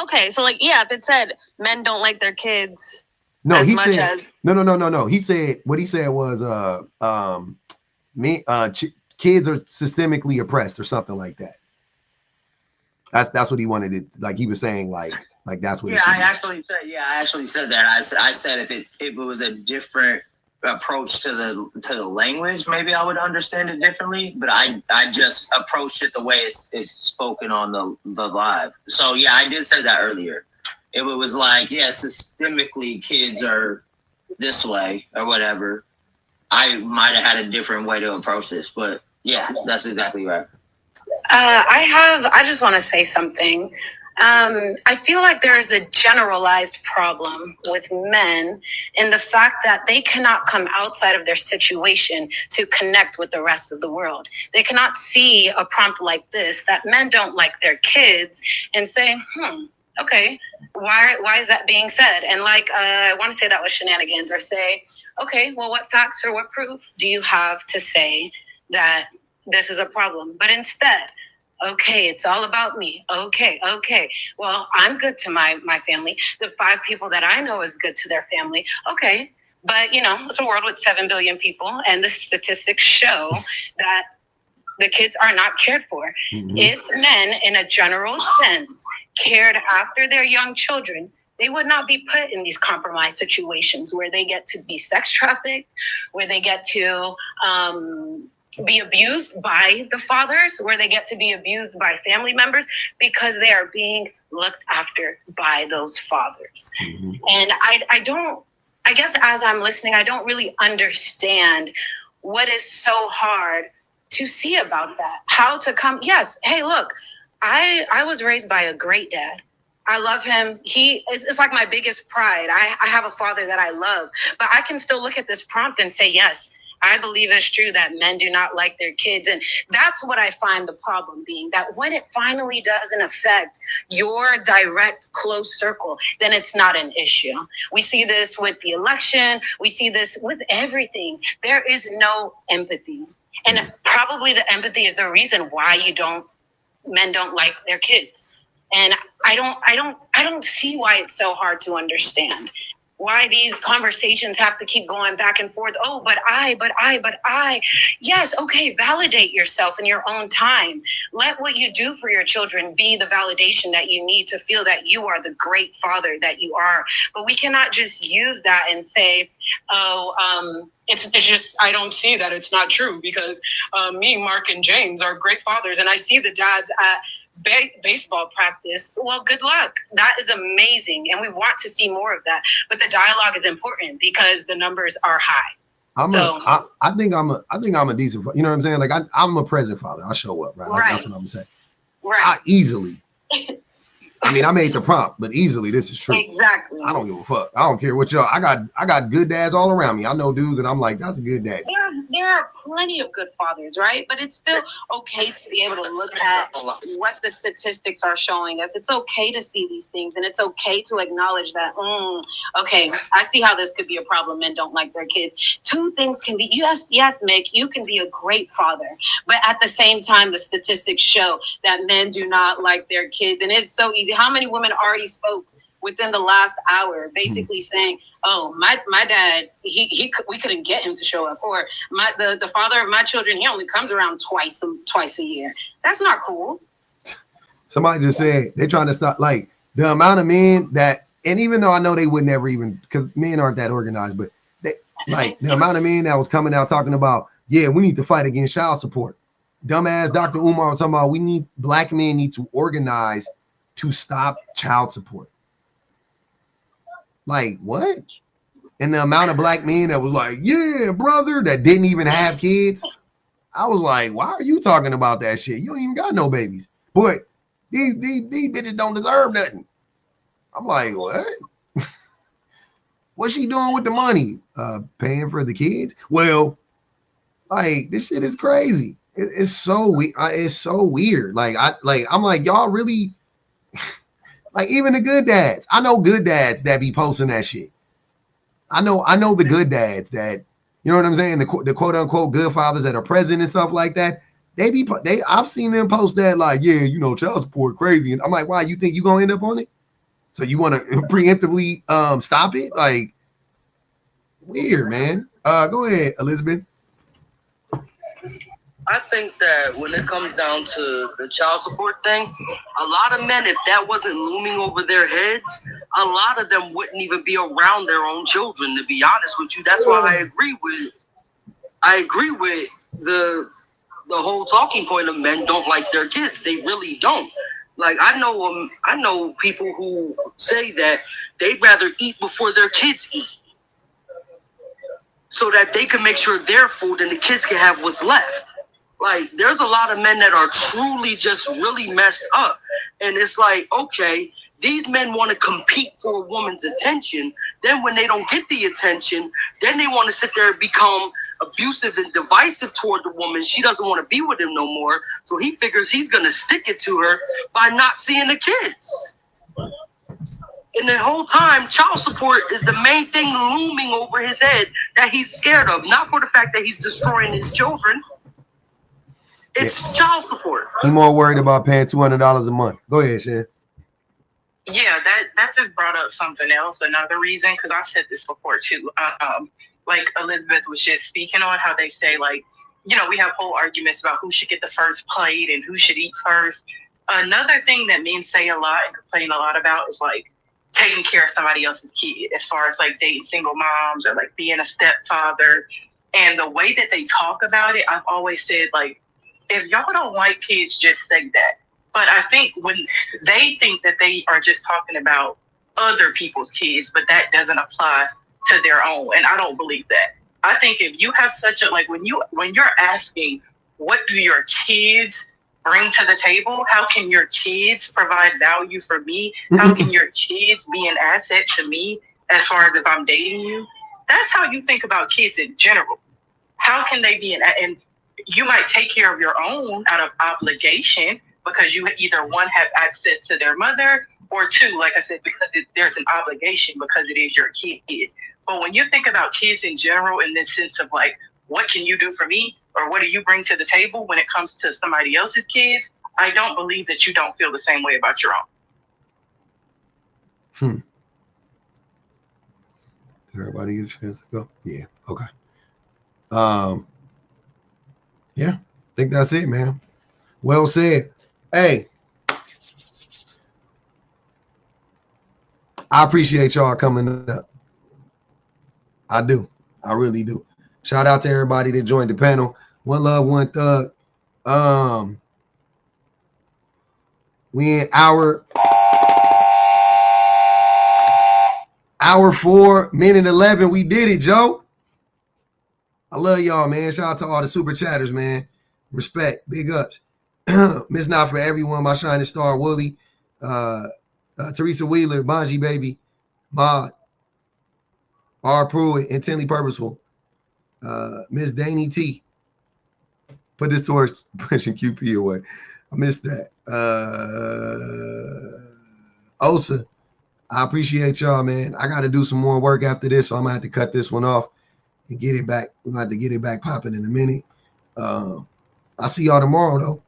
Okay, so like, yeah, if it said men don't like their kids. No, he said no. He said what he said was kids are systemically oppressed or something like that. That's what he wanted it. Like he was saying, like that's what. Yeah, I actually said that. I said if it was a different approach to the language, maybe I would understand it differently. But I just approached it the way it's spoken on the live. So yeah, I did say that earlier. If it was like, yeah, systemically kids are this way or whatever, I might have had a different way to approach this. But yeah, that's exactly right. I just want to say something. I feel like there is a generalized problem with men in the fact that they cannot come outside of their situation to connect with the rest of the world. They cannot see a prompt like this, that men don't like their kids, and say, okay, why is that being said? And like, I want to say that was shenanigans, or say, okay, well, what facts or what proof do you have to say that this is a problem? But instead, okay, it's all about me. Okay. Well, I'm good to my family. The 5 people that I know is good to their family. Okay. But, it's a world with 7 billion people, and the statistics show that the kids are not cared for. Mm-hmm. If men, in a general sense, cared after their young children, they would not be put in these compromised situations where they get to be sex trafficked, where they get to be abused by the fathers, where they get to be abused by family members because they are being looked after by those fathers. Mm-hmm. And I guess as I'm listening, I don't really understand what is so hard to see about that. How to come, yes, hey, look, I was raised by a great dad. I love him. It's like my biggest pride. I have a father that I love, but I can still look at this prompt and say, yes, I believe it's true that men do not like their kids. And that's what I find the problem being, that when it finally doesn't affect your direct close circle, then it's not an issue. We see this with the election. We see this with everything. There is no empathy. And probably the empathy is the reason why men don't like their kids. And I don't see why it's so hard to understand. Why these conversations have to keep going back and forth. Oh, but I. Yes, okay, validate yourself in your own time. Let what you do for your children be the validation that you need to feel that you are the great father that you are. But we cannot just use that and say, it's just, I don't see that it's not true because me, Mark, and James are great fathers, and I see the dads at baseball practice. Well, good luck. That is amazing, and we want to see more of that. But the dialogue is important because the numbers are high. I think I'm a decent. You know what I'm saying? Like I'm a present father. I show up, right? That's what I'm saying. Right. I easily. I mean, I made the prompt, but easily this is true. Exactly. I don't give a fuck. I don't care what y'all. I got good dads all around me. I know dudes, and I'm like, that's a good dad. There are plenty of good fathers, right? But it's still okay to be able to look at what the statistics are showing us. It's okay to see these things, and it's okay to acknowledge that. Okay, I see how this could be a problem. Men don't like their kids. 2 things can be yes, Mick, you can be a great father, but at the same time, the statistics show that men do not like their kids, and it's so easy. How many women already spoke within the last hour, basically saying, "Oh, my dad, we couldn't get him to show up," or the father of my children, he only comes around twice a year. That's not cool. Somebody just said they're trying to stop, like the amount of men that, and even though I know they would never even, because men aren't that organized, but they like the amount of men that was coming out talking about, yeah, we need to fight against child support. Dumbass Dr. Umar was talking about black men need to organize to stop child support. Like what? And the amount of black men that was like, yeah, brother, that didn't even have kids. I was like, why are you talking about that shit? You don't even got no babies. Boy, these bitches don't deserve nothing. I'm like, what? What's she doing with the money? Paying for the kids? Well, like this shit is crazy. It's so weird. Like I'm like, y'all really. Like even the good dads, I know good dads that be posting that shit. I know the good dads that, you know what I'm saying, the quote unquote good fathers that are present and stuff like that. I've seen them post that like, yeah, child support crazy, and I'm like, why, you think you gonna end up on it? So you want to preemptively stop it? Like weird, man. Go ahead, Elizabeth. I think that when it comes down to the child support thing, a lot of men, if that wasn't looming over their heads, a lot of them wouldn't even be around their own children, to be honest with you. That's why I agree with the whole talking point of men don't like their kids. They really don't. Like I know people who say that they'd rather eat before their kids eat, so that they can make sure their food and the kids can have what's left. Like, there's a lot of men that are truly just really messed up. And it's like, okay, these men want to compete for a woman's attention. Then when they don't get the attention, then they want to sit there and become abusive and divisive toward the woman. She doesn't want to be with him no more. So he figures he's going to stick it to her by not seeing the kids. And the whole time, child support is the main thing looming over his head that he's scared of. Not for the fact that he's destroying his children. It's child support. He's more worried about paying $200 a month. Go ahead, Shan. Yeah, that just brought up something else. Another reason, because I said this before too. Like Elizabeth was just speaking on how they say, like, you know, we have whole arguments about who should get the first plate and who should eat first. Another thing that men say a lot and complain a lot about is like taking care of somebody else's kid, as far as like dating single moms or like being a stepfather. And the way that they talk about it, I've always said, like, if y'all don't like kids, just say that. But I think when they think that they are just talking about other people's kids, but that doesn't apply to their own. And I don't believe that. I think if you have such a, like, when you're asking, what do your kids bring to the table? How can your kids provide value for me? How can your kids be an asset to me as far as if I'm dating you? That's how you think about kids in general. How can they be and you might take care of your own out of obligation because you either one, have access to their mother, or two, like I said, because there's an obligation because it is your kid. But when you think about kids in general in this sense of like, what can you do for me? Or what do you bring to the table when it comes to somebody else's kids? I don't believe that you don't feel the same way about your own. Did everybody get a chance to go? Yeah. Okay. Yeah, I think that's it, man. Well said. Hey, I appreciate y'all coming up. I do. I really do. Shout out to everybody that joined the panel. One love, one thug. We in hour 4, minute 11. We did it, Joe. I love y'all, man. Shout out to all the super chatters, man. Respect. Big ups. Miss Not For Everyone, my shining star, Wooly, Teresa Wheeler, Bonji Baby, Maud, R. Pruitt, Intently Purposeful, Miss Danny T. Put this towards pushing QP away. I missed that. Osa, I appreciate y'all, man. I got to do some more work after this, so I'm going to have to cut this one off and get it back. We're going to have to get it back popping in a minute. I'll see y'all tomorrow, though.